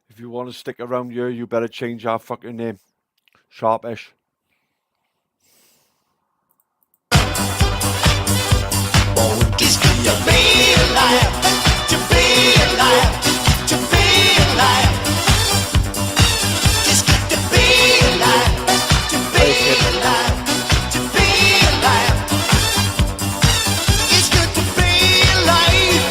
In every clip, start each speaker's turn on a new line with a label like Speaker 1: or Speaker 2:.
Speaker 1: If you want to stick around here, you better change our fucking name. Sharpish.
Speaker 2: It's good to be alive, to be alive, to be alive. It's good to be alive, to be alive, to be alive. It's good to be alive.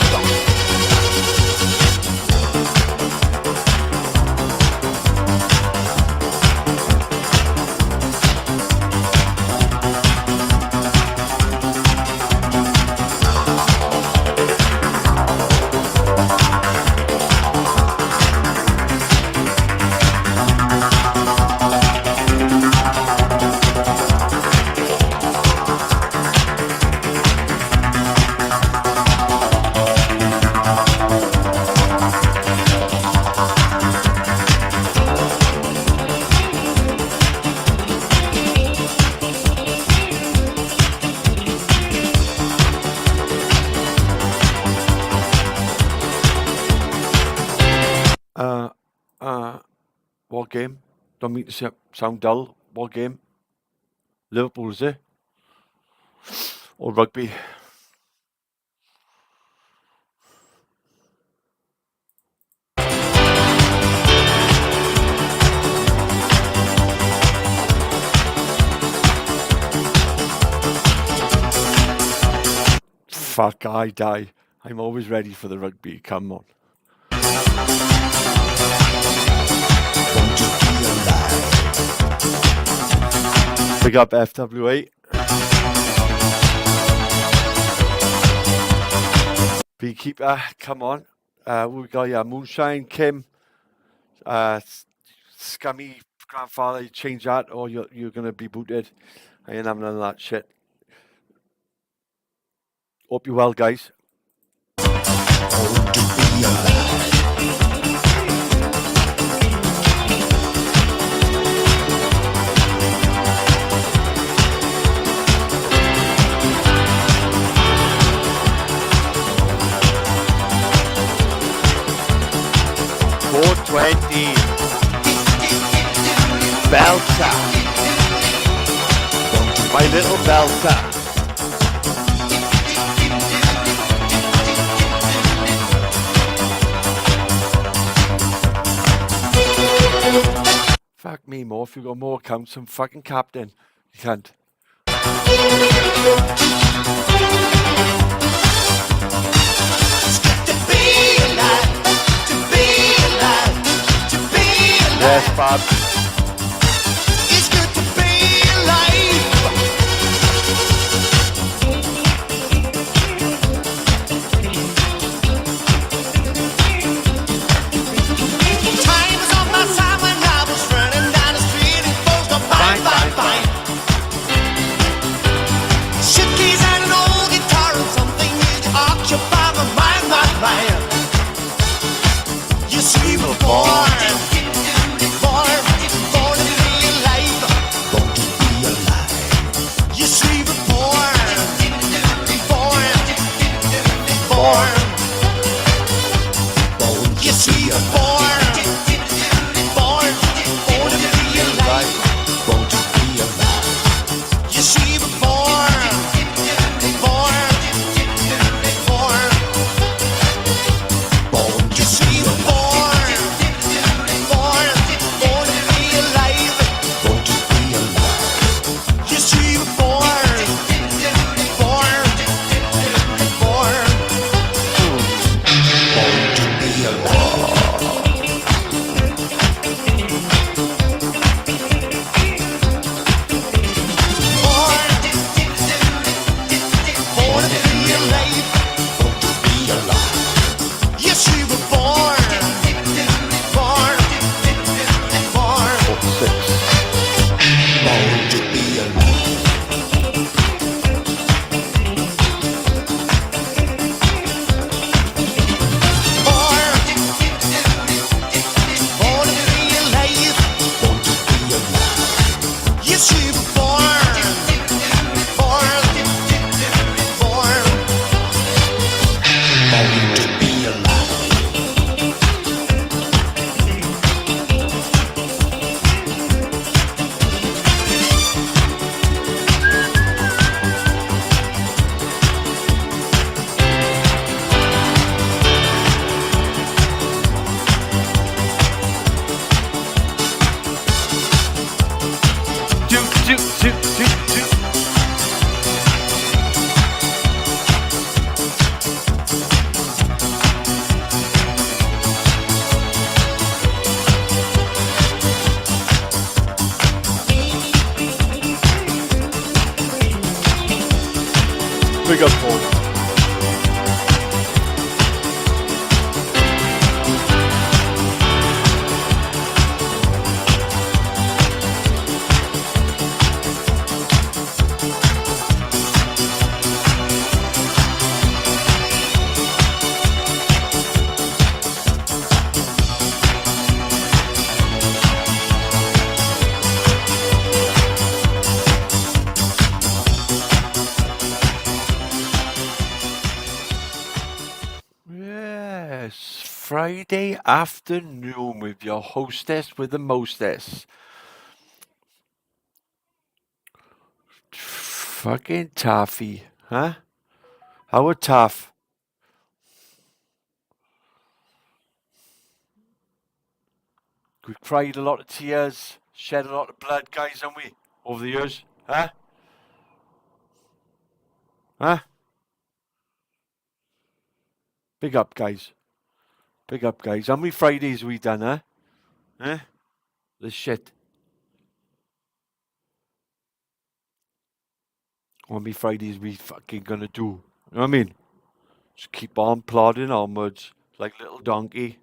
Speaker 1: What game? Don't mean to sound dull. What game? Liverpool, is it? Or rugby? Fuck, I die. I'm always ready for the rugby. Come on. Big up FWA. Beekeeper, come on. We got Moonshine, Kim, Scummy Grandfather. You change that or you're going to be booted. I ain't having none of that shit. Hope you're well, guys. Belter, my little belter. Fuck me more if you got more accounts than fucking captain. You can't. Yes, Bob.
Speaker 2: It's good to be alive. Time was on my side when I was running down the street and folks go bang, bang, bang. Shookies and an old guitar and something that occupy my mind, my mind. You see, we're born.
Speaker 1: Big up, Paul. Yes, Friday afternoon with your hostess with the mostess. Fucking Taffy, huh? How a tough? We cried a lot of tears, shed a lot of blood, guys, haven't we? Over the years, huh? Huh? Big up, guys. Big up, guys. How many Fridays we done, huh? Huh? The shit. How many Fridays we fucking gonna do? You know what I mean? Just keep on plodding onwards like little donkey.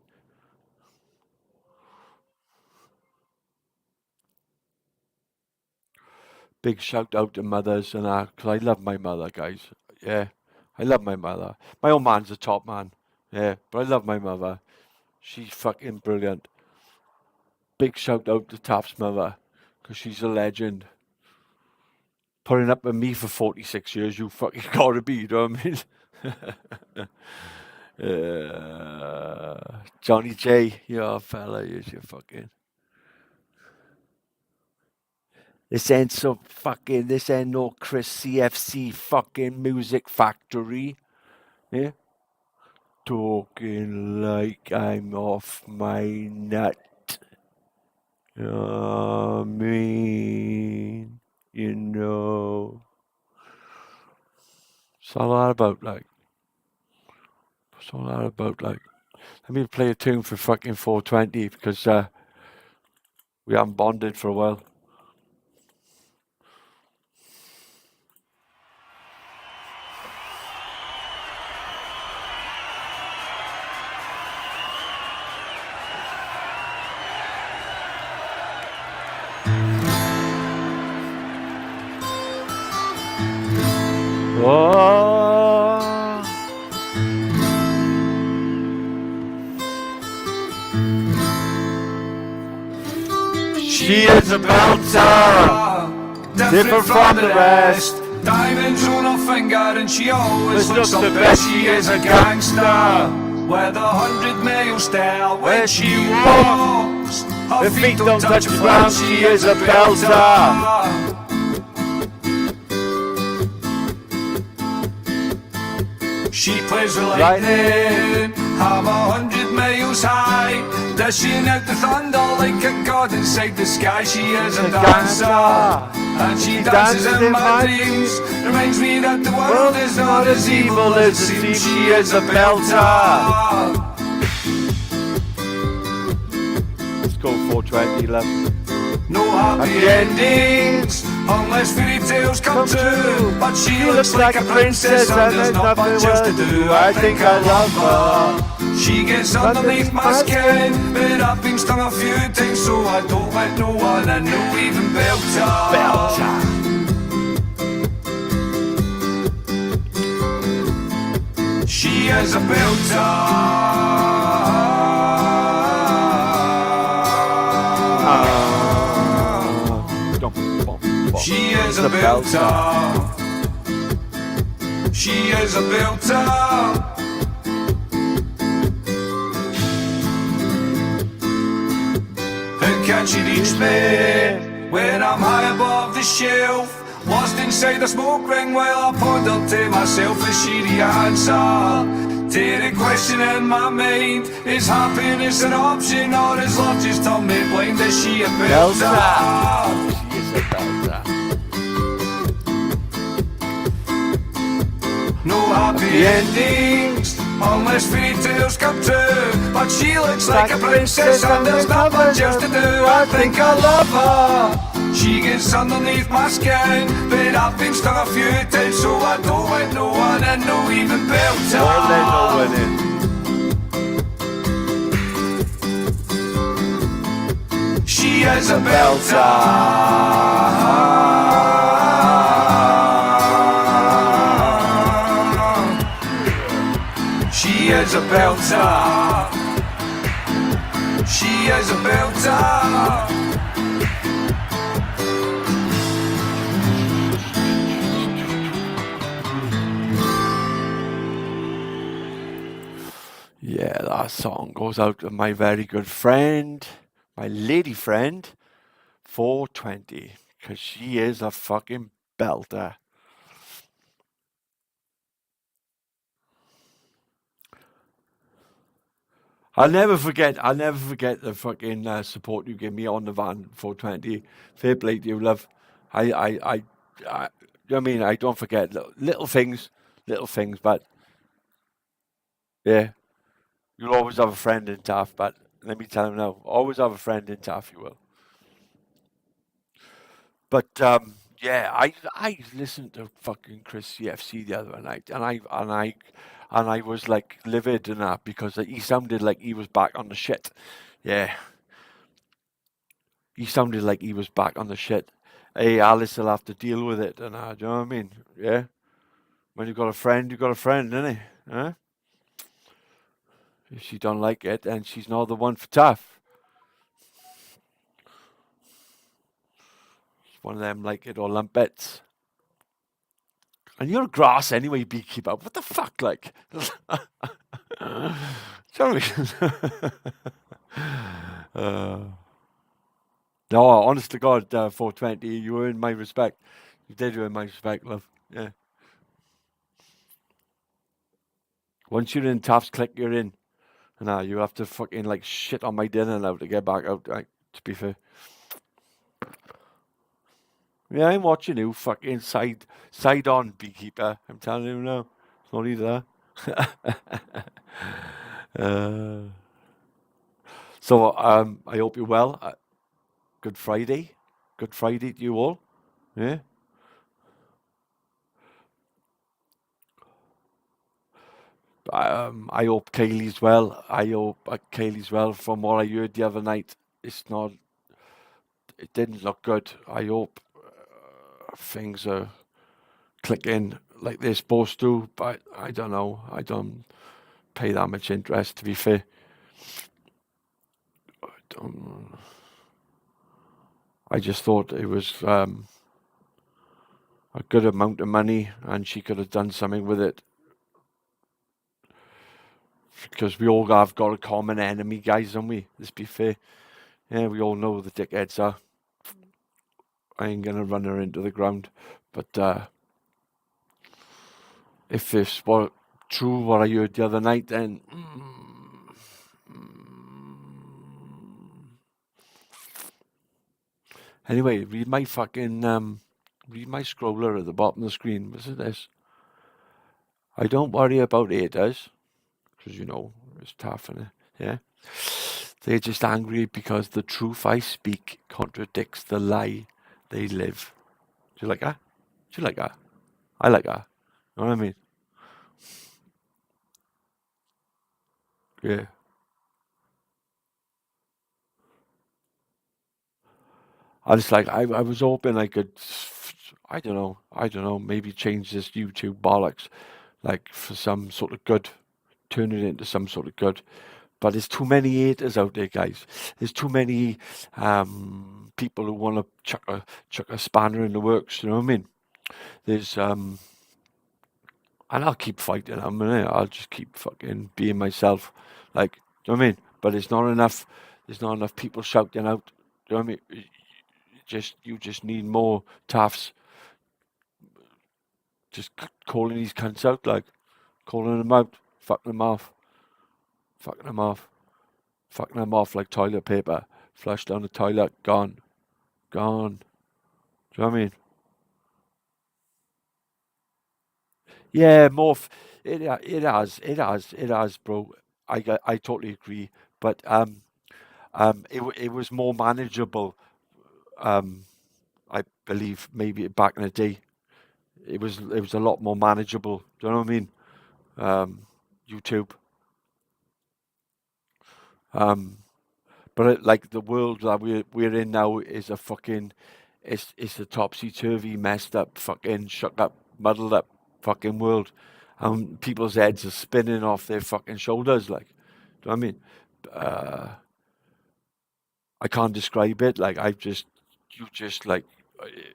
Speaker 1: Big shout out to mothers and that, 'cause I love my mother, guys. Yeah, I love my mother. My old man's a top man. Yeah, but I love my mother. She's fucking brilliant. Big shout out to Taff's mother, 'cause she's a legend. Putting up with me for 46 years, you fucking gotta be, you know what I mean? Johnny J, you fella, you're fucking... This ain't no Chris CFC fucking music factory. Yeah? Talking like I'm off my nut. You know what I mean? You know. It's all that about, like. It's all that about, like. Let me play a tune for fucking 420 because we haven't bonded for a while. Oh. She is a belter, different from the rest.
Speaker 3: Diamonds on her finger and she always looks the best. She is a gangster with 100 mile style. When she walks, her feet don't touch the ground. She is a belter. She plays with lightning, hammer 100 miles high, dishing out the thunder like a god inside the sky. She is a dancer, and she dances in my dreams. Reminds me that the world is not as evil as it seems. She is a belter.
Speaker 1: Let's go 420, love.
Speaker 3: No happy endings, unless fairy tales come true. But she looks like a princess and there's not much else to do. I think I love her. She gets underneath my skin, but I've been stung a few times, so I don't let no one I know even belt her. She is a belter. She is a belter. She is a belter. How can she reach me when I'm high above the shelf? Lost inside the smoke ring while I ponder to myself, is she the answer? To the question in my mind, is happiness an option or is love just turned me blind? Is she a belter?
Speaker 1: She is a belter.
Speaker 3: No happy endings, unless fairy tales come true. But she looks like a princess and there's not much else to do. I think I love her. She gets underneath my skin, but I've been stung a few times, so I don't let no one in, no even belter.
Speaker 1: Don't let no one in.
Speaker 3: She is a belter. She is a belter. She is a belter.
Speaker 1: Yeah, that song goes out to my very good friend, my lady friend, 420, because she is a fucking belter. I'll never forget the fucking support you gave me on the van 420. Fair play to you, love. I you know what I mean? I don't forget little things, but yeah, you'll always have a friend in Taff, but let me tell you now, always have a friend in Taff, you will. But yeah, I listened to fucking Chris CFC the other night, and I was like livid and that because he sounded like he was back on the shit. Yeah, he sounded like he was back on the shit. Hey, Alice will have to deal with it, and do you know what I mean? Yeah, when you got a friend, you got a friend, innit? Huh? If she don't like it, then she's not the one for Tough. She's one of them like it or lumpets. And you're grass anyway, beekeeper. What the fuck, like? Sorry. No, honest to God, 420, you earned my respect. You did earn my respect, love. Yeah. Once you're in Taft's clique, you're in. And you have to fucking like shit on my dinner now to get back out, like, to be fair. Yeah, I'm watching you, fucking side on, beekeeper. I'm telling you now. It's not either. So, I hope you're well. Good Friday. Good Friday to you all. Yeah. I hope Kaylee's well. I hope Kaylee's well. From what I heard the other night, it didn't look good. I hope things are clicking like they're supposed to, but I don't know. I don't pay that much interest, to be fair. I just thought it was a good amount of money, and she could have done something with it. Because we all have got a common enemy, guys, don't we? Let's be fair. Yeah, we all know who the dickheads are. I ain't gonna run her into the ground, but if it's true what I heard the other night, then anyway, read my scroller at the bottom of the screen. Listen to this. I don't worry about haters, because it's tough, and yeah. They're just angry because the truth I speak contradicts the lie they live. Do you like that? Do you like that? I like that. You know what I mean? Yeah. I was like, I was hoping I could, I don't know, maybe change this YouTube bollocks, like for some sort of good, turn it into some sort of good. But there's too many haters out there, guys. There's too many people who want to chuck a spanner in the works. You know what I mean? There's and I'll keep fighting. I'll just keep fucking being myself. Like, you know what I mean? But it's not enough. There's not enough people shouting out. You know what I mean? You just need more taffs. Just calling these cunts out, like calling them out, fucking them off, fucking them off, fucking them off like toilet paper. Flushed down the toilet, gone, gone. Do you know what I mean? Yeah, it has, bro. I totally agree. But it was more manageable. believe maybe back in the day it was a lot more manageable. Do you know what I mean? YouTube. But like the world that we're in now is a fucking, it's a topsy turvy, messed up, fucking shook up, muddled up, fucking world, and people's heads are spinning off their fucking shoulders. Like, do you know what I mean? Uh, I can't describe it. Like, you just like,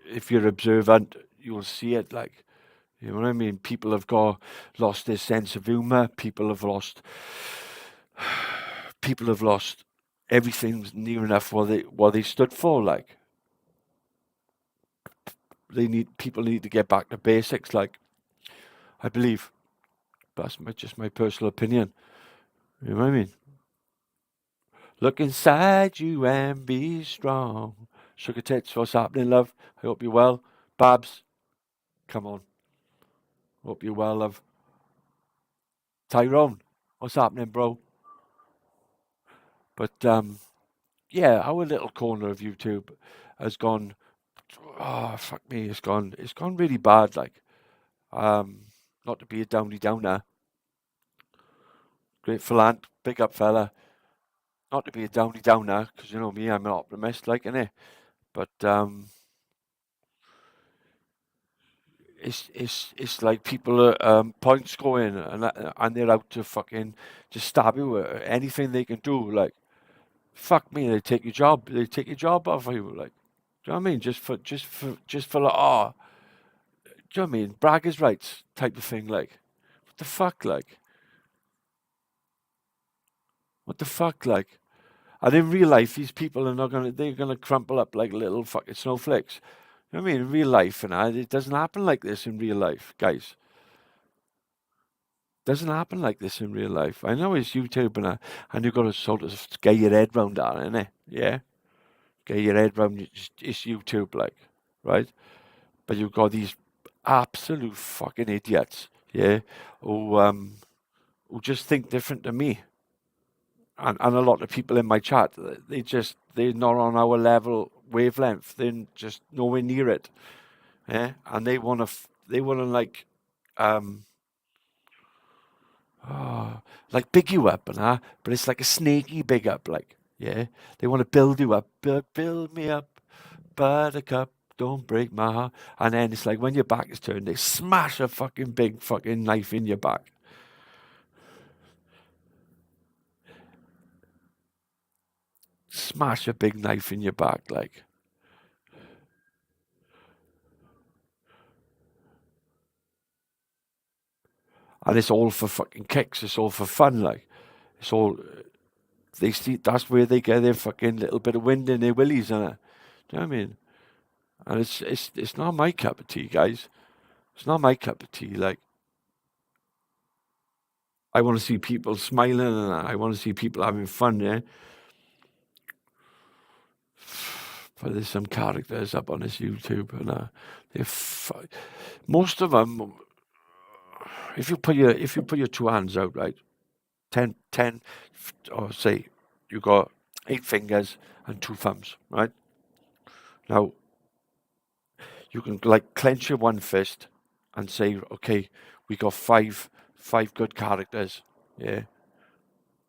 Speaker 1: if you're observant, you'll see it. Like, you know what I mean? People have lost their sense of humor. People have lost everything near enough what they stood for. Like, people need to get back to basics. Like, I believe that's just my personal opinion. You know what I mean? Look inside you and be strong. Sugar tits, what's happening, love? I hope you're well. Babs, come on. Hope you're well, love. Tyrone, what's happening, bro? But yeah, our little corner of YouTube has gone. Oh fuck me, it's gone really bad. Like, not to be a downer. Grateful Ant, big up fella. Not to be a downer, because you know me, I'm an optimist, like, innit? But it's like people are point scoring and they're out to fucking just stab you with anything they can do. Like, fuck me, they take your job. They take your job off you. Like, do you know what I mean? Just for like, oh, do you know what I mean? Braggers rights type of thing. Like, what the fuck? Like, what the fuck? Like, and in real life, these people are not they're gonna crumple up like little fucking snowflakes. You know what I mean? In real life, and it doesn't happen like this in real life, guys. Doesn't happen like this in real life. I know it's YouTube and you've got to sort of get your head round that, innit? Yeah? Get your head round it's YouTube, like, right? But you've got these absolute fucking idiots, yeah, who just think different to me. And a lot of people in my chat, they're not on our level wavelength. They're just nowhere near it. Yeah? And they wanna like, um, like big you up and but it's like a snaky big up, like, yeah. They want to build you up, build me up, buttercup, don't break my heart. And then it's like when your back is turned, they smash a fucking big fucking knife in your back. Smash a big knife in your back, like. And it's all for fucking kicks. It's all for fun, like. It's all, they see, that's where they get their fucking little bit of wind in their willies, innit? Do you know what I mean? And it's not my cup of tea, guys. It's not my cup of tea. Like, I want to see people smiling and I want to see people having fun, yeah? But there's some characters up on this YouTube and most of them, if you put your two hands out, right, 10, or say you got 8 fingers and 2 thumbs, right? Now, you can like clench your one fist and say, okay, we got five good characters, yeah?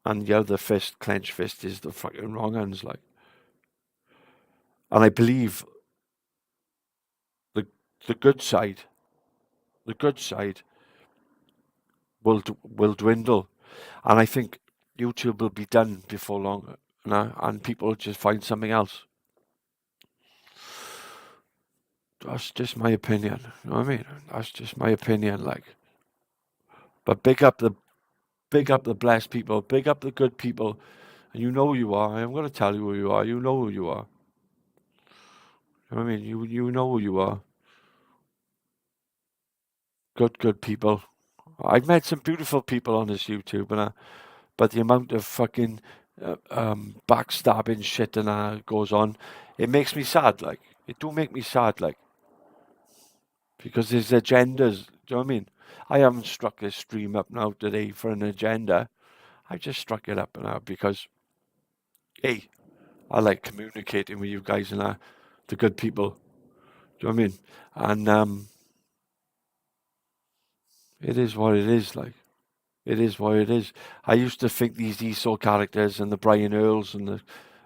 Speaker 1: And the other fist, clenched fist, is the fucking wrong hands, like. And I believe the the good side, the good side will dwindle, and I think YouTube will be done before long, and people will just find something else. That's just my opinion. You know what I mean? That's just my opinion, like. But big up the blessed people, big up the good people, and you know who you are. I'm gonna tell you who you are. You know who you are. You know what I mean? You know who you are. Good people. I've met some beautiful people on this YouTube, but the amount of fucking backstabbing shit and goes on, it makes me sad. Like, it do make me sad. Like, because there's agendas. Do you know what I mean? I haven't struck this stream up now today for an agenda. I just struck it up now because, hey, I like communicating with you guys and the good people. Do you know what I mean? And it is what it is. Like it is what it is. I used to think these Esau characters and the Brian Earls and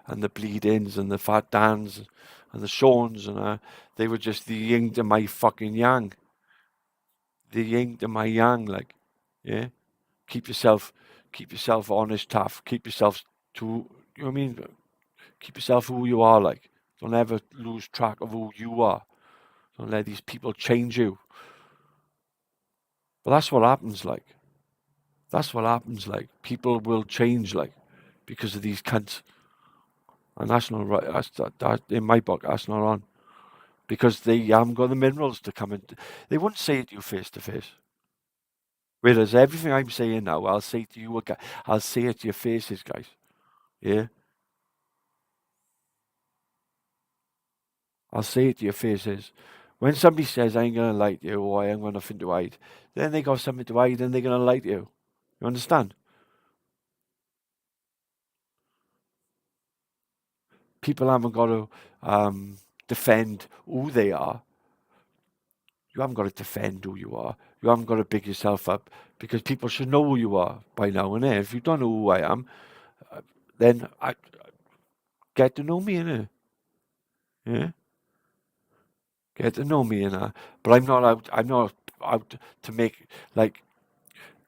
Speaker 1: the Bleed-Ins and the Fat Dans and the Shawns and they were just the yin to my fucking yang. The yin to my yang. Like, yeah. Keep yourself honest, tough. Keep yourself to, you know what I mean? Keep yourself who you are, like. Don't ever lose track of who you are. Don't let these people change you. But that's what happens, like. That's what happens, like. People will change, like, because of these cunts. And that's not right. That, in my book, that's not on. Because they haven't got the minerals to come in. They wouldn't say it to you face to face. Whereas everything I'm saying now, I'll say to you, I'll say it to your faces, guys. Yeah? I'll say it to your faces. When somebody says, I ain't going to lie to you, or I ain't got nothing to hide, then they got something to hide and they're going to lie to you. You understand? People haven't got to defend who they are. You haven't got to defend who you are. You haven't got to big yourself up because people should know who you are by now. And if you don't know who I am, then I get to know me, innit? Yeah? Get to know me, innit? But I'm not out to make, like,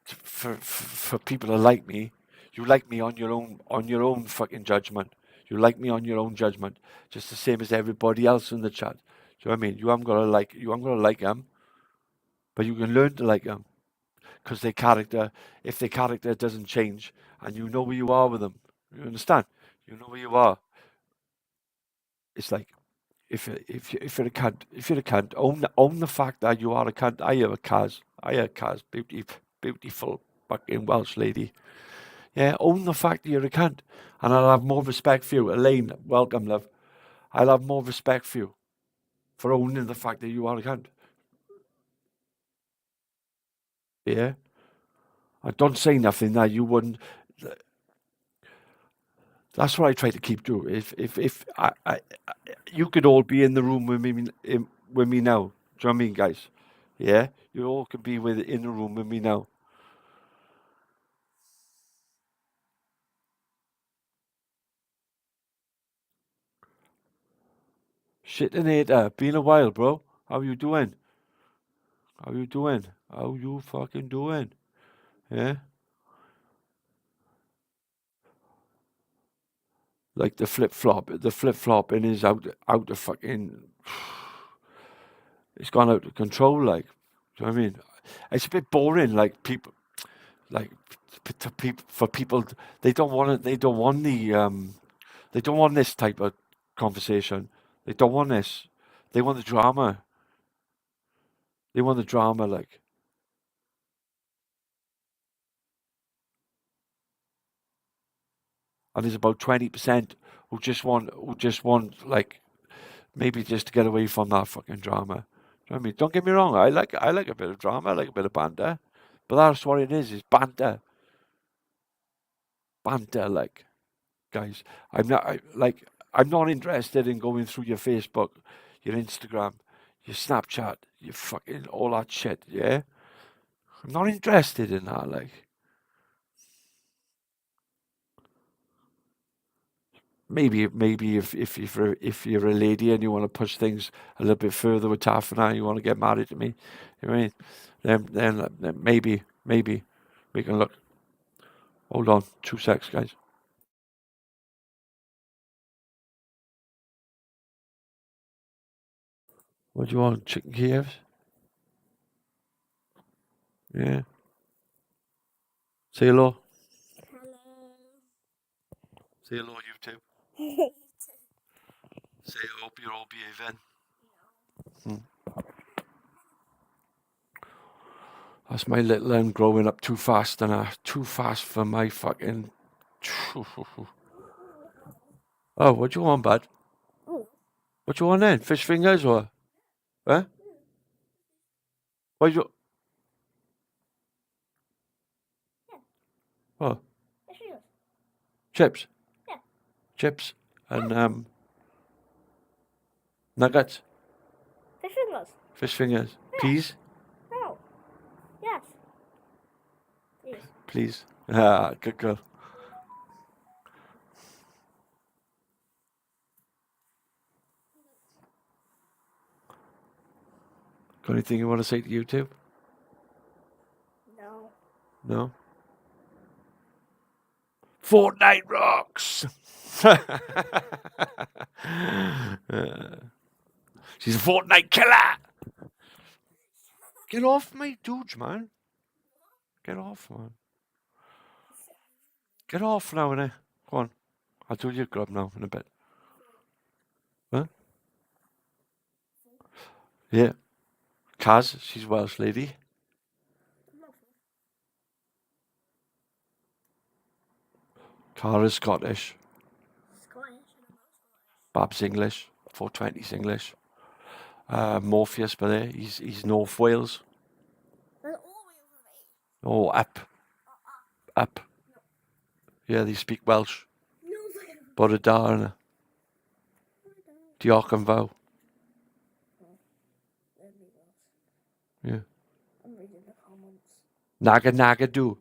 Speaker 1: for people to like me. You like me on your own fucking judgment. You like me on your own judgment, just the same as everybody else in the chat. Do you know what I mean? You haven't got to like them, but you can learn to like them because their character, if their character doesn't change, and you know where you are with them, you understand? You know where you are. It's like if you're a cunt, own the fact that you are a cunt. I am a Kaz, beautiful fucking Welsh lady. Yeah, own the fact that you're a cunt. And I'll have more respect for you. Elaine, welcome, love. I'll have more respect for you for owning the fact that you are a cunt. Yeah? And don't say nothing that you wouldn't. That's what I try to keep doing. If you could all be in the room with me now. Do you know what I mean, guys? Yeah? You all could be in the room with me now. Shitinator, been a while, bro. How you doing? How you doing? How you fucking doing? Yeah? Like the flip flopping is out of fucking. It's gone out of control. Like, do you know what I mean? It's a bit boring. Like like for people, they don't want it. They don't want they don't want this type of conversation. They don't want this. They want the drama. They want the drama. Like, and there's about 20% who just want like maybe just to get away from that fucking drama. Do you know what I mean? Don't get me wrong. I like a bit of drama. I like a bit of banter. But that's what it is banter. Banter, like, guys. I'm not interested in going through your Facebook, your Instagram, your Snapchat, your fucking, all that shit, yeah? I'm not interested in that, like. Maybe if you're a lady and you want to push things a little bit further with Taff and I, you want to get married to me, you know what I mean? Then maybe we can look. Hold on, 2 secs, guys. What do you want? Chicken Kievs? Yeah. Say hello. Say hello, you two. Say I hope you're all behaving. That's my little one growing up too fast and too fast for my fucking. Oh, what you want, bud? What you want then? Fish fingers or? Huh? What you? Oh, chips. Chips and nuggets. Fish fingers. Peas,
Speaker 4: No. Yes. Please.
Speaker 1: please. Ah, good girl. Got anything you want to say to YouTube?
Speaker 4: No.
Speaker 1: No? Fortnite rocks! She's a Fortnite killer! Get off my dudes, man. Get off, man. Get off now, innit? Go on. I'll do your grub now in a bit. Huh? Yeah. Kaz, she's a Welsh lady. Cara's Scottish.
Speaker 4: Scottish.
Speaker 1: Bab's English. 420's English. Morpheus, by there, he's North Wales.
Speaker 4: That's all way over me.
Speaker 1: Oh, up. Yeah, they speak Welsh.
Speaker 4: No.
Speaker 1: Bore da yna. Diolch yn fawr. Yeah.
Speaker 4: I'm reading the comments.
Speaker 1: Naga do.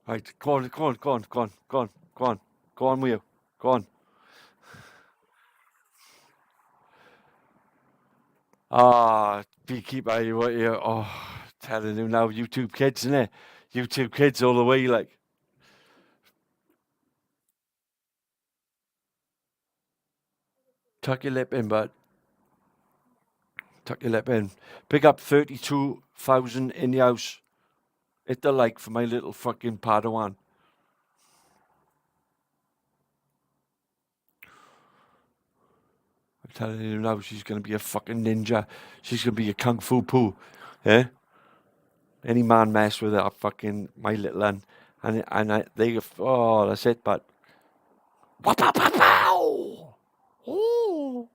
Speaker 1: Right, go on with you. Go on. Ah, beekeeper, you. Oh, telling you now, YouTube kids, innit? YouTube kids all the way, like. Tuck your lip in, bud. Tuck your lip in. Pick up 32,000 in the house. Hit the like for my little fucking Padawan. I'm telling you now, she's going to be a fucking ninja. She's going to be a kung fu poo. Yeah? Any man mess with her, fucking my little one. And they, oh, that's it, but. Wah-pow-pow-pow! Ooh.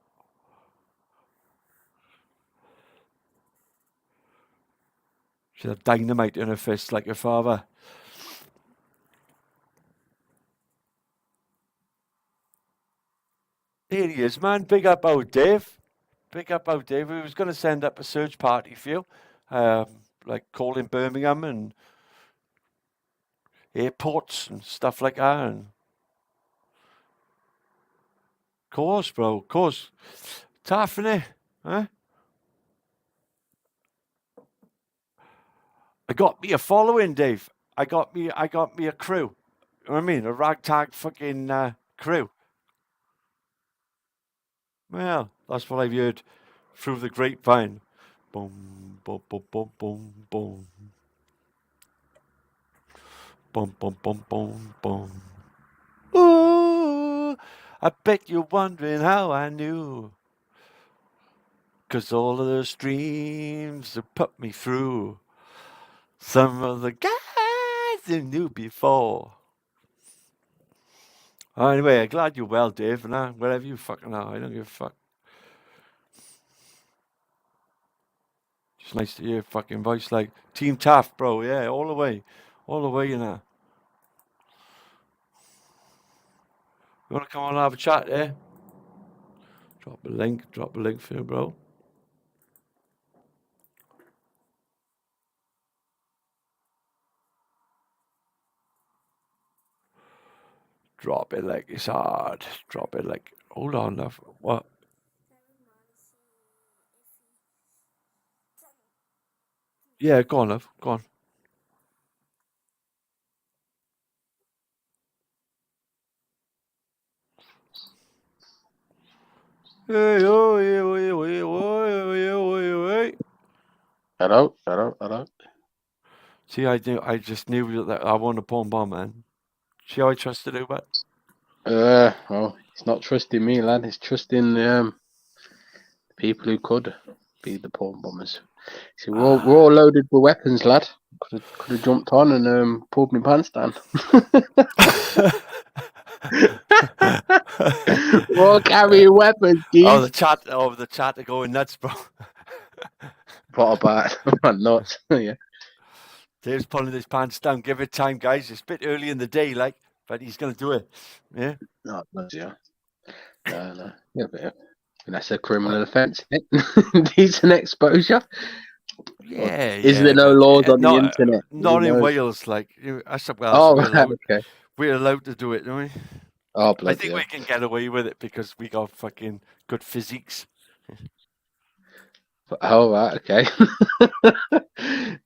Speaker 1: She's a dynamite in her fist like her father. Here he is, man. Big up old Dave. Big up old Dave. We was going to send up a search party for you. Like calling Birmingham and airports and stuff like that. And course, bro. Course. Tough, innit? Huh? I got me a following, Dave. I got me a crew. You know what I mean? A ragtag fucking crew. Well, that's what I've heard through the grapevine. Boom, boom, boom, boom, boom, boom. Boom, boom, boom, boom, boom. Ooh, I bet you're wondering how I knew. 'Cause all of those dreams have put me through. Some of the guys I knew before. Anyway, I'm glad you're well, Dave, and wherever you fucking are, I don't give a fuck. It's nice to hear your fucking voice, like Team Taft, bro. Yeah, all the way, you know. You wanna come on and have a chat, eh? Drop a link for you, bro. Drop it like it's hard. Drop it like. Hold on, love. What? Yeah, go on, love. Go on. Hey, oh, yeah, wait.
Speaker 5: Hello.
Speaker 1: See, I just knew that I won a porn bomb, man. See how I trusted you, but.
Speaker 5: Well, it's not trusting me, lad. It's trusting people who could be the porn bombers. See, we're all loaded with weapons, lad. Could have jumped on and pulled my pants down. We're all carrying weapons, geez.
Speaker 1: Oh, the chat are going nuts, bro.
Speaker 5: What about? I'm nuts. Yeah.
Speaker 1: Dave's pulling his pants down. Give it time, guys. It's a bit early in the day, like, but he's gonna do it. Yeah.
Speaker 5: No, yeah. No. Yeah, That's a criminal offence. Decent exposure.
Speaker 1: Yeah,
Speaker 5: Is there
Speaker 1: yeah,
Speaker 5: no
Speaker 1: but
Speaker 5: laws on the
Speaker 1: not
Speaker 5: internet? Who
Speaker 1: not in
Speaker 5: knows?
Speaker 1: Wales. Like us up Welsh,
Speaker 5: Oh, right, okay.
Speaker 1: we're allowed to do it, don't we?
Speaker 5: Oh,
Speaker 1: I
Speaker 5: bloody
Speaker 1: think we
Speaker 5: hell.
Speaker 1: can get away with it because we got fucking good physiques.
Speaker 5: Oh, right, okay.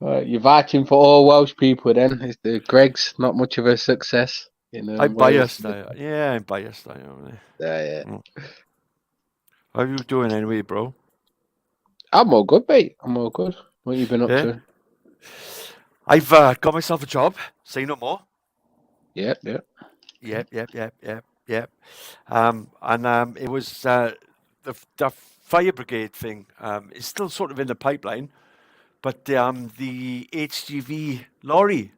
Speaker 5: Right, you're vouching for all Welsh people then. Is the Greg's not much of a success in
Speaker 1: I'm
Speaker 5: Wales?
Speaker 1: biased. Yeah, I'm biased. I know.
Speaker 5: Yeah.
Speaker 1: How you doing anyway, bro?
Speaker 5: I'm all good, mate. I'm all good. What you been up
Speaker 1: Yeah,
Speaker 5: to?
Speaker 1: I've got myself a job. Say no more.
Speaker 5: Yeah.
Speaker 1: Yep. And it was the fire brigade thing. Is still sort of in the pipeline, but the HGV lorry.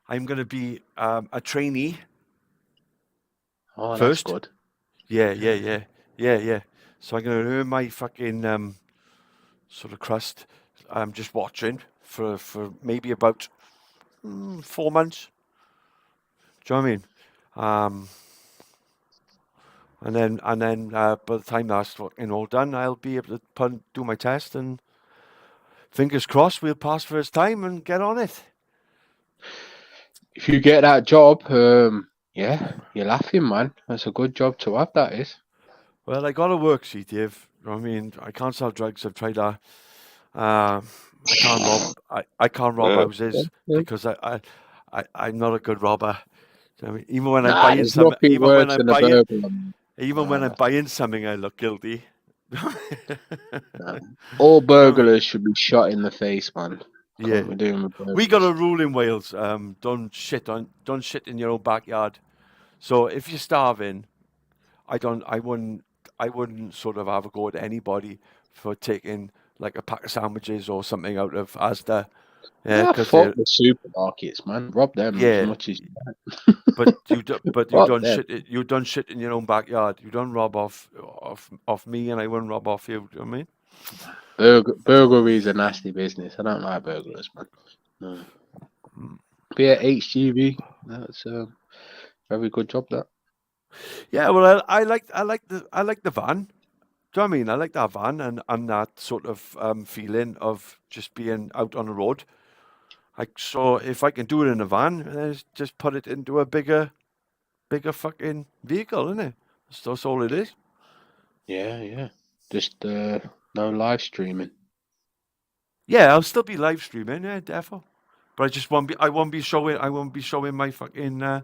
Speaker 1: I'm going to be a trainee
Speaker 5: Oh, that's
Speaker 1: first.
Speaker 5: good.
Speaker 1: Yeah. So I'm going to earn my fucking sort of crust. I'm just watching for maybe about 4 months. Do you know what I mean? Um, and then by the time that's fucking all done, I'll be able to do my test and fingers crossed we'll pass first time and get on it.
Speaker 5: If you get that job, yeah, you're laughing, man. That's a good job to have, that is.
Speaker 1: Well, I got a worksheet, Dave. You know what I mean, I can't sell drugs. I've tried that. I can't rob. I can't rob houses because I'm not a good robber. I mean, even when I'm
Speaker 5: Nah,
Speaker 1: buying
Speaker 5: there's
Speaker 1: something,
Speaker 5: nothing worse than a burglar.
Speaker 1: even when I'm
Speaker 5: Nah,
Speaker 1: buying something, I look guilty.
Speaker 5: nah. All burglars should be shot in the face, man.
Speaker 1: Yeah,
Speaker 5: Can't be doing with
Speaker 1: we got a
Speaker 5: burglars.
Speaker 1: rule in Wales. Don't shit in your own backyard. So if you're starving, I don't. I wouldn't sort of have a go at anybody for taking like a pack of sandwiches or something out of Asda. Yeah,
Speaker 5: Nah,
Speaker 1: because
Speaker 5: fuck
Speaker 1: they're
Speaker 5: the supermarkets, man. Rob them as
Speaker 1: yeah.
Speaker 5: much as
Speaker 1: But you
Speaker 5: fuck
Speaker 1: don't
Speaker 5: them.
Speaker 1: shit. You don't shit in your own backyard. You don't rob off me, and I wouldn't rob off you. Do you know what I mean?
Speaker 5: Burglary is a nasty business. I don't like burglars, man. No. But yeah, HGV. That's a very good job. That.
Speaker 1: Yeah. Well, I like the van. Do you know what I mean? I like that van and that sort of feeling of just being out on the road. Like, so if I can do it in a van, then just put it into a bigger fucking vehicle, isn't it? That's all it is.
Speaker 5: Yeah. Just no live streaming.
Speaker 1: Yeah, I'll still be live streaming, yeah, definitely. But I just won't be. I won't be showing my fucking
Speaker 5: Yeah,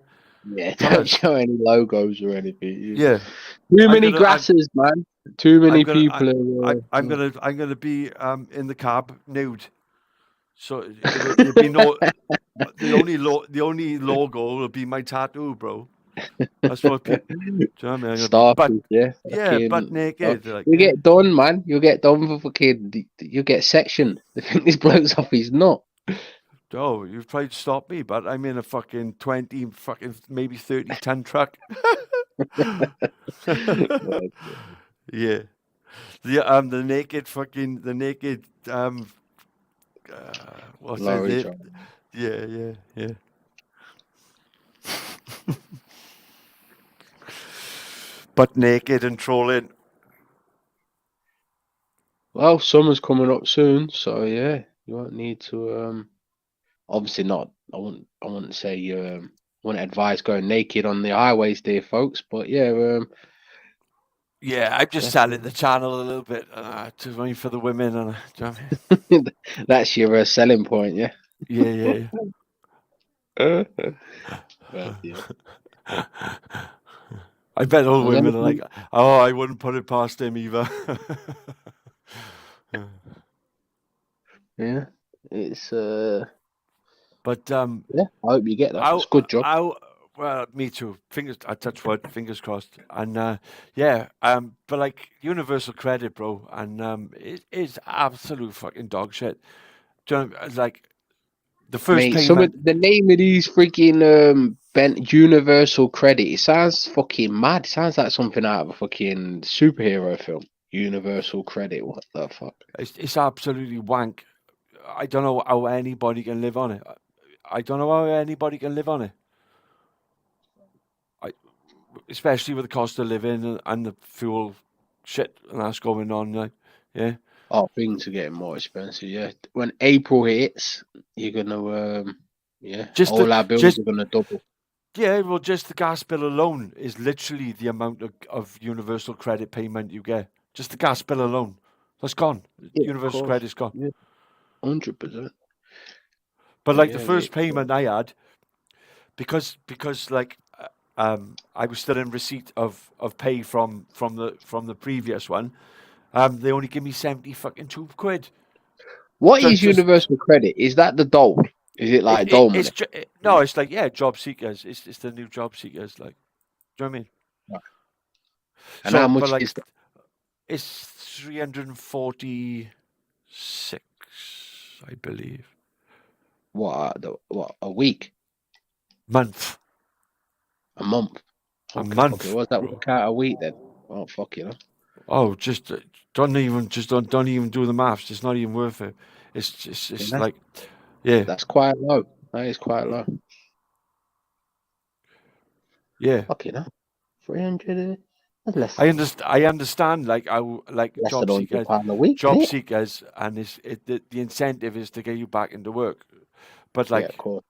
Speaker 5: don't
Speaker 1: colours.
Speaker 5: show any logos or anything.
Speaker 1: Yeah,
Speaker 5: Too
Speaker 1: I'm
Speaker 5: many
Speaker 1: gonna.
Speaker 5: grasses, man. Too
Speaker 1: I'm
Speaker 5: many
Speaker 1: gonna.
Speaker 5: people are.
Speaker 1: I'm gonna be in the cab nude. So there'll be no. The only logo will be my tattoo, bro. That's what people. Do you know what I mean? I'm gonna be
Speaker 5: Starfish, yeah,
Speaker 1: butt
Speaker 5: fucking. Oh,
Speaker 1: naked, like
Speaker 5: you
Speaker 1: yeah.
Speaker 5: get done, man. You get done for fucking. You get sectioned. They think this bloke's off his nut.
Speaker 1: Oh, you've tried to stop me, but I'm in a fucking 20, fucking maybe 30-ton truck. Yeah. The naked what's
Speaker 5: Lorry
Speaker 1: it?
Speaker 5: driver.
Speaker 1: Yeah. Butt naked and trolling.
Speaker 5: Well, summer's coming up soon, so yeah, you won't need to. Obviously not. I wouldn't say you. Wouldn't advise going naked on the highways, dear folks. But yeah,
Speaker 1: Yeah, I'm just selling the channel a little bit to for the women. And do you know what I mean?
Speaker 5: that's your selling point, yeah.
Speaker 1: Yeah.
Speaker 5: Right, yeah.
Speaker 1: I bet all the
Speaker 5: Was
Speaker 1: women are
Speaker 5: anything?
Speaker 1: like, oh, I wouldn't put it past him either.
Speaker 5: Yeah, it's
Speaker 1: But
Speaker 5: yeah. I hope you get that. It's a good job.
Speaker 1: well, me too. I touch wood, fingers crossed. And but like universal credit, bro, and it is absolute fucking dog shit. Do you know, like the first
Speaker 5: Mate, some of
Speaker 1: payment.
Speaker 5: the name of these freaking bent universal credit, it sounds fucking mad. It sounds like something out of a fucking superhero film. Universal credit, what the fuck?
Speaker 1: It's absolutely wank. I don't know how anybody can live on it. I don't know how anybody can live on it. Especially with the cost of living and the fuel shit and that's going on. Like, yeah,
Speaker 5: Oh, things are getting more expensive. Yeah, when April hits, you're gonna
Speaker 1: just the
Speaker 5: all our bills
Speaker 1: just
Speaker 5: are gonna double.
Speaker 1: yeah. Well, just the gas bill alone is literally the amount of universal credit payment you get. Just the gas bill alone, that's gone.
Speaker 5: Yeah, of
Speaker 1: Universal
Speaker 5: course.
Speaker 1: credit's gone.
Speaker 5: Yeah, 100%.
Speaker 1: But
Speaker 5: But
Speaker 1: like the
Speaker 5: yeah,
Speaker 1: first payment I had, because like I was still in receipt of pay from the previous one. They only give me 70 fucking £2.
Speaker 5: what
Speaker 1: Just
Speaker 5: is
Speaker 1: just
Speaker 5: universal credit? Is that the dole? Is it like
Speaker 1: it
Speaker 5: dole
Speaker 1: it's
Speaker 5: money?
Speaker 1: no, it's like yeah, job seekers. It's the new job seekers. Like, do you know what I mean?
Speaker 5: Right. And how
Speaker 1: So, but
Speaker 5: much
Speaker 1: like
Speaker 5: is that?
Speaker 1: it's 346, I believe,
Speaker 5: What a week,
Speaker 1: month.
Speaker 5: a month?
Speaker 1: A
Speaker 5: Okay.
Speaker 1: month.
Speaker 5: What's that work out a week then? Oh fuck you know.
Speaker 1: Oh, just don't even do the maths. It's not even worth it.
Speaker 5: Yeah,
Speaker 1: It's like yeah,
Speaker 5: that's quite low. That is quite low.
Speaker 1: yeah.
Speaker 5: Fuck you know. 300. That's
Speaker 1: I understand like like
Speaker 5: less than £100 a week, isn't
Speaker 1: job
Speaker 5: it?
Speaker 1: seekers, and the incentive is to get you back into work. But
Speaker 5: Yeah, of
Speaker 1: like
Speaker 5: course.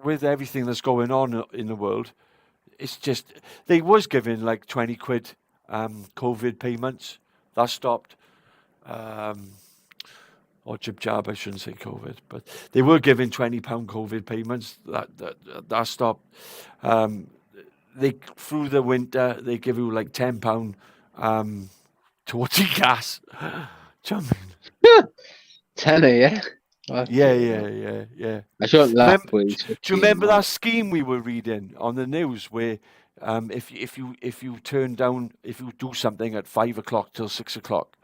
Speaker 1: with everything that's going on in the world, it's just they was giving like 20 quid COVID payments. That stopped. Um, or jib jab, I shouldn't say COVID, but they were giving £20 COVID payments. That stopped. Um, they through the winter they give you like £10 towards your gas. Do you know what I mean?
Speaker 5: Tenner, yeah.
Speaker 1: Yeah,
Speaker 5: Okay, no.
Speaker 1: yeah.
Speaker 5: I shouldn't laugh,
Speaker 1: Remember,
Speaker 5: but
Speaker 1: do
Speaker 5: it's
Speaker 1: you
Speaker 5: fucking
Speaker 1: remember
Speaker 5: mad.
Speaker 1: that scheme we were reading on the news where if you turn down if you do something at 5 o'clock till 6 o'clock,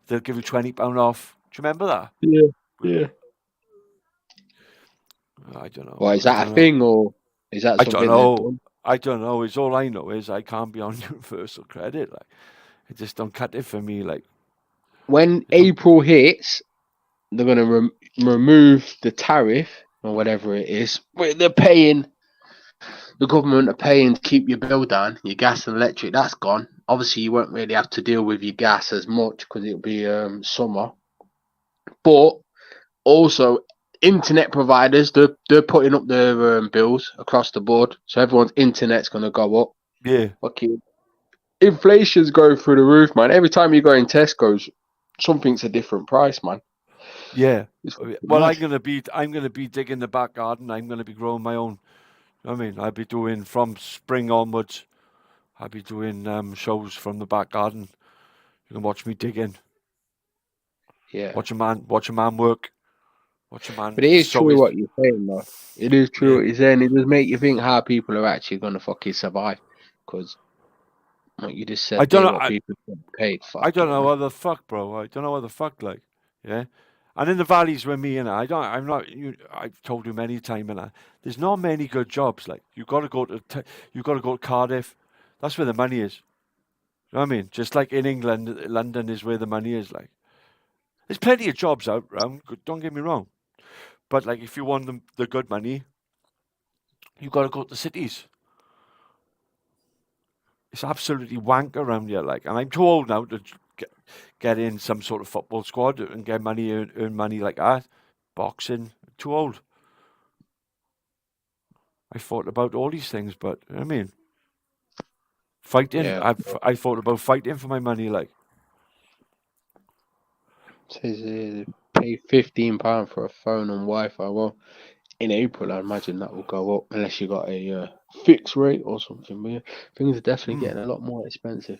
Speaker 1: they'll give you £20 off. Do you remember that?
Speaker 5: Yeah, yeah.
Speaker 1: I don't know.
Speaker 5: Well, is
Speaker 1: I
Speaker 5: that a
Speaker 1: don't know.
Speaker 5: thing or is that
Speaker 1: I don't
Speaker 5: something they've
Speaker 1: know.
Speaker 5: done?
Speaker 1: I don't know. It's all I know is I can't be on universal credit. Like, it just don't cut it for me. Like,
Speaker 5: When
Speaker 1: it don't.
Speaker 5: April hits, they're going to remove the tariff or whatever it is. They're paying, the government are paying to keep your bill down, your gas and electric, that's gone. Obviously, you won't really have to deal with your gas as much because it'll be summer. But also, internet providers, they're putting up their bills across the board. So everyone's internet's going to go up.
Speaker 1: Yeah,
Speaker 5: Fucking inflation's going through the roof, man. Every time you go in Tesco's, something's a different price, man.
Speaker 1: yeah.
Speaker 5: It's fucking
Speaker 1: Well,
Speaker 5: mad.
Speaker 1: I'm gonna be digging the back garden. I'm gonna be growing my own. I mean, I'll be doing from spring onwards. I'll be doing shows from the back garden. You can watch me digging.
Speaker 5: Yeah.
Speaker 1: Watch a man work. Watch a man
Speaker 5: But it is
Speaker 1: sow
Speaker 5: true
Speaker 1: his.
Speaker 5: what you're saying, though. It is true
Speaker 1: Yeah.
Speaker 5: what you're saying. It does make you think how people are actually going to fucking survive. Because, like you just
Speaker 1: I
Speaker 5: said
Speaker 1: don't
Speaker 5: there,
Speaker 1: know.
Speaker 5: what people get paid.
Speaker 1: I don't
Speaker 5: Fucking
Speaker 1: know
Speaker 5: hell.
Speaker 1: what the fuck, bro. I don't know what the fuck, like, yeah. And in the valleys where me and I don't, I'm not. I've told you many times, and there's not many good jobs. Like, you got to go to, you got to go to Cardiff. That's where the money is. You know what I mean? Just like in England, London is where the money is. Like, there's plenty of jobs out around. Don't get me wrong, but like, if you want the good money, you got to go to the cities. It's absolutely wank around here. Like, and I'm too old now to get in some sort of football squad and get money, earn money like that. Boxing, too old. I thought about all these things, but you know what I mean, fighting.
Speaker 5: Yeah.
Speaker 1: I thought about fighting for my money. Like,
Speaker 5: Says pay £15 for a phone and Wi-Fi. Well, in April, I imagine that will go up unless you got a fixed rate or something. But yeah, things are definitely getting a lot more expensive.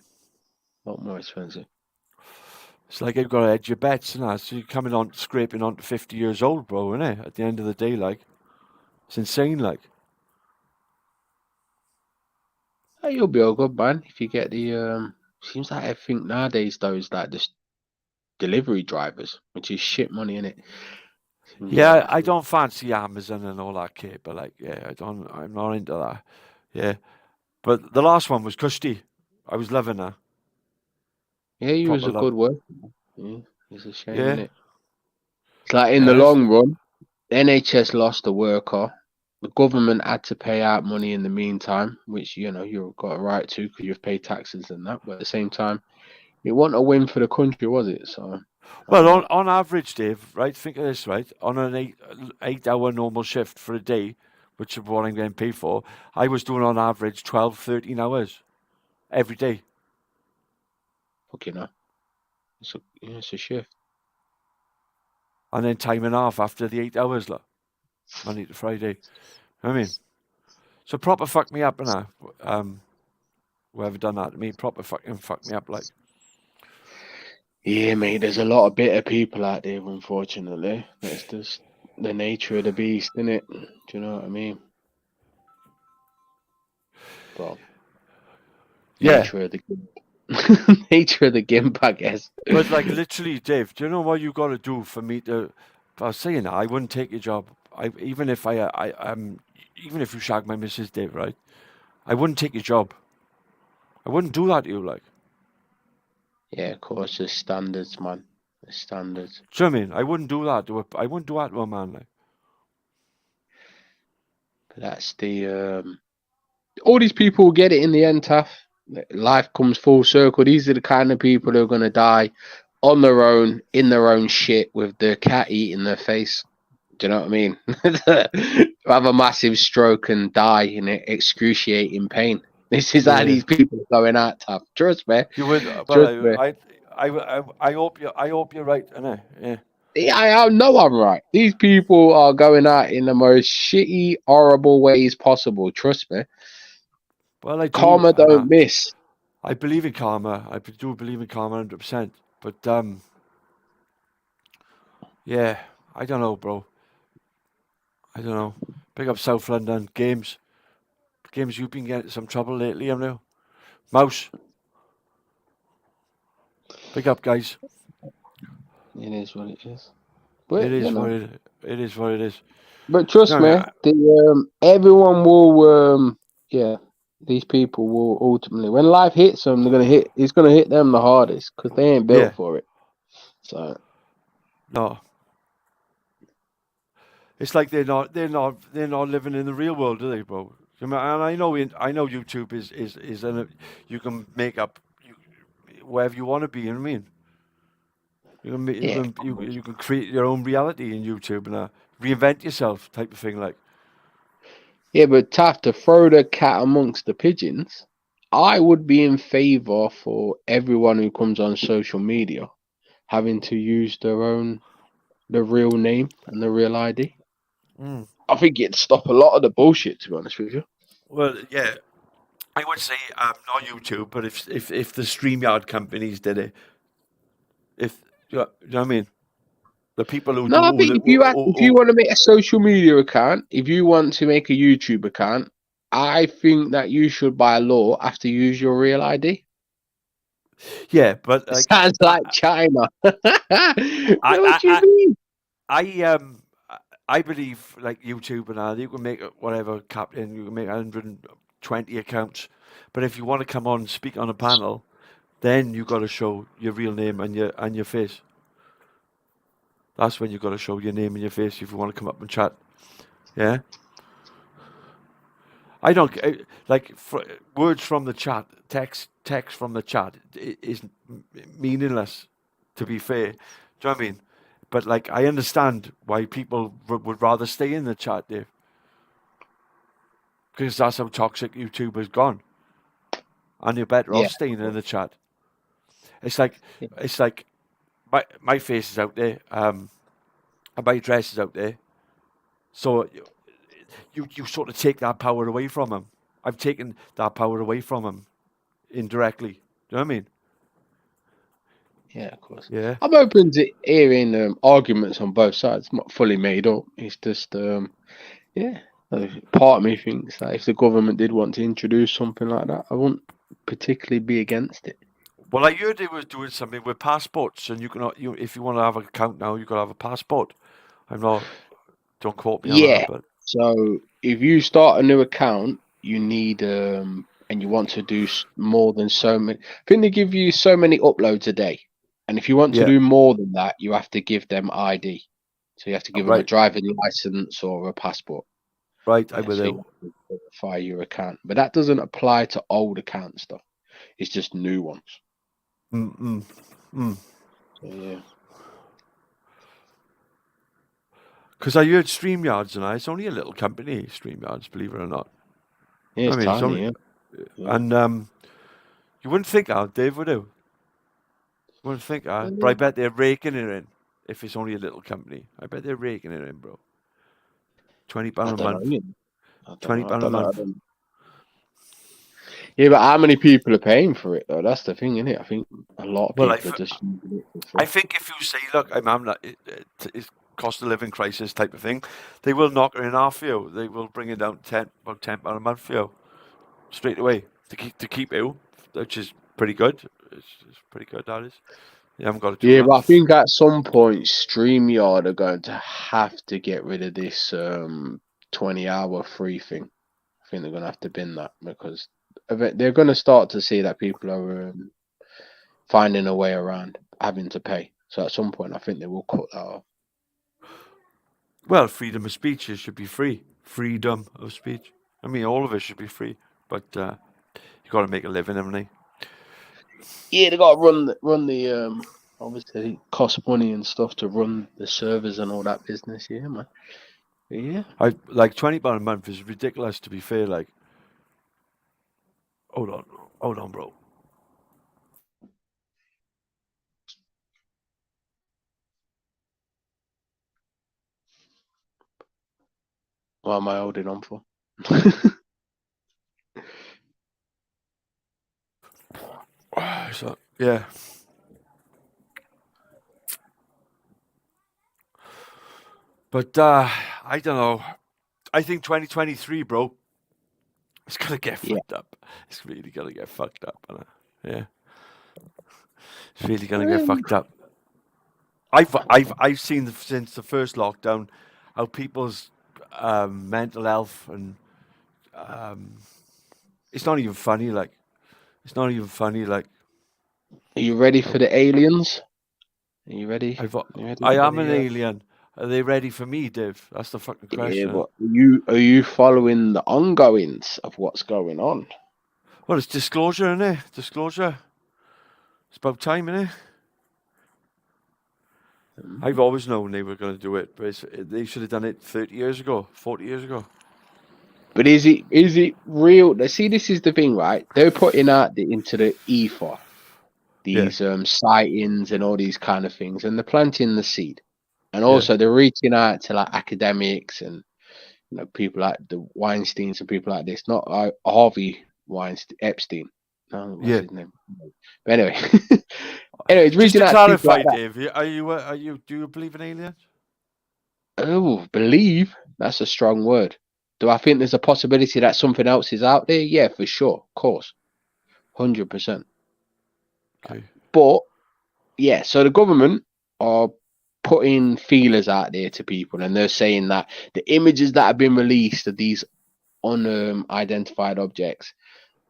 Speaker 5: A lot more expensive.
Speaker 1: it's like you've got to edge your bets and that. So you're coming on, scraping on to 50 years old, bro, isn't it? At the end of the day, like, it's insane. Like,
Speaker 5: Oh, you'll be all good, man. If you get the seems like everything nowadays though is like this delivery drivers, which is shit money in it. Seems
Speaker 1: yeah,
Speaker 5: like
Speaker 1: I don't fancy Amazon and all that kit, but like, yeah, I don't. I'm not into that. Yeah, but the last one was Cushy. I was loving her.
Speaker 5: yeah, he was
Speaker 1: Proper
Speaker 5: a
Speaker 1: love.
Speaker 5: good worker. Yeah, it's a shame,
Speaker 1: Yeah,
Speaker 5: innit? It's like in the
Speaker 1: yes.
Speaker 5: long run, NHS lost a worker. the government had to pay out money in the meantime, which you've got a right to because you've paid taxes and that. But at the same time, it wasn't a win for the country, was it? So I
Speaker 1: Well,
Speaker 5: don't know.
Speaker 1: on average, Dave, right? Think of this, right? On an 8 hour normal shift for a day, which is what I'm getting paid for, I was doing on average 12, 13 hours every day.
Speaker 5: Fucking hell. It's a shift.
Speaker 1: And then time and a half after the 8 hours, like, Monday to Friday. I mean, so proper fuck me up, and whoever done that to me, proper fucking fuck me up, like.
Speaker 5: Yeah, mate. There's a lot of bitter people out there, unfortunately. That's just the nature of the beast, isn't it? Do you know what I mean? Well,
Speaker 1: Yeah,
Speaker 5: nature of the game. Nature of the game, I guess.
Speaker 1: but like literally, Dave, do you know what you got to do for me to? I was saying that I wouldn't take your job. Even if even if you shag my missus, Dave, right? I wouldn't take your job. I wouldn't do that to you, like.
Speaker 5: Yeah, of course, there's standards, man. There's standards.
Speaker 1: Do you know what I mean? I wouldn't do that to I wouldn't do that to a man, like.
Speaker 5: But that's all these people get it in the end, Taff. Life comes full circle. These are the kind of people who are gonna die on their own, in their own shit, with the cat eating their face. Do you know what I mean? Have a massive stroke and die in excruciating pain. This is how
Speaker 1: Yeah.
Speaker 5: these people are going out, Taff. Trust me.
Speaker 1: You would,
Speaker 5: Trust me.
Speaker 1: I hope you're right, innit? Yeah.
Speaker 5: Yeah, I know I'm right. These people are going out in the most shitty, horrible ways possible. Trust me.
Speaker 1: Well, I do,
Speaker 5: Karma
Speaker 1: and
Speaker 5: don't miss.
Speaker 1: I believe in karma. I do believe in karma 100%. But yeah, I don't know, bro. I don't know. Pick up South London games. Games you've been getting some trouble lately, haven't you? Mouse. Pick up, guys.
Speaker 5: It is what it is. But
Speaker 1: It is what it is. What it is.
Speaker 5: But trust
Speaker 1: No,
Speaker 5: me, everyone will. Yeah, these people will ultimately, when life hits them, they're gonna hit. It's gonna hit them the hardest because they ain't built
Speaker 1: yeah,
Speaker 5: for it. So
Speaker 1: no. It's like they're not living in the real world, do they, bro? And I know YouTube is you can make up wherever you want to be. You know what I mean?
Speaker 5: yeah,
Speaker 1: You can create your own reality in YouTube and reinvent yourself type of thing. Like,
Speaker 5: yeah. But tough to throw the cat amongst the pigeons. I would be in favor for everyone who comes on social media having to use the real name and the real ID.
Speaker 1: mm.
Speaker 5: I think it'd stop a lot of the bullshit. To be honest with you.
Speaker 1: Well, yeah, I would say not YouTube, but if the StreamYard companies did it, if you know what I mean, the people who
Speaker 5: No,
Speaker 1: do
Speaker 5: I think if you want to make a social media account, if you want to make a YouTube account, I think that you should by law have to use your real ID.
Speaker 1: yeah, but like
Speaker 5: Sounds like China. What
Speaker 1: I
Speaker 5: do you mean?
Speaker 1: I um I believe like YouTube and all, you can make whatever captain, you can make 120 accounts, but if you want to come on and speak on a panel, then you got to show your real name and your face. That's when you got to show your name and your face if you want to come up and chat. Yeah, I don't like words from the chat, text from the chat is meaningless. To be fair, do you know what I mean? But like, I understand why people would rather stay in the chat, Dave, because that's how toxic YouTube has gone, and you're better
Speaker 5: Yeah,
Speaker 1: off staying in the chat. It's like my face is out there, and my address is out there, so you sort of take that power away from him. I've taken that power away from him indirectly. Do you know what I mean?
Speaker 5: yeah, of course.
Speaker 1: Yeah.
Speaker 5: I'm open to hearing arguments on both sides. It's not fully made up. It's just yeah. Part of me thinks that if the government did want to introduce something like that, I wouldn't particularly be against it.
Speaker 1: Well, I heard they was doing something with passports, and if you want to have an account now, you got to have a passport. I'm not. Don't quote me on
Speaker 5: Yeah.
Speaker 1: that, but
Speaker 5: So if you start a new account, you need and you want to do more than so many. I think they give you so many uploads a day, and if you want to
Speaker 1: yeah,
Speaker 5: do more than that, you have to give them ID. So you have to give them a
Speaker 1: right.
Speaker 5: driving license or a passport.
Speaker 1: Right, I'm
Speaker 5: Yeah,
Speaker 1: with
Speaker 5: so you
Speaker 1: you.
Speaker 5: have to verify your account. But that doesn't apply to old accounts though. It's just new ones.
Speaker 1: Mm-mm.
Speaker 5: So yeah.
Speaker 1: Because I heard StreamYards and it's only a little company, StreamYards, believe it or not.
Speaker 5: Yeah,
Speaker 1: I
Speaker 5: it's
Speaker 1: mean, it's
Speaker 5: tiny,
Speaker 1: only,
Speaker 5: yeah. Yeah.
Speaker 1: and you wouldn't think that, Dave, would you? Wouldn't think that, but I
Speaker 5: Um,
Speaker 1: bet they're raking it in. If it's only a little company, I bet they're raking it in, bro. £20
Speaker 5: I
Speaker 1: a
Speaker 5: don't know.
Speaker 1: month.
Speaker 5: You know. I don't know. I
Speaker 1: £20 a
Speaker 5: don't know. I
Speaker 1: month.
Speaker 5: don't... Yeah, but how many people are paying for it though? That's the thing, isn't it? I think a lot of
Speaker 1: Well,
Speaker 5: people are just using it for
Speaker 1: I
Speaker 5: free.
Speaker 1: think if you say, look, I'm having it's cost of living crisis type of thing, they will knock it in half for you. They will bring it down about £10 a month for you straight away to keep you, which is pretty good. It's pretty good. That is. You haven't got to do
Speaker 5: Yeah, but I
Speaker 1: that.
Speaker 5: think at some point StreamYard are going to have to get rid of this 20-hour free thing. I think they're going to have to bin that because they're going to start to see that people are finding a way around having to pay. So at some point, I think they will cut that off.
Speaker 1: Well, freedom of speech should be free. Freedom of speech. I mean, all of it should be free, but you got to make a living, haven't you?
Speaker 5: Yeah, they got to run the obviously it costs money and stuff to run the servers and all that business. Yeah, man. Yeah.
Speaker 1: I like £20 a month is ridiculous. To be fair, like, hold on, bro.
Speaker 5: What am I holding on for?
Speaker 1: So yeah, but I don't know. I think 2023, bro, it's gonna get
Speaker 5: Yeah.
Speaker 1: fucked up. It's really gonna get fucked up. Yeah, it's really gonna get
Speaker 5: Um,
Speaker 1: fucked up. I've seen since the first lockdown how people's mental health and it's not even funny. Like it's not even funny. Like
Speaker 5: are you ready
Speaker 1: you
Speaker 5: for
Speaker 1: know,
Speaker 5: the aliens? Are you ready?
Speaker 1: I've
Speaker 5: You ready
Speaker 1: I
Speaker 5: for
Speaker 1: am an
Speaker 5: the
Speaker 1: alien. Are they ready for me, Dave? That's the fucking
Speaker 5: Yeah,
Speaker 1: question.
Speaker 5: but are you following the ongoings of what's going on?
Speaker 1: Well, it's disclosure, innit? Disclosure. It's about time, innit? I've
Speaker 5: Mm.
Speaker 1: always known they were going to do it, but they should have done it 30 years ago, 40 years ago.
Speaker 5: But is it real? See, this is the thing, right? They're putting out into the ether
Speaker 1: Yeah,
Speaker 5: these sightings and all these kind of things, and they're planting the seed. And
Speaker 1: yeah,
Speaker 5: also they're reaching out to like academics and people like the Weinsteins and people like this. Not Harvey Weinstein, Epstein. No, what's
Speaker 1: yeah.
Speaker 5: his name? But anyway, anyway, it's
Speaker 1: Just
Speaker 5: reaching
Speaker 1: to
Speaker 5: out to people
Speaker 1: clarify,
Speaker 5: like that.
Speaker 1: Dave, do you believe in aliens?
Speaker 5: Oh, believe? That's a strong word. Do I think there's a possibility that something else is out there? Yeah, for sure. Of course. 100%.
Speaker 1: Okay.
Speaker 5: But, yeah, so the government are putting feelers out there to people and they're saying that the images that have been released of these unidentified objects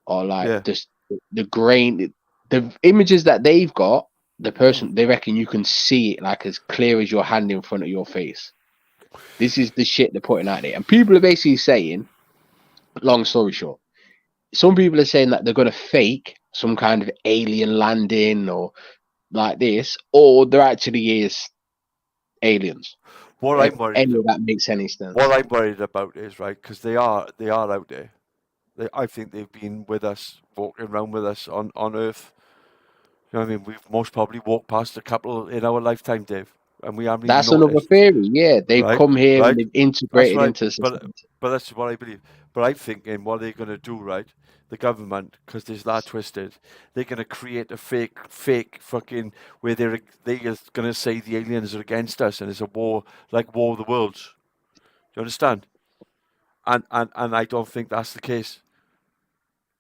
Speaker 5: are like
Speaker 1: Yeah.
Speaker 5: just the grain, the images that they've got, the person, they reckon you can see it like as clear as your hand in front of your face. This is the shit they're putting out there. And people are basically saying, long story short, some people are saying that they're going to fake some kind of alien landing or like this, or there actually is aliens.
Speaker 1: What
Speaker 5: If
Speaker 1: I'm worried,
Speaker 5: any of that makes any sense.
Speaker 1: what I'm worried about is right because they are out there. I think they've been with us, walking around with us on Earth. You know what I mean? We've most probably walked past a couple in our lifetime, Dave, and we haven't even
Speaker 5: That's another
Speaker 1: noticed.
Speaker 5: theory. Yeah, they've
Speaker 1: Right,
Speaker 5: come here and
Speaker 1: right.
Speaker 5: they've
Speaker 1: That's
Speaker 5: integrated
Speaker 1: right.
Speaker 5: into society.
Speaker 1: But that's what I believe. But I'm thinking what they're going to do, right? The government, because there's that twisted, they're going to create a fake fucking where they're going to say the aliens are against us and it's a war like War of the Worlds. Do you understand? And I don't think that's the case.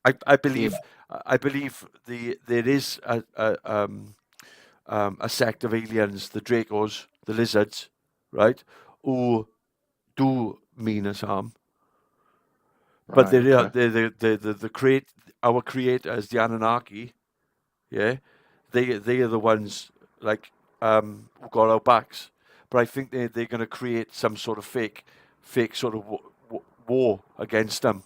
Speaker 1: I
Speaker 5: Yeah,
Speaker 1: believe there is a sect of aliens, the Dracos, the lizards, right, who do mean us harm. But
Speaker 5: right. Okay.
Speaker 1: the create our creators, the Anunnaki, yeah, they are the ones like who got our backs. But I think they're going to create some sort of fake sort of war against them,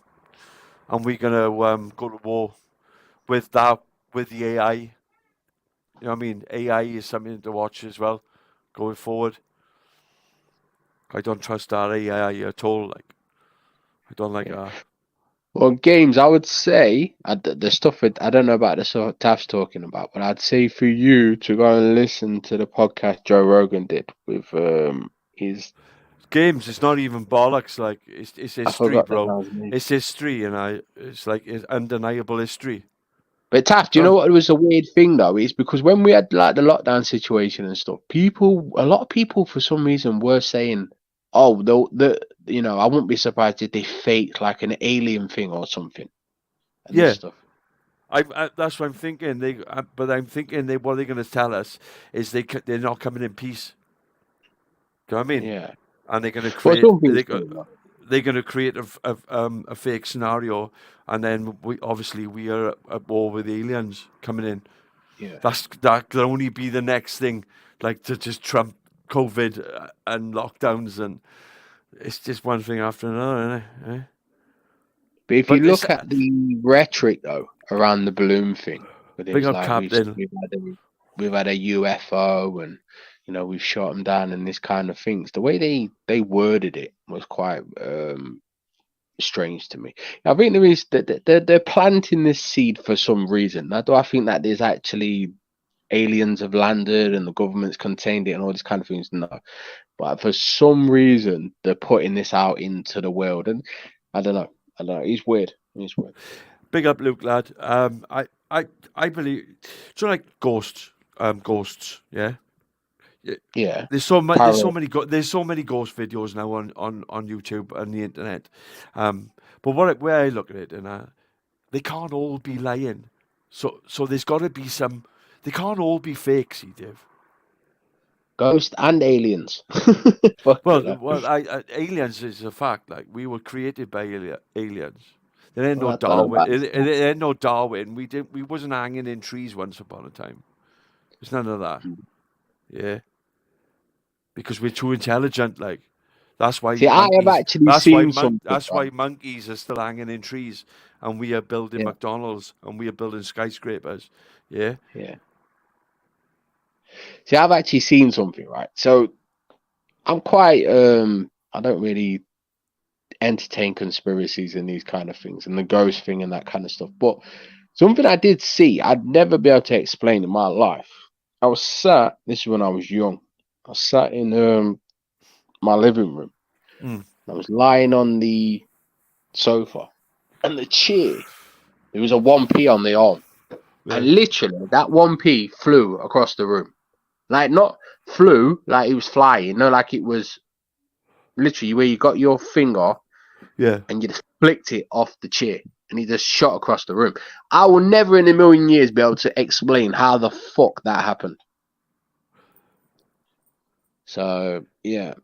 Speaker 1: and we're gonna go to war with that with the AI. You know what I mean? AI is something to watch as well going forward. I don't trust that AI at all. Like, I don't like
Speaker 5: Yeah.
Speaker 1: that.
Speaker 5: Well, games, I would say the stuff that I don't know about the stuff Taf's talking about, but I'd say for you to go and listen to the podcast Joe Rogan did with his
Speaker 1: Games, it's not even bollocks. Like, it's
Speaker 5: I
Speaker 1: history,
Speaker 5: forgot the
Speaker 1: bro.
Speaker 5: guy's name.
Speaker 1: It's history, and it's like it's undeniable history.
Speaker 5: But Taft, do you know what was a weird thing though? Is because when we had like the lockdown situation and stuff, a lot of people for some reason were saying, "Oh, I wouldn't be surprised if they faked like an alien thing or something," and this
Speaker 1: Yeah,
Speaker 5: stuff.
Speaker 1: that's what I'm thinking. But I'm thinking what they're going to tell us is they're not coming in peace. Do you know what I mean?
Speaker 5: Yeah.
Speaker 1: And they're going to
Speaker 5: Well,
Speaker 1: create
Speaker 5: something's going on.
Speaker 1: they're going to create a fake scenario, and then we are at war with aliens coming in.
Speaker 5: Yeah.
Speaker 1: That could only be the next thing, like to just trump COVID and lockdowns, and it's just one thing after another, isn't it?
Speaker 5: But if you
Speaker 1: But it's
Speaker 5: look at the rhetoric though around the balloon thing, but it
Speaker 1: big
Speaker 5: was
Speaker 1: up
Speaker 5: like
Speaker 1: Captain.
Speaker 5: we've had a UFO and we've shot them down and this kind of things. The way they worded it was quite strange to me. I think there is that they're planting this seed for some reason. Now, do I think that there's actually aliens have landed and the government's contained it and all these kind of things? No, but for some reason they're putting this out into the world, and I don't know. It's weird. It's weird.
Speaker 1: Big up, Luke, lad. I believe. So like ghosts. Yeah.
Speaker 5: Yeah.
Speaker 1: There's so much.
Speaker 5: Parallel.
Speaker 1: There's so many ghost videos now on YouTube and the internet. But where I look at it, and they can't all be lying. So there's got to be some. They can't all be fake, see, Dave.
Speaker 5: Ghost and aliens. Fucking hell.
Speaker 1: Aliens is a fact. Like, we were created by aliens. There ain't
Speaker 5: Well,
Speaker 1: no
Speaker 5: I don't know
Speaker 1: Darwin.
Speaker 5: about this.
Speaker 1: There ain't no Darwin. We wasn't hanging in trees once upon a time. There's none of that. Yeah, because we're too intelligent. Like, that's why
Speaker 5: See, I have
Speaker 1: monkeys.
Speaker 5: actually seen something,
Speaker 1: That's
Speaker 5: right?
Speaker 1: why monkeys are still hanging in trees, and we are building
Speaker 5: Yeah,
Speaker 1: McDonald's and we are building skyscrapers. Yeah,
Speaker 5: yeah. See, I've actually seen something, right? So I'm quite I don't really entertain conspiracies and these kind of things and the ghost thing and that kind of stuff. But something I did see, I'd never be able to explain in my life. I was sat, this is when I was young. I was sat in my living room.
Speaker 1: Mm.
Speaker 5: I was lying on the sofa and the chair, there was a 1p on the arm.
Speaker 1: yeah,
Speaker 5: And literally that 1p flew across the room. Like not flew like it was flying, no, like it was literally where you got your finger
Speaker 1: yeah.
Speaker 5: and you just flicked it off the chair and he just shot across the room. I will never in a million years be able to explain how the fuck that happened. So yeah.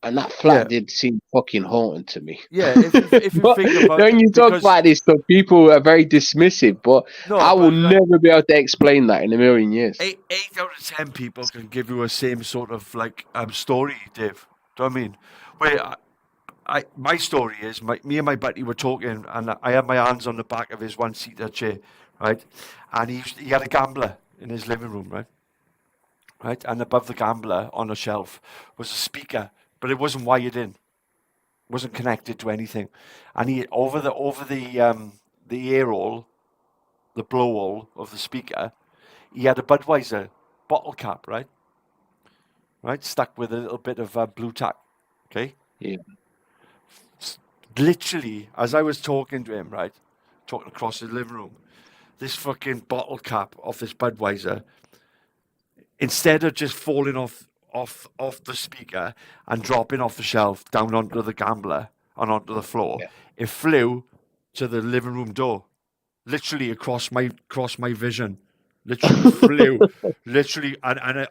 Speaker 5: And that flat
Speaker 1: Yeah.
Speaker 5: did seem fucking haunted to me.
Speaker 1: Yeah, if you
Speaker 5: But
Speaker 1: think about
Speaker 5: when
Speaker 1: it,
Speaker 5: you talk
Speaker 1: because
Speaker 5: about this stuff, people are very dismissive, but
Speaker 1: no,
Speaker 5: I will
Speaker 1: but like
Speaker 5: never be able to explain that in a million years.
Speaker 1: eight out of 10 people can give you a same sort of like story, Dave. Do you know what I mean? Where my story is me and my buddy were talking, and I had my hands on the back of his one-seater chair, right? And he had a gambler in his living room, right? Right, and above the gambler on a shelf was a speaker, but it wasn't wired in, wasn't connected to anything, and he over the ear hole, the blowhole of the speaker, he had a Budweiser bottle cap, right? Right, stuck with a little bit of blue tack. Okay,
Speaker 5: Yeah.
Speaker 1: literally, as I was talking to him, right, talking across his living room, this fucking bottle cap of this Budweiser, instead of just falling off the speaker and dropping off the shelf down onto the gambler and onto the floor,
Speaker 5: Yeah.
Speaker 1: it flew to the living room door, literally across my vision, literally flew, literally, and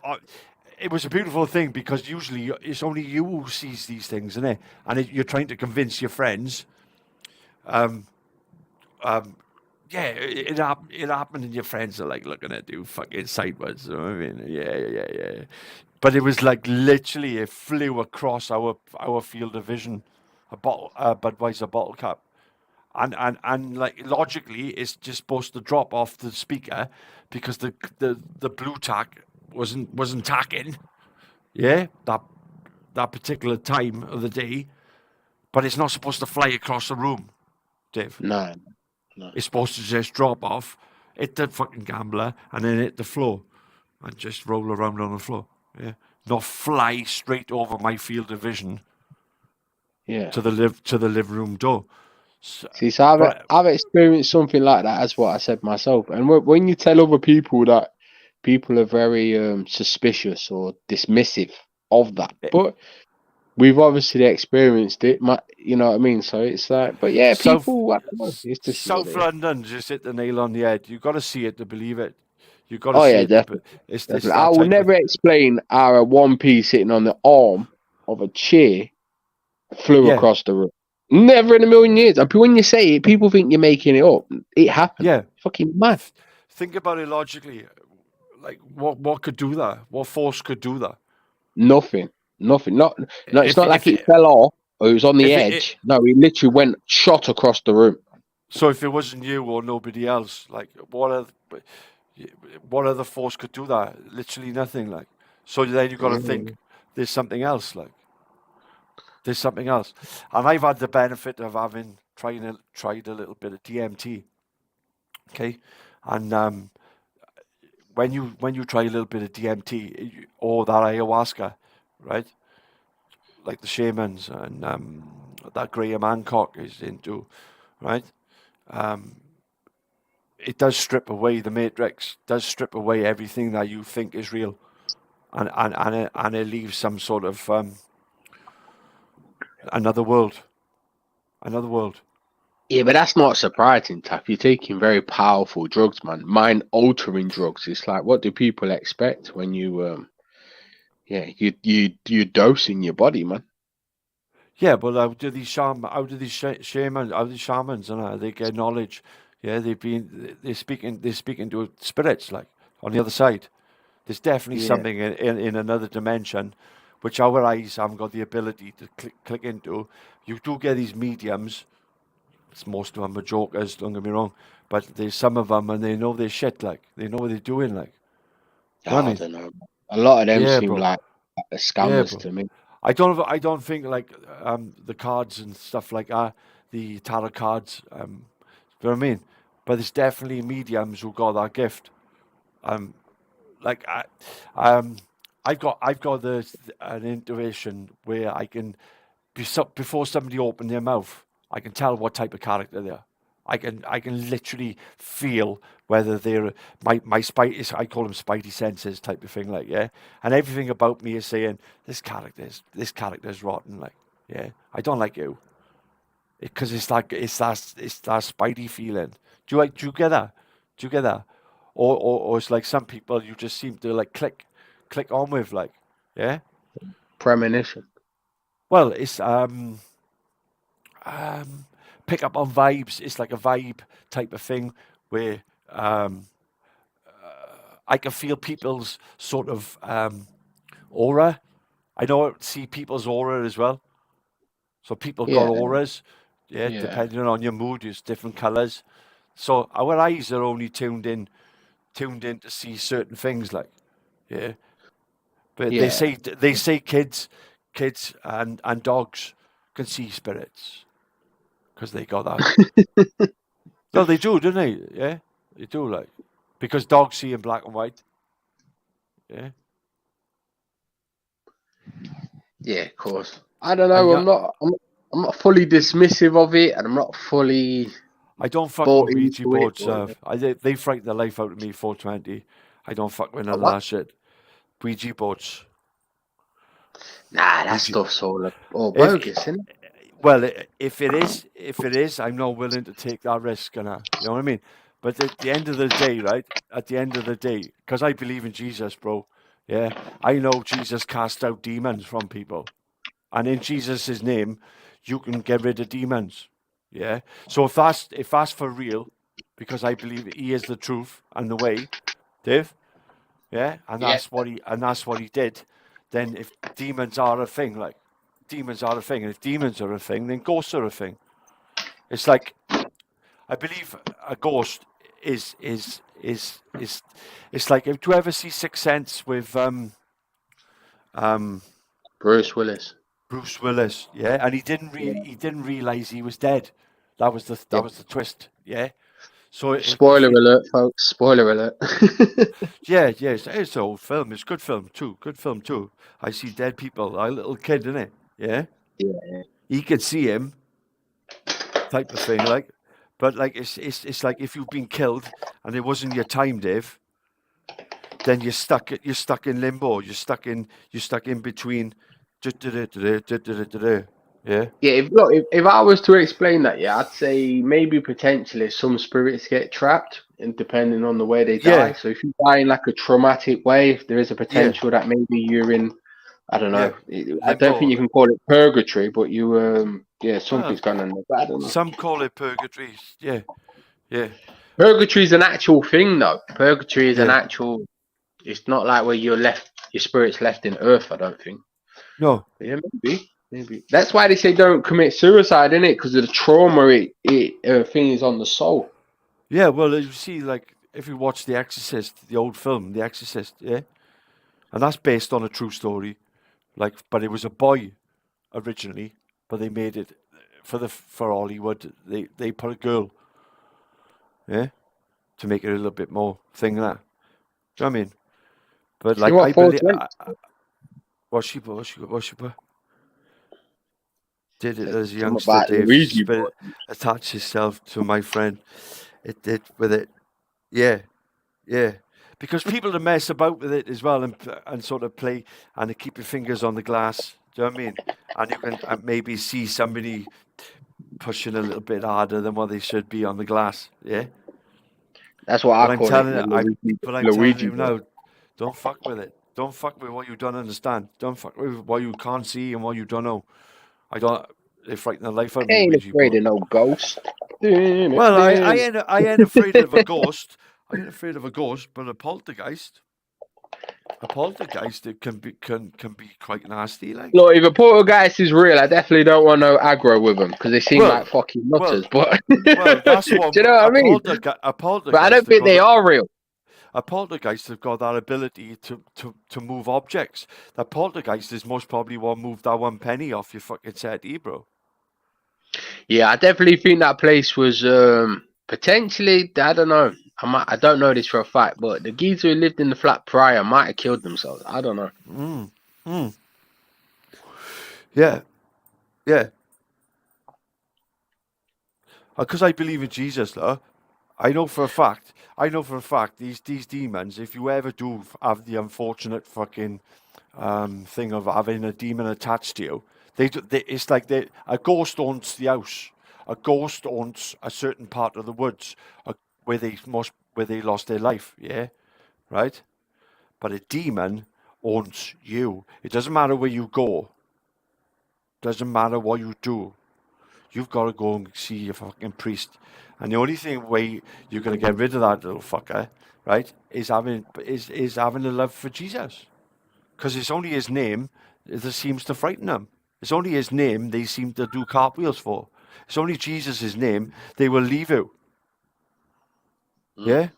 Speaker 1: it was a beautiful thing because usually it's only you who sees these things, isn't it? And you're trying to convince your friends. Yeah, it happened, and your friends are like looking at you fucking sideways. You know what I mean? Yeah. But it was like literally it flew across our field of vision, Budweiser bottle cap, and like logically, it's just supposed to drop off the speaker because the blue tack wasn't tacking, yeah, that particular time of the day, but it's not supposed to fly across the room, Dave.
Speaker 5: No, no.
Speaker 1: It's supposed to just drop off, hit the fucking gambler, and then hit the floor, and just roll around on the floor. Yeah, not fly straight over my field of vision
Speaker 5: Yeah.
Speaker 1: to the living room door. So,
Speaker 5: See, so I've
Speaker 1: but
Speaker 5: I've experienced something like that. That's what I said myself. And when you tell other people that, people are very suspicious or dismissive of that, but we've obviously experienced it. You know what I mean? So it's like, but yeah,
Speaker 1: South
Speaker 5: people. I don't know, it's just what
Speaker 1: South
Speaker 5: it is.
Speaker 1: London just hit the nail on the head. You got to see it to believe it. You got to
Speaker 5: Oh
Speaker 1: see
Speaker 5: yeah,
Speaker 1: it to.
Speaker 5: definitely,
Speaker 1: It's
Speaker 5: definitely. I
Speaker 1: that
Speaker 5: will
Speaker 1: type of.
Speaker 5: never explain how a one piece sitting on the arm of a chair flew
Speaker 1: Yeah,
Speaker 5: across the room. Never in a million years. And when you say it, people think you're making it up. It happened.
Speaker 1: yeah.
Speaker 5: Fucking mad.
Speaker 1: Think about it logically. Like what could do that? What force could do that?
Speaker 5: Nothing. Nothing. Not. No. It's
Speaker 1: If
Speaker 5: not like
Speaker 1: if
Speaker 5: it
Speaker 1: it,
Speaker 5: fell off or it was on the
Speaker 1: if
Speaker 5: edge. No, it literally went shot across the room.
Speaker 1: so if it wasn't you or nobody else, like what other force could do that? Literally nothing. Like so, then you got to think there's something else. Like there's something else, and I've had the benefit of having tried a little bit of DMT. Okay, and when you try a little bit of DMT or that ayahuasca, right? Like the shamans and that Graham Hancock is into, right? It does strip away the matrix, does strip away everything that you think is real, and it leaves some sort of another world, another world.
Speaker 5: Yeah, but that's not surprising, Tap. You're taking very powerful drugs, man. Mind altering drugs. It's like, what do people expect when you yeah, you dosing your body, man.
Speaker 1: Yeah, but how do these shamans, how do these shamans, and they get knowledge. Yeah, they're speaking to spirits like on the other side. There's definitely
Speaker 5: Yeah,
Speaker 1: something in another dimension, which our eyes haven't got the ability to click into. You do get these mediums. Most of them are jokers. Don't get me wrong, but there's some of them, and they know their shit. Like they know what they're doing. Like, you know what I
Speaker 5: I
Speaker 1: mean?
Speaker 5: don't know. A lot of them
Speaker 1: Yeah,
Speaker 5: seem
Speaker 1: bro.
Speaker 5: like
Speaker 1: Yeah,
Speaker 5: scammers
Speaker 1: bro.
Speaker 5: to me.
Speaker 1: I don't think like the cards and stuff like that, the tarot cards. You know what I mean? But there's definitely mediums who got that gift. Um, like um, I've got an intuition where I can before somebody open their mouth, I can tell what type of character they are. I can literally feel whether they're my I call them spidey senses type of thing, like, yeah. And everything about me is saying this character's rotten, like, yeah. I don't like you because it's that spidey feeling. Do you get that? Do you get that? Or it's like some people you just seem to like click on with, like, yeah.
Speaker 5: Premonition.
Speaker 1: Well, it's pick up on vibes. It's like a vibe type of thing where I can feel people's sort of aura. I know see people's aura as well. So people got
Speaker 5: Yeah,
Speaker 1: auras. Yeah,
Speaker 5: yeah,
Speaker 1: depending on your mood, it's different colours. So our eyes are only tuned in to see certain things, like, yeah. But
Speaker 5: yeah.
Speaker 1: they say kids and dogs can see spirits because they got that. No, they do, don't they? Yeah, they do, like, because dogs see in black and white. Yeah,
Speaker 5: Yeah, of course. I don't
Speaker 1: and
Speaker 5: know.
Speaker 1: yeah,
Speaker 5: I'm not fully dismissive of it, and I'm not fully
Speaker 1: I don't fuck
Speaker 5: bought
Speaker 1: with Ouija
Speaker 5: into it.
Speaker 1: boards. They frighten the life out of me. 420. I don't fuck with none
Speaker 5: But
Speaker 1: of
Speaker 5: what?
Speaker 1: that shit. Ouija boards.
Speaker 5: Nah, that
Speaker 1: Ouija.
Speaker 5: stuff's all
Speaker 1: If
Speaker 5: bogus, isn't it?
Speaker 1: well, if it is, I'm not willing to take that risk, and you know what I mean. But at the end of the day, right? At the end of the day, because I believe in Jesus, bro. Yeah, I know Jesus cast out demons from people. And in Jesus' name, you can get rid of demons. Yeah. So if that's for real, because I believe He is the truth and the way, Dave. Yeah,
Speaker 5: Yeah,
Speaker 1: and that's what he did. Then if demons are a thing, like, demons are a thing, and if demons are a thing, then ghosts are a thing. It's like, I believe a ghost is it's like, do you ever see Sixth Sense with
Speaker 5: Bruce Willis.
Speaker 1: Bruce Willis? Yeah, and he didn't realize he was dead. That was
Speaker 5: Yeah.
Speaker 1: the twist. Yeah. So
Speaker 5: Spoiler alert, folks. Spoiler alert.
Speaker 1: yeah, it's an old film. It's a good film too. Good film too. I see dead people. A little kid, innit? Yeah.
Speaker 5: Yeah.
Speaker 1: He could see him, type of thing. Like, but like it's like if you've been killed and it wasn't your time, Dave. Then you're stuck in limbo. You're stuck in between. Yeah.
Speaker 5: Yeah, if I was to explain that, yeah, I'd say maybe potentially some spirits get trapped, and depending on the way they die.
Speaker 1: Yeah.
Speaker 5: So if you die in like a traumatic way, if there is a
Speaker 1: Yeah.
Speaker 5: potential that maybe you're in, I don't know, I don't
Speaker 1: Limbo.
Speaker 5: think you can call it purgatory, but you, yeah, something's going on there. But I don't know.
Speaker 1: Some call it purgatory. Yeah. Yeah.
Speaker 5: Purgatory is an actual thing, though. Purgatory is an
Speaker 1: Yeah.
Speaker 5: actual. It's not like where your spirit's left in Earth. I don't think.
Speaker 1: No.
Speaker 5: But yeah, maybe. That's why they say don't commit suicide, innit? Because of the trauma thing is on the soul.
Speaker 1: Yeah. Well, you see, like if you watch The Exorcist, the old film, The Exorcist, yeah, and that's based on a true story. Like, but it was a boy originally, but they made it for Hollywood. They put a girl, yeah, to make it a little bit more thing that. Do you know what I mean? But
Speaker 5: See
Speaker 1: like
Speaker 5: what
Speaker 1: I believe,
Speaker 5: 420?
Speaker 1: what she put? Did it as a
Speaker 5: Something
Speaker 1: youngster,
Speaker 5: about
Speaker 1: Dave.
Speaker 5: Luigi,
Speaker 1: Spirit attached itself to my friend. It did with it. Yeah, yeah. Because people to mess about with it as well and sort of play and to keep your fingers on the glass. Do you know what I mean? And you can maybe see somebody pushing a little bit harder than what they should be on the glass. Yeah.
Speaker 5: That's what
Speaker 1: But
Speaker 5: I
Speaker 1: I'm
Speaker 5: call
Speaker 1: telling
Speaker 5: it.
Speaker 1: I'm telling
Speaker 5: Luigi
Speaker 1: you
Speaker 5: board.
Speaker 1: now, don't fuck with it. Don't fuck with what you don't understand. Don't fuck with what you can't see and what you don't know. They frighten the life out of
Speaker 5: I
Speaker 1: me,
Speaker 5: ain't
Speaker 1: Ouija
Speaker 5: afraid
Speaker 1: board.
Speaker 5: of no ghost.
Speaker 1: Well, I ain't afraid of a ghost. I ain't afraid of a ghost, but a poltergeist it can be quite nasty. Like,
Speaker 5: Look, if a poltergeist is real, I definitely don't want no aggro with them because they seem
Speaker 1: well,
Speaker 5: like fucking
Speaker 1: well,
Speaker 5: nutters. But
Speaker 1: that's
Speaker 5: do
Speaker 1: what
Speaker 5: you know what I mean?
Speaker 1: a
Speaker 5: But I don't
Speaker 1: poltergeist have
Speaker 5: think they
Speaker 1: got.
Speaker 5: are real.
Speaker 1: A poltergeist have got that ability to move objects. That poltergeist is most probably what moved that one penny off your fucking settee, bro.
Speaker 5: Yeah, I definitely think that place was potentially. I don't know. I don't know this for a fact, but the geezer who lived in the flat prior might have killed themselves. I don't know.
Speaker 1: Yeah, yeah. Because I believe in Jesus, though. I know for a fact. These demons. If you ever do have the unfortunate fucking thing of having a demon attached to you, it's like a ghost owns the house. A ghost owns a certain part of the woods where they lost their life. Yeah, right. But a demon owns you. It doesn't matter where you go. Doesn't matter what you do. You've got to go and see your fucking priest. And the only way you're going to get rid of that little fucker, right, is having a love for Jesus. Because it's only his name that seems to frighten them. It's only his name they seem to do cartwheels for. It's only Jesus' name they will leave you. Yeah?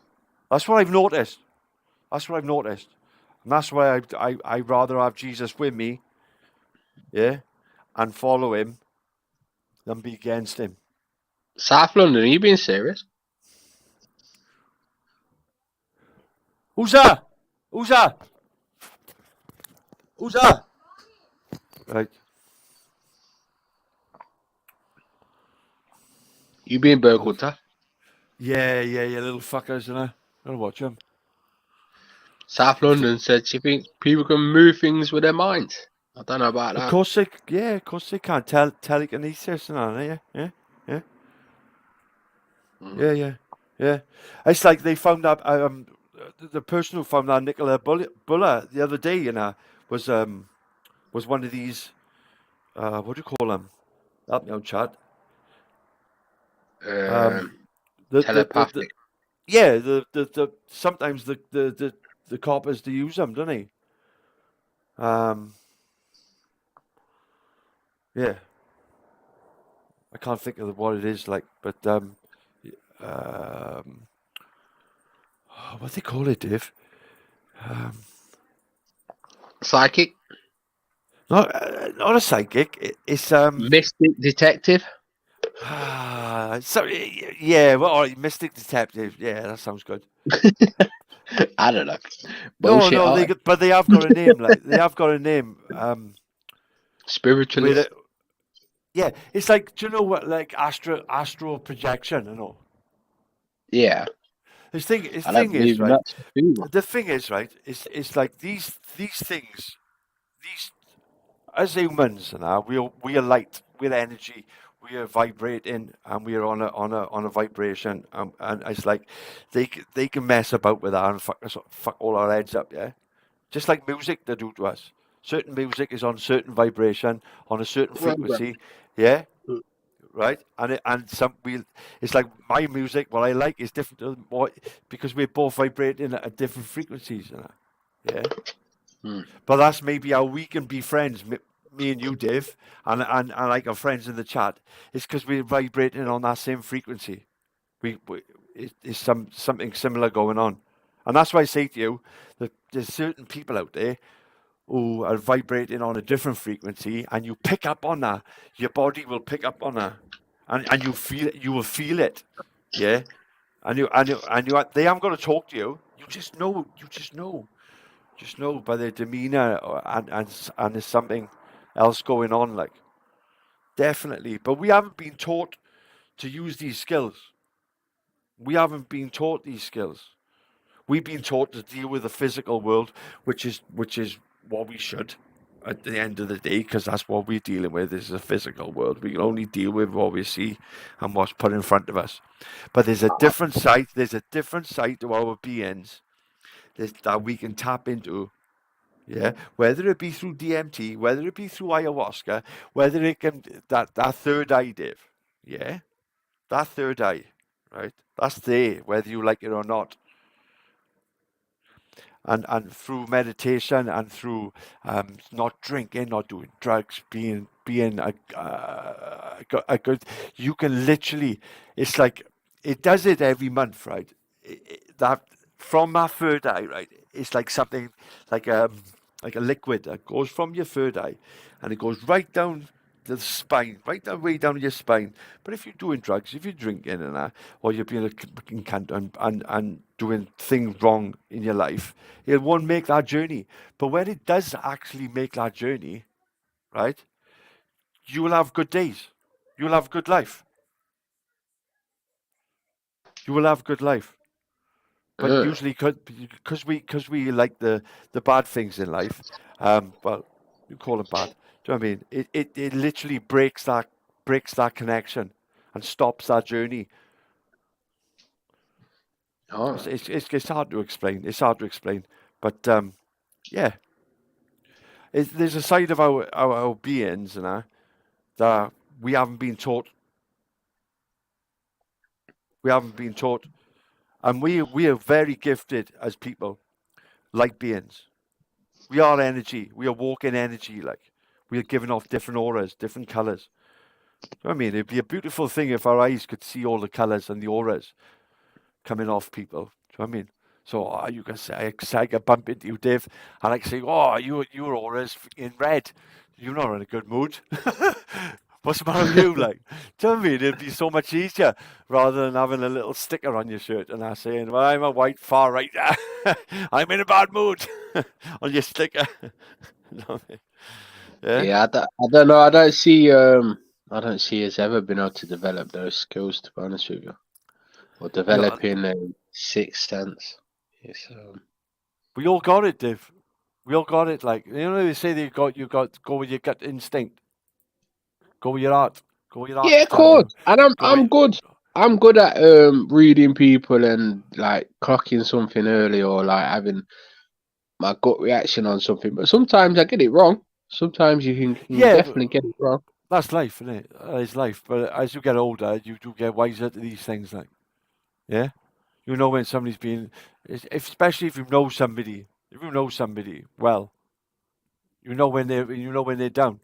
Speaker 1: That's what I've noticed. And that's why I'd rather have Jesus with me, yeah, and follow him than be against him.
Speaker 5: South London, are you being serious?
Speaker 1: Who's that? Who's that? Who's that? Right.
Speaker 5: You being burgled, huh?
Speaker 1: Yeah, little fuckers, you know. Gotta watch them.
Speaker 5: South London said she thinks people can move things with their minds. I don't know about that.
Speaker 1: Of course they can. Telekinesis and all, yeah. Yeah. It's like they found that the person who found that Nicola Buller the other day, you know, was one of these what do you call them? Help me out, chat. The
Speaker 5: Telepathic.
Speaker 1: yeah, the sometimes the coppers they use them, don't they? Yeah, I can't think of what it is like, but um, what they call it, Dave?
Speaker 5: Psychic,
Speaker 1: Not a psychic. It's
Speaker 5: mystic, detective.
Speaker 1: so yeah. Well, all right, mystic detective. Yeah, that sounds good.
Speaker 5: I don't know.
Speaker 1: No,
Speaker 5: Bullshit
Speaker 1: no,
Speaker 5: art.
Speaker 1: but they have got a name. Like they have got a name. With
Speaker 5: Spiritualist.
Speaker 1: it, yeah, it's like, do you know what, like astral projection? You know,
Speaker 5: Yeah.
Speaker 1: the
Speaker 5: I don't
Speaker 1: thing is,
Speaker 5: believe in
Speaker 1: right.
Speaker 5: that stuff either.
Speaker 1: The thing is, right. It's like these things. These as humans, and we are light. We're energy. We are vibrating, and we are on a vibration. And it's like they can mess about with that and fuck all our heads up. Yeah. Just like music they do to us. Certain music is on certain vibration, on a certain
Speaker 5: Program.
Speaker 1: frequency, yeah, right. And it's like my music. What I like is different to what because we're both vibrating at different frequencies, yeah.
Speaker 5: Hmm.
Speaker 1: But that's maybe how we can be friends, me and you, Dave, and like our friends in the chat. It's because we're vibrating on that same frequency. We it's something similar going on, and that's why I say to you that there's certain people out there who are vibrating on a different frequency, and you pick up on that. Your body will pick up on that, and you will feel it, yeah. They haven't got to talk to you. You just know. Just know by their demeanor, and there's something else going on. Like definitely, but we haven't been taught to use these skills. We haven't been taught these skills. We've been taught to deal with the physical world, which is what we should at the end of the day, because that's what we're dealing with is the physical world. We can only deal with what we see and what's put in front of us. But there's a different side. There's a different side to our beings that we can tap into. Yeah, whether it be through DMT, whether it be through ayahuasca, whether it can that third eye, Dave. Yeah, that third eye, right? That's there, whether you like it or not. And through meditation and through not drinking, not doing drugs, being a good, you can literally, it's like it does it every month, right? That from that third eye, right? It's like something like like a liquid that goes from your third eye, and it goes right down the spine, right down way down your spine. But if you're doing drugs, if you're drinking and that, or you're being a cunt and doing things wrong in your life, it won't make that journey. But when it does actually make that journey, right, you will have good days. You will have good life. You will have good life. But
Speaker 5: Ugh.
Speaker 1: usually, because we like the bad things in life, well, you call them bad. Do you know what I mean? It literally breaks that connection and stops that journey.
Speaker 5: All
Speaker 1: It's
Speaker 5: right.
Speaker 1: it's it's, it's hard to explain. It's hard to explain, but yeah, there's a side of our beings and that we haven't been taught. We haven't been taught, and we are very gifted as people, light beings. We are energy. We are walking energy. Like we are giving off different auras, different colors. I mean, it'd be a beautiful thing if our eyes could see all the colors and the auras coming off people. Do you know what I mean? So you can say I could bump into you, Dave, and I can say, "Oh, your aura's in red. You're not in a good mood. What's the matter with you?" Like, do you know what I mean? It'd be so much easier rather than having a little sticker on your shirt and I saying, "Well, I'm a white far right. I'm in a bad mood," on your sticker. You know what I mean? Yeah.
Speaker 5: Yeah, I don't know. I don't see us ever been able to develop those skills, to be honest with you, or
Speaker 1: Yeah,
Speaker 5: developing a sixth sense. It's
Speaker 1: we all got it, Dave. We all got it. Like they say, you got go with your gut instinct, go with your heart, go with your heart
Speaker 5: yeah,
Speaker 1: is
Speaker 5: of
Speaker 1: telling
Speaker 5: course.
Speaker 1: you.
Speaker 5: And I'm
Speaker 1: Go with
Speaker 5: I'm good. I'm good at reading people and like clocking something early or like having my gut reaction on something. But sometimes I get it wrong. Sometimes you can
Speaker 1: yeah.
Speaker 5: definitely get it wrong.
Speaker 1: That's life, isn't it? It's life. But as you get older, you do get wiser to these things. Like, yeah, you know when somebody's being, especially if you know somebody. If you know somebody well, you know when they're down.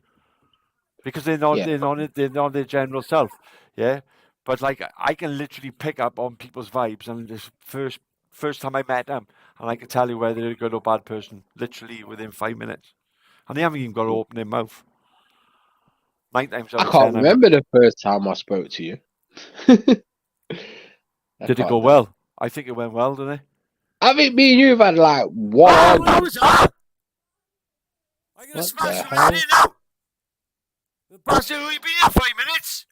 Speaker 1: because they're not
Speaker 5: Yeah.
Speaker 1: they're not their general self. Yeah, but like I can literally pick up on people's vibes, and this first time I met them, and I can tell you whether they're a good or bad person, literally within 5 minutes, and they haven't even got to open their mouth. 9 times out
Speaker 5: I
Speaker 1: of
Speaker 5: can't
Speaker 1: 10,
Speaker 5: remember the first time I spoke to you. I
Speaker 1: did it go
Speaker 5: can't now.
Speaker 1: well? I think it went well, didn't it?
Speaker 5: I think me and you have had like one
Speaker 1: Ah,
Speaker 5: argument.
Speaker 1: what was that? I'm gonna
Speaker 5: What
Speaker 1: smash
Speaker 5: the
Speaker 1: you
Speaker 5: hell?
Speaker 1: in here now. The bastard only been here 5 minutes.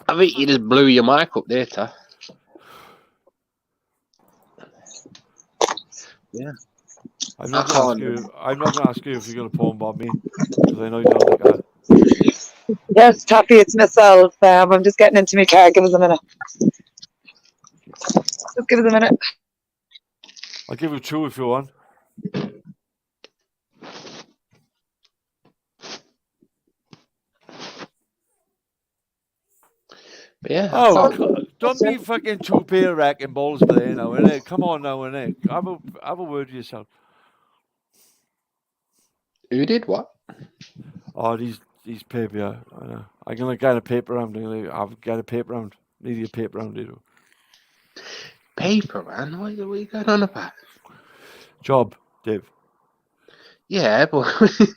Speaker 5: I think you just blew your mic up there, Ta. Yeah.
Speaker 1: I'm
Speaker 5: I
Speaker 1: not gonna ask
Speaker 5: can't.
Speaker 1: you. I'm not gonna ask you if you're gonna porn bomb me, because I know you don't like that.
Speaker 6: Yes, Taffy, it's myself. I'm just getting into my car. Give us a minute. Just give us a minute.
Speaker 1: I'll give you 2 if you want.
Speaker 5: But yeah. I
Speaker 1: Oh,
Speaker 5: can't.
Speaker 1: don't be fucking 2 pair wrecking balls for there now, innit? Come on now, innit? Have a word to yourself.
Speaker 5: Who did what?
Speaker 1: Oh, these paper. Yeah, I know. I'm gonna get a paper round. I'll get a paper round. Need a paper round, you know.
Speaker 5: Paper, man. What are you going on about?
Speaker 1: Job, Dave.
Speaker 5: Yeah, but it's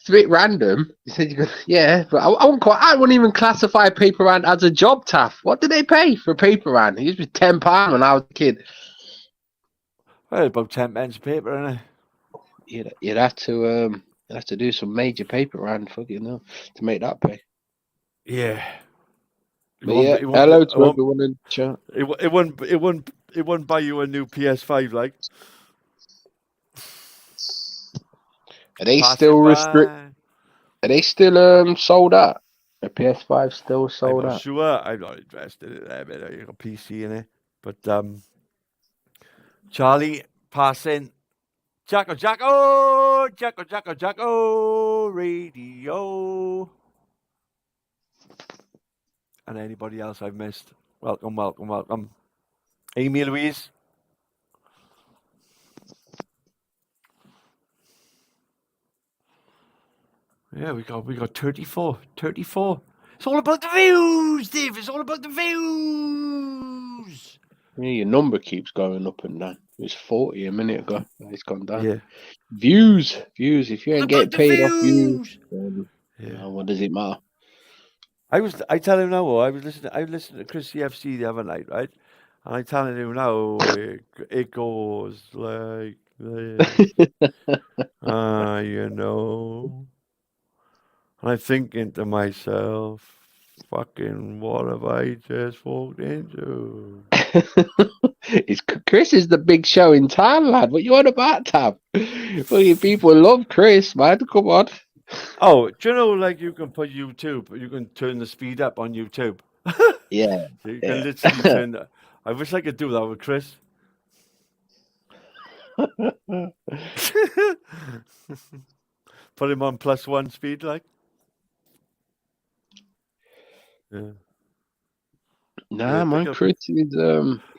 Speaker 5: a bit random. You said you're gonna, yeah, but I wouldn't even classify paper round as a job, Taff. What did they pay for a paper round? It used to be £10 when I was a kid.
Speaker 1: Well, about 10 pence a paper, innit?
Speaker 5: You'd have to do some major paper round, fucking hell, to make that pay.
Speaker 1: Yeah.
Speaker 5: But yeah, hello to everyone in the chat.
Speaker 1: It wouldn't buy you a new PS5, like.
Speaker 5: Are they
Speaker 1: Passing
Speaker 5: still
Speaker 1: by.
Speaker 5: Are they still sold out? The PS5 still
Speaker 1: I'm
Speaker 5: sold
Speaker 1: not
Speaker 5: out.
Speaker 1: sure. I'm not interested in that. But you got PC in it. But Charlie, passing. Jacko, radio. And anybody else I've missed, welcome. Amy Louise. Yeah, we got 34. It's all about the views, Dave. It's all about the views.
Speaker 5: Yeah, your number keeps going up and down. It was 40 a minute ago. It's gone down.
Speaker 1: Yeah.
Speaker 5: Views. If you ain't getting paid off views, then
Speaker 1: Yeah.
Speaker 5: what does it matter?
Speaker 1: I tell him now, I was listening to Chris CFC the other night, right? And I'm telling him now, it goes like this. You know. And I'm thinking to myself, fucking, what have I just walked into?
Speaker 5: Chris is the big show in town, lad. What you on about, Tab? People love Chris, man. Come on.
Speaker 1: Oh, do you know, like, you can put YouTube, you can turn the speed up on YouTube.
Speaker 5: Yeah.
Speaker 1: So you can literally turn the, I wish I could do that with Chris. Put him on +1 speed, like. Yeah.
Speaker 5: Nah,
Speaker 1: Yeah,
Speaker 5: man.
Speaker 1: pick up.
Speaker 5: Chris is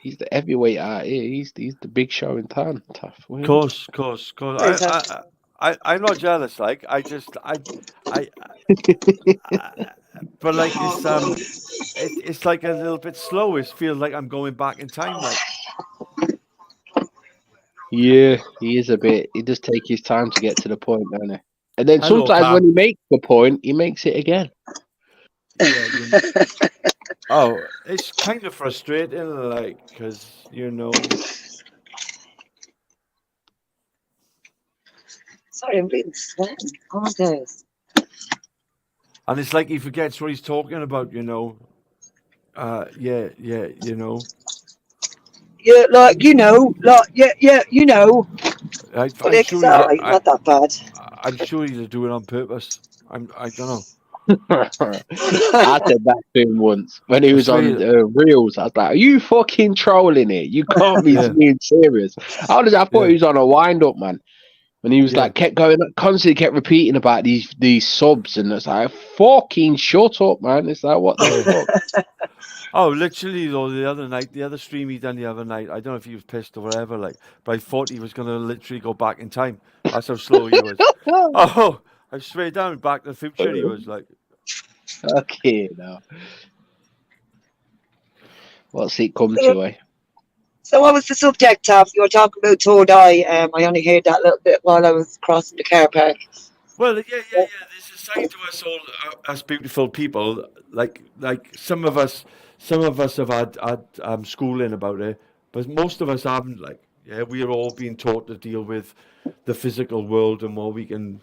Speaker 5: he's the heavyweight out here. He's the big show in town. Tough.
Speaker 1: Of course. I'm not jealous. Like I, but like it's like a little bit slow. It feels like I'm going back in time. Like
Speaker 5: Yeah, he is a bit. He does take his time to get to the point, doesn't he? And then
Speaker 1: Hello,
Speaker 5: sometimes
Speaker 1: Tab.
Speaker 5: when he makes the point, he makes it again.
Speaker 1: Yeah, oh, it's kind of frustrating, like because
Speaker 6: Sorry, I'm bleeding sweat. Oh my days.
Speaker 1: and it's like he forgets what he's talking about. Yeah,
Speaker 6: Yeah, like you know, you know.
Speaker 1: I'm
Speaker 6: Like,
Speaker 1: sure
Speaker 6: sorry, not that bad.
Speaker 1: I'm sure he's doing it on purpose. I don't know.
Speaker 5: I said that to him once when he was on
Speaker 1: swear.
Speaker 5: Reels. I was like, "Are you fucking trolling it? You can't be
Speaker 1: Yeah.
Speaker 5: being serious." I thought he was on a wind up, man. When he was
Speaker 1: Yeah.
Speaker 5: like, kept going, constantly kept repeating about these subs, and it's like, fucking shut up, man. It's like, what the fuck?
Speaker 1: Oh, literally though, the other stream he done the other night, I don't know if he was pissed or whatever, like, but I thought he was gonna literally go back in time. That's how slow he was. Oh, I swear down, Back to the Future, he was like,
Speaker 5: Okay, now. What's it come to, eh?
Speaker 6: So what was the subject, Tav? You were talking about Toad Eye. I only heard that little bit while I was crossing the car park.
Speaker 1: well, yeah. There's a side to us all, as beautiful people. Like some of us have had schooling about it, but most of us haven't. Like, yeah, we are all being taught to deal with the physical world and what we can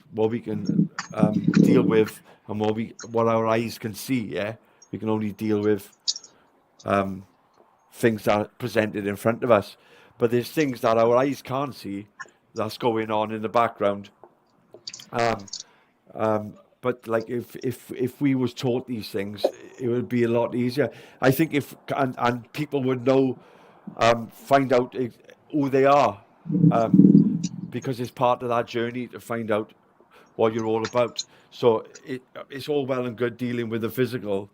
Speaker 1: deal with and what our eyes can see. Yeah, we can only deal with things that are presented in front of us. But there's things that our eyes can't see that's going on in the background. Um, but like if we was taught these things, it would be a lot easier. I think if and people would know, find out who they are, because it's part of that journey to find out what you're all about. So it's all well and good dealing with the physical,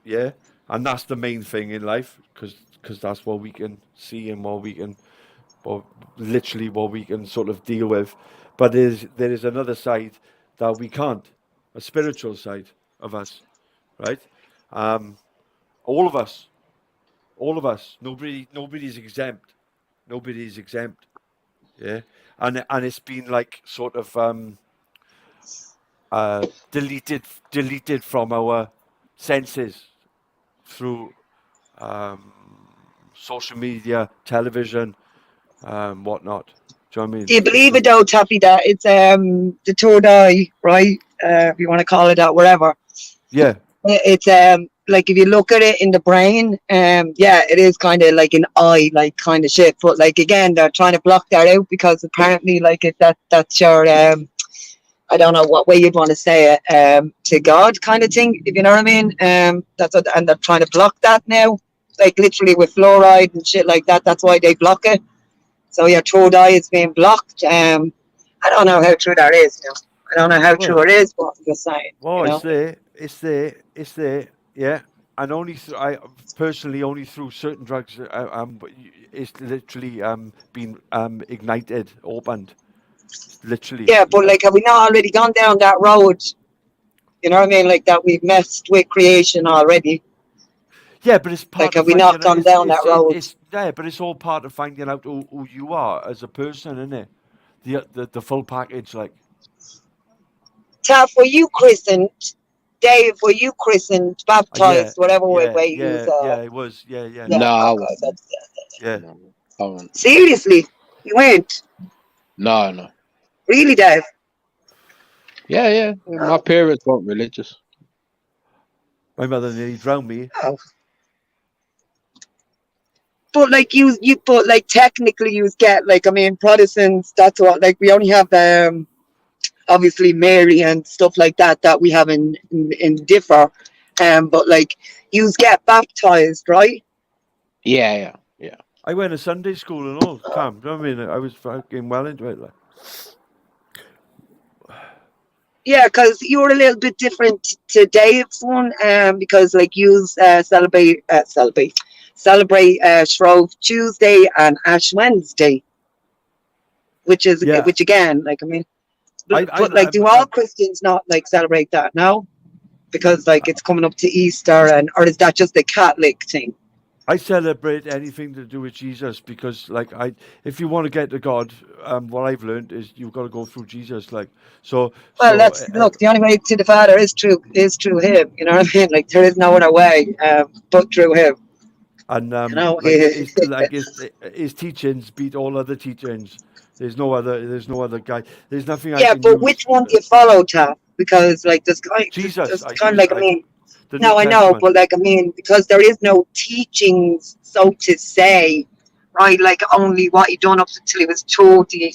Speaker 1: yeah, and that's the main thing in life, because that's what we can see and what we can, or literally what we can sort of deal with. But there is another side that we can't, a spiritual side of us, right? Um, all of us, all of us. Nobody's exempt. Nobody's exempt. Yeah, and it's been like sort of deleted from our senses through um, social media, television, whatnot. Do you know what I
Speaker 6: Do
Speaker 1: mean?
Speaker 6: you believe it though, Taffy, that it's the Toad Eye, right? If you want to call it that, whatever.
Speaker 1: Yeah,
Speaker 6: It's like if you look at it in the brain, yeah, it is kind of like an eye, like kind of shit. But like again, they're trying to block that out because apparently, like that's your I don't know what way you'd want to say it, to God kind of thing, if you know what I mean. That's what, and they're trying to block that now, like literally with fluoride and shit like that. That's why they block it. So your third eye is being blocked. I don't know how true that is. You know? I don't know how
Speaker 1: well,
Speaker 6: true it is, but I'm just saying.
Speaker 1: well,
Speaker 6: You
Speaker 1: it's
Speaker 6: know.
Speaker 1: there, it's there. Yeah, and only I personally only through certain drugs, it's literally been ignited, opened, literally.
Speaker 6: Yeah, but like, have we not already gone down that road? You know what I mean? Like that we've messed with creation already.
Speaker 1: Yeah, but it's
Speaker 6: Like,
Speaker 1: part of
Speaker 6: have we not
Speaker 1: finding out.
Speaker 6: gone down that road?
Speaker 1: It's yeah, but it's all part of finding out who you are as a person, isn't it? The full package, like.
Speaker 6: Taff, were you christened? Dave, were you christened,
Speaker 1: Yeah,
Speaker 6: baptized, whatever way you use?
Speaker 1: it was. Yeah,
Speaker 6: Yeah,
Speaker 5: No, I
Speaker 6: okay.
Speaker 5: wasn't.
Speaker 1: yeah.
Speaker 5: No, I wasn't.
Speaker 6: Seriously, you weren't
Speaker 5: No.
Speaker 6: really, Dave.
Speaker 5: Yeah. My parents weren't religious.
Speaker 1: My mother nearly drowned me.
Speaker 6: Oh. But like but like technically you get like I mean Protestants. That's what like we only have obviously Mary and stuff like that we have in differ, but like you get baptized, right?
Speaker 5: Yeah.
Speaker 1: I went to Sunday school and all, Cam. Do you know what I mean? I was fucking well into it. Like.
Speaker 6: Yeah, because you were a little bit different to Dave's one, because like you celebrate Shrove Tuesday and Ash Wednesday,
Speaker 1: Yeah,
Speaker 6: which again, like I mean,
Speaker 1: I,
Speaker 6: but
Speaker 1: I,
Speaker 6: like, do all Christians not like celebrate that now? Because like it's coming up to Easter, or is that just a Catholic thing?
Speaker 1: I celebrate anything to do with Jesus because, like, if you want to get to God, what I've learned is you've got to go through Jesus. Like, so,
Speaker 6: Well,
Speaker 1: so,
Speaker 6: that's look. The only way to the Father is through Him. You know what I mean? Like there is no other way, but through Him.
Speaker 1: and
Speaker 6: You know.
Speaker 1: his teachings beat all other teachings. There's no other guy. There's nothing I
Speaker 6: Yeah,
Speaker 1: can
Speaker 6: but
Speaker 1: use.
Speaker 6: which one do you follow, Tom? Because like
Speaker 1: Jesus,
Speaker 6: there's
Speaker 1: I
Speaker 6: kind of
Speaker 1: use
Speaker 6: like I mean,
Speaker 1: the New
Speaker 6: no, I know,
Speaker 1: Testament.
Speaker 6: but like I mean, because there is no teachings, so to say, right? Like only what he done up until he was 30,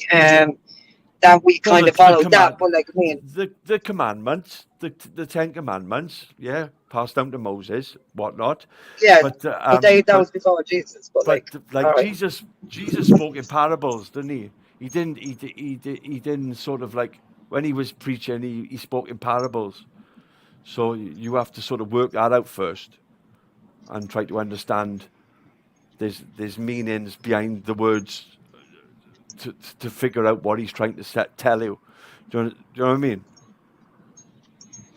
Speaker 6: that we
Speaker 1: Well,
Speaker 6: kind of
Speaker 1: the
Speaker 6: followed that.
Speaker 1: command,
Speaker 6: But like I mean,
Speaker 1: the commandments, the Ten Commandments, yeah, passed down to Moses, whatnot.
Speaker 6: yeah,
Speaker 1: But
Speaker 6: but that was before Jesus. But like, all
Speaker 1: like
Speaker 6: right,
Speaker 1: Jesus spoke in parables, didn't he? He didn't sort of like when he was preaching, he spoke in parables. So you have to sort of work that out first and try to understand. There's meanings behind the words to figure out what he's trying to tell you. Do you know what I mean?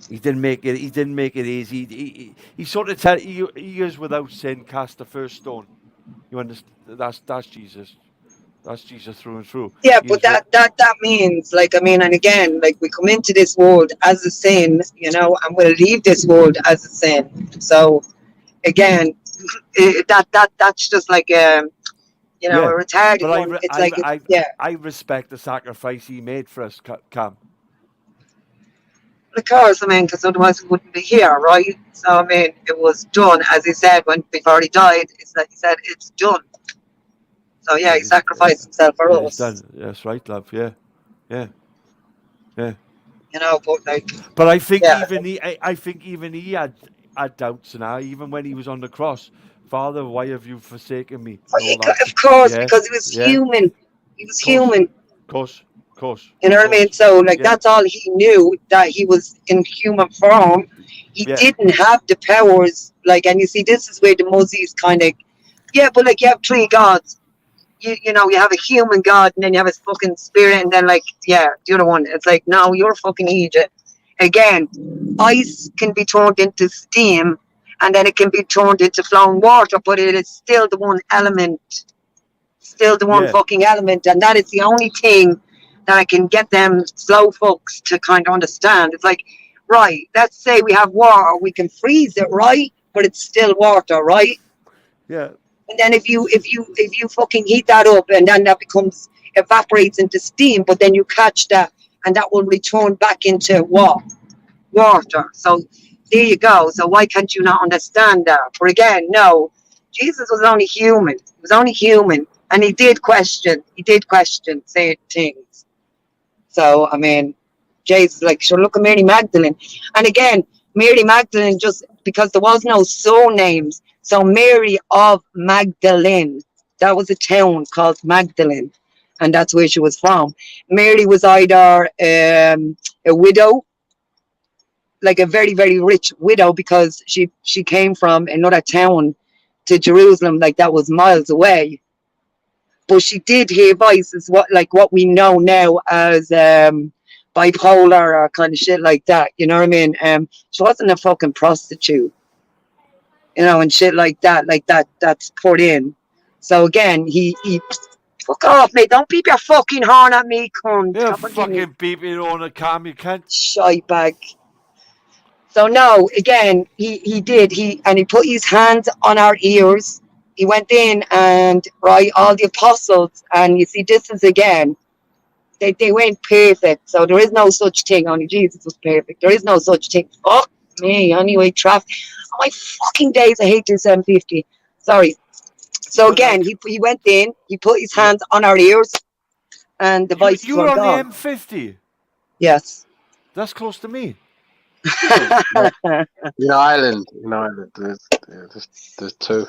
Speaker 1: He didn't make it. He didn't make it easy. He sort of tell he is without sin cast the first stone. You understand? That's Jesus. That's Jesus through and through.
Speaker 6: Yeah, but
Speaker 1: He's
Speaker 6: that means, like, I mean, and again, like, we come into this world as a sin, you know, and we'll leave this world as a sin. So again, that's just like
Speaker 1: yeah.
Speaker 6: a retarded
Speaker 1: But
Speaker 6: one. It's like it's yeah.
Speaker 1: I respect the sacrifice he made for us, Cam.
Speaker 6: Of course, I mean, because otherwise we wouldn't be here, right? So I mean, it was done, as he said when before he died. It's like he said, it's done. So yeah, he sacrificed himself for
Speaker 1: Yeah, he's
Speaker 6: us,
Speaker 1: done. That's right, love. Yeah, yeah, yeah.
Speaker 6: you know. But like,
Speaker 1: But I think
Speaker 6: yeah,
Speaker 1: even I think even he had doubts now. Even when he was on the cross, Father, why have you forsaken me? And all that.
Speaker 6: of course,
Speaker 1: Yeah,
Speaker 6: because he was
Speaker 1: yeah.
Speaker 6: human. He was
Speaker 1: Course,
Speaker 6: human.
Speaker 1: course, course,
Speaker 6: You know what I mean?
Speaker 1: course.
Speaker 6: So like
Speaker 1: Yeah,
Speaker 6: that's all he knew, that he was in human form. He
Speaker 1: yeah,
Speaker 6: didn't have the powers. Like, and you see, this is where the Muzzies kind of, yeah, but like you have three gods. You know, you have a human god, and then you have his fucking spirit, and then like, yeah, the other one. It's like, no, you're fucking Egypt. Again, ice can be turned into steam, and then it can be turned into flowing water, but it is still the one element, still the one
Speaker 1: yeah,
Speaker 6: fucking element, and that is the only thing that I can get them slow folks to kind of understand. It's like, right, let's say we have water, we can freeze it, right? But it's still water, right?
Speaker 1: yeah,
Speaker 6: And then if you fucking heat that up, and then that becomes evaporates into steam, but then you catch that, and that will return back into what? Water. So there you go. So why can't you not understand that? But again, no, Jesus was only human. He was only human, and he did question. He did question certain things. So I mean, Jesus, like, sure, look at Mary Magdalene, and again, Mary Magdalene, just because there was no surnames, so Mary of Magdalene, that was a town called Magdalene, and that's where she was from. Mary was either a widow, like a very very rich widow, because she came from another town to Jerusalem, like that was miles away. But she did hear voices, what we know now as bipolar or kind of shit like that. You know what I mean? She wasn't a fucking prostitute, you know, and shit like that, that's put in. So again, he fuck off, mate. Don't beep your fucking horn at me, cunt.
Speaker 1: yeah.
Speaker 6: Stop giving me
Speaker 1: Fucking beep it on a Cam. You can't.
Speaker 6: shite bag. So no, again, he did. He put his hands on our ears. He went in and right all the apostles, and you see, this is again, they weren't perfect. So there is no such thing. Only Jesus was perfect. There is no such thing. Fuck me. Anyway, traffic. Oh my fucking days, I hate this M50. Sorry. So
Speaker 1: But
Speaker 6: again,
Speaker 1: like,
Speaker 6: he went in, he put his
Speaker 1: yeah.
Speaker 6: hands on our ears, and the voices
Speaker 1: You were
Speaker 6: were
Speaker 1: on the
Speaker 6: gone.
Speaker 1: M50.
Speaker 6: Yes.
Speaker 1: That's close to me.
Speaker 5: No, no. In Ireland, there's two.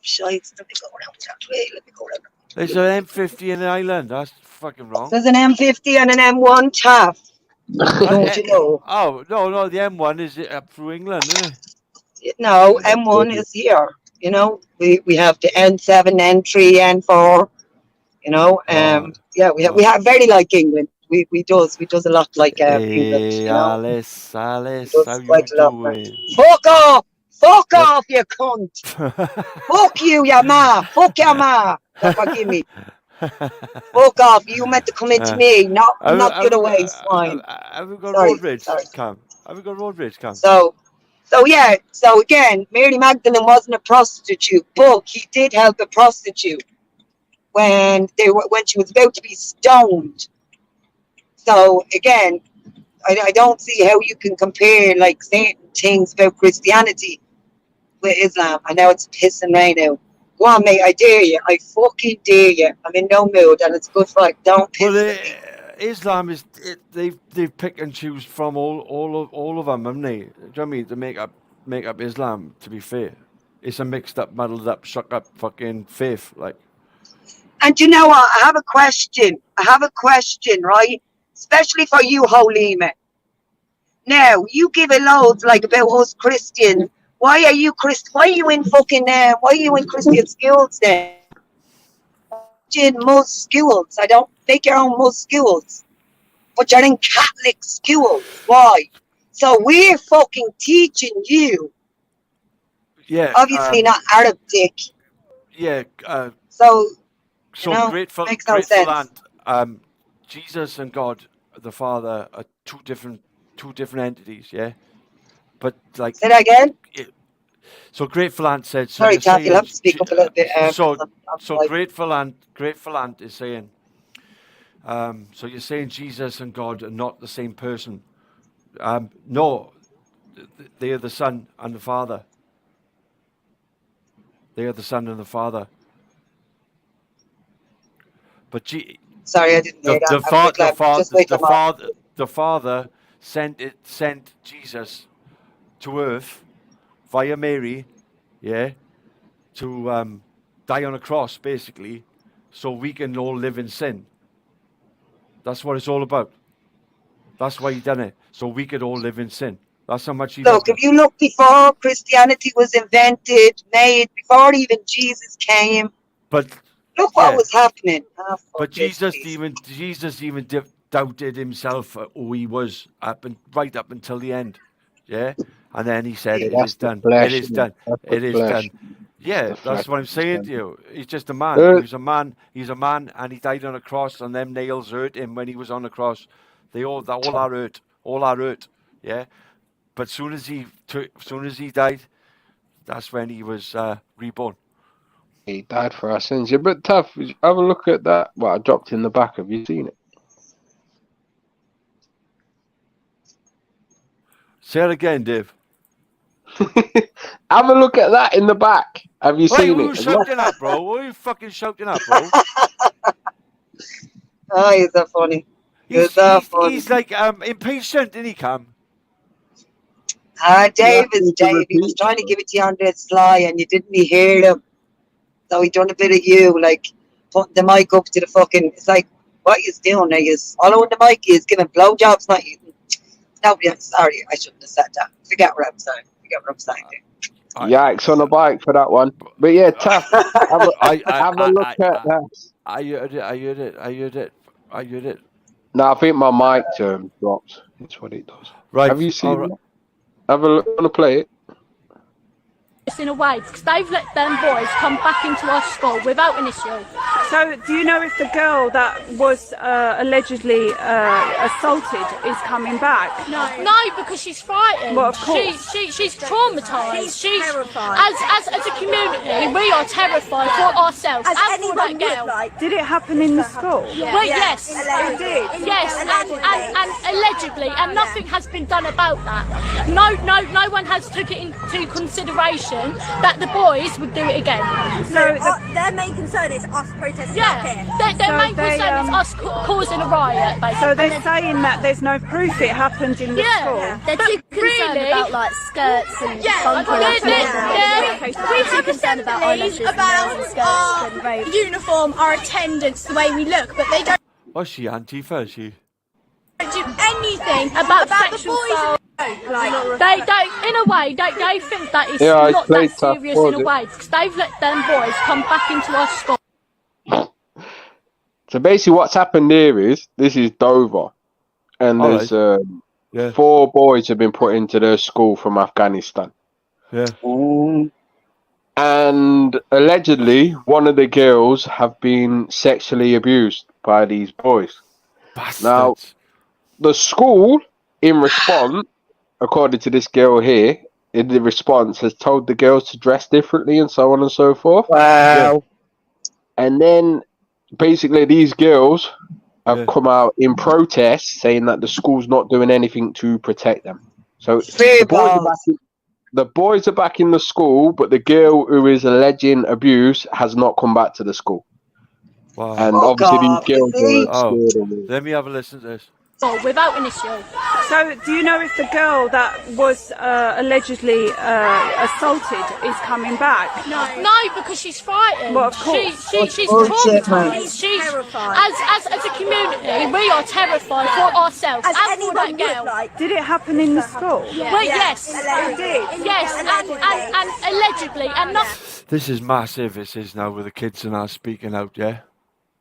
Speaker 6: Shite. Let me go around that way. Let me go around.
Speaker 1: There's an M50 in Ireland. That's fucking wrong.
Speaker 6: There's an M50 and an M1 chaff. Don't you know?
Speaker 1: Oh no, the M1 is up through England, isn't it?
Speaker 6: No, M1 is here. You know, we have the N7, N3, N4. You know,
Speaker 1: Oh,
Speaker 6: yeah, we have very like England. We does a lot like England.
Speaker 1: hey
Speaker 6: You know, we
Speaker 1: Alice, how
Speaker 6: does
Speaker 1: you
Speaker 6: quite a lot. Like,
Speaker 1: doing?
Speaker 6: fuck
Speaker 1: What?
Speaker 6: off, you cunt. Fuck you, your ma. Fuck your ma. God forgive me. Fuck off. You meant to come into
Speaker 1: Uh,
Speaker 6: me, not the
Speaker 1: have we
Speaker 6: other way,
Speaker 1: got
Speaker 6: swine.
Speaker 1: road
Speaker 6: Sorry,
Speaker 1: rage,
Speaker 6: sorry.
Speaker 1: Cam? Have we got road rage, Cam?
Speaker 6: So yeah. So again, Mary Magdalene wasn't a prostitute, but he did help a prostitute when she was about to be stoned. So again, I don't see how you can compare like certain things about Christianity with Islam. I know it's pissing rain out. Go on, mate. I dare you. I fucking dare you. I'm in no mood, and it's good fight. Don't
Speaker 1: Well,
Speaker 6: piss at me.
Speaker 1: Islam is they've picked and choose from all of them, haven't they? Do you know what I mean? To make up Islam. To be fair, it's a mixed up, muddled up, shook up fucking faith. Like,
Speaker 6: And you know what? I have a question. Right? Especially for you, holy man. Now you give it loads like about us Christians. Why are you Why are you in fucking? Why are you in Christian schools then? In most schools, I don't make your own most schools, but you're in Catholic schools. Why? So we're fucking teaching you,
Speaker 1: Yeah.
Speaker 6: obviously not Arabic.
Speaker 1: Yeah.
Speaker 6: So,
Speaker 1: So
Speaker 6: know,
Speaker 1: grateful,
Speaker 6: makes no
Speaker 1: grateful
Speaker 6: sense.
Speaker 1: land. Jesus and God, the Father, are two different entities. Yeah, but like,
Speaker 6: Say that again.
Speaker 1: so grateful land said. So
Speaker 6: Sorry,
Speaker 1: you're
Speaker 6: Kathy, you'll
Speaker 1: saying,
Speaker 6: have to speak up a little bit.
Speaker 1: so grateful land is saying. So you're saying Jesus and God are not the same person. No, they are the Son and the Father. They are the Son and the Father. But
Speaker 6: Sorry, I didn't hear that. I'm quick, lad. Just wait a moment.
Speaker 1: the Father sent Jesus to earth via Mary, yeah, to die on a cross, basically, so we can all live in sin. That's what it's all about. That's why he done it, so we could all live in sin. That's how much he
Speaker 6: Look,
Speaker 1: loved
Speaker 6: if
Speaker 1: us.
Speaker 6: you look before Christianity was invented, made, before even Jesus came,
Speaker 1: But
Speaker 6: look what
Speaker 1: yeah,
Speaker 6: was happening. Oh, fuck
Speaker 1: but
Speaker 6: this,
Speaker 1: Jesus
Speaker 6: please.
Speaker 1: even doubted himself who he was right up until the end, yeah. And then he said,
Speaker 6: Yeah,
Speaker 1: "It
Speaker 5: That's
Speaker 1: is
Speaker 5: the
Speaker 1: done. It
Speaker 5: flesh,
Speaker 1: is
Speaker 5: innit?
Speaker 1: done.
Speaker 5: That's the
Speaker 1: It is
Speaker 5: flesh.
Speaker 1: done." Yeah,
Speaker 5: The flesh.
Speaker 1: that's what I'm saying to you. He's just a man.
Speaker 5: Uh,
Speaker 1: He was a man. He's a man, and he died on a cross, and them nails hurt him when he was on the cross. All are hurt. All are hurt. Yeah. But soon as he died, that's when he was reborn.
Speaker 5: He died for our sins. You're a bit tough. Have a look at that. Well, I dropped in the back. Have you seen
Speaker 1: Say it again, Dave.
Speaker 5: it? Have a look at that in the back. Have you
Speaker 1: Hey,
Speaker 5: seen
Speaker 1: who are
Speaker 5: it?
Speaker 1: you
Speaker 5: as well?
Speaker 1: shouting at, bro? What are you fucking shouting at, bro?
Speaker 6: Oh, you're so funny. You're so funny.
Speaker 1: He's like impatient, didn't he, Cam?
Speaker 5: You
Speaker 6: Dave
Speaker 5: asked
Speaker 6: is
Speaker 5: me to
Speaker 6: Dave. He was
Speaker 5: repeat.
Speaker 6: trying to give it to you on the sly and you didn't hear him. So he done a bit of you, like putting the mic up to the fucking. It's like, what he's doing now? He's following the mic. He's giving blowjobs, not you. Nobody. Sorry, I shouldn't have said that. Forget what I'm saying. Forget what I'm saying.
Speaker 5: Yikes on a bike for that one. But yeah, tough. Have a look at that.
Speaker 1: I heard it.
Speaker 5: No, I think my mic dropped. That's what it does.
Speaker 1: Right,
Speaker 5: Have you seen
Speaker 1: all right.
Speaker 5: that? Have a look. Want to play it?
Speaker 7: In a way, because they've let them boys come back into our school without an issue.
Speaker 8: So, do you know if the girl that was allegedly assaulted is coming back?
Speaker 7: No, because she's frightened.
Speaker 8: Well, of course.
Speaker 7: She's traumatised. She's terrified. As a community, we are terrified for ourselves and for that girl.
Speaker 8: Did it happen in the school?
Speaker 7: Well, yes.
Speaker 8: It did.
Speaker 7: Yes, and allegedly, and nothing has been done about that. No one has took it into consideration that the boys would do it again.
Speaker 8: So
Speaker 9: their main concern is us protesting
Speaker 7: Yeah,
Speaker 9: up here.
Speaker 7: their main concern is us causing a riot, basically.
Speaker 8: So they're saying that there's no proof it happened in the school.
Speaker 9: They're too concerned
Speaker 7: really?
Speaker 9: about like skirts and bunkers.
Speaker 7: We have assemblies about our uniform, our attendance, the way we look, but they don't
Speaker 1: What's she, Antifa? Is she?
Speaker 7: do anything about sexual assault. They don't, in a way, they think that it's
Speaker 5: Yeah, it's
Speaker 7: not
Speaker 5: played
Speaker 7: that
Speaker 5: tough,
Speaker 7: serious in a
Speaker 5: was it?
Speaker 7: way, because they've let them boys come back into our school.
Speaker 5: So basically, what's happened here is this is Dover, and
Speaker 1: All
Speaker 5: there's
Speaker 1: Yeah,
Speaker 5: 4 boys have been put into their school from Afghanistan,
Speaker 1: yeah.
Speaker 5: and allegedly one of the girls have been sexually abused by these boys.
Speaker 1: Bastards.
Speaker 5: Now, the school, in response, according to this girl here, in the response, has told the girls to dress differently and so on and so forth.
Speaker 6: Wow.
Speaker 5: And then, basically, these girls have
Speaker 1: Yeah.
Speaker 5: come out in protest, saying that the school's not doing anything to protect them. So
Speaker 6: Fair
Speaker 5: the boys are back in the school, but the girl who is alleging abuse has not come back to the school.
Speaker 1: Wow.
Speaker 5: And
Speaker 6: Oh,
Speaker 5: obviously,
Speaker 6: God,
Speaker 5: these girls
Speaker 6: see?
Speaker 5: are
Speaker 1: Oh,
Speaker 5: scared of it.
Speaker 1: let me have a listen to this.
Speaker 7: Without an issue.
Speaker 8: So, do you know if the girl that was allegedly assaulted is coming back?
Speaker 7: No, because she's frightened.
Speaker 8: Well, of course.
Speaker 7: She's
Speaker 6: Bullshit, man.
Speaker 7: traumatised. She's as a community, we are terrified for ourselves and for that girl.
Speaker 8: Did it happen in the school?
Speaker 7: Well, yes.
Speaker 8: It did.
Speaker 7: Yes, and allegedly, and not.
Speaker 1: This is massive. This is now with the kids and us speaking out. Yeah,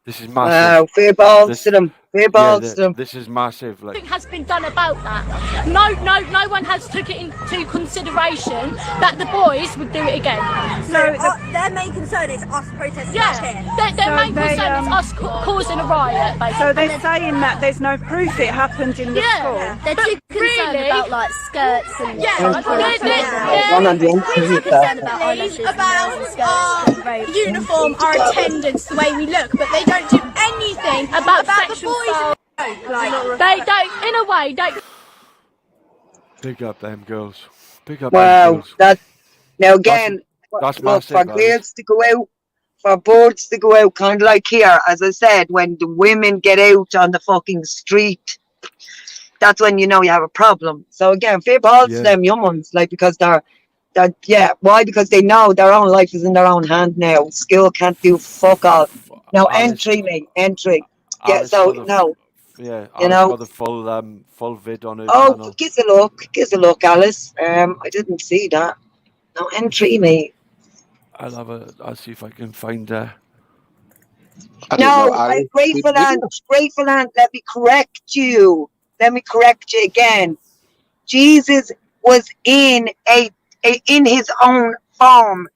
Speaker 1: this is massive.
Speaker 6: Wow, fair balls
Speaker 1: This-
Speaker 6: to them. Fair balls to them.
Speaker 1: this is massive. Like,
Speaker 7: Nothing has been done about that. No one has took it into consideration that the boys would do it again.
Speaker 9: So their main concern is us protesting
Speaker 7: Yeah,
Speaker 9: here.
Speaker 7: their
Speaker 8: So
Speaker 7: main
Speaker 8: they,
Speaker 7: concern is us causing a riot, basically.
Speaker 8: So they're saying that there's no proof it happened in the school.
Speaker 9: They're too concerned
Speaker 7: really?
Speaker 9: about like skirts and
Speaker 6: One on the
Speaker 9: We're
Speaker 6: end.
Speaker 9: concerned about eyelashes and skirts and robes.
Speaker 10: Uniform, our attendance, the way we look, but they don't do anything
Speaker 7: about
Speaker 10: the
Speaker 7: sexual
Speaker 10: boys.
Speaker 7: style.
Speaker 10: Like,
Speaker 7: They don't, in a way, don't.
Speaker 1: big up them girls. Big up them
Speaker 6: Wow,
Speaker 1: girls.
Speaker 6: that now again,
Speaker 1: That's
Speaker 6: look, for
Speaker 1: massive, Alice.
Speaker 6: girls to go out, for boards to go out, kind of like here, as I said, when the women get out on the fucking street, that's when you know you have a problem. So again, fair balls to them young ones, like, because they're why? Because they know their own life is in their own hand now. School can't do fuck all. Now
Speaker 1: Alice,
Speaker 6: entry. Yeah,
Speaker 1: Alice
Speaker 6: so
Speaker 1: got the-
Speaker 6: no.
Speaker 1: Yeah,
Speaker 6: You
Speaker 1: Alice
Speaker 6: know.
Speaker 1: got the full vid on her
Speaker 6: Oh,
Speaker 1: channel.
Speaker 6: give us a look, Alice. I didn't see that. No entry, mate.
Speaker 1: I'll see if I can find
Speaker 5: I didn't
Speaker 6: No,
Speaker 5: know Alice did
Speaker 6: Grateful Aunt, let me correct you. Let me correct you again. Jesus was in his own form.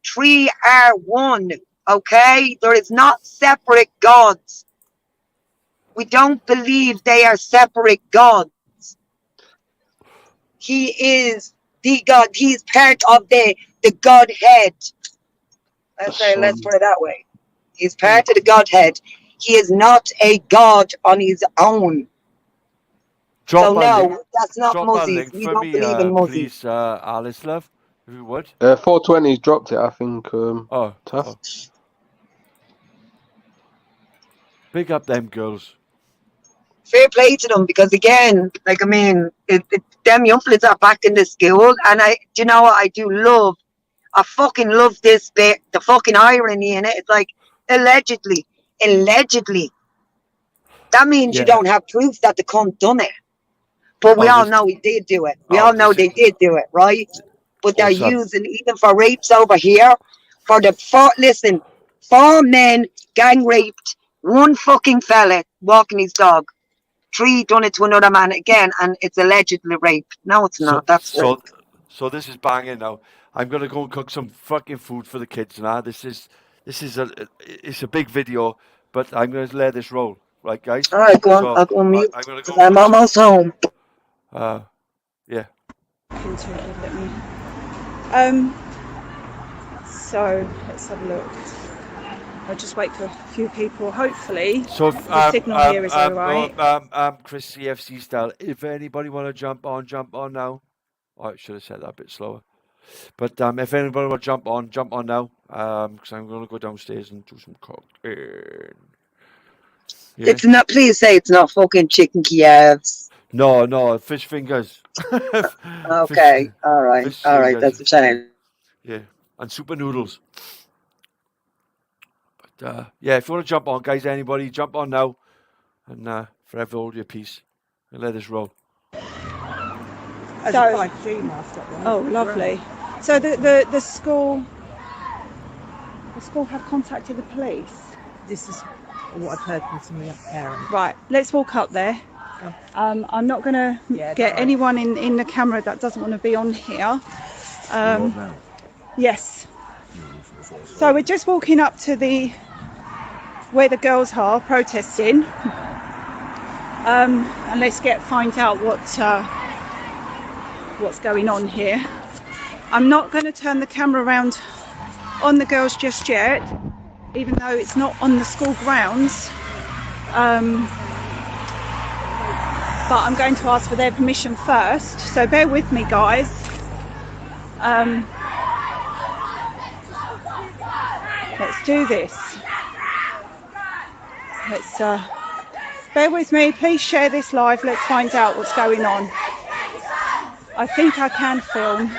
Speaker 6: 3 are one. Okay? There is not separate gods. We don't believe they are separate gods. He is the God. He is part of the Godhead. Let's put it that way. He's part of the Godhead. He is not a God on his own.
Speaker 1: Drop a
Speaker 6: no,
Speaker 1: link.
Speaker 6: that's not
Speaker 1: Drop a
Speaker 6: muzzies.
Speaker 1: link
Speaker 6: We
Speaker 1: for
Speaker 6: don't
Speaker 1: me,
Speaker 6: believe in muzzies.
Speaker 1: please, Alice, love, if you would.
Speaker 5: 420's dropped it, I think. Tough.
Speaker 1: Big up them girls.
Speaker 6: Fair play to them, because again, like, I mean, them young fellas are back in the school, and do you know what I fucking love this bit, the fucking irony in it. It's like, allegedly. That means you don't have proof that the cunt done it. But we all know he did do it. We all know they did do it, right? But they're using, even for rapes over here, listen, 4 men gang raped 1 fucking fella walking his dog. 3 done it to another man again, and it's allegedly rape. No, it's not. That's rape.
Speaker 1: So this is banging now. I'm gonna go and cook some fucking food for the kids now. It's a big video, but I'm gonna let this roll, right, guys?
Speaker 6: All right, go on. I'll go on mute.
Speaker 1: I'm gonna go.
Speaker 6: I'm almost home.
Speaker 1: Yeah.
Speaker 8: So let's have a look. I'll just wait for a few people. Hopefully,
Speaker 1: So
Speaker 8: the signal here is all right.
Speaker 1: Chris CFC style. If anybody want to jump on now. Oh, I should have said that a bit slower. But if anybody want to jump on now. Because I'm gonna go downstairs and do some cooking. Yeah.
Speaker 6: It's not. Please say it's not fucking chicken Kievs.
Speaker 1: No, fish fingers.
Speaker 6: Okay, all right, that's a shame.
Speaker 1: Yeah, and super noodles. But yeah, if you want to jump on, guys, anybody, jump on now, and forever hold your peace, and let us roll.
Speaker 8: Oh, lovely. So the school have contacted the police.
Speaker 11: This is what I've heard from some of the parents.
Speaker 8: Right, let's walk up there. I'm not going to get anyone in the camera that doesn't want to be on here. Yes. So we're just walking up to where the girls are protesting, and let's find out what's going on here. I'm not going to turn the camera around on the girls just yet, even though it's not on the school grounds. But I'm going to ask for their permission first, so bear with me, guys. Let's do this. Let's bear with me, please share this live. Let's find out what's going on. I think I can film.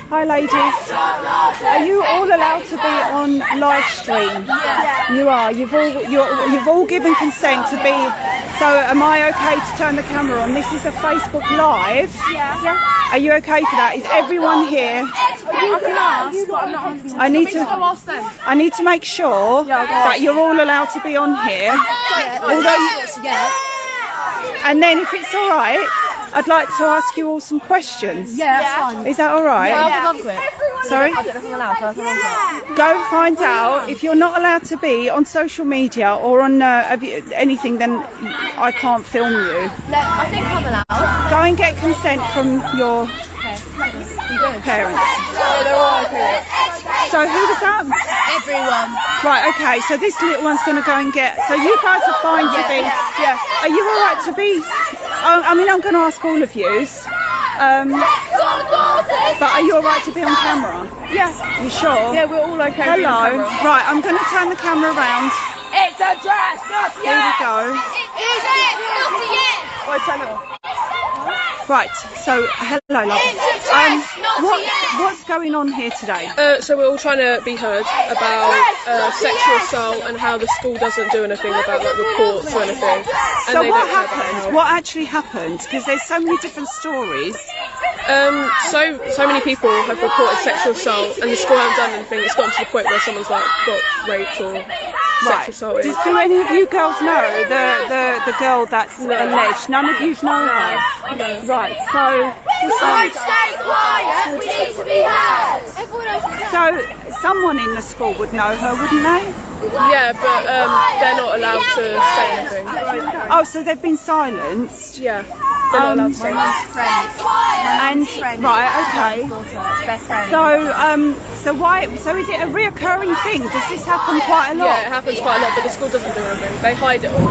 Speaker 8: Hi ladies, are you all allowed to be on live stream?
Speaker 9: Yeah.
Speaker 8: You are. You've all given consent to be. So am I okay to turn the camera on? This is a Facebook Live.
Speaker 9: Yeah.
Speaker 8: Are you okay for that? Is everyone here?
Speaker 9: I can ask, but I'm not 100%.
Speaker 8: I need to make sure that you're all allowed to be on here. And then if it's all right, I'd like to ask you all some questions.
Speaker 9: Yeah, that's fine.
Speaker 8: Is that all right? Sorry?
Speaker 9: I don't know if I'm allowed, so I can answer.
Speaker 8: Go and find out. If you're not allowed to be on social media or on anything, then I can't film you.
Speaker 9: No, I think I'm allowed.
Speaker 8: Go and get consent from your parents. So who was that?
Speaker 9: Everyone.
Speaker 8: Right, okay, so this little one's going to go and get... So you guys are fine to be... Yeah. Are you all right to be... I mean, I'm going to ask all of yous. But are you all right to be on camera?
Speaker 9: Yeah.
Speaker 8: You sure?
Speaker 9: Yeah, we're all okay.
Speaker 8: Hello. Right, I'm going to turn the camera around.
Speaker 9: It's a dress, not
Speaker 8: Here we go. Right, so hello, love. What's going on here today?
Speaker 12: So we're all trying to be heard about sexual assault and how the school doesn't do anything about like reports or anything. And
Speaker 8: So
Speaker 12: they
Speaker 8: what
Speaker 12: don't care about
Speaker 8: happened?
Speaker 12: help.
Speaker 8: What actually happened? Because there's so many different stories.
Speaker 12: So many people have reported sexual assault and the school haven't done anything. It's gotten to the point where someone's like got raped or sexual assaulted.
Speaker 8: Do any of you girls know the girl that's alleged? None of you know her?
Speaker 12: No.
Speaker 8: Right, so...
Speaker 9: Stay quiet, we need to be heard.
Speaker 8: So someone in the school would know her, wouldn't they?
Speaker 12: Yeah, but they're not allowed to say anything.
Speaker 8: Oh, so they've been silenced?
Speaker 12: Yeah, they're not allowed to say anything.
Speaker 8: And right, okay.
Speaker 9: Best friend.
Speaker 8: So why? So is it a reoccurring thing? Does this happen quite a lot?
Speaker 12: Yeah, it happens quite a lot, but the school doesn't do anything. They hide it all.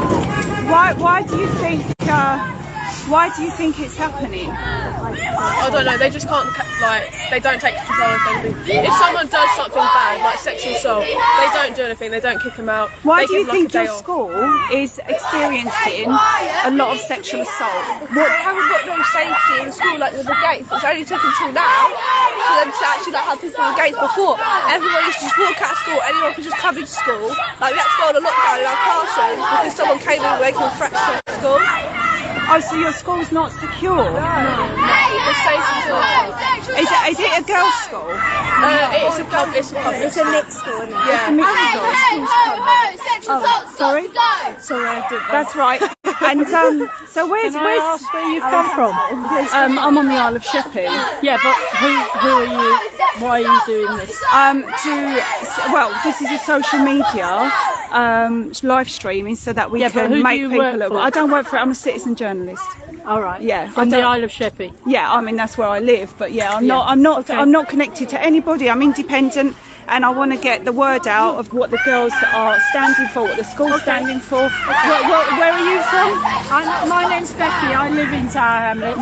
Speaker 8: Why do you think? Why do you think it's happening?
Speaker 12: I don't know, they just can't, they don't take control of anything. If someone does something bad, like sexual assault, they don't do anything, they don't kick them out.
Speaker 8: Why
Speaker 12: They
Speaker 8: do you
Speaker 12: give, like,
Speaker 8: think
Speaker 12: a day
Speaker 8: your
Speaker 12: off.
Speaker 8: school is experiencing a lot of sexual assault?
Speaker 10: What haven't got no safety in school, like with the gates. It's only took until now for them to actually like have people in the gates. Before, everyone used to just walk out of school, anyone could just come into school. Like we had to go on a lockdown in our classrooms because someone came in making threats to the school.
Speaker 8: Oh, so your school's not secure?
Speaker 12: The safety's not.
Speaker 8: Is it a girls' school?
Speaker 12: It's a pub, it's a pub.
Speaker 9: It's a mixed school, isn't it?
Speaker 12: Yeah.
Speaker 8: Oh, sorry.
Speaker 9: Sorry, I did.
Speaker 8: That's right. And so where's
Speaker 11: where you come from?
Speaker 8: I'm on the Isle of Sheppey.
Speaker 11: Yeah, but who are you? Why are you doing this?
Speaker 8: This is a social media live streaming so that we
Speaker 11: Yeah, but who
Speaker 8: can
Speaker 11: do
Speaker 8: make
Speaker 11: you
Speaker 8: people.
Speaker 11: work for?
Speaker 8: I don't work for it. I'm a citizen journalist.
Speaker 11: All right.
Speaker 8: Yeah,
Speaker 11: From
Speaker 8: I
Speaker 11: the
Speaker 8: don't-
Speaker 11: Isle of Sheppey.
Speaker 8: Yeah, I mean that's where I live. But yeah, I'm
Speaker 11: Yeah.
Speaker 8: not
Speaker 11: Okay.
Speaker 8: I'm not connected to anybody. I'm independent. And I want to get the word out of what the girls are standing for, what the school's standing for. Where are you from?
Speaker 11: My name's Becky. I live in Tower Hamlets.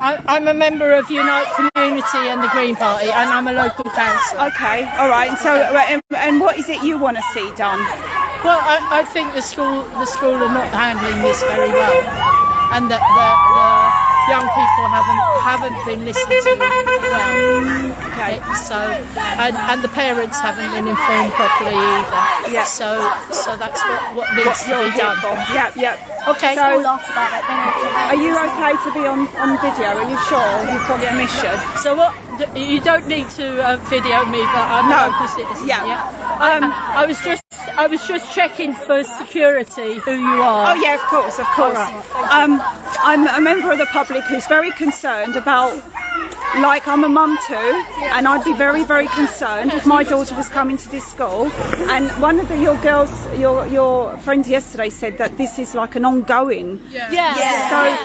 Speaker 11: I'm a member of Unite Community and the Green Party, and I'm a local councillor.
Speaker 8: Okay, all right. So, and what is it you want to see done?
Speaker 11: Well, I think the school are not handling this very well, and that the young people haven't been listened to well.
Speaker 8: Okay.
Speaker 11: So, and the parents haven't been informed properly either.
Speaker 8: Yeah.
Speaker 11: So that's what needs to be done.
Speaker 8: Yeah.
Speaker 11: Okay.
Speaker 8: So, are you okay to be on video? Are you sure you've got permission?
Speaker 11: So what? You don't need to video me, but I'm a local citizen.
Speaker 8: Yeah.
Speaker 11: I was just checking for security who you are.
Speaker 8: Oh yeah, of course. I'm a member of the public who's very concerned about. Like I'm a mum too, and I'd be very, very concerned if my daughter was coming to this school. And one of your girls, your friend yesterday said that this is like an ongoing.
Speaker 7: Yeah.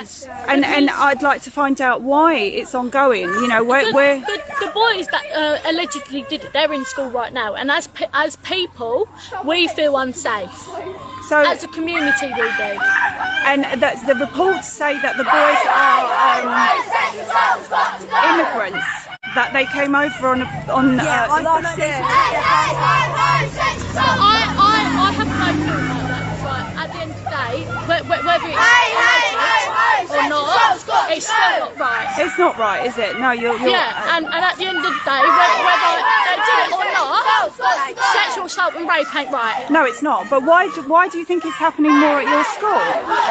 Speaker 8: So, and I'd like to find out why it's ongoing. You know, where
Speaker 7: the boys that allegedly did it, they're in school right now, and as people, we feel unsafe.
Speaker 8: So
Speaker 7: as a community, we do.
Speaker 8: And the reports say that the boys are immigrants, that they came over on.
Speaker 7: I have no clue about that. But at the end of the day, whether it's alleged or not, it's still not right.
Speaker 8: it's not right, is it? No, you're
Speaker 7: Yeah, and at the end of the day, whether they do it or not, sexual assault and rape ain't right.
Speaker 8: No, it's not. But why do you think it's happening more at your school?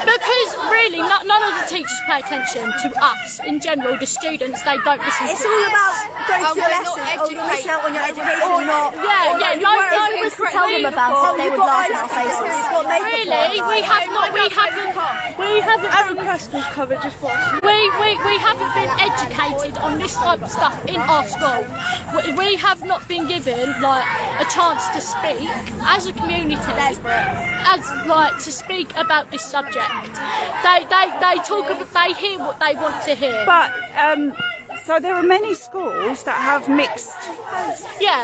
Speaker 7: Because really, none of the teachers pay attention to us in general. The students, they don't listen.
Speaker 13: It's all about going to your lessons. Oh, you're missing out on your education or not.
Speaker 7: Yeah, no one was to tell them about it. They would laugh in our faces.
Speaker 13: Really,
Speaker 7: we haven't been educated on this type of stuff in our school. We have not been given like a chance to speak as a community, to speak about this subject. They talk about, they hear what they want to hear.
Speaker 8: But so there are many schools that have mixed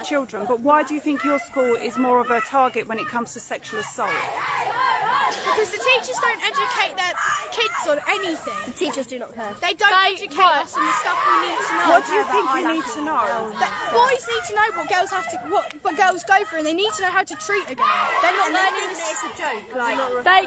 Speaker 8: children, but why do you think your school is more of a target when it comes to sexual assault?
Speaker 10: Because the teachers don't educate their kids on anything.
Speaker 13: The teachers do not care.
Speaker 10: They don't educate us on the stuff we need to know.
Speaker 8: What do you think we need to know?
Speaker 10: Boys need to know what girls what girls go through, and they need to know how to treat a girl. They're not learning this.
Speaker 13: It's a joke. Like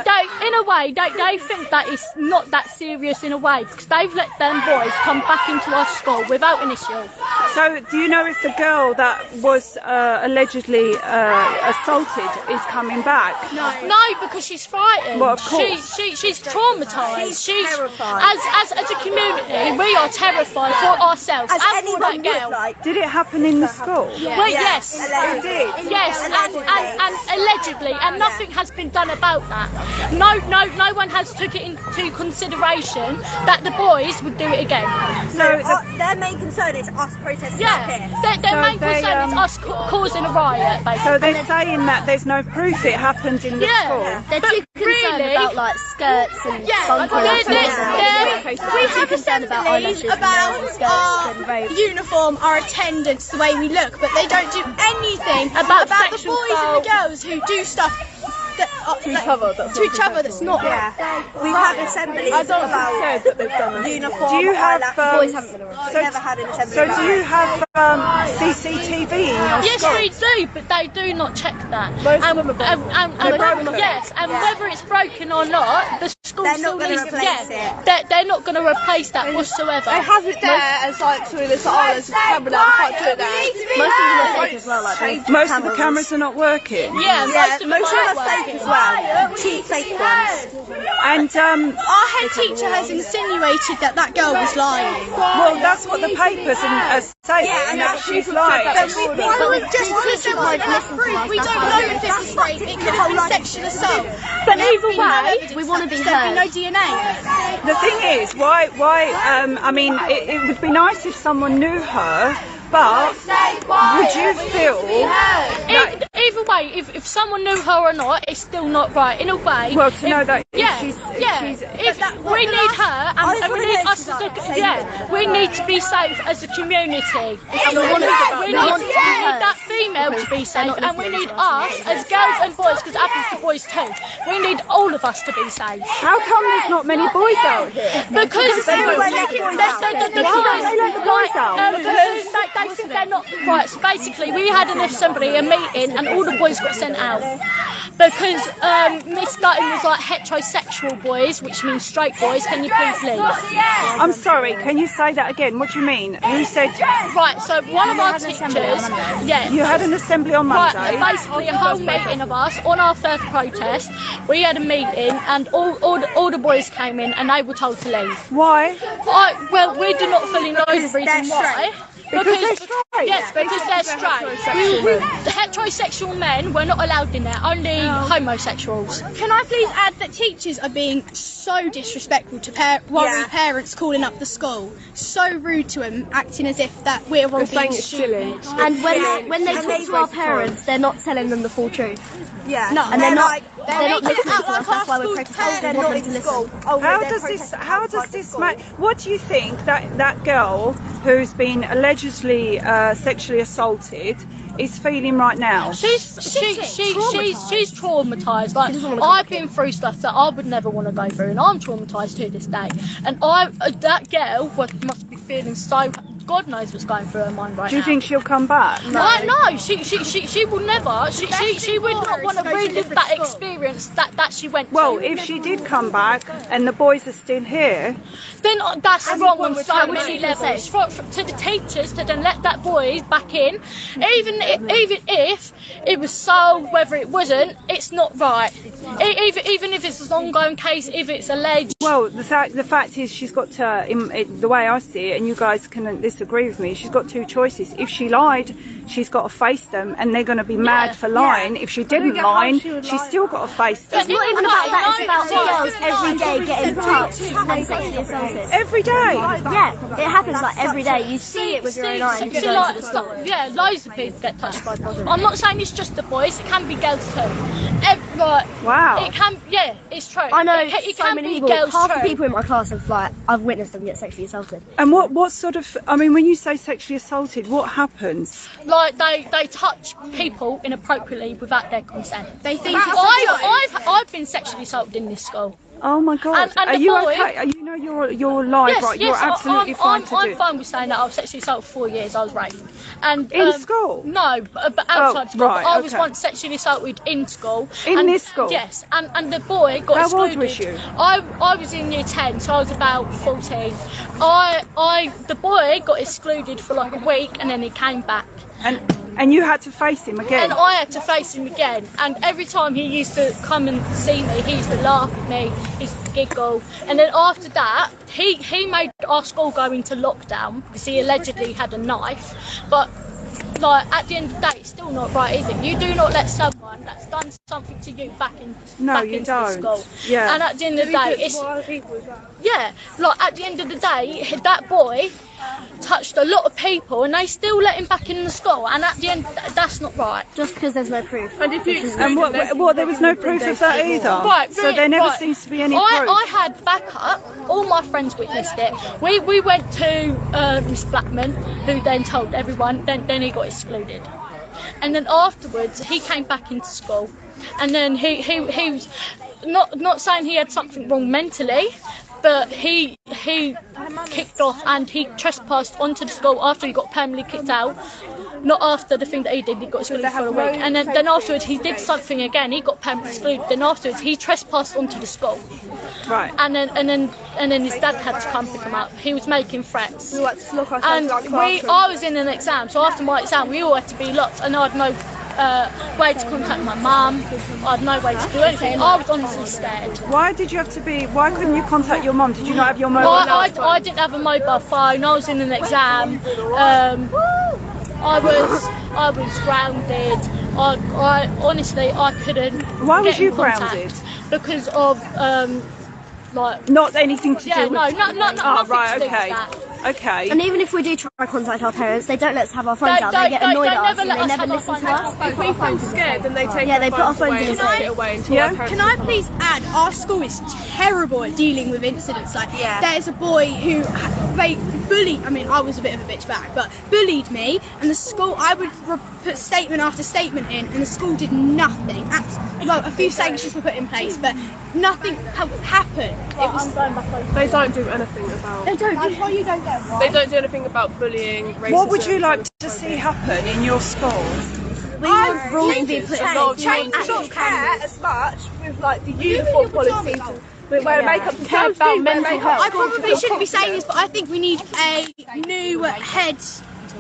Speaker 7: they in a way, they think that it's not that serious in a way, because they've let them boys come back into our school without an issue.
Speaker 8: So do you know if the girl that was allegedly assaulted is coming back?
Speaker 7: No, because she's frightened.
Speaker 8: Well, of course.
Speaker 7: She's traumatised. She's
Speaker 13: terrified.
Speaker 7: As a community, we are terrified for ourselves
Speaker 13: As
Speaker 7: and for that
Speaker 13: anyone
Speaker 7: girl.
Speaker 13: would, like.
Speaker 8: Did it happen in the school?
Speaker 7: Well, yes.
Speaker 8: It did.
Speaker 7: Yes, and allegedly, and nothing has been done about that. No one has took it into consideration that the boys would do it again.
Speaker 13: So their main concern is us protesting up here.
Speaker 7: Their main concern is us causing a riot, basically.
Speaker 8: So they're saying that there's no proof it happened in the school.
Speaker 13: They're too concerned about like skirts and bum colours.
Speaker 10: We have assemblies about our uniform, our attendance, the way we look, but they don't do anything about the boys and the girls who do stuff to each other that's not.
Speaker 13: We've had assemblies about uniform.
Speaker 8: Do you have
Speaker 13: boys haven't been around. We've never had an assembly.
Speaker 8: So do you have CCTV in your
Speaker 7: Yes,
Speaker 8: school?
Speaker 7: we do, but they do not check that. Yes, and whether it's broken or not, the school
Speaker 13: They're
Speaker 7: still
Speaker 13: not gonna
Speaker 7: needs to.
Speaker 13: replace it.
Speaker 7: They're not going to replace that whatsoever.
Speaker 10: They have it there as like so there's there's a camera there, we can't do it there.
Speaker 13: Most of them are fake as well. Like
Speaker 8: Most of the cameras are not working.
Speaker 7: Yeah, most of them
Speaker 13: are fake as well. Cheap fake ones.
Speaker 8: And
Speaker 10: our head teacher has insinuated that girl was lying.
Speaker 8: well, that's what the papers say.
Speaker 13: Yeah,
Speaker 8: that she's lying.
Speaker 10: Just because there wasn't enough proof, we don't know if it was rape. It could have been sexual assault.
Speaker 8: But either way,
Speaker 13: we want to be
Speaker 10: There'd be
Speaker 13: heard.
Speaker 10: no DNA.
Speaker 8: the thing is, why? I mean, it would be nice if someone knew her, but would you feel that?
Speaker 7: Either way, if someone knew her or not, it's still not right. In a way.
Speaker 8: Well, to know that
Speaker 7: If we need her, and we need us we need to be safe as a community. We need that female to be safe, and we need us as girls and boys, because it happens to boys too. We need all of us to be safe.
Speaker 8: How come there's not many boys out here?
Speaker 7: Because
Speaker 8: Why don't they let the boys out?
Speaker 7: They think they're not right. So basically, we had an assembly, a meeting, and all the boys got sent out because Miss Dutton was like heterosexual boys, which means straight boys. Can you please leave?
Speaker 8: I'm sorry. Can you say that again? What do you mean? Who said?
Speaker 7: Right. So one of our teachers,
Speaker 8: You had an assembly on Monday.
Speaker 7: Right, basically a whole meeting of us on our first protest. We had a meeting, and all the boys came in, and they were told to leave.
Speaker 8: Why?
Speaker 7: Well, we do not fully know the reason why.
Speaker 8: Because they're straight.
Speaker 7: Yes, because they're straight. The heterosexual men were not allowed in there, only homosexuals.
Speaker 10: Can I please add that teachers are being so disrespectful to worried parents calling up the school, so rude to them, acting as if that we're all being stupid.
Speaker 13: And when they talk to our parents, they're not telling them the full truth.
Speaker 10: Yeah.
Speaker 13: No, and they're not
Speaker 10: They're
Speaker 13: listening to us. That's why we're protesting. We want them to listen.
Speaker 8: How does this make? What do you think that girl who's been allegedly sexually assaulted is feeling right now?
Speaker 7: She's traumatised. Like I've been through stuff that I would never want to go through, and I'm traumatised to this day. And that girl must be feeling so God knows what's going through her mind right now.
Speaker 8: Do you think she'll come back?
Speaker 7: No, she will never. She would not want to relive that experience that she went
Speaker 8: Well,
Speaker 7: to.
Speaker 8: if she did come back and the boys are still here,
Speaker 7: then that's wrong on so many levels. To the teachers to then let that boy back in, even if it was solved, whether it wasn't, it's not right. Even if it's an ongoing case, if it's alleged.
Speaker 8: well, the fact is she's got to, the way I see it, and you guys can disagree with me, she's got two choices. If she lied, she's got to face them, and they're going to be mad for lying. If she didn't lie, she's still got to face them.
Speaker 4: It's not even about that, it's about girls every day getting touched and sexually assaulted.
Speaker 8: Every day?
Speaker 4: Yeah, it happens like every day. You see it with your own eyes. You go to the school.
Speaker 7: Yeah, loads of people get touched by boys. I'm not saying it's just the boys, it can be girls too.
Speaker 8: Wow.
Speaker 7: It can, yeah, it's true.
Speaker 4: I know
Speaker 7: it
Speaker 4: so
Speaker 7: can
Speaker 4: many
Speaker 7: be
Speaker 4: people,
Speaker 7: girls
Speaker 4: half
Speaker 7: too.
Speaker 4: the people in my class have I've witnessed them get sexually assaulted.
Speaker 8: And what sort of, I mean, when you say sexually assaulted, what happens?
Speaker 7: Like they touch people inappropriately without their consent.
Speaker 10: They think
Speaker 7: I've been sexually assaulted in this school.
Speaker 8: Oh my God!
Speaker 7: And
Speaker 8: are
Speaker 7: the
Speaker 8: you
Speaker 7: boy,
Speaker 8: okay? You know you're live,
Speaker 7: yes,
Speaker 8: right?
Speaker 7: Yes,
Speaker 8: You're absolutely fine to do.
Speaker 7: I'm fine with saying that I was sexually assaulted for 4 years. I was raped. And
Speaker 8: in school?
Speaker 7: No, but outside school.
Speaker 8: Right,
Speaker 7: but I was
Speaker 8: okay.
Speaker 7: once sexually assaulted in school.
Speaker 8: In this school?
Speaker 7: Yes, and the boy got
Speaker 8: How
Speaker 7: excluded.
Speaker 8: old was you?
Speaker 7: I was in year 10, so I was about 14. The boy got excluded for like a week, and then he came back.
Speaker 8: And you had to face him again?
Speaker 7: And I had to face him again. And every time he used to come and see me, he used to laugh at me, he used to giggle. And then after that, he made our school go into lockdown because he allegedly had a knife. But like at the end of the day, it's still not right, is it? You do not let someone that's done something to you back into the school.
Speaker 8: Yeah.
Speaker 7: And at the end of the day, it's like at the end of the day, that boy touched a lot of people, and they still let him back in the school. And at the end, that's not right.
Speaker 4: Just because there's no proof.
Speaker 10: And if you
Speaker 8: and what? There was no proof of that either.
Speaker 7: Right.
Speaker 8: So there never seems to be any proof.
Speaker 7: I had backup. All my friends witnessed it. We went to Miss Blackman, who then told everyone. Then he got excluded. And then afterwards, he came back into school, and then he was not saying he had something wrong mentally, but he kicked off and he trespassed onto the school after he got permanently kicked out. Not after the thing that he did, he got excluded for a week. And then afterwards he did something again, he got permanently excluded. Then afterwards he trespassed onto the school.
Speaker 8: Right.
Speaker 7: And then his dad had to come pick him up. He was making threats. And I was in an exam, so after my exam we all had to be locked, and I had no way to contact my mum. I had no way to do anything. I was honestly scared.
Speaker 8: Why couldn't you contact your mum? Did you not have your mobile phone?
Speaker 7: I didn't have a mobile phone. I was in an exam. I was grounded. I honestly couldn't.
Speaker 8: Why was you
Speaker 7: contact
Speaker 8: grounded?
Speaker 7: Because of like
Speaker 8: not anything to do with.
Speaker 7: No, nothing
Speaker 8: right,
Speaker 7: to do
Speaker 8: okay.
Speaker 7: with that.
Speaker 8: Okay.
Speaker 4: And even if we do try to contact our parents, they don't let us have our phones out. They get annoyed at us and they never listen to us.
Speaker 10: If we feel scared, then they take
Speaker 4: they put our phones in
Speaker 10: and away until our parents.
Speaker 14: Can I please add, our school is terrible at dealing with incidents. Like, there's a boy who bullied. I mean, I was a bit of a bitch back, but bullied me, and the school. I would put statement after statement in, and the school did nothing. Well, a few sanctions were put in place, but nothing happened.
Speaker 12: They don't do anything about.
Speaker 14: They don't. That's why you don't get one.
Speaker 12: They don't do anything about bullying, racism.
Speaker 8: What would you like to see happen in your school?
Speaker 14: Change not care as much with like the uniform policies. Where makeup
Speaker 12: care about mental health.
Speaker 14: I probably shouldn't be saying this, but I think we need a new head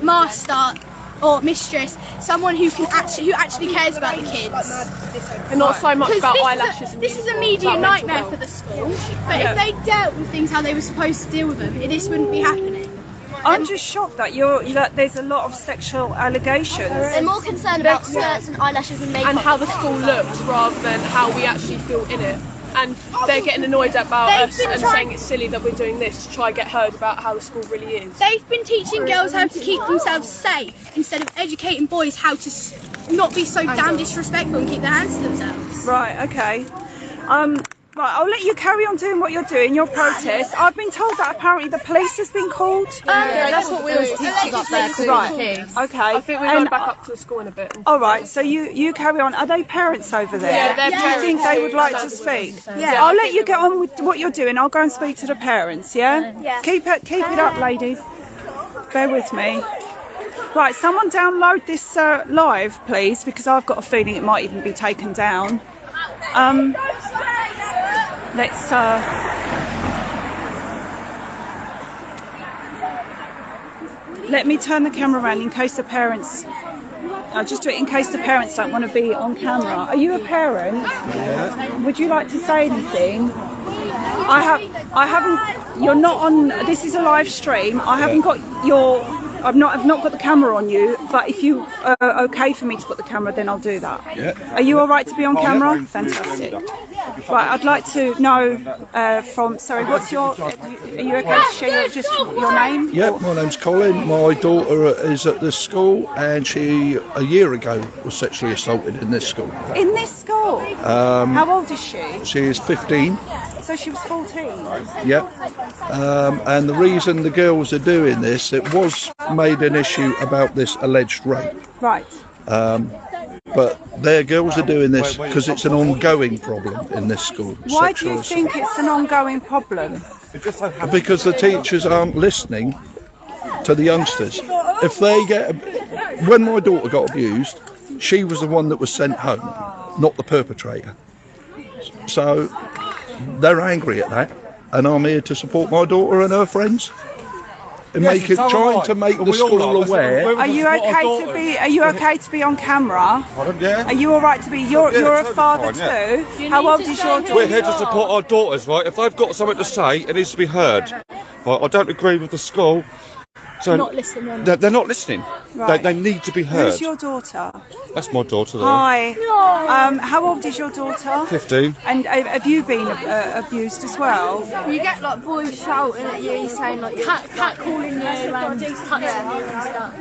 Speaker 14: master or mistress, someone who actually cares about the kids.
Speaker 12: And not so much about eyelashes.
Speaker 14: This is a media nightmare for the school, but if they dealt with things how they were supposed to deal with them, this wouldn't be happening.
Speaker 8: I'm just shocked that there's a lot of sexual allegations.
Speaker 4: They're more concerned about skirts and eyelashes and makeup.
Speaker 12: And how the school looks rather than how we actually feel in it. And they're getting annoyed about us and saying it's silly that we're doing this to try and get heard about how the school really is.
Speaker 14: They've been teaching girls how to keep themselves safe instead of educating boys how to not be so damn disrespectful and keep their hands to themselves.
Speaker 8: Right, okay. Right, I'll let you carry on doing what you're doing, your protest. I've been told that apparently the police has been called.
Speaker 12: Yeah, that's what we were teaching up there.
Speaker 8: Right, okay.
Speaker 12: I think we're going back up to the school in a bit.
Speaker 8: All right, so you carry on. Are they parents over there?
Speaker 12: Yeah, they're
Speaker 8: parents. Do you think they would like to speak?
Speaker 4: Yeah.
Speaker 8: I'll let you get on with what you're doing. I'll go and speak to the parents, yeah?
Speaker 4: Yeah.
Speaker 8: Keep it up, ladies. Bear with me. Right, someone download this live, please, because I've got a feeling it might even be taken down. Let's. Let me turn the camera around in case the parents. I'll just do it in case the parents don't want to be on camera. Are you a parent?
Speaker 15: Yeah.
Speaker 8: Would you like to say anything? I haven't. You're not on. This is a live stream. I haven't got your. I've not got the camera on you. But if you are okay for me to put the camera, then I'll do that.
Speaker 15: Yeah.
Speaker 8: Are you all right to be on camera? Fantastic. Right. I'd like to know from. Sorry. What's your? Are you okay to share just your name?
Speaker 15: Yeah. My name's Colin. My daughter is at this school, and she a year ago was sexually assaulted in this school.
Speaker 8: In this school? How old is she?
Speaker 15: She is 15.
Speaker 8: So she was 14?
Speaker 15: Yeah. And the reason the girls are doing this, it was made an issue about this alleged rape.
Speaker 8: Right.
Speaker 15: But their girls are doing this because it's an ongoing problem in this school.
Speaker 8: Why do you think it's an ongoing problem?
Speaker 15: Because the teachers aren't listening to the youngsters. If they get... When my daughter got abused, she was the one that was sent home, not the perpetrator. So they're angry at that, and I'm here to support my daughter and her friends and trying to make the school aware.
Speaker 8: Are you okay to be? Are you okay to be on camera?
Speaker 16: Yeah.
Speaker 8: Are you all right to be? You're a father too. How old is your daughter?
Speaker 16: We're here to support our daughters, right? If they've got something to say, it needs to be heard. Right? I don't agree with the school. So
Speaker 7: not listening.
Speaker 16: They're not listening.
Speaker 8: Right.
Speaker 16: They need to be heard.
Speaker 8: Who's your daughter?
Speaker 16: That's my daughter there.
Speaker 8: Hi. How old is your daughter?
Speaker 16: 15.
Speaker 8: And have you been abused as well?
Speaker 13: You get like boys shouting at you, saying like
Speaker 7: cat calling you and touching you and stuff.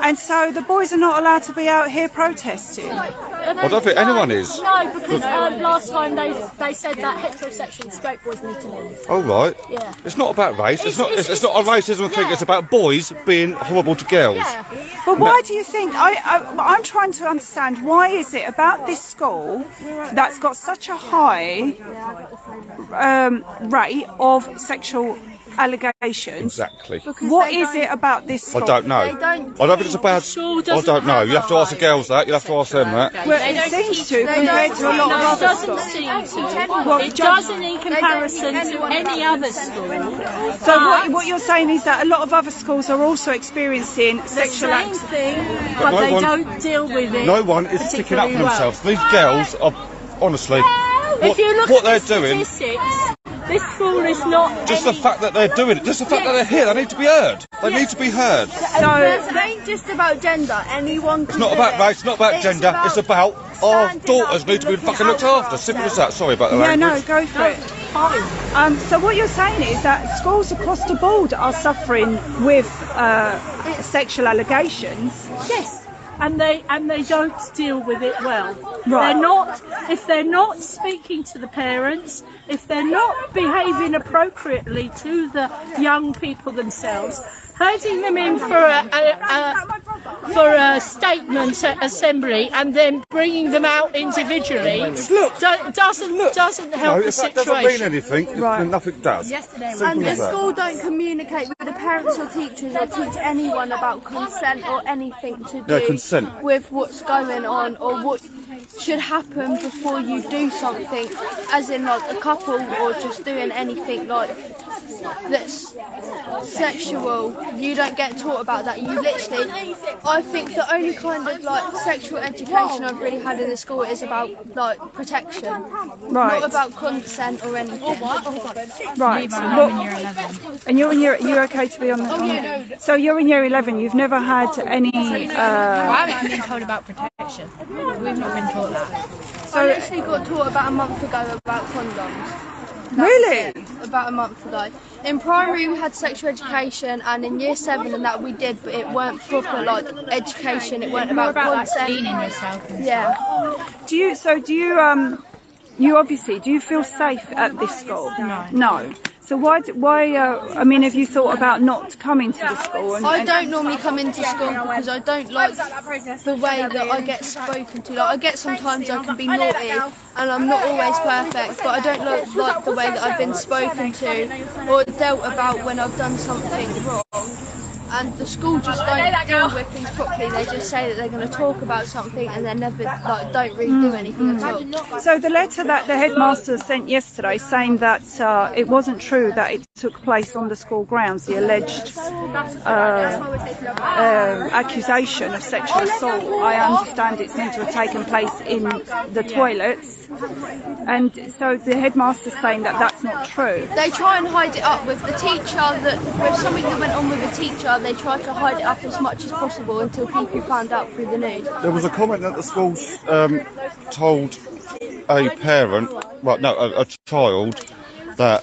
Speaker 8: And so the boys are not allowed to be out here protesting?
Speaker 16: I don't think anyone is.
Speaker 7: No, because last time they said that heterosexual straight boys need to leave.
Speaker 16: Oh right.
Speaker 7: Yeah.
Speaker 16: It's not about race. It's not a racism thing. It's about boys being horrible to girls.
Speaker 7: Yeah.
Speaker 8: But why do you think? I'm trying to understand. Why is it about this school that's got such a high rate of sexual allegations?
Speaker 16: Exactly.
Speaker 8: What is it about this school?
Speaker 16: I don't know. I don't think it's about. I don't know. You have to ask the girls that. You have to ask them that.
Speaker 8: Well, it seems to compared to a lot of other schools.
Speaker 11: It doesn't in comparison to any other school.
Speaker 8: So what you're saying is that a lot of other schools are also experiencing sexual
Speaker 11: same thing, but
Speaker 16: no
Speaker 11: they
Speaker 16: one,
Speaker 11: don't deal with it.
Speaker 16: No one is sticking up for themselves. These girls are honestly.
Speaker 11: If you look
Speaker 16: what
Speaker 11: at
Speaker 16: they're doing.
Speaker 11: This school is not.
Speaker 16: Just the fact that they're doing it, just the fact that they're here, they need to be heard. They need to be heard.
Speaker 13: So it ain't just about gender. Anyone can.
Speaker 16: It's not about race, it's not about gender. It's about our daughters need to be fucking looked after. Simple as that. Sorry about the language.
Speaker 8: No, go for it. So what you're saying is that schools across the board are suffering with sexual allegations.
Speaker 11: Yes. And they don't deal with it well.
Speaker 8: Right.
Speaker 11: If they're not speaking to the parents, if they're not behaving appropriately to the young people themselves, herding them in for a statement assembly and then bringing them out individually doesn't help the situation.
Speaker 16: That doesn't mean anything.
Speaker 8: Right.
Speaker 16: Nothing does.
Speaker 13: And the school don't communicate with the parents or teachers or teach anyone about consent or anything to do with what's going on or what should happen before you do something, as in like a couple or just doing anything like that's sexual. You don't get taught about that. You literally, I think the only kind of like sexual education I've really had in the school is about like protection,
Speaker 8: Right.
Speaker 13: not about consent or anything.
Speaker 8: Right. And you're okay to be on the. So you're in year 11. You've never had any.
Speaker 11: I haven't been told about protection. We've not been taught that.
Speaker 13: So I literally got taught about a month ago about condoms.
Speaker 8: Really?
Speaker 13: About a month ago. In primary we had sexual education, and in year 7 and that we did, but it weren't proper like education. It weren't about consent.
Speaker 11: Cleaning yourself.
Speaker 13: Yeah.
Speaker 8: Do you? You obviously, do you feel safe at this school?
Speaker 11: No.
Speaker 8: No. So why? I mean, have you thought about not coming to the school?
Speaker 13: I don't normally come into school because I don't like the way that I get spoken to. Like, I get sometimes I can be naughty and I'm not always perfect, but I don't like the way that I've been spoken to or dealt about when I've done something wrong. And the school just don't deal with things properly. They just say that they're going to talk about something and they never don't really do anything at all.
Speaker 8: So the letter that the headmaster sent yesterday saying that it wasn't true that it took place on the school grounds, the alleged accusation of sexual assault, I understand it's meant to have taken place in the toilets. And so the headmaster's saying that that's not true.
Speaker 13: They try and hide it up with the teacher, with something that went on with the teacher, they try to hide it up as much as possible until people found out through the news.
Speaker 16: There was a comment that the school's told a parent, a child, that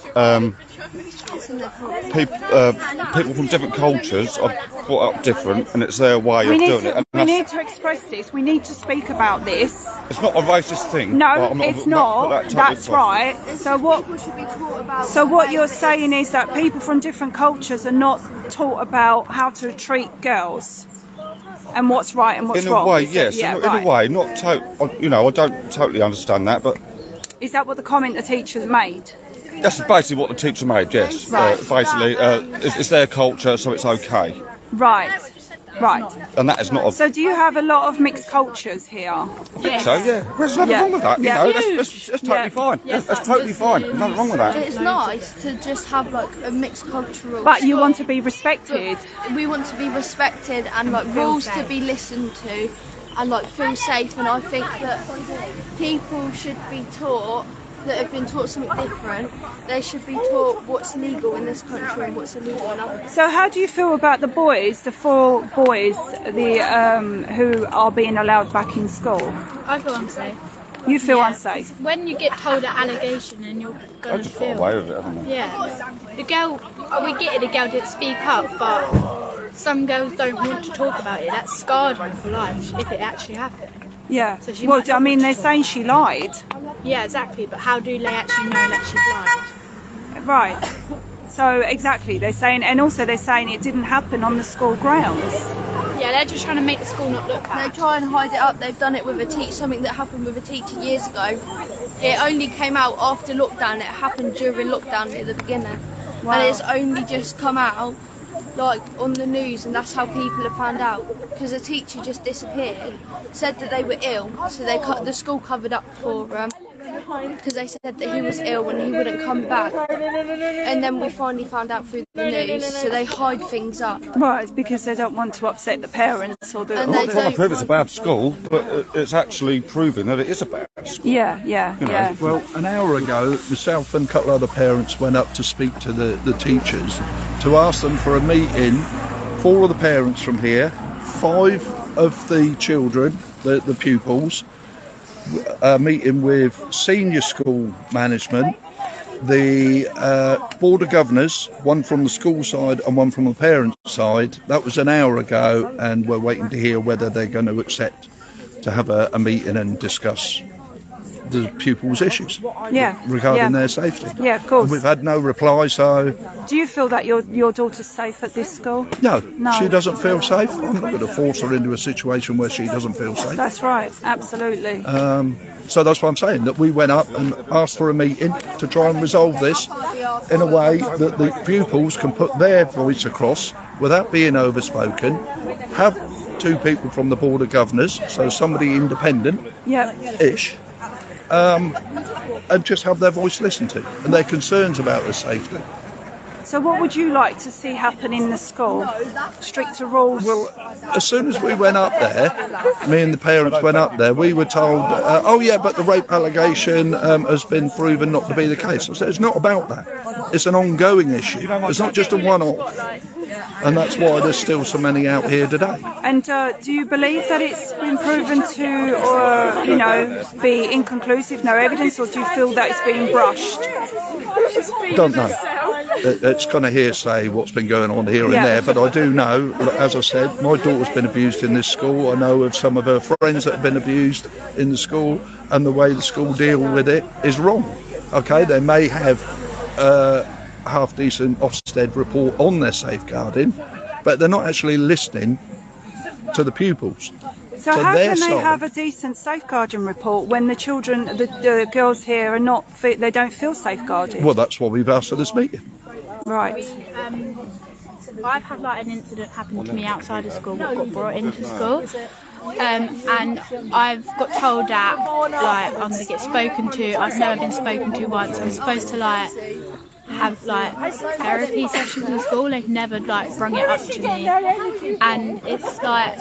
Speaker 16: people from different cultures are brought up different and it's their way of doing it.
Speaker 8: We need to express this. We need to speak about this.
Speaker 16: It's not a racist thing.
Speaker 8: No, it's not. That's right. So what you're saying is that people from different cultures are not taught about how to treat girls and what's right and what's wrong.
Speaker 16: In a way, yes. In a way, not I don't totally understand that, but
Speaker 8: is that what the comment the teacher made?
Speaker 16: That's basically what the teacher made, yes.
Speaker 8: Right.
Speaker 16: It's their culture, so it's okay.
Speaker 8: Right.
Speaker 16: And that is not a...
Speaker 8: So do you have a lot of mixed cultures here?
Speaker 16: Yes. So, yeah. There's nothing wrong with that, that's totally fine. That's totally fine. There's nothing wrong with that.
Speaker 13: It's nice to just have, a mixed cultural...
Speaker 8: But you want to be respected.
Speaker 13: We want to be respected and, rules to be listened to and, feel safe. And I think that people should be taught that have been taught something different, they should be taught what's legal in this country and what's illegal in others.
Speaker 8: So how do you feel about the boys, the 4 boys, who are being allowed back in school?
Speaker 14: I feel unsafe.
Speaker 8: You feel unsafe?
Speaker 14: When you get told an allegation and you're going to feel...
Speaker 16: away with it, haven't they?
Speaker 14: Yeah. The girl, we get it, the girl didn't speak up, but some girls don't want to talk about it. That's scarred them for life if it actually happened.
Speaker 8: Yeah.
Speaker 14: So
Speaker 8: they're saying she lied.
Speaker 14: Yeah, exactly. But how do they actually know that she lied?
Speaker 8: Right. So exactly, they're saying it didn't happen on the school grounds.
Speaker 14: Yeah, they're just trying to make the school not look bad.
Speaker 13: They try and hide it up. They've done it with something that happened with a teacher years ago. It only came out after lockdown. It happened during lockdown at the beginning. Wow. And it's only just come out on the news, and that's how people have found out, because a teacher just disappeared, said that they were ill, so the school covered up for because they said that he was ill and he wouldn't come back, and then we finally found out through the news, so they hide things up.
Speaker 8: Right, it's because they don't want to upset the parents or the...
Speaker 16: I'm not trying to prove it's a bad school, but it's actually proving that it is a bad school.
Speaker 8: Yeah.
Speaker 15: Well, an hour ago, myself and a couple of other parents went up to speak to the teachers to ask them for a meeting, 4 of the parents from here, 5 of the children, the pupils, a meeting with senior school management, the board of governors, one from the school side and one from the parents side. That was an hour ago, and we're waiting to hear whether they're going to accept to have a meeting and discuss the pupils' issues regarding their safety.
Speaker 8: Yeah, of course.
Speaker 15: And we've had no reply, so...
Speaker 8: Do you feel that your daughter's safe at this school?
Speaker 15: No, she doesn't feel safe. I'm not going to force her into a situation where she doesn't feel safe.
Speaker 8: That's right, absolutely.
Speaker 15: So that's what I'm saying, that we went up and asked for a meeting to try and resolve this in a way that the pupils can put their voice across without being overspoken, have 2 people from the board of governors, so somebody independent-ish, and just have their voice listened to and their concerns about their safety.
Speaker 8: So what would you like to see happen in the school? Stricter rules?
Speaker 15: Well, as soon as we went up there, me and the parents went up there, we were told, but the rape allegation has been proven not to be the case. I said, it's not about that. It's an ongoing issue. It's not just a one-off. And that's why there's still so many out here today.
Speaker 8: And do you believe that it's been proven to, be inconclusive, no evidence, or do you feel that it's being brushed?
Speaker 15: Don't know. It's kind of hearsay what's been going on here and there, but I do know, as I said, my daughter's been abused in this school. I know of some of her friends that have been abused in the school, and the way the school deal with it is wrong. Okay, they may have half-decent Ofsted report on their safeguarding, but they're not actually listening to the pupils.
Speaker 8: So how can they have a decent safeguarding report when the children, the girls here are not, they don't feel safeguarded?
Speaker 15: Well, that's why we've asked for this meeting.
Speaker 8: Right.
Speaker 14: I've had like an incident happen to me outside of school that got brought into school, and I've got told that like I'm going to get spoken to. I've never been spoken to once. I'm supposed to like have like therapy sessions in school. They've never like brung it up to me, and it's like,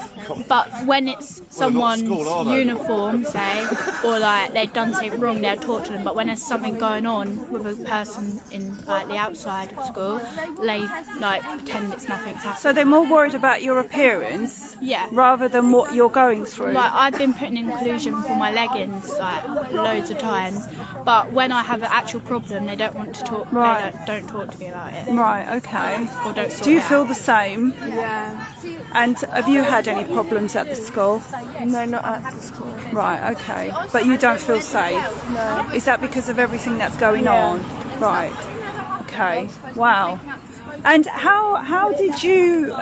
Speaker 14: but when it's someone's uniform, say, or like they've done something wrong, they'll talk to them. But when there's something going on with a person in like the outside of school, they like pretend it's nothing's happened.
Speaker 8: So they're more worried about your appearance,
Speaker 14: yeah,
Speaker 8: rather than what you're going through.
Speaker 14: Like I've been putting inclusion for my leggings like loads of times, but when I have an actual problem, they don't want to talk.
Speaker 8: Right.
Speaker 14: They don't talk to me about it.
Speaker 8: Right, okay.
Speaker 14: Or don't sort
Speaker 8: Do you
Speaker 14: it
Speaker 8: feel
Speaker 14: out.
Speaker 8: the same?
Speaker 13: Yeah.
Speaker 8: And have you had any problems at the school?
Speaker 13: No, not at the school.
Speaker 8: Right, okay. But you don't feel safe?
Speaker 13: No.
Speaker 8: Is that because of everything that's going on? Right. Okay. Wow. And how did you,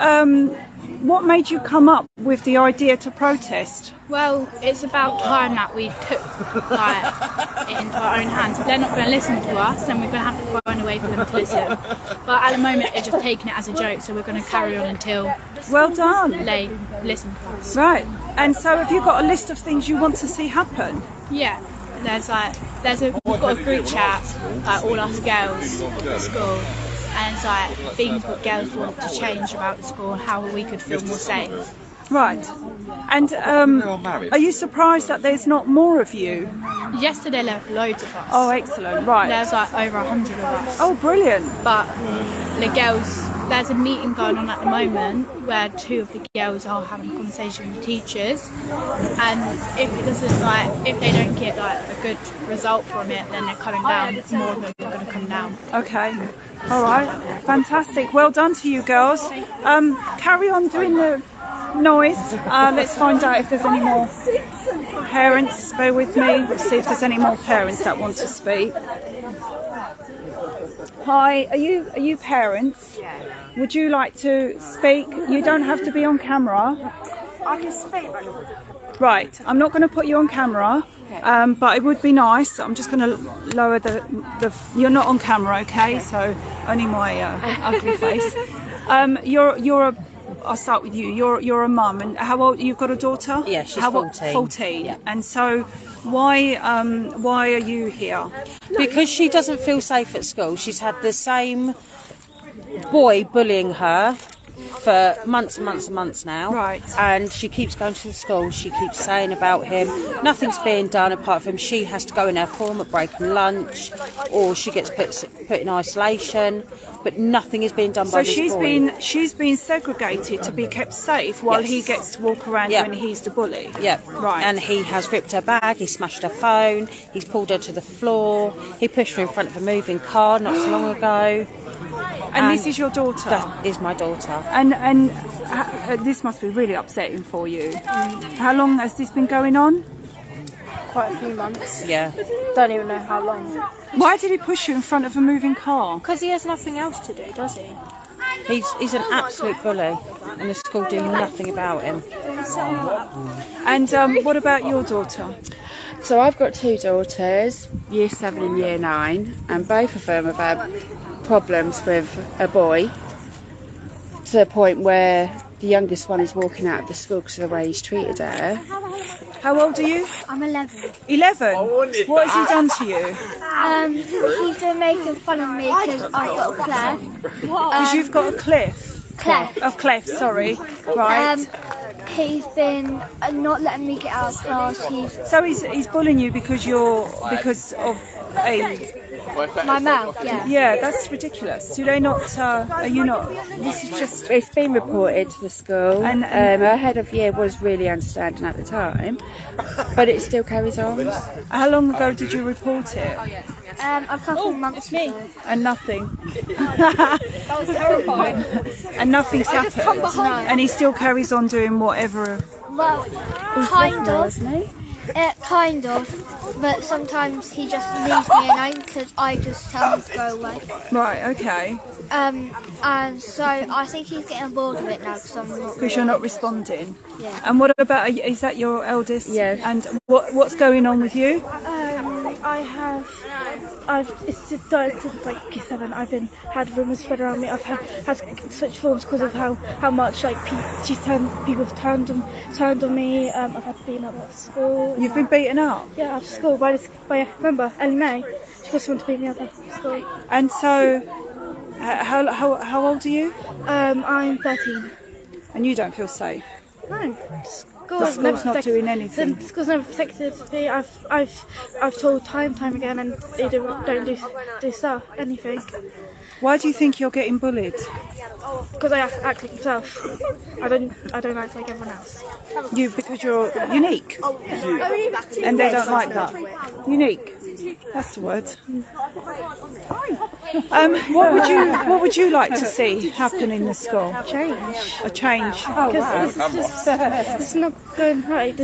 Speaker 8: what made you come up with the idea to protest?
Speaker 14: Well, it's about time that we took like, it into our own hands. If they're not going to listen to us, then we're going to have to find a way for them to listen. But at the moment, they're just taking it as a joke, so we're going to carry on until
Speaker 8: well done.
Speaker 14: They listen to us.
Speaker 8: Right. And so have you got a list of things you want to see happen?
Speaker 14: Yeah. We've got a group chat, like all us girls of the school, and it's like things what girls want to change about the school and how we could feel more safe.
Speaker 8: Right. And are you surprised that there's not more of you?
Speaker 14: Yesterday there were loads of us.
Speaker 8: Oh, excellent. Right.
Speaker 14: There's like over 100 of us.
Speaker 8: Oh, brilliant.
Speaker 14: But the girls, there's a meeting going on at the moment where 2 of the girls are having a conversation with teachers, and if they don't get like a good result from it, then they're coming down. More of them are going to come down.
Speaker 8: Okay. All right. Fantastic. Well done to you girls. Carry on doing the noise. Let's find out if there's any more parents. Bear with me. Let's see if there's any more parents that want to speak. Hi, are you parents?
Speaker 13: Yeah.
Speaker 8: Would you like to speak? You don't have to be on camera.
Speaker 13: I can speak.
Speaker 8: Right, I'm not going to put you on camera, but it would be nice. I'm just going to lower the. You're not on camera, okay? So only my ugly face. I'll start with you. You're a mum, and how old? You've got a daughter?
Speaker 17: Yeah, she's 14.
Speaker 8: 14.
Speaker 17: Yeah.
Speaker 8: And so, why are you here?
Speaker 17: Because she doesn't feel safe at school. She's had the same boy bullying her for months and months and months now.
Speaker 8: Right.
Speaker 17: And she keeps going to the school. She keeps saying about him. Nothing's being done apart from she has to go in her form at break and lunch, or she gets put in isolation. But nothing is being done by this boy.
Speaker 8: So she's been segregated to be kept safe while he gets to walk around when he's the bully.
Speaker 17: Yeah.
Speaker 8: Right.
Speaker 17: And he has ripped her bag, he smashed her phone, he's pulled her to the floor, he pushed her in front of a moving car not so long ago.
Speaker 8: And this is your daughter?
Speaker 17: That is my daughter.
Speaker 8: And this must be really upsetting for you. How long has this been going on?
Speaker 13: Quite a few months.
Speaker 17: Yeah.
Speaker 13: Don't even know how long.
Speaker 8: Why did he push you in front of a moving car?
Speaker 13: Because he has nothing else to do, does he?
Speaker 17: He's an absolute bully, and the school do nothing about him.
Speaker 8: And what about your daughter?
Speaker 18: So I've got 2 daughters, year 7 and year 9, and both of them have had problems with a boy, to the point where the youngest one is walking out of the school because of the way he's treated her.
Speaker 8: How old are you?
Speaker 13: I'm 11.
Speaker 8: 11? What has he done to you?
Speaker 13: He's been making fun of me because I've got a clef.
Speaker 8: Because you've got a cliff?
Speaker 13: Clef.
Speaker 8: A clef, sorry. Right.
Speaker 13: He's been not letting me get out of class.
Speaker 8: So he's bullying you because of age?
Speaker 13: My mouth, yeah.
Speaker 8: Yeah, that's ridiculous. Do they not, are you not, this is just...
Speaker 18: It's been reported to the school, and our head of year was really understanding at the time, but it still carries on.
Speaker 8: How long ago did you report it?
Speaker 13: A couple of months ago.
Speaker 8: And nothing?
Speaker 13: That was terrifying.
Speaker 8: And nothing's
Speaker 13: I just come
Speaker 8: happened?
Speaker 13: behind.
Speaker 8: And he still carries on doing whatever?
Speaker 13: Well, kind of.
Speaker 4: Kind of, but sometimes he just leaves me alone because I just tell him to go away.
Speaker 8: Right, okay.
Speaker 4: And so I think he's getting bored of it now because I'm not.
Speaker 8: Because you're not responding.
Speaker 4: Yeah.
Speaker 8: And what about, is that your eldest?
Speaker 18: Yeah.
Speaker 8: And what's going on with you?
Speaker 14: It's just started since like year 7. Had rumours spread around me. I've had such forms because of how much like people have turned on me. I've had to be out of school.
Speaker 8: You've been beaten up?
Speaker 14: Yeah, after school by a member, Ellie May. She just wanted to beat me up after school.
Speaker 8: And so, how old are you?
Speaker 14: I'm 13.
Speaker 8: And you don't feel safe?
Speaker 14: No.
Speaker 8: The school's not doing anything.
Speaker 14: The school's never protected me. I've told time again, and they don't do stuff, anything.
Speaker 8: Why do you think you're getting bullied?
Speaker 14: Because I act like myself. I don't act like everyone else.
Speaker 8: Because you're unique, and they don't like that. Unique. That's the word. What would you like to see happen in the school?
Speaker 14: Change.
Speaker 8: A change. Oh,
Speaker 14: Because it's not going right.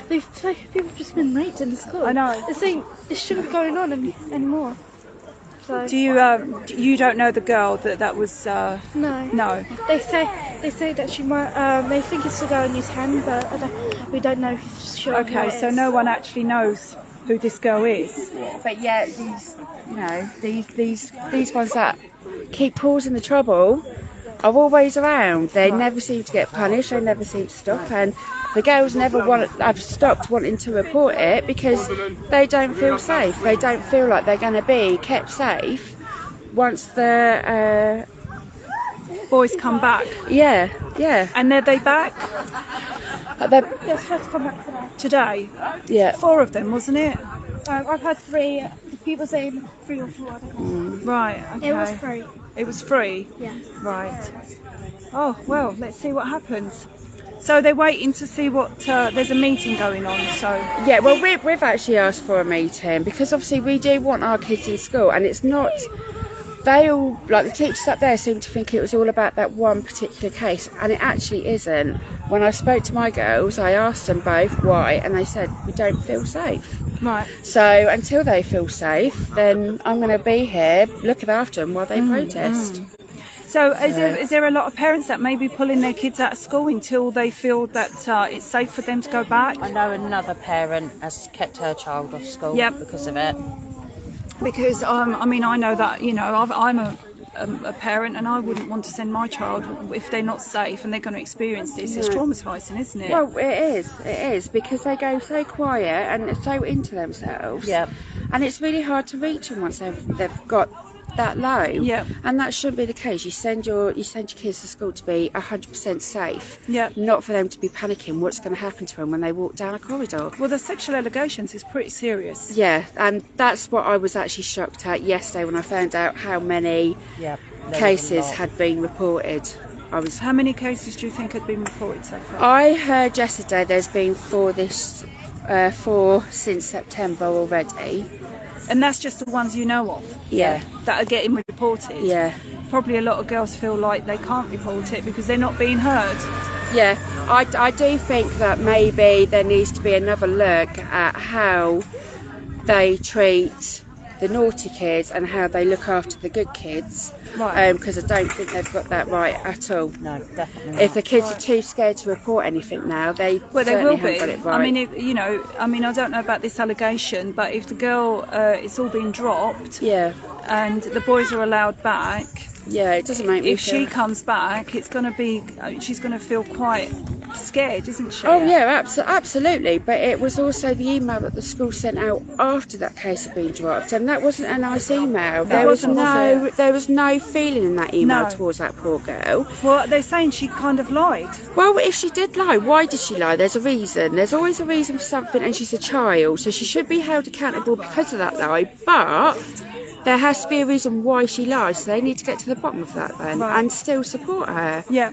Speaker 14: People have just been raped in the school.
Speaker 8: I know.
Speaker 14: This shouldn't be going on anymore. So.
Speaker 8: Do you don't know the girl that was?
Speaker 14: No.
Speaker 8: No.
Speaker 14: They say that she might. They think it's a girl in year 10, but we don't know for sure.
Speaker 8: Okay, so no one actually knows who this girl is.
Speaker 18: But yet these ones that keep causing the trouble are always around. They never seem to get punished. They never seem to stop, and the girls I've stopped wanting to report it because they don't feel safe. They don't feel like they're going to be kept safe once the
Speaker 8: boys come back.
Speaker 18: Yeah.
Speaker 8: And are they back?
Speaker 14: Yes, first come back today.
Speaker 18: Yeah.
Speaker 8: 4 of them, wasn't it?
Speaker 14: I've had 3. People saying 3 or 4. I don't know.
Speaker 8: Right. Okay.
Speaker 14: It was 3.
Speaker 8: It was 3.
Speaker 14: Yeah.
Speaker 8: Right. Oh well, let's see what happens. So they're waiting to see what. There's a meeting going on. So.
Speaker 18: Yeah. Well, we've actually asked for a meeting because obviously we do want our kids in school, and it's not. They all, like the teachers up there, seem to think it was all about that one particular case, and it actually isn't. When I spoke to my girls, I asked them both why, and they said we don't feel safe.
Speaker 8: Right.
Speaker 18: So until they feel safe, then I'm going to be here looking after them while they protest.
Speaker 8: So is there a lot of parents that may be pulling their kids out of school until they feel that it's safe for them to go back?
Speaker 17: I know another parent has kept her child off school because of it.
Speaker 8: Because I know that I'm a parent, and I wouldn't want to send my child if they're not safe and they're going to experience this. It's traumatising, isn't it?
Speaker 18: Well, it is because they go so quiet and so into themselves.
Speaker 17: Yeah.
Speaker 18: And it's really hard to reach them once they've got that low.
Speaker 8: Yeah.
Speaker 18: And that shouldn't be the case. You send your kids to school to be 100% safe.
Speaker 8: Yeah.
Speaker 18: Not for them to be panicking what's going to happen to them when they walk down a corridor.
Speaker 8: Well, the sexual allegations is pretty serious.
Speaker 18: Yeah, and that's what I was actually shocked at yesterday when I found out how many cases had been reported.
Speaker 8: How many cases do you think had been reported so far?
Speaker 18: I heard yesterday there's been 4 since September already.
Speaker 8: And that's just the ones you know of?
Speaker 18: Yeah.
Speaker 8: That are getting reported?
Speaker 18: Yeah.
Speaker 8: Probably a lot of girls feel like they can't report it because they're not being heard.
Speaker 18: Yeah, I do think that maybe there needs to be another look at how they treat the naughty kids and how they look after the good kids.
Speaker 8: Right.
Speaker 18: Because I don't think they've got that right at all.
Speaker 17: No, definitely not.
Speaker 18: If the kids are too scared to report anything now, they
Speaker 8: will be.
Speaker 18: Got it right.
Speaker 8: I mean, I don't know about this allegation, but if the girl, it's all been dropped, and the boys are allowed back.
Speaker 18: Yeah, it doesn't make me
Speaker 8: If she comes back, it's going to be. She's going to feel quite scared, isn't she?
Speaker 18: Oh yeah, absolutely. But it was also the email that the school sent out after that case had been dropped, and that wasn't a nice email. There was no feeling in that email towards that poor girl.
Speaker 8: Well, they're saying she kind of lied.
Speaker 18: Well, if she did lie, why did she lie? There's a reason. There's always a reason for something, and she's a child, so she should be held accountable because of that lie. But there has to be a reason why she lied, so they need to get to the bottom of that then, and still support her.
Speaker 8: Yeah.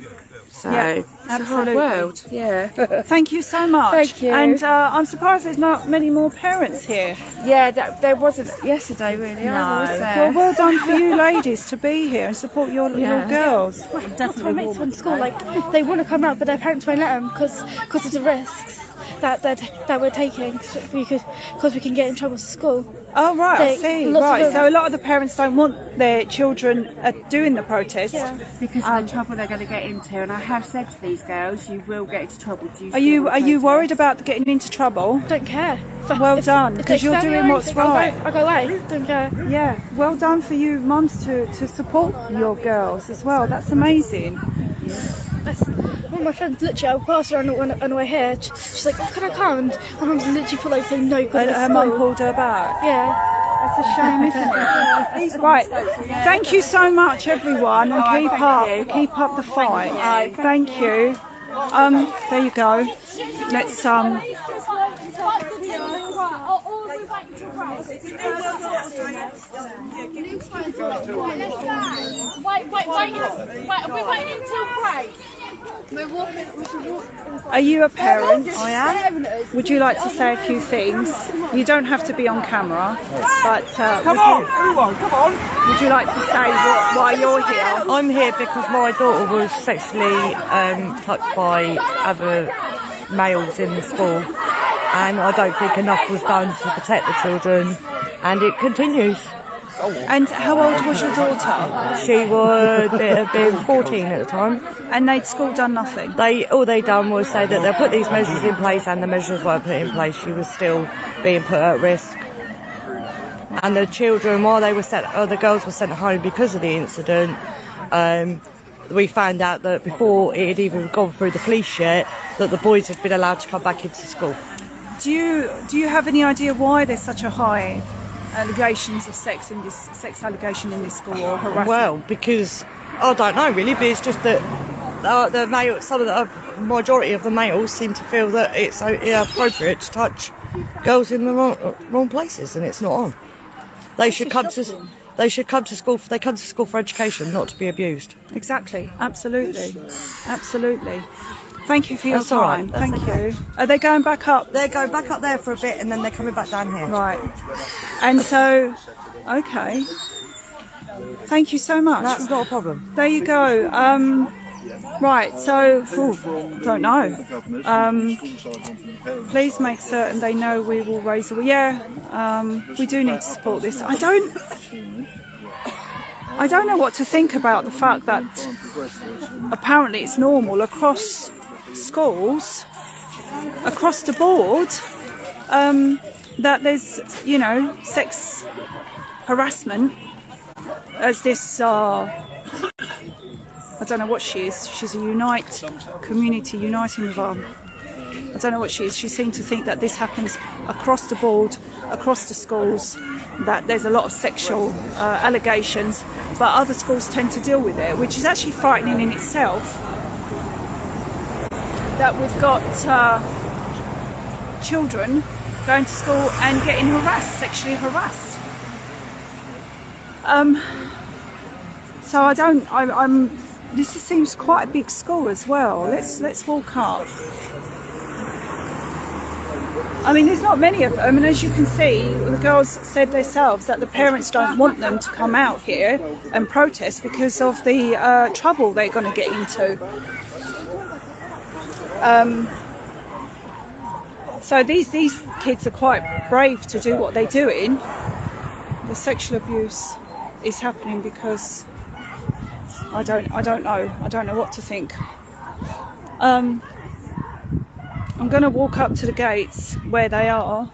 Speaker 18: So
Speaker 8: Yeah,
Speaker 18: it's a hard world. Yeah.
Speaker 8: Thank you so much.
Speaker 18: Thank you.
Speaker 8: And I'm surprised there's not many more parents here.
Speaker 18: Yeah, there wasn't yesterday really.
Speaker 8: Well done for you ladies to be here and support your girls.
Speaker 14: That's my mates from school. Like they want to come out, but their parents won't let them because of the risks. that we're taking because we can get in trouble at school.
Speaker 8: Oh right, I
Speaker 14: Like,
Speaker 8: see.
Speaker 14: lots of
Speaker 8: Right,
Speaker 14: them-
Speaker 8: so a lot of the parents don't want their children doing the protest.
Speaker 18: Because of the trouble they're going to get into, and I have said to these girls, you will get into trouble. Do you
Speaker 8: Are you worried about getting into trouble?
Speaker 14: Don't care.
Speaker 8: Well done,
Speaker 14: if
Speaker 8: because
Speaker 14: they
Speaker 8: you're
Speaker 14: scare me
Speaker 8: doing
Speaker 14: or
Speaker 8: what's
Speaker 14: anything,
Speaker 8: right.
Speaker 14: I'll go away. Don't care.
Speaker 8: Yeah, well done for you mums to support your girls as well. That's amazing.
Speaker 14: One of my friends literally, I passed her on the way here. She's like, "Oh, can I come?" And my mum's literally put like saying no.
Speaker 8: And her mum pulled her back.
Speaker 14: Yeah.
Speaker 8: That's a shame, isn't it? Right. Thank you so much, everyone, and keep up the fight. Thank you. There you go. Let's
Speaker 7: We're waiting until break.
Speaker 8: Are you a parent?
Speaker 7: I am.
Speaker 8: Would you like to say a few things? You don't have to be on camera, but
Speaker 19: Come on, everyone, come on!
Speaker 8: Would you like to say why you're here?
Speaker 20: I'm here because my daughter was sexually touched by other males in the school, and I don't think enough was done to protect the children, and it continues.
Speaker 8: And how old was your daughter?
Speaker 20: She would have been 14 at the time.
Speaker 8: And they'd school done nothing?
Speaker 20: All they done was say that they put these measures in place, and the measures weren't put in place. She was still being put at risk. And the children, while they were the girls were sent home because of the incident, we found out that before it had even gone through the police yet, that the boys had been allowed to come back into school.
Speaker 8: Do you have any idea why there's such a high allegations of sex allegation in this school or harassment?
Speaker 20: Well, because I don't know really, but it's just that the majority of the males seem to feel that it's inappropriate to touch girls in the wrong places, and it's not on. They should come to school. They come to school for education, not to be abused.
Speaker 8: Exactly. Absolutely. Thank you for your
Speaker 20: That's all right.
Speaker 8: time.
Speaker 20: That's
Speaker 8: Thank
Speaker 20: okay.
Speaker 8: you. Are they going back up?
Speaker 20: They're going back up there for a bit, and then they're coming back down here.
Speaker 8: Right. And so, okay. Thank you so much.
Speaker 20: That's not a problem.
Speaker 8: There you go. Right. So, don't know. Please make certain they know we will raise. We do need to support this. I don't know what to think about the fact that apparently it's normal across schools, across the board, that there's, sex harassment as this, I don't know what she is. She's a community uniting with I don't know what she is. She seemed to think that this happens across the board, across the schools, that there's a lot of sexual allegations, but other schools tend to deal with it, which is actually frightening in itself. That we've got children going to school and getting sexually harassed. So this seems quite a big school as well. Let's walk up. I mean, there's not many of them, and as you can see, the girls said themselves that the parents don't want them to come out here and protest because of the trouble they're going to get into. So these kids are quite brave to do what they're doing. The sexual abuse is happening because I don't know what to think. I'm going to walk up to the gates where they are.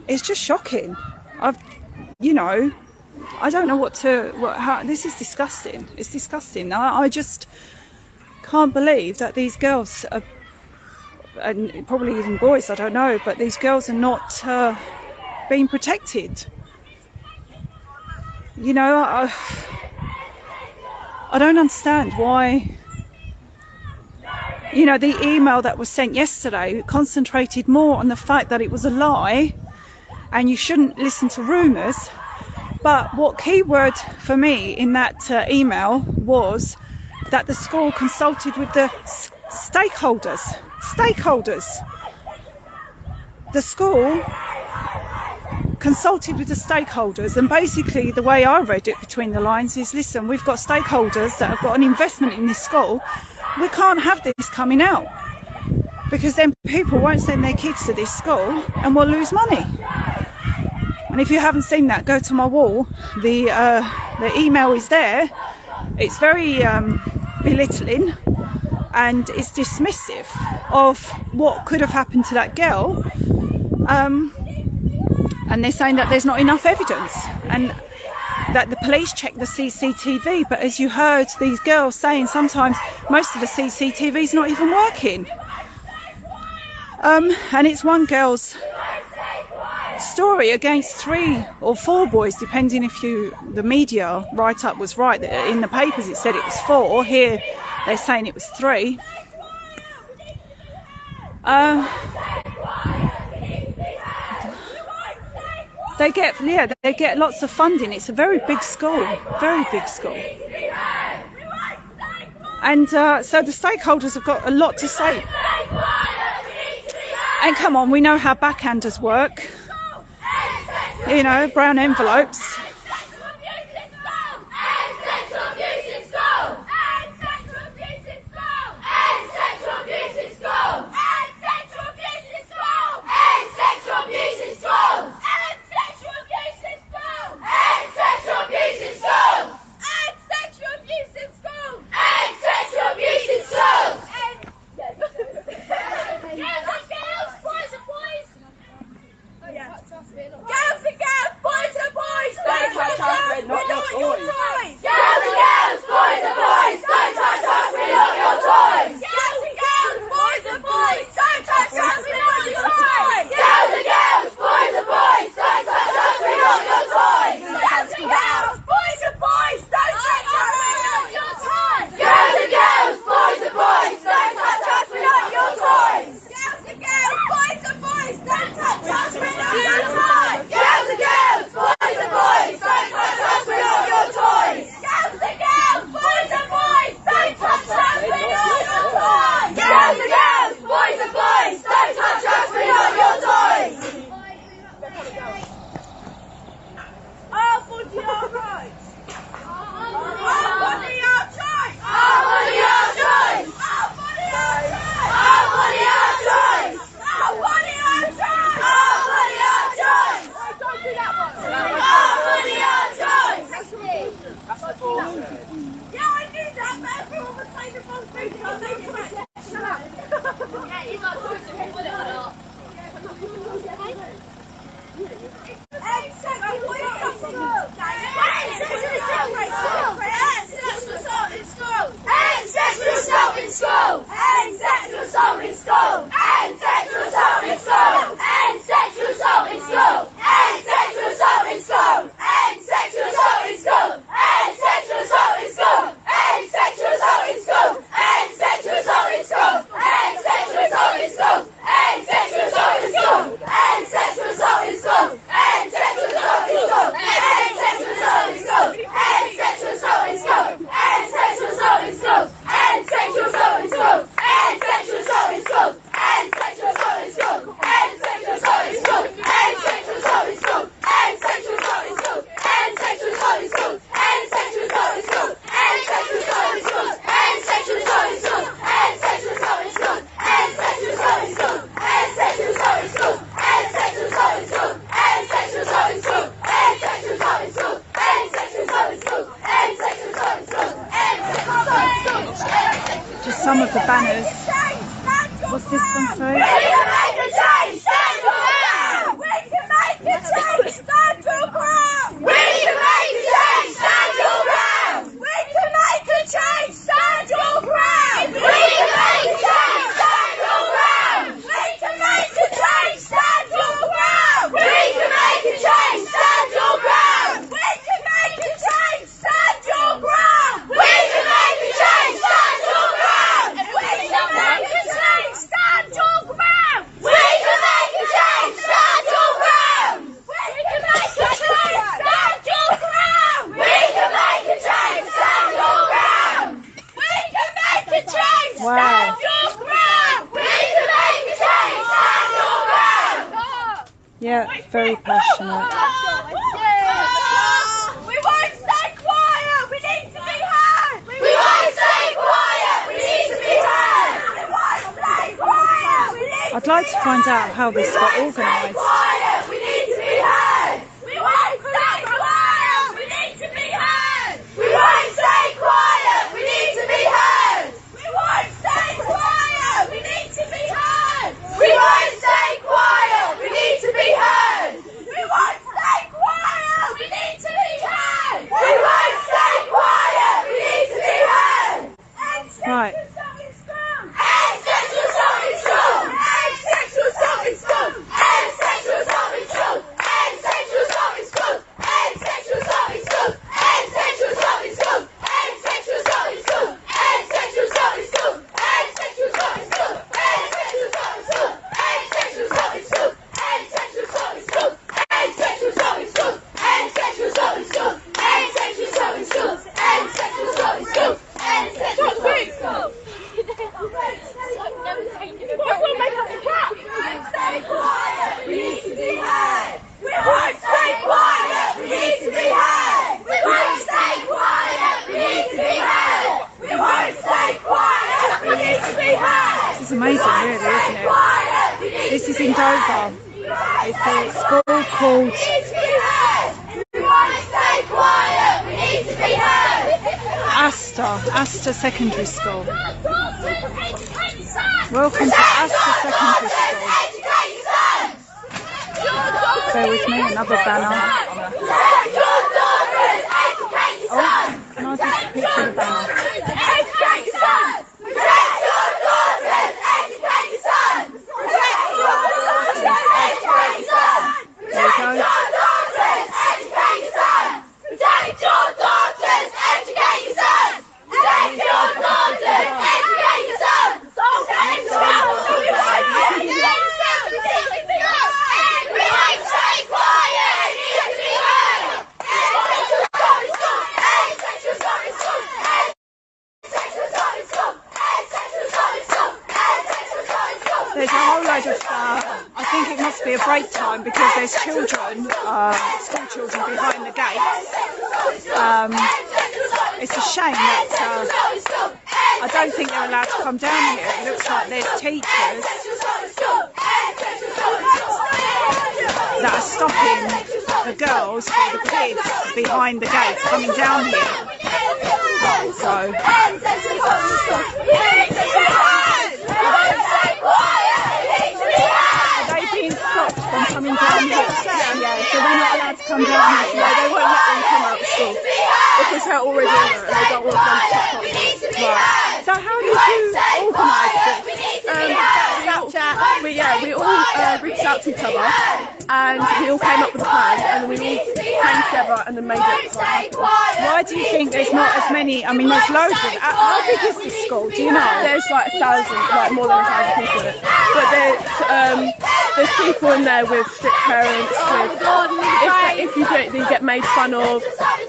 Speaker 8: It's just shocking. I don't know this is disgusting. It's disgusting. I just can't believe that these girls are, and probably even boys, I don't know, but these girls are not being protected. I don't understand why. The email that was sent yesterday concentrated more on the fact that it was a lie and you shouldn't listen to rumours. But what key word for me in that email was that the school consulted with the stakeholders. The school consulted with the stakeholders, and basically the way I read it between the lines is, listen, we've got stakeholders that have got an investment in this school. We can't have this coming out. because then people won't send their kids to this school and we'll lose money. And if you haven't seen that, go to my wall. The email is there. It's very belittling and it's dismissive of what could have happened to that girl. And they're saying that there's not enough evidence and that the police check the CCTV. But as you heard these girls saying, sometimes most of the CCTV is not even working. And it's one girl's story against 3 or 4 boys, depending if the media write-up was right. In the papers it said it was 4. Here they're saying it was 3. They get lots of funding. It's a very big school, and so the stakeholders have got a lot to say. And come on, we know how backhanders work. You know, brown envelopes. Some of the banners. What's this one, sorry? We can make a change, stand your ground! We can make a change, stand your ground! We can make a change, stand your ground! We can make a change, stand your ground! We can make a change, stand your ground! We can make a change, stand your ground! We can make a change, stand your ground! We can make a change, stand your ground! We can make a change, stand your ground! We can make a change, stand your ground! We can make a change, stand your ground! We can make a change, stand your ground! We can make a change, stand your ground! We can make a change, stand your ground! We can make a change, stand your ground!
Speaker 20: Yeah, very passionate.
Speaker 8: We won't stay quiet! We need to be heard! We won't stay quiet! We need to be heard! We won't stay quiet! I'd like to find out how this got organised.
Speaker 9: We need to be heard. We won't stay quiet. We need to be heard. We won't stay quiet. We need to be heard. We won't stay quiet. We need to be heard. We won't stay quiet. We need to be heard. We won't stay quiet. We need to be heard. We won't stay quiet. We need to be heard.
Speaker 8: Right.
Speaker 9: Sexual assault in school. Sexual assault in school. Sexual assault in school. Sexual assault in school. Sexual assault in school. Sexual assault in school. Sexual assault in school. Sexual assault in school. Sexual assault in school. Sexual assault in school. Sexual assault in school. Sexual assault in school. Sexual assault in school. Sexual assault in school. Sexual assault in school. Sexual assault in school. Sexual assault in school. Stay quiet. We need to be heard. We won't stay quiet. We need to be heard. We won't stay quiet. We need to be heard. We won't stay quiet. We need to be heard.
Speaker 8: This is amazing, really, isn't it? This is in Dover. It's a school called
Speaker 9: We won't stay quiet. We need to be heard.
Speaker 8: Astor Secondary School. Welcome to Astor Secondary School. Bear with me, another banner. Oh, can I just picture the banner?
Speaker 9: Educate your son! Protect your daughters! Educate your son! Protect your daughters! Educate your son!
Speaker 8: There we go.
Speaker 9: Educate your son! Protect your daughters! Educate your son! Protect your daughters! Educate your son! Protect your daughters! We won't stay quiet! We need to be heard! Sexual assault in school! Sexual assault in school! Sexual assault in school! Sexual assault in school! Sexual assault in school!
Speaker 8: There's a whole load of, I think it must be a break time because there's children, school children behind the gates. It's a shame that I don't think they're allowed to come down here. It looks like there's teachers that are stopping the girls or the kids behind the gates coming down here. So. Are they being stopped from coming down here?
Speaker 10: Yeah, so they're not allowed to come down here. No, they won't let them come out of school because they're already in there and they don't want them to touch them.
Speaker 8: Right. So how did you organise it?
Speaker 10: Snapchat. We all reached out to each other and we all came up with a plan and then we all came together and then made it happen.
Speaker 8: Why do you think there's not as many? I mean, there's loads of. How big is this school? Do you know?
Speaker 10: There's like 1,000, like more than 1,000 people in it. But there's people in there with strict parents. If you do it, they get made fun of.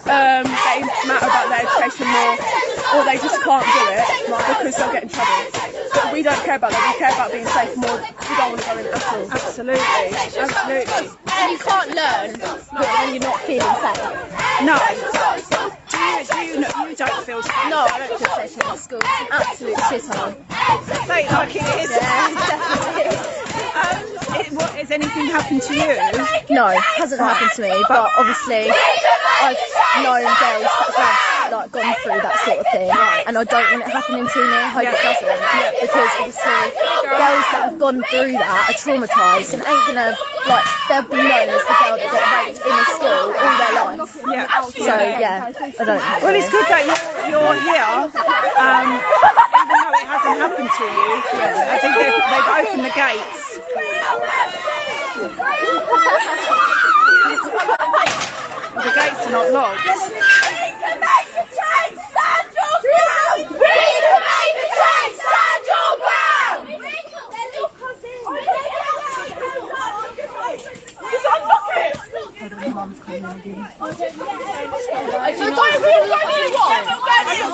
Speaker 10: They matter about their education more, or they just can't do it because they'll get in trouble. But we don't care about that. We care about being safe more. We don't want to go in at all.
Speaker 8: Absolutely.
Speaker 7: And you can't learn when you're not feeling safe.
Speaker 8: No. You don't feel safe?
Speaker 7: No, I don't feel safe in the school. It's an absolute shithole.
Speaker 8: Say it like it is.
Speaker 7: Yeah, it definitely is.
Speaker 8: Has anything happened to you?
Speaker 7: No, it hasn't happened to me, but obviously I've known girls that have gone through that sort of thing, and I don't want it happening to me. I hope it doesn't, because obviously girls that have gone through that are traumatised and ain't gonna, they'll be known as the girl that got raped in the school all their life. So yeah, I don't know.
Speaker 8: Well, it's good that you're here, even though it hasn't happened to you. I think they've opened the gates. The gates are not locked.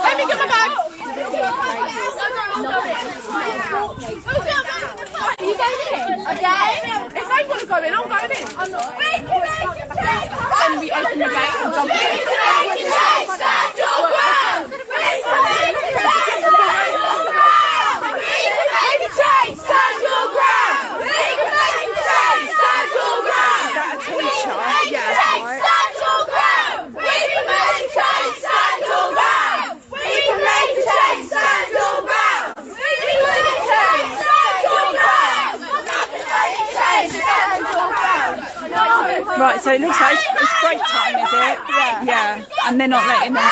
Speaker 9: Let me get my bag. Are you going in? Again? If they want to go in, I'm going in. I'm not. Then we open the gate and jump in. Stand your ground!
Speaker 8: Right, so it looks like it's break time, is it? Yeah. Yeah, and they're not letting them go.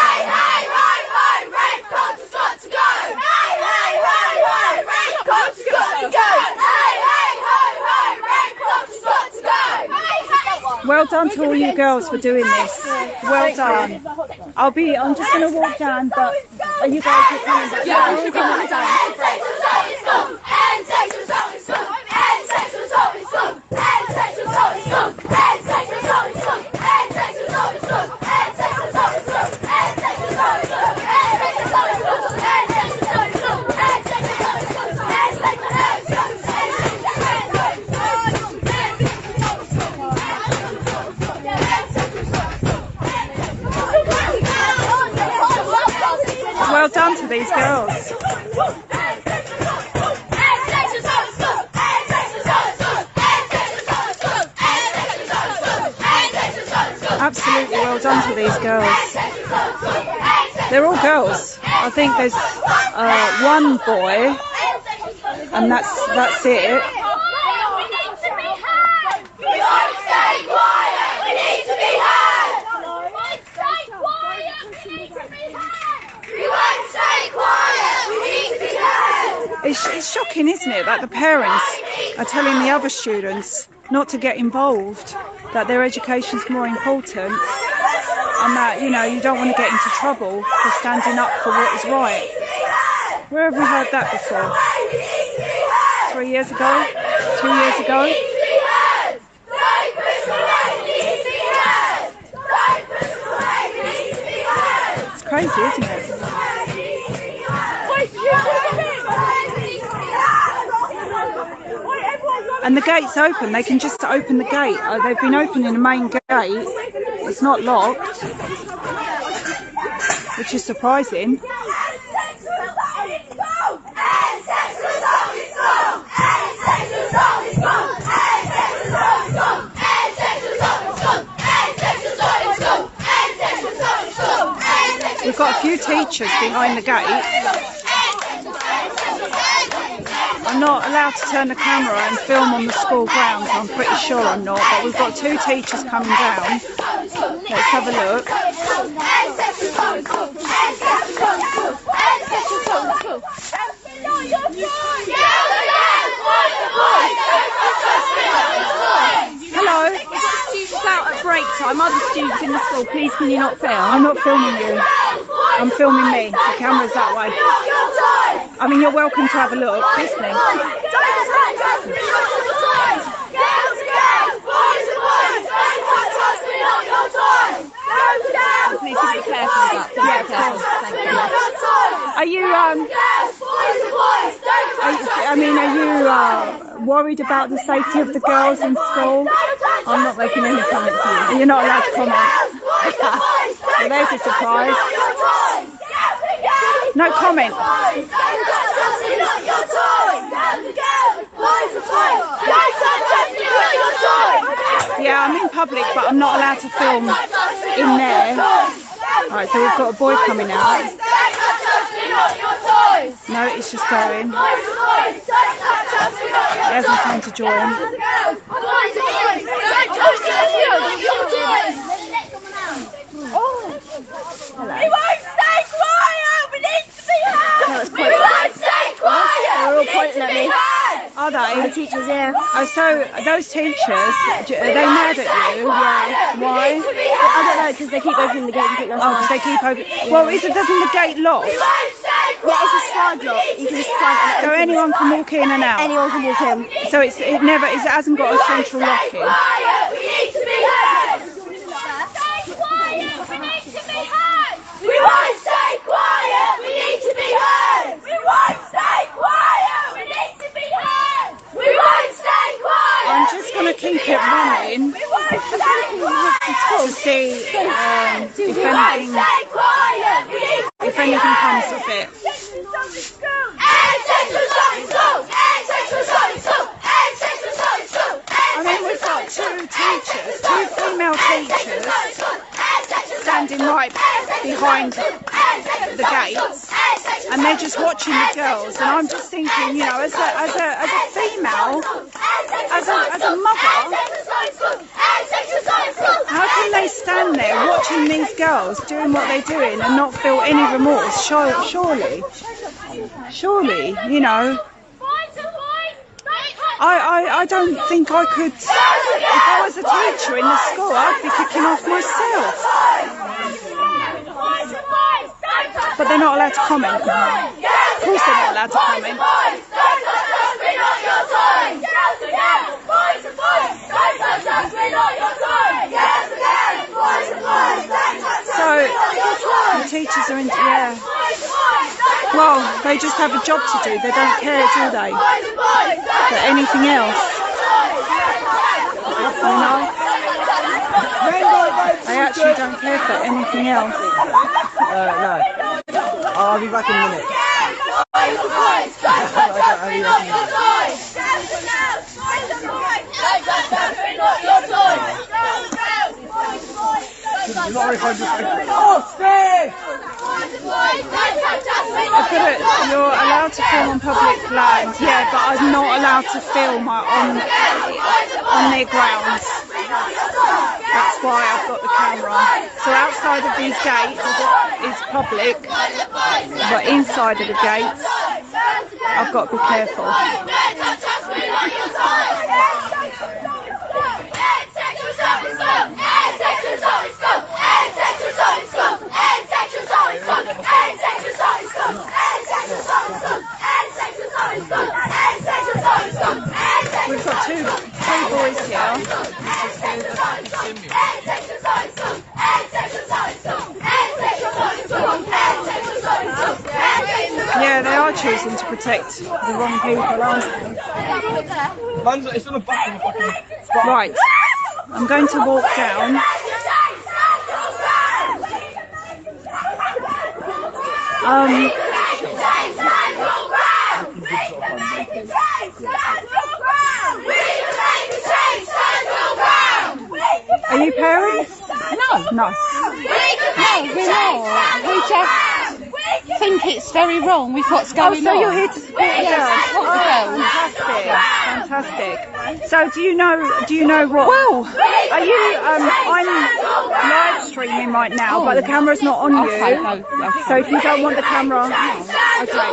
Speaker 8: Well done to all you girls for doing this. Well done. I'm just going to walk down, but are you guys coming back?
Speaker 9: Yeah, we're coming down. End sexual assault in school. End sexual assault in school. End sexual assault in school. End sexual assault in school. End sexual assault in school. End sexual assault in school. End sexual assault in school. End sexual assault in school. End sexual assault in school. End sexual assault in school. End sexual
Speaker 8: Well done to these girls. Absolutely well done to these girls. They're all girls. I think there's one boy, and that's it. It's shocking, isn't it, that the parents are telling the other students not to get involved, that their education's more important, and that, you know, you don't want to get into trouble for standing up for what is right. Where have we heard that before? 3 years ago? 2 years ago? It's crazy, isn't it? And the gate's open, they can just open the gate. They've been opening the main gate, it's not locked, which is surprising. We've got a few teachers behind the gate. I'm not allowed to turn the camera and film on the school grounds, I'm pretty sure I'm not, but we've got 2 teachers coming down. Let's have a look. Hello. Students out at break time, other students in the school, please can you not film? I'm not filming you. I'm filming me. The camera's that way. I mean, you're welcome to have a look. Listening. Please be careful with that. Yeah, careful. Thank you. Are you worried about the safety of the girls in school? I'm not making any comments to you. You're not allowed to comment. Well, there's a surprise. No comment. Yeah, I'm in public, but I'm not allowed to film in there. Alright, so we've got a boy coming out. No, it's just going. He hasn't come to join. Hello. We won't stay quiet! We need to be heard! We won't stay quiet!
Speaker 4: They're all pointing at me.
Speaker 8: Are they?
Speaker 4: The teachers, yeah.
Speaker 8: Oh, so those teachers, are they mad at you? Yeah. Why?
Speaker 4: I don't know, because they keep opening the gate and keep us
Speaker 8: Oh, because they keep open.
Speaker 4: Yeah.
Speaker 8: Well, doesn't the gate lock?
Speaker 4: Yeah, it's a slide lock. You can just slide it.
Speaker 8: So anyone can walk in and out?
Speaker 4: Anyone can walk in.
Speaker 8: So it hasn't got a central locking?
Speaker 9: We need to be heard! Stay quiet! We need to be heard! We won't stay quiet! We need to be heard! We won't stay quiet! We need to be heard! We won't stay quiet!
Speaker 8: I'm just going to keep it running to see if anything comes of it. I mean, we've got 2 teachers, 2 female teachers standing right behind the gates, and they're just watching the girls. And I'm just thinking, you know, as a female, as a mother, these girls doing what they're doing and not feel any remorse? Surely, you know. I don't think I could. If I was a teacher in the school, I'd be kicking off myself. But they're not allowed to comment. Of course they're not allowed to comment. So the teachers are well, they just have a job to do. They don't care, do they? But anything else, you know? They actually don't care for anything else.
Speaker 20: No. I'll be back in a minute.
Speaker 8: You're allowed to film on public land, yeah, but I'm not allowed to film on their grounds. That's why I've got the camera. So outside of these gates is public, but inside of the gates, I've got to be careful. We've got two boys here. Yeah, they are choosing to protect the wrong people, aren't they? Right, I'm going to walk down. Are you parents?
Speaker 17: No.
Speaker 8: No.
Speaker 17: No, we're not. We just think it's very wrong with what's going on.
Speaker 8: So you're here to support the girls?
Speaker 17: Yes, support the girls.
Speaker 8: Fantastic. So do you know what? Well, are you? I'm live streaming right now, but the camera's not on you.
Speaker 17: Okay, no.
Speaker 8: So if you don't want the camera, okay.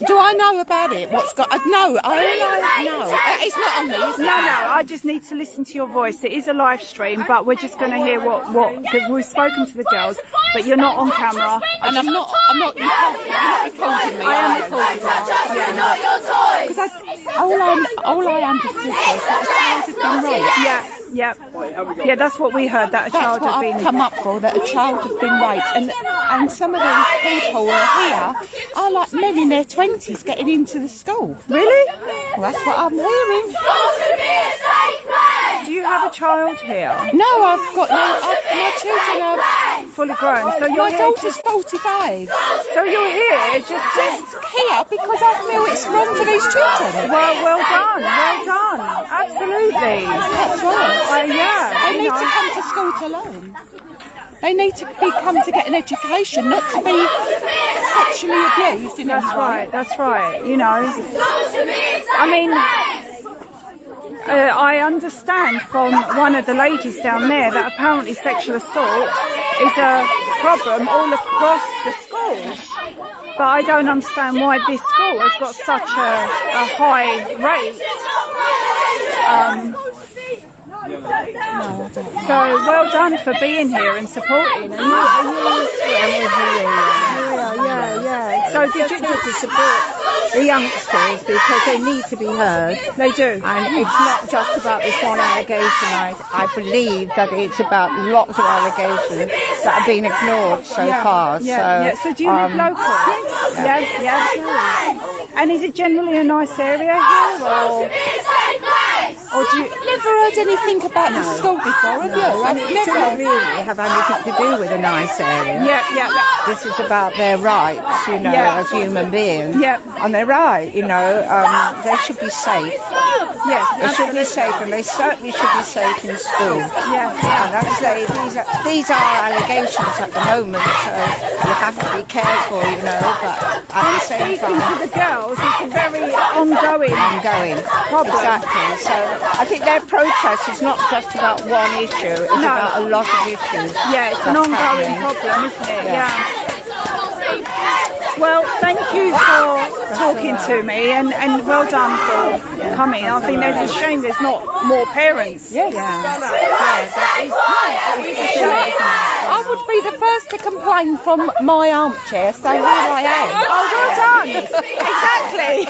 Speaker 17: Do I know about it? What's got? No, it's not on me.
Speaker 8: No, I just need to listen to your voice. It is a live stream, but we're just going to hear what because we've spoken to the girls, but you're not on camera.
Speaker 17: And I'm not recording me.
Speaker 8: I am recording you.
Speaker 17: Because all I understood was that a child had been raped.
Speaker 8: Yeah, that's what we heard. That a child had been.
Speaker 17: I've come up for, that a child had been raped, and some of these people are here are like men in their 20s getting into the school.
Speaker 8: Really?
Speaker 17: Well, that's what I'm hearing.
Speaker 8: Do you have a child here?
Speaker 17: No, I've got my children are
Speaker 8: fully grown. So
Speaker 17: my daughter's 45.
Speaker 8: So you're here just
Speaker 17: here because I feel it's wrong for these children.
Speaker 8: Well done. Absolutely.
Speaker 17: That's right.
Speaker 8: They
Speaker 17: need to come to school to learn. They need to come to get an education, not to be sexually abused.
Speaker 8: That's right. You know, I mean, I understand from one of the ladies down there that apparently sexual assault is a problem all across the schools. But I don't understand why this school has got such a high rate. So well done for being here and supporting. So did you to support
Speaker 11: the youngsters because they need to be heard?
Speaker 8: They do.
Speaker 11: And it's not just about this one allegation. I believe that it's about lots of allegations that have been ignored so far.
Speaker 8: So do you live local? Yes. And is it generally a nice area here, or do you
Speaker 17: never heard anything about the school before, have you?
Speaker 11: I've never really have anything to do with a nice area. This is about their rights, as human beings. And they're right, they should be safe.
Speaker 8: Yes,
Speaker 21: They should be
Speaker 8: absolutely.
Speaker 21: safe, and they certainly should be safe in school.
Speaker 8: Yeah.
Speaker 21: And like I say, these are allegations at the moment, so you have to be careful, you know. But at the same
Speaker 8: Speaking
Speaker 21: time,
Speaker 8: to the girls, it's a very ongoing problem.
Speaker 21: Exactly. So I think their protest is not just about one issue; it's
Speaker 8: No.
Speaker 21: about a lot of issues.
Speaker 8: Yeah, it's an
Speaker 21: that's
Speaker 8: ongoing
Speaker 21: happening.
Speaker 8: problem, isn't it?
Speaker 21: Yeah.
Speaker 8: Well, thank you for talking to me, and well done for coming. I think there's a shame there's not more parents.
Speaker 21: Yes. I would be the first to complain from my armchair, so here I am.
Speaker 8: Oh, well done! Exactly.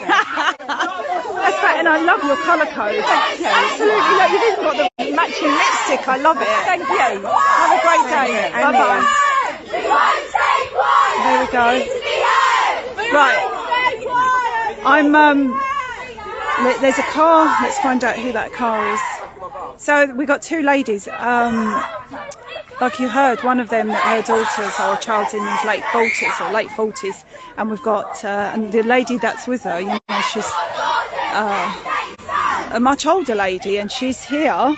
Speaker 8: That's great, and I love your colour code.
Speaker 21: Thank you.
Speaker 8: Absolutely, look, you've even got the matching lipstick. I love it.
Speaker 21: Thank you.
Speaker 8: Have a great day. Bye bye. There we go. Right. There's a car. Let's find out who that car is. So we got two ladies. Like you heard, one of them, her daughters or child's in his late 40s, and we've got and the lady that's with her, you know, she's a much older lady, and she's here,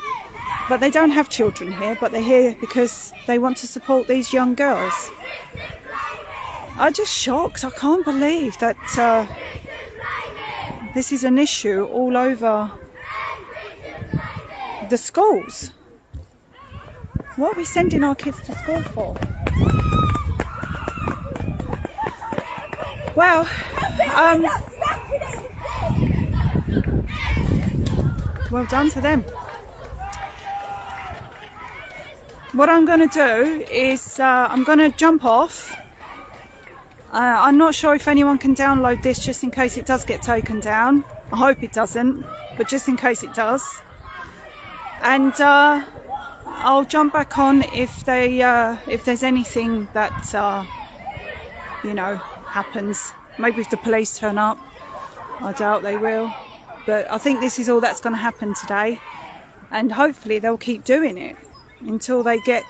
Speaker 8: but they don't have children here, but they're here because they want to support these young girls. I'm just shocked. I can't believe that this is an issue all over the schools. What are we sending our kids to school for? Well, well done to them. What I'm going to do is I'm going to jump off. I'm not sure if anyone can download this just in case it does get taken down. I hope it doesn't, but just in case it does. And I'll jump back on if there's anything that you know, happens. Maybe if the police turn up. I doubt they will, but I think this is all that's going to happen today, and hopefully they'll keep doing it until they get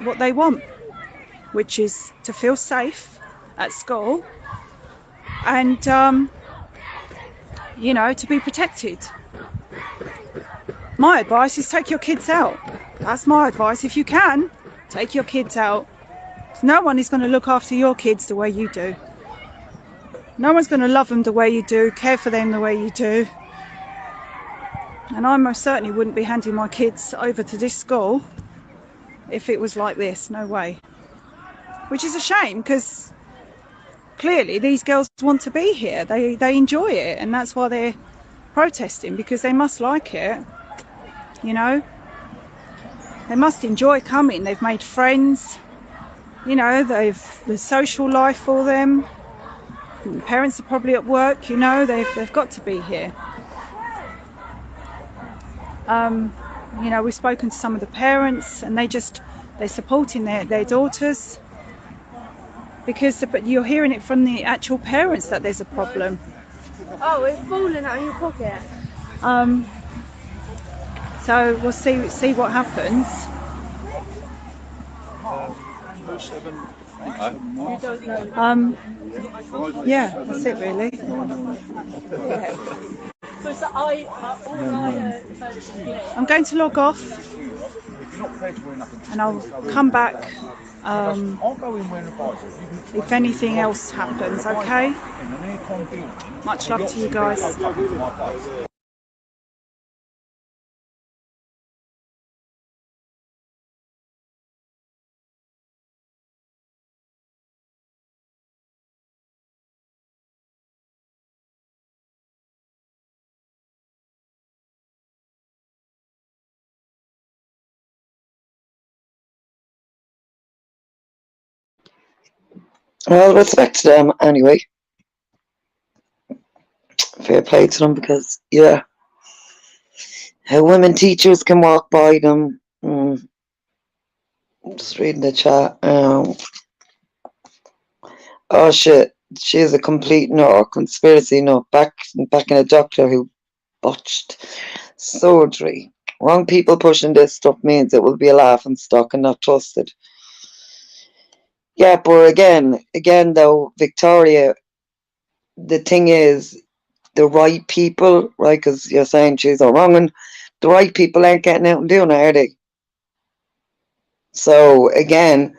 Speaker 8: what they want, which is to feel safe at school and you know, to be protected. My advice is take your kids out. That's my advice. If you can, take your kids out. No one is going to look after your kids the way you do. No one's going to love them the way you do, care for them the way you do. And I most certainly wouldn't be handing my kids over to this school if it was like this. No way. Which is a shame, because clearly these girls want to be here. They enjoy it, and that's why they're protesting, because they must like it. You know, they must enjoy coming. They've made friends. You know, there's social life for them. The parents are probably at work. You know, they've got to be here. You know, we've spoken to some of the parents, and they're supporting their daughters, because you're hearing it from the actual parents that there's a problem.
Speaker 13: Oh, it's falling out of your pocket.
Speaker 8: So we'll see what happens. Yeah, that's it really. I'm going to log off, and I'll come back if anything else happens, okay? Much love to you guys.
Speaker 6: Well, respect to them anyway. Fair play to them, because, yeah, how women teachers can walk by them. Just reading the chat. Oh shit, she's a complete conspiracy nut. Back in a doctor who botched surgery. Wrong people pushing this stuff means it will be a laughing stock and not trusted. Yeah, but again though, Victoria, the thing is, the right people, right? Because you're saying she's all wrong, and the right people ain't getting out and doing it, are they? So again,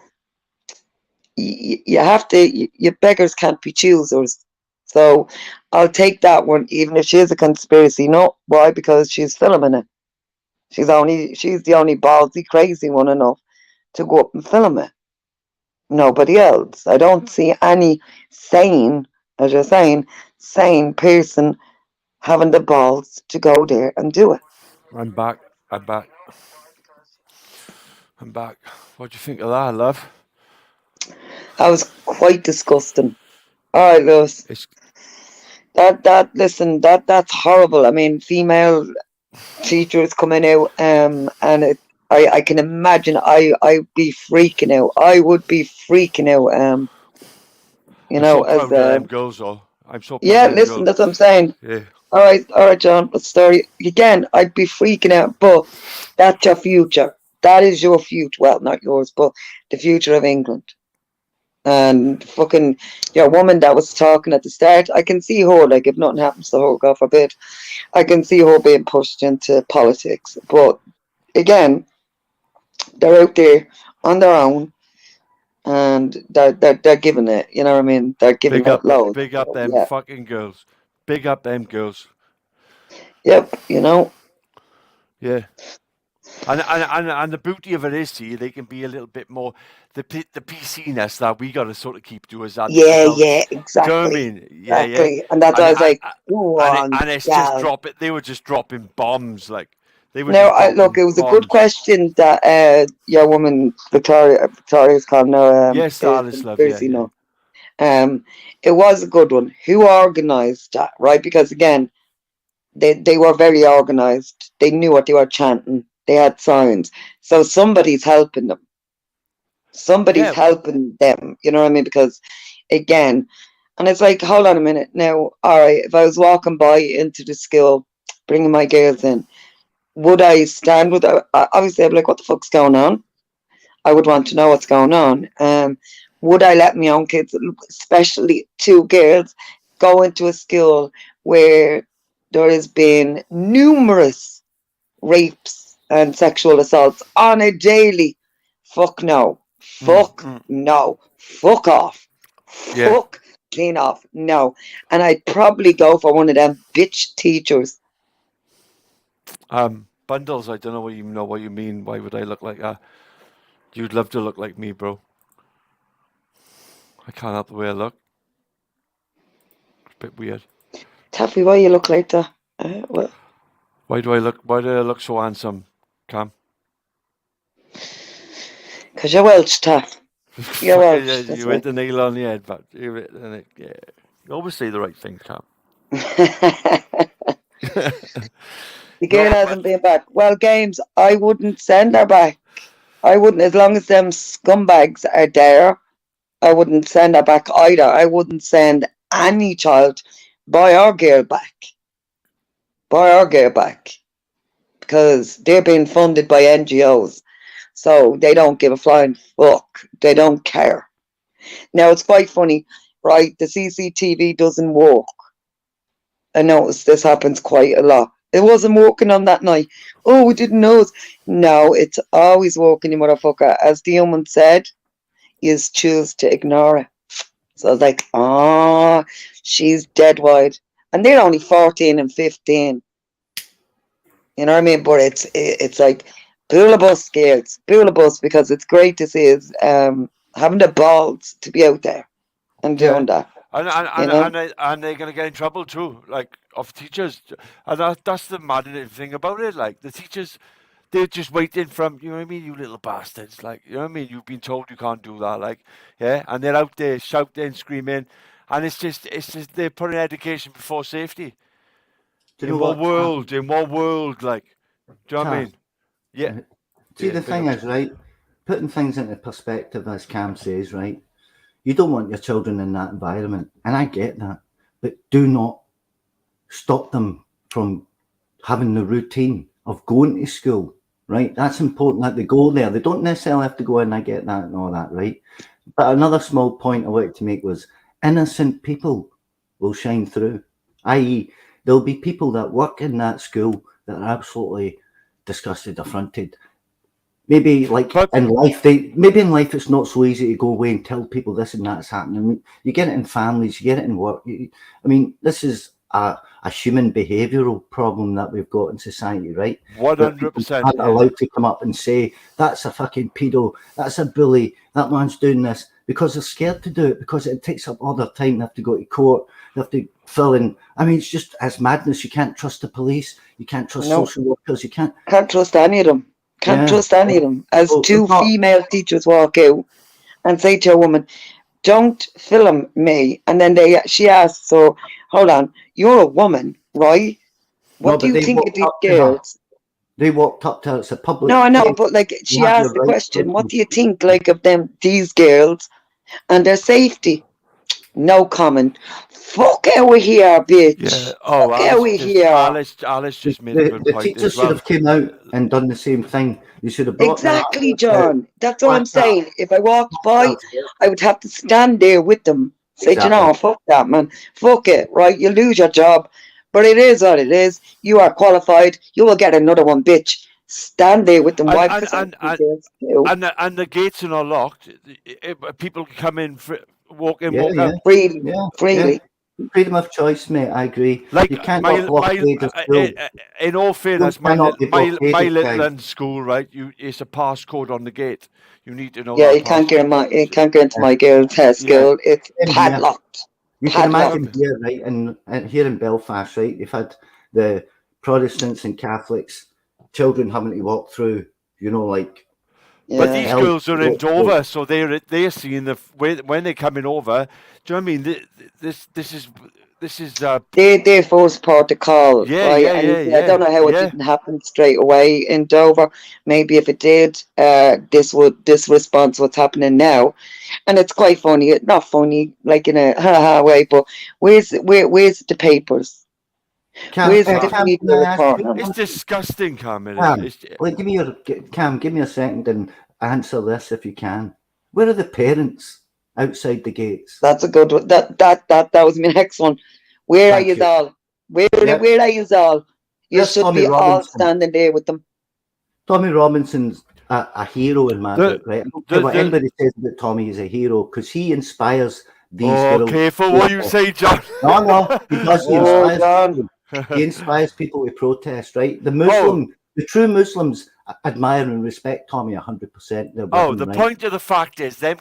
Speaker 6: you have to. You beggars can't be choosers. So I'll take that one, even if she is a conspiracy. No, why? Because she's filming it. She's the only ballsy, crazy one enough to go up and film it. Nobody else. I don't see any sane, as you're saying, sane person having the balls to go there and do it.
Speaker 1: I'm back. I'm back. I'm back. What do you think of that, love?
Speaker 6: That was quite disgusting. All right, Lewis. That's horrible. I mean, female teachers coming out, and I can imagine I'd be freaking out. I would be freaking out.
Speaker 1: I'm so
Speaker 6: As
Speaker 1: proud of them girls, though. I'm so proud
Speaker 6: yeah.
Speaker 1: of them
Speaker 6: Listen,
Speaker 1: girls.
Speaker 6: that's what I'm saying.
Speaker 1: Yeah.
Speaker 6: All right, John. But story again. I'd be freaking out, but that's your future. That is your future. Well, not yours, but the future of England. And fucking your woman that was talking at the start, I can see her, like, if nothing happens to her, God forbid, I can see her being pushed into politics. But again, they're out there on their own, and they're giving it. You know what I mean? They're giving it loads.
Speaker 1: Big up
Speaker 6: So,
Speaker 1: them
Speaker 6: yeah.
Speaker 1: fucking girls. Big up them girls.
Speaker 6: Yep. You know.
Speaker 1: Yeah. And the beauty of it is, see, they can be a little bit more the PC-ness that we got to sort of keep to as adults.
Speaker 6: Yeah,
Speaker 1: Do you know what I
Speaker 6: exactly.
Speaker 1: mean? Yeah.
Speaker 6: Exactly. And that's why I was like, go on,
Speaker 1: And it's just
Speaker 6: gal.
Speaker 1: dropping. They were just dropping bombs, like they were
Speaker 6: No,
Speaker 1: just dropping
Speaker 6: look, it was a good
Speaker 1: bombs.
Speaker 6: question that your woman Victoria's called now.
Speaker 1: Yes,
Speaker 6: the
Speaker 1: Alice, love.
Speaker 6: conspiracy
Speaker 1: Yeah.
Speaker 6: It was a good one. Who organised that, right? Because again, they were very organised. They knew what they were chanting. They had signs. So somebody's helping them. Somebody's helping them. You know what I mean? Because again, and it's like, hold on a minute. Now, all right, if I was walking by into the school, bringing my girls in, would I stand with her? Obviously, I'd be like, what the fuck's going on? I would want to know what's going on. Would I let my own kids, especially two girls, go into a school where there has been numerous rapes and sexual assaults on a daily? Fuck no. Fuck no. Fuck off.
Speaker 1: Yeah.
Speaker 6: Fuck clean off. No. And I'd probably go for one of them bitch teachers.
Speaker 1: Bundles. I don't know what you mean. Why would I look like that? You'd love to look like me, bro. I can't help the way I look. It's a bit weird.
Speaker 6: Taffy, why you look like that? What?
Speaker 1: Why do I look so handsome, Cam?
Speaker 6: Because you're Welsh, Taff. You're Welsh.
Speaker 1: You hit the nail on the head, but you hit the yeah. You always say the right thing, Cam.
Speaker 6: The girl hasn't been back. Well, games, I wouldn't send her back. I wouldn't, as long as them scumbags are there, I wouldn't send her back either. I wouldn't send any child, boy or girl, back. Boy or girl back. Because they're being funded by NGOs. So they don't give a flying fuck. They don't care. Now, it's quite funny, right? The CCTV doesn't work. I noticed this happens quite a lot. It wasn't working on that night. Oh, we didn't know. No, it's always working, you motherfucker. As the woman said, you choose to ignore it. So I was like, she's dead wide. And they're only 14 and 15. You know what I mean? But it's like, pull a bus, girls. Pull a bus, because it's great to see is having the balls to be out there and doing that.
Speaker 1: And they're gonna get in trouble too, like of teachers, and that's the maddening thing about it. Like the teachers, they're just waiting from you know what I mean, you little bastards. Like you know what I mean, you've been told you can't do that. Like and they're out there shouting, screaming, and it's just they're putting education before safety. In what world, like, do you know what I mean? Yeah.
Speaker 2: See, the thing is, right, putting things into perspective, as Cam says, right. You don't want your children in that environment, and I get that, but do not stop them from having the routine of going to school, right? That's important that they go there. They don't necessarily have to go in, I get that and all that, right? But another small point I wanted to make was innocent people will shine through, i.e., there'll be people that work in that school that are absolutely disgusted, affronted. Maybe in life, it's not so easy to go away and tell people this and that's happening. I mean, you get it in families, you get it in work. This is a human behavioural problem that we've got in society, right?
Speaker 1: 100%.
Speaker 2: Aren't allowed to come up and say that's a fucking pedo, that's a bully, that man's doing this, because they're scared to do it, because it takes up all their time. They have to go to court, they have to fill in. It's madness. You can't trust the police, you can't trust social workers, you can't
Speaker 6: trust any of them. Can't trust any of them. As two female teachers walk out and say to a woman, "Don't film me," and then she asks, "So hold on, you're a woman, right? What do you think of these girls?"
Speaker 2: They walked up to her. It's a public.
Speaker 6: No, I know, but she asked the question, "What do you think of them, these girls, and their safety?" No comment. Fuck out of here, bitch.
Speaker 1: Yeah.
Speaker 6: Fuck out of here.
Speaker 1: Alice just made a good
Speaker 2: The
Speaker 1: point
Speaker 2: teachers
Speaker 1: as
Speaker 2: should
Speaker 1: well.
Speaker 2: have came out and done the same thing. You should have brought
Speaker 6: Exactly, John. That's what I'm saying. If I walked by, I would have to stand there with them. Say, you know, fuck that, man. Fuck it, right? You lose your job. But it is what it is. You are qualified. You will get another one, bitch. Stand there with them. Why?
Speaker 1: And the gates are not locked. People can come in, walk in, walk out.
Speaker 6: Freely.
Speaker 2: Freedom of choice, mate. I agree. You can't blockade a school.
Speaker 1: In all fairness, my little end school, right? It's a passcode on the gate. You need to know.
Speaker 6: Yeah, you can't get into my girls' school. It's padlocked.
Speaker 2: You can imagine here, right, and here in Belfast, right, you've had the Protestants and Catholics, children having to walk through,
Speaker 1: But these girls are in Dover, so they're seeing when they're coming over. Do you know what I mean? This is
Speaker 6: their first protocol, right? I don't know how it didn't happen straight away in Dover. Maybe if it did, this response what's happening now, and it's quite funny. Not funny like in a ha way, but where's the papers? Where's the media report?
Speaker 1: It's disgusting, Cam.
Speaker 2: Give me a second and answer this if you can. Where are the parents outside the gates?
Speaker 6: That's a good one. That was my next one. Where are you all? Where are you all? You should be all standing there with them.
Speaker 2: Tommy Robinson's a hero in my book, right? I don't care what anybody says about Tommy, he's a hero because he inspires these girls.
Speaker 1: Careful what you say, John.
Speaker 2: No, he does. He inspires people to protest, right? The true Muslims admire and respect Tommy 100%.
Speaker 1: The point of the fact is, them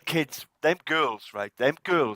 Speaker 1: girls,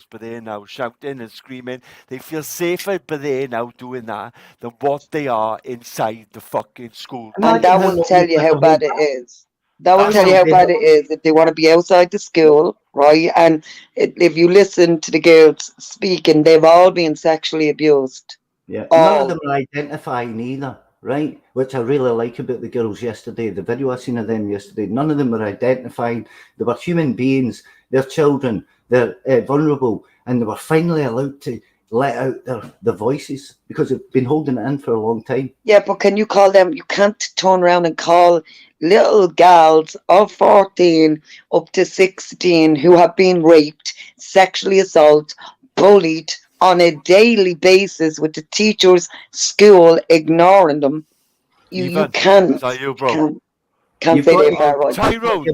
Speaker 1: but they're now shouting and screaming. They feel safer, but they're now doing that than what they are inside the fucking school.
Speaker 6: And that will tell you how bad it is. That will tell you how bad it is if they want to be outside the school, right? And if you listen to the girls speaking, they've all been sexually abused.
Speaker 2: Yeah, none of them are identifying either, right? Which I really like about the girls yesterday. The video I seen of them yesterday, none of them were identifying. They were human beings. They're children. They're vulnerable, and they were finally allowed to let out their voices because they've been holding it in for a long time.
Speaker 6: Yeah, but can you call them? You can't turn around and call little gals of 14 up to 16 who have been raped, sexually assaulted, bullied on a daily basis with the teachers, school ignoring them. You can't. Can't say they're far right.
Speaker 1: Tyrone.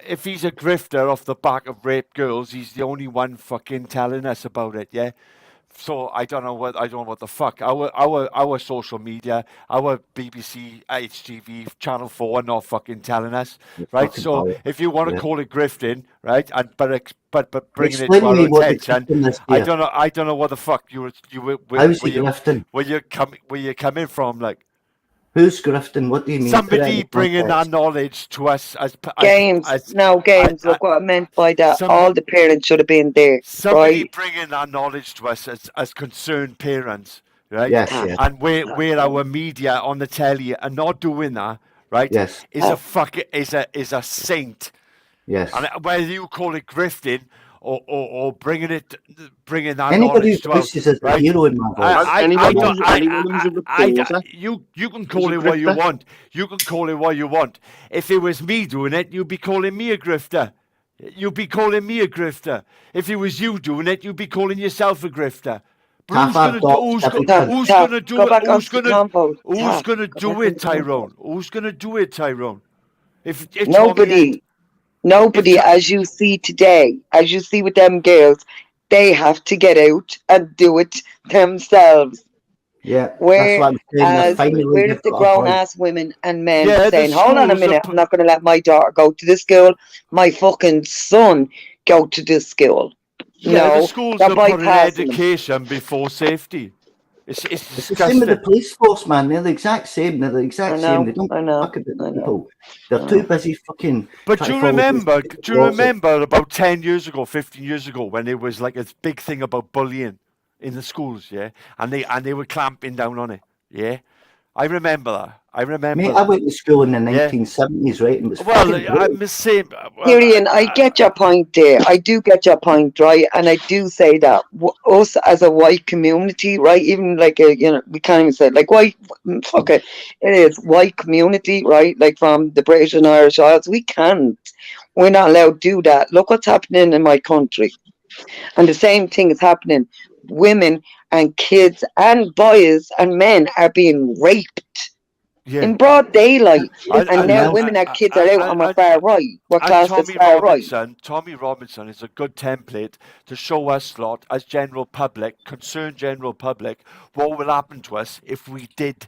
Speaker 1: If he's a grifter off the back of rape girls, he's the only one fucking telling us about it. Yeah. So I don't know what the fuck. Our social media, our BBC, HTV, Channel 4 are not fucking telling us, right? So if you want to call it grifting, right, and but bringing it to our attention, I don't know what the fuck where you're coming from, like.
Speaker 2: Who's grifting? What do you mean?
Speaker 1: Somebody bringing that knowledge to us as
Speaker 6: games. Look what I meant by that. All the parents should have been there.
Speaker 1: Somebody
Speaker 6: right?
Speaker 1: bringing that knowledge to us as concerned parents, right?
Speaker 2: Yes.
Speaker 1: And where our media on the telly are not doing that, right?
Speaker 2: Yes.
Speaker 1: Is a saint.
Speaker 2: Yes.
Speaker 1: And whether you call it grifting or bringing that
Speaker 2: anybody
Speaker 1: knowledge to us,
Speaker 2: is a hero in my voice.
Speaker 1: You can call it what you want. You can call it what you want. If it was me doing it, you'd be calling me a grifter. You'd be calling me a grifter. If it was you doing it, you'd be calling yourself a grifter. But who's gonna do? Who's gonna do
Speaker 6: Go
Speaker 1: it?
Speaker 6: back
Speaker 1: Who's
Speaker 6: onto the
Speaker 1: gonna?
Speaker 6: compost.
Speaker 1: Who's gonna
Speaker 6: Go
Speaker 1: do
Speaker 6: back
Speaker 1: it,
Speaker 6: onto the compost.
Speaker 1: Tyrone? Who's gonna do it, Tyrone? If Tommy
Speaker 6: Nobody. Nobody, as you see today, as you see with them girls, they have to get out and do it themselves.
Speaker 2: Yeah, that's what I'm saying. They're
Speaker 6: Whereas,
Speaker 2: finally
Speaker 6: where's
Speaker 2: they've
Speaker 6: the
Speaker 2: got a
Speaker 6: grown
Speaker 2: voice.
Speaker 6: ass women and men
Speaker 1: Yeah, the
Speaker 6: saying, hold on a
Speaker 1: schools are
Speaker 6: minute, I'm not going to let my daughter go to this school, my fucking son go to this school.
Speaker 1: Yeah, the
Speaker 6: No,
Speaker 1: schools
Speaker 6: they're
Speaker 1: are putting
Speaker 6: bypassing them.
Speaker 1: education before safety. It's
Speaker 2: It's the
Speaker 1: disgusting.
Speaker 2: same with the police force, man. They're the exact same. They're the exact
Speaker 6: I
Speaker 2: same.
Speaker 6: know,
Speaker 2: They don't
Speaker 6: I
Speaker 2: give a
Speaker 6: know,
Speaker 2: fuck about
Speaker 6: I
Speaker 2: the
Speaker 6: know.
Speaker 2: people. They're too busy fucking.
Speaker 1: But
Speaker 2: trying
Speaker 1: do
Speaker 2: to
Speaker 1: you
Speaker 2: follow these
Speaker 1: remember?
Speaker 2: stupid
Speaker 1: Do you
Speaker 2: laws that-
Speaker 1: remember about 10 years ago, 15 years ago, when there was like a big thing about bullying in the schools, yeah, and they were clamping down on it, yeah. I remember that. I remember.
Speaker 2: Mate,
Speaker 1: that.
Speaker 2: I went to school in the
Speaker 1: Yeah.
Speaker 2: 1970s, right? And it was
Speaker 1: Well,
Speaker 2: fucking brutal.
Speaker 1: I'm the same.
Speaker 6: Tyrion, I get your point there. I do get your point, right? And I do say that us as a white community, right? Even like a, we can't even say like white. Fuck it, it is white community, right? Like from the British and Irish Isles, we can't. We're not allowed to do that. Look what's happening in my country, and the same thing is happening. Women and kids and boys and men are being raped.
Speaker 1: Yeah.
Speaker 6: In broad daylight, and
Speaker 1: And
Speaker 6: now women and kids are out on our far right. We're classed as far right.
Speaker 1: Tommy Robinson is a good template to show us lot as general public, concerned general public, what will happen to us if we did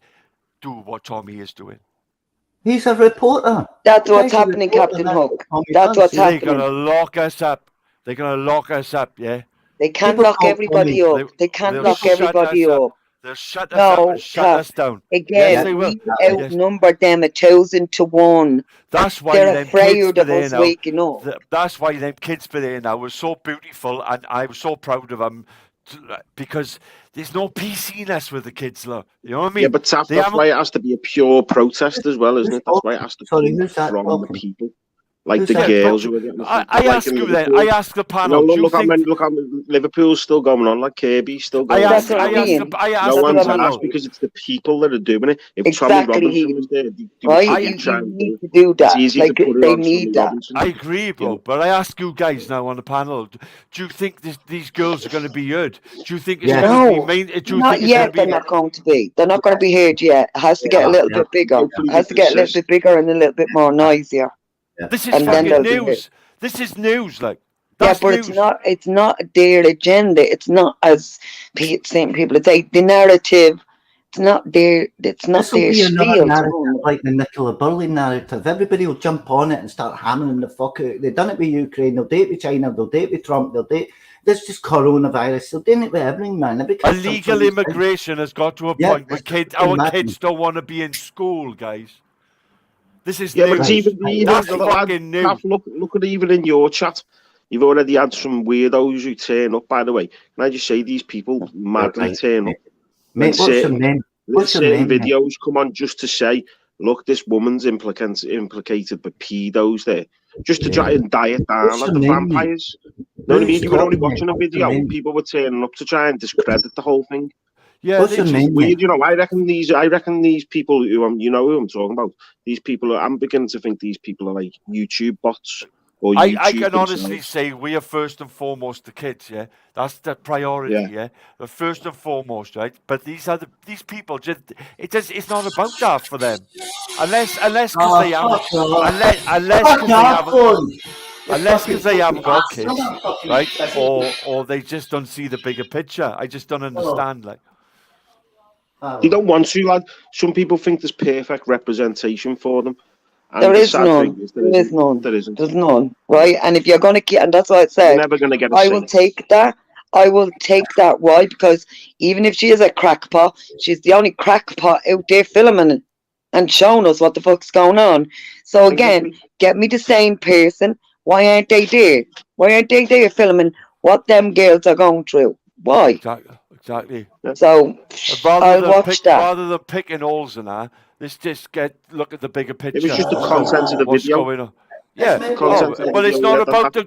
Speaker 1: do what Tommy is doing.
Speaker 2: He's a reporter.
Speaker 6: That's
Speaker 2: The
Speaker 6: what's
Speaker 2: guy's a
Speaker 6: happening,
Speaker 2: reporter,
Speaker 6: Captain
Speaker 2: that's
Speaker 6: Hook.
Speaker 2: what Tommy
Speaker 6: That's
Speaker 2: does,
Speaker 6: what's
Speaker 2: yeah.
Speaker 1: They're gonna
Speaker 6: happening.
Speaker 1: lock us up. They're gonna lock us up, yeah.
Speaker 6: They can't
Speaker 2: People
Speaker 6: lock
Speaker 2: call
Speaker 6: everybody
Speaker 2: Tommy-
Speaker 6: up. They can't
Speaker 1: They'll
Speaker 6: lock
Speaker 1: shut
Speaker 6: everybody
Speaker 1: us up.
Speaker 6: up.
Speaker 1: They'll shut us up
Speaker 6: No,
Speaker 1: and shut
Speaker 6: Cap.
Speaker 1: us down.
Speaker 6: Again,
Speaker 1: Yes, they will.
Speaker 6: we
Speaker 1: Yes.
Speaker 6: outnumber them 1,000 to 1.
Speaker 1: That's why
Speaker 6: They're
Speaker 1: them kids
Speaker 6: afraid of
Speaker 1: today
Speaker 6: us
Speaker 1: now.
Speaker 6: waking up.
Speaker 1: That's why them kids today now were so beautiful, and I was so proud of them because there's no PC-ness with the kids, look. You know what I mean?
Speaker 3: Yeah, but that's why it has to be a pure protest as well, isn't it? That's why it has to come
Speaker 2: who's that
Speaker 3: from
Speaker 2: talking?
Speaker 3: the people. Like
Speaker 2: Who's
Speaker 3: the
Speaker 2: that
Speaker 3: girls
Speaker 2: talking?
Speaker 3: who are getting
Speaker 1: I
Speaker 3: like
Speaker 1: ask
Speaker 3: in
Speaker 1: you then.
Speaker 3: Liverpool.
Speaker 1: I ask the panel.
Speaker 3: Look,
Speaker 1: do you think?
Speaker 3: look how Liverpool's still going on, like Kirby's still going on.
Speaker 6: That's what I mean.
Speaker 1: I ask
Speaker 3: No
Speaker 1: the
Speaker 3: one's
Speaker 1: panel.
Speaker 3: asked because it's the people that are doing it. If Tommy
Speaker 6: Exactly,
Speaker 3: Robinson was there, they would
Speaker 6: right?
Speaker 3: fucking
Speaker 6: You
Speaker 3: try and do
Speaker 6: need
Speaker 3: it.
Speaker 6: to do
Speaker 3: It's
Speaker 6: that.
Speaker 3: easy
Speaker 6: Like,
Speaker 3: to put it
Speaker 6: they
Speaker 3: on
Speaker 6: need
Speaker 3: Tommy
Speaker 6: that.
Speaker 3: Robinson.
Speaker 1: I agree, bro. But I ask you guys now on the panel: do you think these girls are going to be heard? Do you think it's
Speaker 2: Yeah.
Speaker 1: going to be
Speaker 6: No,
Speaker 1: main? Do you
Speaker 6: not
Speaker 1: think it's
Speaker 6: yet. They're
Speaker 1: going to
Speaker 6: not going to be. They're not going to be heard yet. It has to get a little bit bigger.
Speaker 3: Hopefully
Speaker 6: It has
Speaker 3: they
Speaker 6: to get a little
Speaker 3: persist.
Speaker 6: bit bigger and a little bit more noisier.
Speaker 1: be? This is
Speaker 6: And then
Speaker 1: fucking
Speaker 6: they'll be heard.
Speaker 1: news. This is news, like.
Speaker 6: Yeah,
Speaker 1: That's
Speaker 6: but
Speaker 1: news.
Speaker 6: it's not their agenda. It's not as same people. It's like the narrative. It's not their
Speaker 2: This will
Speaker 6: their
Speaker 2: be another
Speaker 6: spiel.
Speaker 2: narrative like the Nicola Burley narrative. Everybody will jump on it and start hammering the fuck out. They've done it with Ukraine, they'll do it with China, they'll do it with Trump, they'll do it. There's just coronavirus. They're doing it with everything, man. Every kid jumps on
Speaker 1: Illegal
Speaker 2: these
Speaker 1: immigration has got to a
Speaker 2: Yeah,
Speaker 1: point where
Speaker 2: it's fucking
Speaker 1: our
Speaker 2: madness.
Speaker 1: kids don't want to be in school, guys. This is
Speaker 3: Yeah,
Speaker 1: news.
Speaker 3: but it's even
Speaker 1: That's
Speaker 3: the
Speaker 1: fucking news.
Speaker 3: look at even in your chat. You've already had some weirdos who turn up. By the way, can I just say these people madly
Speaker 2: right,
Speaker 3: turn up?
Speaker 2: Mate, what's your name? What's your
Speaker 3: certain
Speaker 2: name, mate?
Speaker 3: videos come on just to say, look, this woman's implicated by pedos there, just to try and diet down
Speaker 2: What's
Speaker 3: like
Speaker 2: your
Speaker 3: the
Speaker 2: name, mate?
Speaker 3: vampires. You know what I mean?
Speaker 2: Who's
Speaker 3: You were only
Speaker 2: talking, mate?
Speaker 3: watching a
Speaker 2: What's your
Speaker 3: video.
Speaker 2: name?
Speaker 3: People were turning up to try and discredit the whole thing.
Speaker 1: Yeah,
Speaker 2: What's your
Speaker 3: It's
Speaker 2: name,
Speaker 3: weird,
Speaker 2: mate?
Speaker 3: you know. I reckon these people who you know who I'm talking about. These people I'm beginning to think these people are like YouTube bots or YouTube.
Speaker 1: I can honestly
Speaker 3: themselves.
Speaker 1: say we are first and foremost the kids, yeah. That's the priority, yeah. The first and foremost, right? But these people just it's not about that for them, unless because they haven't, unless because they haven't got kids, right? Or they just don't see the bigger picture. I just don't understand, like.
Speaker 3: They don't want to, lad. Some people think there's perfect representation for them. And
Speaker 6: There
Speaker 3: the
Speaker 6: is
Speaker 3: sad
Speaker 6: none.
Speaker 3: thing is
Speaker 6: There is none.
Speaker 3: There isn't.
Speaker 6: There's none, right? And if you're going to keep, and that's what I
Speaker 3: You're
Speaker 6: said,
Speaker 3: never going to get a
Speaker 6: I will
Speaker 3: say.
Speaker 6: take that. I will take that. Why? Because even if she is a crackpot, she's the only crackpot out there filming it and showing us what the fuck's going on. So again, get me the same person. Why aren't they there? Why aren't they there filming what them girls are going through? Why?
Speaker 1: Exactly.
Speaker 6: So I'll watch that.
Speaker 1: Rather than picking holes in that, let's just look at the bigger picture.
Speaker 3: It was just the content of the
Speaker 1: what's
Speaker 3: video.
Speaker 1: going on. Yeah,
Speaker 3: But
Speaker 1: it's not about
Speaker 3: that's what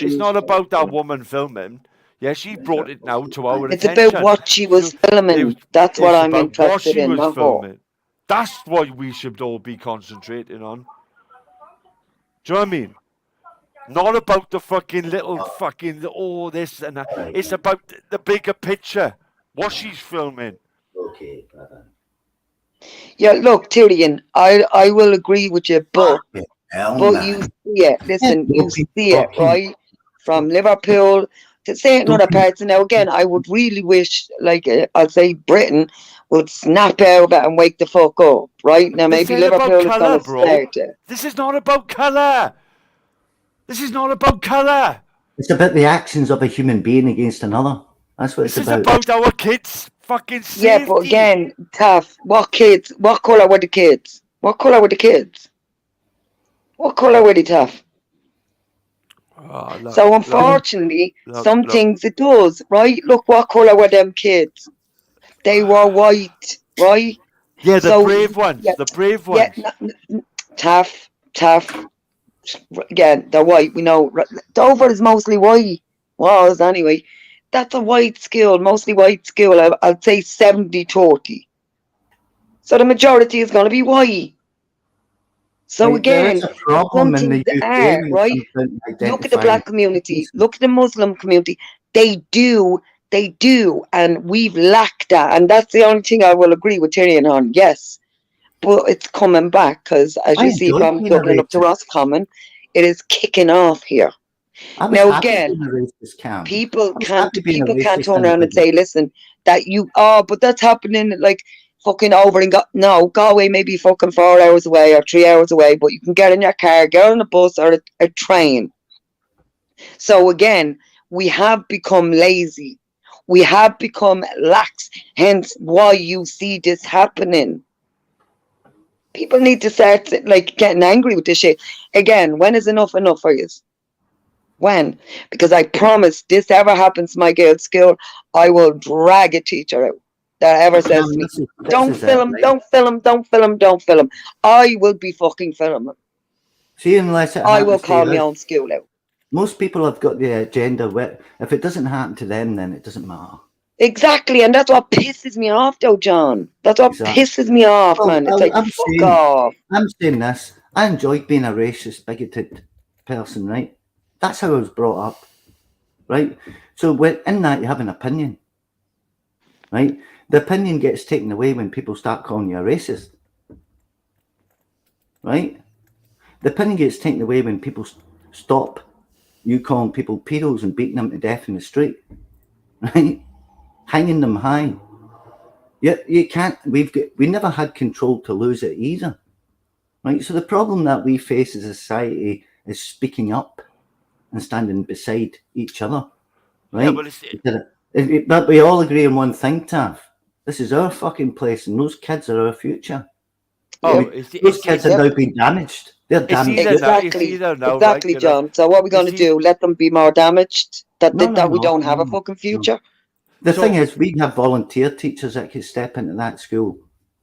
Speaker 1: it's not about that woman filming. Yeah, she brought it now to our
Speaker 6: It's
Speaker 1: attention.
Speaker 6: about what she was filming. That's what I'm
Speaker 1: about what
Speaker 6: interested
Speaker 1: she
Speaker 6: in.
Speaker 1: was
Speaker 6: not her.
Speaker 1: filming. That's what we should all be concentrating on. Do you know what I mean? Not about the fucking little fucking this and that. It's about the bigger picture. What she's filming.
Speaker 2: Okay.
Speaker 6: Yeah, look, Tyrion, I will agree with you, but you
Speaker 2: man.
Speaker 6: see it. Listen, you see it,
Speaker 2: talking.
Speaker 6: right? From Liverpool to certain other parts. And now, again, I would really wish, like, I'll say Britain would snap out of it and wake the fuck up, right? Now,
Speaker 1: This
Speaker 6: maybe
Speaker 1: ain't about
Speaker 6: Liverpool is
Speaker 1: colour,
Speaker 6: going to
Speaker 1: bro.
Speaker 6: start it.
Speaker 1: This is not about colour. This is not about colour.
Speaker 2: It's about the actions of a human being against another. That's what
Speaker 1: This
Speaker 2: it's
Speaker 1: is about our kids' fucking safety.
Speaker 6: Yeah, but again, tough. What kids? What colour were the kids? What colour were the kids? What colour were they, tough?
Speaker 1: Oh, look,
Speaker 6: So unfortunately, some
Speaker 1: look.
Speaker 6: things it does, right? Look, what colour were them kids? They were white, right?
Speaker 1: Yeah, the
Speaker 6: So,
Speaker 1: brave ones.
Speaker 6: yeah,
Speaker 1: The brave
Speaker 6: yeah,
Speaker 1: ones.
Speaker 6: tough. Again, they're white. We know Dover is mostly white. Was anyway. That's a white school, mostly white school. I'd say 70-30. So the majority is going to be white. So
Speaker 2: Like, there is
Speaker 6: again,
Speaker 2: a problem in the
Speaker 6: something
Speaker 2: UK
Speaker 6: are,
Speaker 2: when it
Speaker 6: right?
Speaker 2: comes to
Speaker 6: Look at the
Speaker 2: identifying
Speaker 6: black community. Look at the Muslim community. They do, and we've lacked that. And that's the only thing I will agree with Tyrion on. Yes, but it's coming back because, as you see from Dublin up to Roscommon, it is kicking off here. Now again, people can't turn around and say, listen, that you are, but that's happening like fucking over and Galway maybe fucking 4 hours away or 3 hours away, but you can get in your car, get on a bus or a train. So again, we have become lazy. We have become lax, hence why you see this happening. People need to start like getting angry with this shit. Again, when is enough for you? When? Because I promise, this ever happens to my girl's school, I will drag a teacher out that ever says to me, don't film him, don't film him, don't film him, don't film him. I will be fucking filming.
Speaker 2: See, unless it
Speaker 6: I will
Speaker 2: happens to
Speaker 6: call my
Speaker 2: us.
Speaker 6: own school out.
Speaker 2: Most people have got the agenda where if it doesn't happen to them, then it doesn't matter.
Speaker 6: Exactly, and that's what pisses me off, though, John. That's what pisses me off,
Speaker 2: Well,
Speaker 6: man. It's like, fuck off.
Speaker 2: I'm saying this. I enjoyed being a racist, bigoted person, right? That's how I was brought up, right? So in that, you have an opinion, right? The opinion gets taken away when people start calling you a racist, right? The opinion gets taken away when people stop you calling people pedos and beating them to death in the street, right? Hanging them high. You can't. We never had control to lose it either, right? So the problem that we face as a society is speaking up and standing beside each other, right? Yeah, but we all agree on one thing, Taff. This is our fucking place, and those kids are our future.
Speaker 1: Oh,
Speaker 2: those kids are now being damaged. They're damaged.
Speaker 6: Exactly, John. So what are we going to do? Let them be more damaged? That we don't have a fucking future?
Speaker 2: The thing is, we have volunteer teachers that could step into that school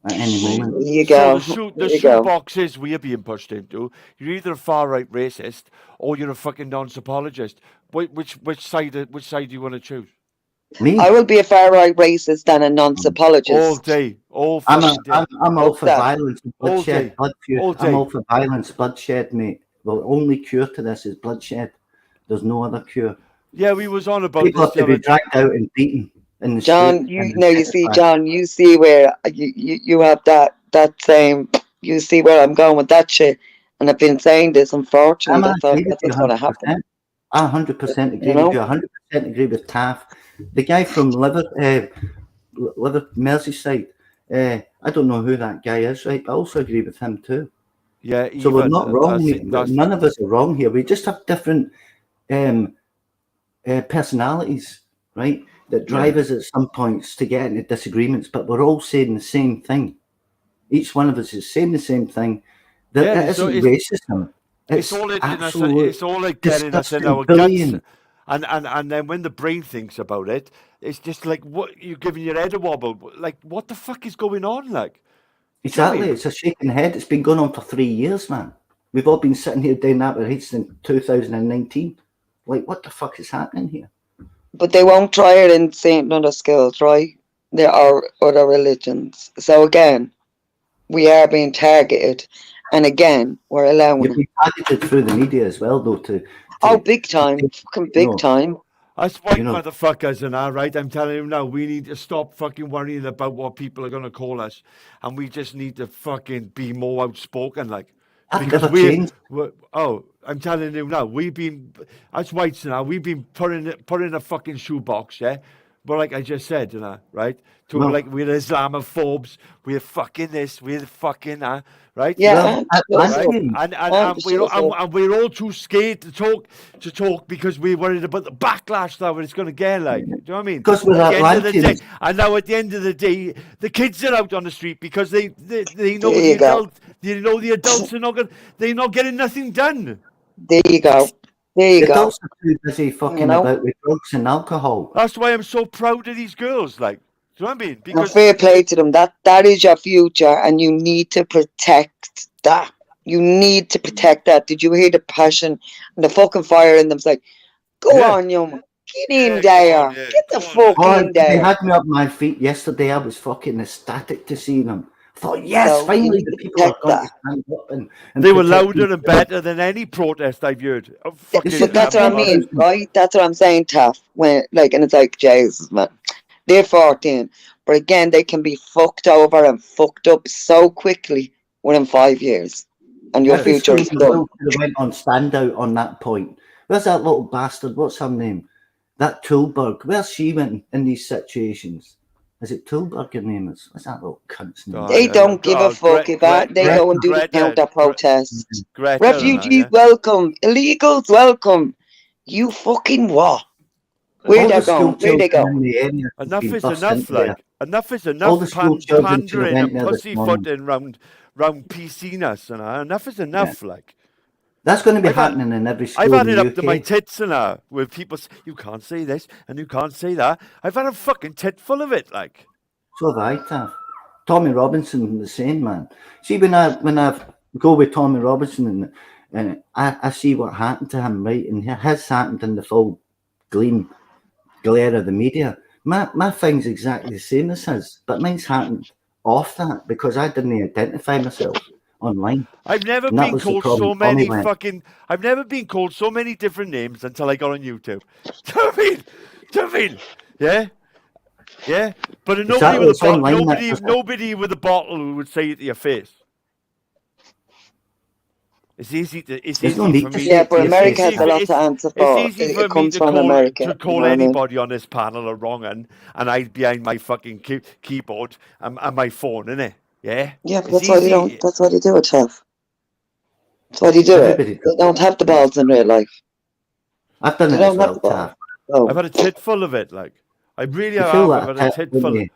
Speaker 2: at any moment.
Speaker 6: There you go.
Speaker 1: So the shoeboxes we're being pushed into, you're either a far-right racist or you're a fucking non-apologist. Which side do you want to choose?
Speaker 2: Me?
Speaker 6: I will be a far-right racist and a non-apologist.
Speaker 1: All day. All fucking day.
Speaker 2: I'm all for violence and bloodshed. I'm all for violence, bloodshed, mate. The only cure to this is bloodshed. There's no other cure.
Speaker 1: Yeah, we was on about
Speaker 2: people have to be dragged out and beaten in the
Speaker 6: John,
Speaker 2: street.
Speaker 6: John, you see where you have that same. You see where I'm going with that shit, and I've been saying this. Unfortunately, that's what's going to happen.
Speaker 2: I 100% agree with you. 100% agree with Taff. The guy from Merseyside. I don't know who that guy is, right? But I also agree with him too.
Speaker 1: Yeah,
Speaker 2: so we're not wrong. None of us are wrong here. We just have different personalities, right? That drive us at some points to get into disagreements, but we're all saying the same thing. Each one of us is saying the same thing. That isn't racism.
Speaker 1: It's all like getting us in our guts. And then when the brain thinks about it, it's just like, what, you're giving your head a wobble. Like, what the fuck is going on? Like,
Speaker 2: exactly, it's a shaking head. It's been going on for 3 years, man. We've all been sitting here doing that with heads in 2019. Like, what the fuck is happening here?
Speaker 6: But they won't try it in St. None schools, right? There are other religions. So again, we are being targeted. And again, we're allowing
Speaker 2: You've been targeted through the media as well, though, to
Speaker 6: Oh, big time. Fucking big time.
Speaker 1: Us white motherfuckers and that, right? I'm telling you now, we need to stop fucking worrying about what people are going to call us. And we just need to fucking be more outspoken, like.
Speaker 2: I've
Speaker 1: Because
Speaker 2: never changed.
Speaker 1: I'm telling you now, us whites now, we've been put in a fucking shoebox, yeah? But like I just said, right? Like, we're Islamophobes, we're fucking this, we're fucking that, right?
Speaker 6: Yeah,
Speaker 1: right? And we're all too scared to talk because we're worried about the backlash that it's going to get, like. Do you know what I mean?
Speaker 2: Because we're
Speaker 1: At the end of the day,
Speaker 2: Atlanteans.
Speaker 1: and now at the end of the day, the kids are out on the street because they know
Speaker 6: There you go.
Speaker 1: the adults are they're not getting nothing done.
Speaker 6: There you go. There you
Speaker 2: The
Speaker 6: go.
Speaker 2: adults are too busy fucking about with drugs and alcohol.
Speaker 1: That's why I'm so proud of these girls, like. Do you know what I mean?
Speaker 6: And fair play to them. That is your future, and you need to protect that. You need to protect that. Did you hear the passion and the fucking fire in them? It's like, go on, you man. Get in there. Get the fuck in
Speaker 2: They
Speaker 6: there.
Speaker 2: had me up my feet yesterday. I was fucking ecstatic to see them. I thought, yes,
Speaker 6: So,
Speaker 2: finally
Speaker 6: you
Speaker 2: the
Speaker 6: need to
Speaker 2: people are
Speaker 6: protect
Speaker 2: going
Speaker 6: that.
Speaker 2: to stand up and
Speaker 1: They were
Speaker 2: protect
Speaker 1: louder
Speaker 2: these
Speaker 1: and
Speaker 2: girls.
Speaker 1: better than any protest I've heard.
Speaker 6: But that's what I mean, right? That's what I'm saying, Taff. When and it's like, Jesus, man, they're 14, but again, they can be fucked over and fucked up so quickly within 5 years, and your
Speaker 2: Every
Speaker 6: future is
Speaker 2: school
Speaker 6: done.
Speaker 2: that went on standout on that point. Where's that little bastard? What's her name? That Tulberg. Where's she went in these situations? Is it Tulberg her name is? What's that little cunt's name?
Speaker 6: They don't give a fuck if they go and do the counter protests. Refugees welcome, illegals welcome. You fucking what? Where
Speaker 2: All
Speaker 6: they
Speaker 2: the school
Speaker 6: going? Where they go?
Speaker 2: children in the area have
Speaker 1: Enough
Speaker 2: been
Speaker 1: is
Speaker 2: bussed
Speaker 1: enough,
Speaker 2: into there.
Speaker 1: like. Enough is
Speaker 2: All
Speaker 1: enough
Speaker 2: the school children should have
Speaker 1: pandering
Speaker 2: went
Speaker 1: and
Speaker 2: there this morning.
Speaker 1: pussyfooting round PC-ness and that. Enough is enough, like.
Speaker 2: That's going to be
Speaker 1: I've had-
Speaker 2: happening in every
Speaker 1: I've
Speaker 2: school
Speaker 1: had
Speaker 2: in
Speaker 1: it
Speaker 2: the
Speaker 1: up to my
Speaker 2: UK.
Speaker 1: tits and that, where people say, you can't say this and you can't say that. I've had a fucking tit full of it, like.
Speaker 2: So have I, Taff. Tommy Robinson, the same man. See, when I go with Tommy Robinson and I see what happened to him, right, and his happened in the full glare of the media. My thing's exactly the same as his, but mine's happened off that because I didn't identify myself online.
Speaker 1: I've never
Speaker 2: And that
Speaker 1: been
Speaker 2: was the
Speaker 1: called
Speaker 2: problem.
Speaker 1: so
Speaker 2: Tommy
Speaker 1: many
Speaker 2: went,
Speaker 1: fucking. I've never been called so many different names until I got on YouTube. Do you know what I mean? Do you know what I mean? Yeah, yeah. But nobody
Speaker 2: Exactly,
Speaker 1: with
Speaker 2: it's
Speaker 1: a bottle,
Speaker 2: online, that doesn't-
Speaker 1: nobody with a bottle who would say it to your face. It's easy to. It's
Speaker 2: There's
Speaker 1: easy
Speaker 2: no need
Speaker 1: for
Speaker 2: to
Speaker 1: me.
Speaker 2: say it
Speaker 6: But
Speaker 2: to your
Speaker 6: America
Speaker 2: face.
Speaker 6: has a lot to answer
Speaker 1: It's
Speaker 6: for.
Speaker 1: easy for
Speaker 6: It
Speaker 1: me
Speaker 6: comes
Speaker 1: to
Speaker 6: from America.
Speaker 1: to
Speaker 6: You
Speaker 1: call
Speaker 6: know what I mean?
Speaker 1: anybody on this panel a wrong un, and I behind my fucking keyboard and my phone, innit? Yeah.
Speaker 6: Yeah, but
Speaker 1: It's
Speaker 6: that's why they
Speaker 1: easy.
Speaker 6: don't. That's why they do it, Taff. That's why they do
Speaker 2: Everybody
Speaker 6: it. They don't have the balls in real life.
Speaker 2: I've done
Speaker 6: They
Speaker 2: it as
Speaker 6: don't have
Speaker 2: well,
Speaker 6: the balls.
Speaker 2: Taff.
Speaker 6: Oh.
Speaker 1: I've had a tit full of it, like. I really
Speaker 2: You feel
Speaker 1: have.
Speaker 2: that
Speaker 1: I've had a
Speaker 2: tit,
Speaker 1: tit
Speaker 2: don't
Speaker 1: full.
Speaker 2: you?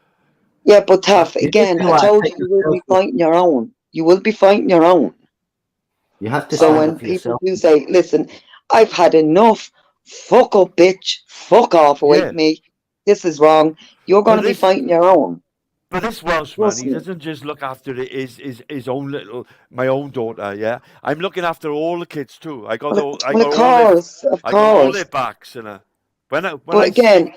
Speaker 6: Yeah, but Taff,
Speaker 2: You do
Speaker 6: again,
Speaker 2: feel
Speaker 6: I
Speaker 2: that
Speaker 6: told
Speaker 2: tit
Speaker 6: you will be
Speaker 2: yourself.
Speaker 6: fighting your own. You will be fighting your own.
Speaker 2: You have to
Speaker 6: So
Speaker 2: stand
Speaker 6: when
Speaker 2: up for
Speaker 6: people
Speaker 2: yourself.
Speaker 6: do say, listen, I've had enough, fuck up, bitch, fuck off away
Speaker 1: Yeah.
Speaker 6: from me, this is wrong, you're going to be fighting your own.
Speaker 1: But this Welshman,
Speaker 6: Trust
Speaker 1: he
Speaker 6: me.
Speaker 1: doesn't just look after his own my own daughter. Yeah, I'm looking after all the kids too. I got
Speaker 6: Well, of
Speaker 1: all
Speaker 6: course, of
Speaker 1: I got all
Speaker 6: course.
Speaker 1: their backs and
Speaker 6: But again,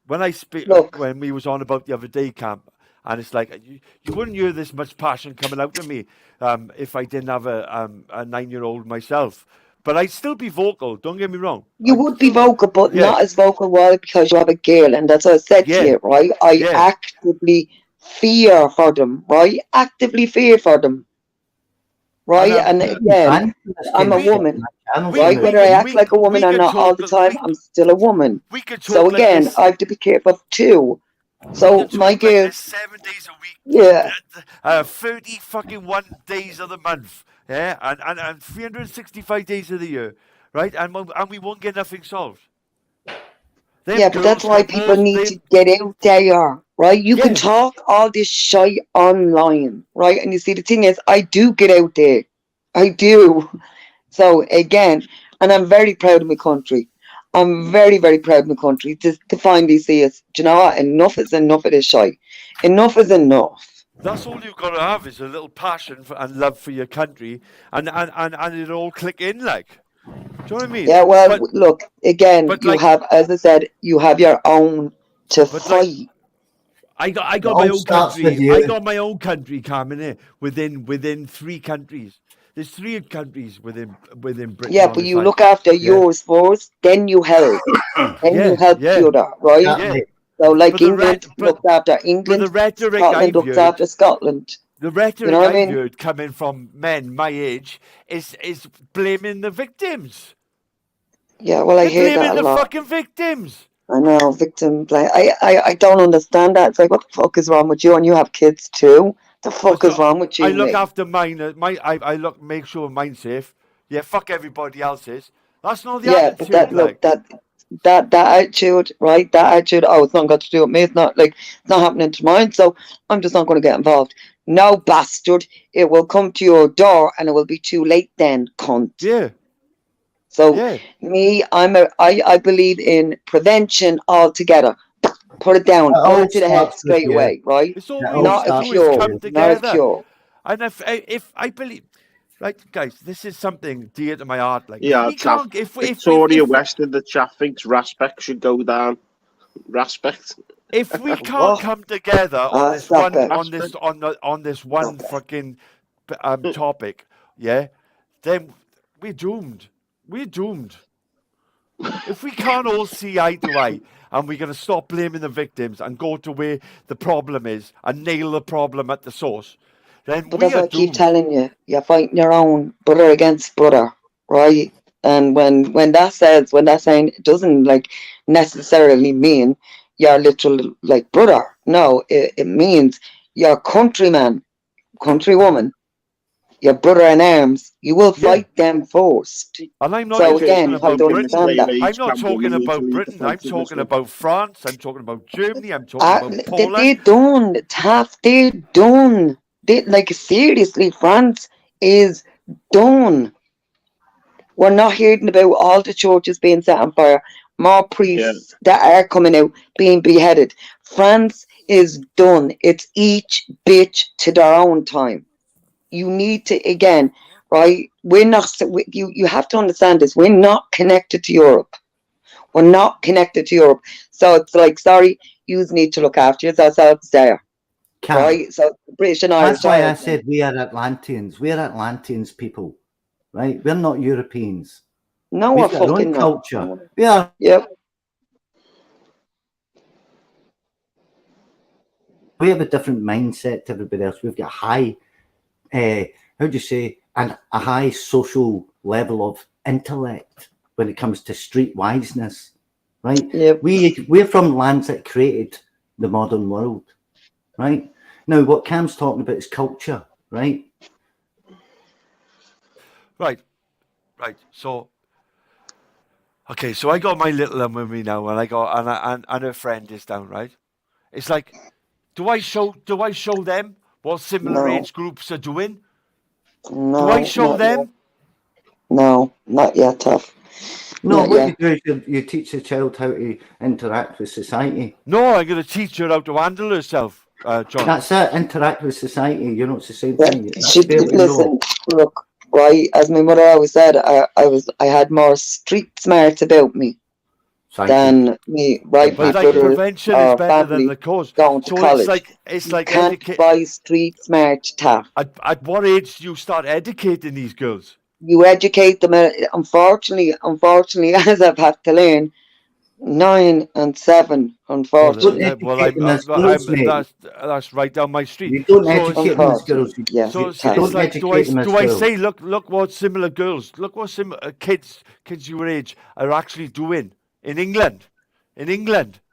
Speaker 1: when I speak
Speaker 6: look.
Speaker 1: when we was on about the other day camp, and it's like you wouldn't hear this much passion coming out of me if I didn't have a 9-year-old myself. But I'd still be vocal. Don't get me wrong.
Speaker 6: You would be vocal, but
Speaker 1: Yeah.
Speaker 6: not as vocal, why? Because you have a girl, and that's what I said to
Speaker 1: Yeah.
Speaker 6: you, right? I
Speaker 1: Yeah.
Speaker 6: actively fear for them, right? Actively fear for them, right? And again, I'm a woman, right? Whether I act like a woman or not all the time, I'm still a woman.
Speaker 1: We could talk
Speaker 6: So
Speaker 1: like
Speaker 6: again,
Speaker 1: this.
Speaker 6: I have to be careful too. So my
Speaker 1: Like
Speaker 6: girl,
Speaker 1: this 7 days a week.
Speaker 6: yeah.
Speaker 1: 30 fucking 1 days of the month. Yeah, and 365 days of the year, right? And we won't get nothing solved. Them
Speaker 6: Yeah, but that's
Speaker 1: girls
Speaker 6: why
Speaker 1: can
Speaker 6: people
Speaker 1: pause,
Speaker 6: need to get out there, right? You can
Speaker 1: Yeah.
Speaker 6: talk all this shit online, right? And you see, the thing is, I do get out there. I do. So again, and I'm very proud of my country. I'm very, very proud of my country to finally see us. Do you know what? Enough is enough of this shit. Enough is enough.
Speaker 1: That's all you've got to have is a little passion and love for your country, and it all click in like. Do you know what I mean?
Speaker 6: Yeah, well,
Speaker 1: But-
Speaker 6: look, again,
Speaker 1: but
Speaker 6: you
Speaker 1: like-
Speaker 6: have, as I said, you have your own to fight.
Speaker 1: I got
Speaker 2: It
Speaker 1: my
Speaker 2: all
Speaker 1: own
Speaker 2: starts with
Speaker 1: country.
Speaker 2: you.
Speaker 1: I got my own country coming in within 3 countries. there's 3 countries within Britain
Speaker 6: Yeah,
Speaker 1: on
Speaker 6: but
Speaker 1: this
Speaker 6: you
Speaker 1: side.
Speaker 6: look after
Speaker 1: Yeah.
Speaker 6: yours first, then you help. Then you
Speaker 1: Yeah,
Speaker 6: help the
Speaker 1: yeah,
Speaker 6: other, right?
Speaker 1: yeah.
Speaker 6: So like
Speaker 1: But the
Speaker 6: England looks after England,
Speaker 1: the rhetoric
Speaker 6: Scotland
Speaker 1: I've
Speaker 6: looks
Speaker 1: heard,
Speaker 6: after Scotland.
Speaker 1: the
Speaker 6: You
Speaker 1: rhetoric
Speaker 6: know what I
Speaker 1: I've
Speaker 6: mean?
Speaker 1: heard coming from men my age is blaming the victims.
Speaker 6: Yeah, well, I
Speaker 1: They're
Speaker 6: hear
Speaker 1: blaming
Speaker 6: that a
Speaker 1: the
Speaker 6: lot.
Speaker 1: fucking victims.
Speaker 6: I know, victim blame. I don't understand that. It's like, what the fuck is wrong with you? And you have kids too. The fuck is wrong with you,
Speaker 1: I look
Speaker 6: mate?
Speaker 1: after mine. I make sure mine's safe. Yeah, fuck everybody else's. That's not the
Speaker 6: Yeah, but that
Speaker 1: attitude, like.
Speaker 6: that attitude, right? That attitude. Oh, it's not got to do with me. It's not like it's not happening to mine. So I'm just not going to get involved. No, bastard. It will come to your door, and it will be too late then, cunt.
Speaker 1: Yeah.
Speaker 6: So me, I believe in prevention altogether. Put it down. Put it to the head straight away, right?
Speaker 1: It's all
Speaker 6: Not
Speaker 1: we
Speaker 6: a
Speaker 1: have to do is
Speaker 6: cure.
Speaker 1: come
Speaker 6: Not a
Speaker 1: together.
Speaker 6: cure.
Speaker 1: And if I believe, right, guys, this is something dear to my heart. Like,
Speaker 3: Yeah,
Speaker 1: we can't. If
Speaker 3: Victoria West in the chat thinks Raspect should go down. Raspect.
Speaker 1: If we can't come together on this
Speaker 6: stop
Speaker 1: one,
Speaker 6: it.
Speaker 1: on this one fucking topic, yeah, then we're doomed. We're doomed. If we can't all see eye to eye, and we're going to stop blaming the victims and go to where the problem is and nail the problem at the source, then
Speaker 6: But
Speaker 1: we
Speaker 6: that's
Speaker 1: are
Speaker 6: what I keep
Speaker 1: doomed.
Speaker 6: telling you. You're fighting your own brother against brother, right? And when that saying, it doesn't like necessarily mean your literal like brother. No, it means your countryman, countrywoman, your brother in arms. You will fight them first.
Speaker 1: And I'm not
Speaker 6: So
Speaker 1: even talking
Speaker 6: again, you have
Speaker 1: about
Speaker 6: to
Speaker 1: Britain.
Speaker 6: understand that.
Speaker 1: I'm not talking about Britain. I'm talking about France. I'm talking about Germany. I'm talking about Poland.
Speaker 6: They're done, Taff. They're done. Like seriously, France is done. We're not hearing about all the churches being set on fire, more priests that are coming out being beheaded. France is done. It's each bitch to their own time. You need to again, right? We're not. You have to understand this. We're not connected to Europe. We're not connected to Europe. So it's like, sorry, you need to look after yourselves there.
Speaker 2: Cam,
Speaker 6: right? So British and Irish.
Speaker 2: That's why I said we are Atlanteans. We're Atlanteans people, right? We're not Europeans.
Speaker 6: No,
Speaker 2: We've
Speaker 6: we're
Speaker 2: got our own
Speaker 6: fucking not.
Speaker 2: culture. We are.
Speaker 6: Yep.
Speaker 2: We have a different mindset to everybody else. We've got high, how do you say, a high social level of intellect when it comes to streetwiseness, right?
Speaker 6: Yep.
Speaker 2: We're from lands that created the modern world, right? Now, what Cam's talking about is culture, right?
Speaker 1: Right. So, okay. So I got my little one with me now, and I got and her friend is down. Right. It's like, do I show them what similar age groups are doing?
Speaker 6: No.
Speaker 1: Do I show
Speaker 6: not
Speaker 1: them?
Speaker 6: Yet. No, not yet, Tough.
Speaker 2: No,
Speaker 6: not
Speaker 2: what
Speaker 6: yet.
Speaker 2: you do is you teach the child how to interact with society.
Speaker 1: No, I'm going to teach her how to handle herself, John.
Speaker 2: That's it. Interact with society. You know, it's the same
Speaker 6: Yeah,
Speaker 2: thing.
Speaker 6: listen, look, right? As my mother always said, I had more street smarts about me than me. Right,
Speaker 1: But
Speaker 6: my
Speaker 1: like
Speaker 6: brother
Speaker 1: prevention
Speaker 6: or
Speaker 1: is better
Speaker 6: family
Speaker 1: than the cause.
Speaker 6: going to
Speaker 1: So
Speaker 6: college.
Speaker 1: it's
Speaker 6: You
Speaker 1: like
Speaker 6: can't buy street smart, Taff.
Speaker 1: At what age do you start educating these girls?
Speaker 6: You educate them. Unfortunately, as I've had to learn, 9 and 7. Unfortunately,
Speaker 1: that's right down my street.
Speaker 2: You don't educate them as girls.
Speaker 6: Yeah.
Speaker 1: So
Speaker 2: you don't
Speaker 1: it's like,
Speaker 2: educate them as
Speaker 1: do I
Speaker 2: girls.
Speaker 1: say, look what similar girls, look what kids your age are actually doing in England,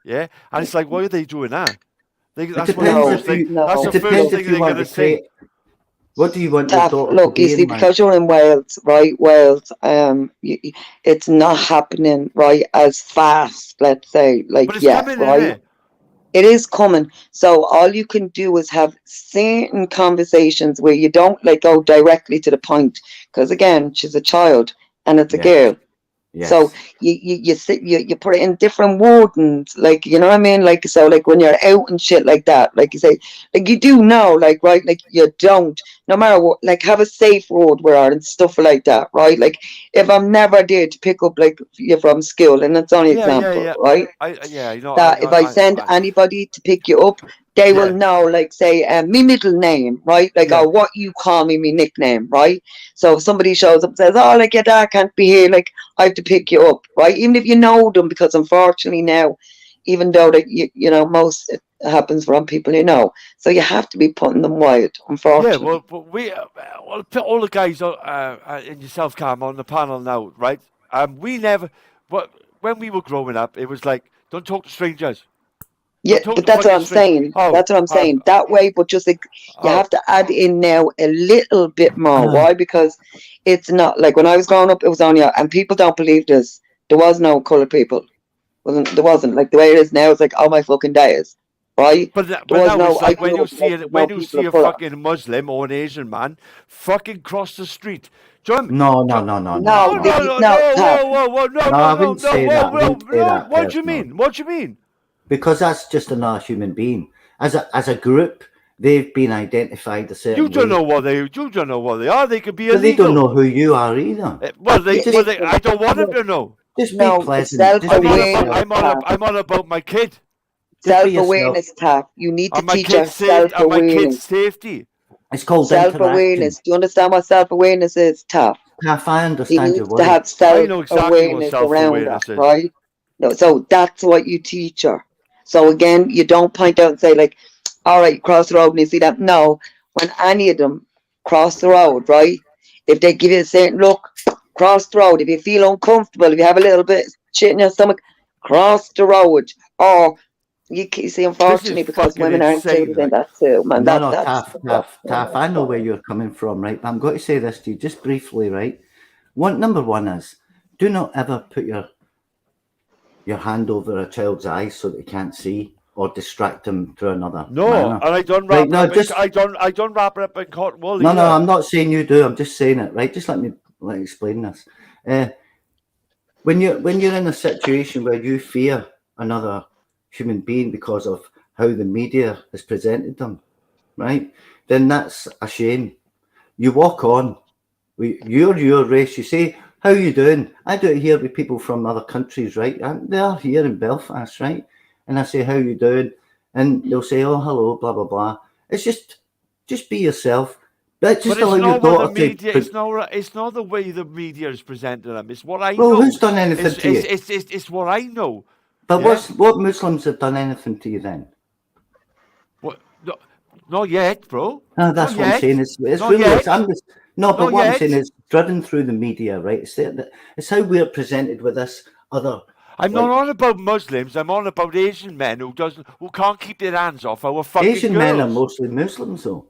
Speaker 1: yeah? And it's like, why are they doing that? That's the first thing. That's the first thing they're going to say.
Speaker 2: What do you want your daughter
Speaker 6: look,
Speaker 2: to
Speaker 6: you
Speaker 2: be
Speaker 6: see,
Speaker 2: in
Speaker 6: because you're in Wales, right? Wales, it's not happening right as fast. Let's say, like,
Speaker 1: but it's coming,
Speaker 6: right?
Speaker 1: isn't it?
Speaker 6: It is coming. So all you can do is have certain conversations where you don't like go directly to the point. Because again, she's a child and it's a girl.
Speaker 2: Yes.
Speaker 6: So you put it in different wordings, like, you know what I mean? Like, so like when you're out and shit like that, like you say, like you do know, like, right, like you don't, no matter what, like have a safe road where and stuff like that, right? Like if I'm never there to pick up like you from school, and it's only example, right?
Speaker 1: I know
Speaker 6: that if I send anybody to pick you up, they will know, like, say, me middle name, right? Like, or what you call me nickname, right? So if somebody shows up and says, oh, like, your dad can't be here, like, I have to pick you up, right? Even if you know them, because unfortunately now, even though that you know, most it happens from people you know, so you have to be putting them wide, unfortunately.
Speaker 1: Yeah, well, but all the guys and yourself, Cam, on the panel now, right? We never, when we were growing up, it was like, don't talk to strangers.
Speaker 6: Yeah, but that's what I'm saying. That's what I'm saying. That way, but just like you have to add in now a little bit more. Why? Because it's not like when I was growing up, it was only, and people don't believe this. There was no colored people. There wasn't like the way it is now. It's like, oh my fucking days, right?
Speaker 1: But
Speaker 6: there was
Speaker 1: now
Speaker 6: no.
Speaker 1: it's like
Speaker 6: I
Speaker 1: when
Speaker 6: grew
Speaker 1: you
Speaker 6: up,
Speaker 1: see
Speaker 6: like,
Speaker 1: it,
Speaker 6: no
Speaker 1: when you
Speaker 6: people
Speaker 1: see
Speaker 6: of
Speaker 1: a
Speaker 6: colour.
Speaker 1: fucking Muslim or an Asian man fucking cross the street. Do you know what I mean?
Speaker 2: No, I wouldn't say that.
Speaker 1: What do you mean? What do you mean?
Speaker 2: Because that's just another human being. As a group, they've been identified a certain
Speaker 1: You don't
Speaker 2: way.
Speaker 1: know what they. You don't know what they are. They could be
Speaker 2: But
Speaker 1: illegal.
Speaker 2: they don't know who you are either.
Speaker 1: I don't want them to know.
Speaker 2: Just be pleasant.
Speaker 1: I'm on about my kid.
Speaker 6: Self-awareness, Taff. You need to
Speaker 1: and my
Speaker 6: teach her
Speaker 1: kid's and my kid's
Speaker 6: self-awareness.
Speaker 1: safety.
Speaker 2: It's called
Speaker 6: Self-awareness. Do you understand what self-awareness is, Taff?
Speaker 2: Taff, I
Speaker 6: He
Speaker 2: understand your
Speaker 6: needs to
Speaker 2: worry.
Speaker 6: have
Speaker 1: I know exactly what
Speaker 6: self-awareness around her,
Speaker 1: self-awareness is.
Speaker 6: right? No, so that's what you teach her. So again, you don't point out and say like, all right, cross the road and you see that. No, when any of them cross the road, right? If they give you a certain look, cross the road. If you feel uncomfortable, if you have a little bit of shit in your stomach, cross the road. Or you see, unfortunately, because women are included in that too, man.
Speaker 2: No,
Speaker 6: That's
Speaker 2: Taff, I know where you're coming from, right? But I'm going to say this to you just briefly, right? Number one is, do not ever put your hand over a child's eyes so that they can't see, or distract them through another manner.
Speaker 1: And I don't wrap it up. I don't wrap it up in cotton wool.
Speaker 2: No, I'm not saying you do. I'm just saying it, right? Just let me explain this. When you're in a situation where you fear another human being because of how the media has presented them, right? Then that's a shame. You walk on. You're your race. You say, how you doing? I do it here with people from other countries, right? They are here in Belfast, right? And I say, how you doing? And they'll say, oh, hello, blah, blah, blah. It's just be yourself. But allow your daughter to...
Speaker 1: It's not the way the media is presenting them. It's what I know.
Speaker 2: Well, who's done anything to you?
Speaker 1: It's what I know.
Speaker 2: But what Muslims have done anything to you then?
Speaker 1: What? No, not yet, bro.
Speaker 2: No, that's what I'm saying. It's really... what I'm saying is driven through the media, right? It's how we're presented with this other...
Speaker 1: I'm not on about Muslims. I'm on about Asian men who can't keep their hands off our fucking
Speaker 2: Asian
Speaker 1: girls.
Speaker 2: men are mostly Muslims, though.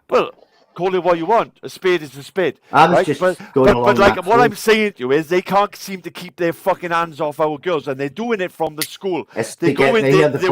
Speaker 1: Well, call it what you want. A spade is a spade.
Speaker 2: I was just going along
Speaker 1: but like
Speaker 2: that
Speaker 1: what
Speaker 2: flow.
Speaker 1: I'm saying to you is they can't seem to keep their fucking hands off our girls, and they're doing it from the school. They're waiting for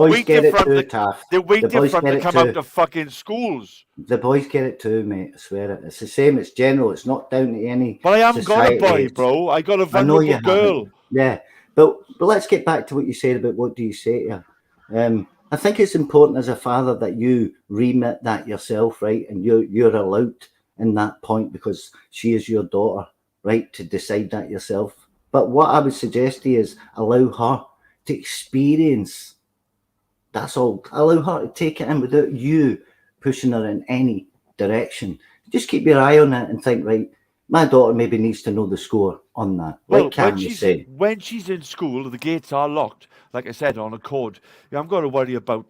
Speaker 1: them to come out of fucking schools.
Speaker 2: The boys get it too, mate. I swear it. It's the same. It's general. It's not down to any.
Speaker 1: But I haven't got a boy, bro. I got a vulnerable girl.
Speaker 2: Yeah, but let's get back to what you said about what do you say to her. I think it's important as a father that you remit that yourself, right? And you're allowed in that point because she is your daughter, right? To decide that yourself. But what I would suggest to you is allow her to experience. That's all. Allow her to take it in without you pushing her in any direction. Just keep your eye on it and think, right, my daughter maybe needs to know the score on that.
Speaker 1: Well, when she's in school, the gates are locked. Like I said, on a code. I'm going to worry about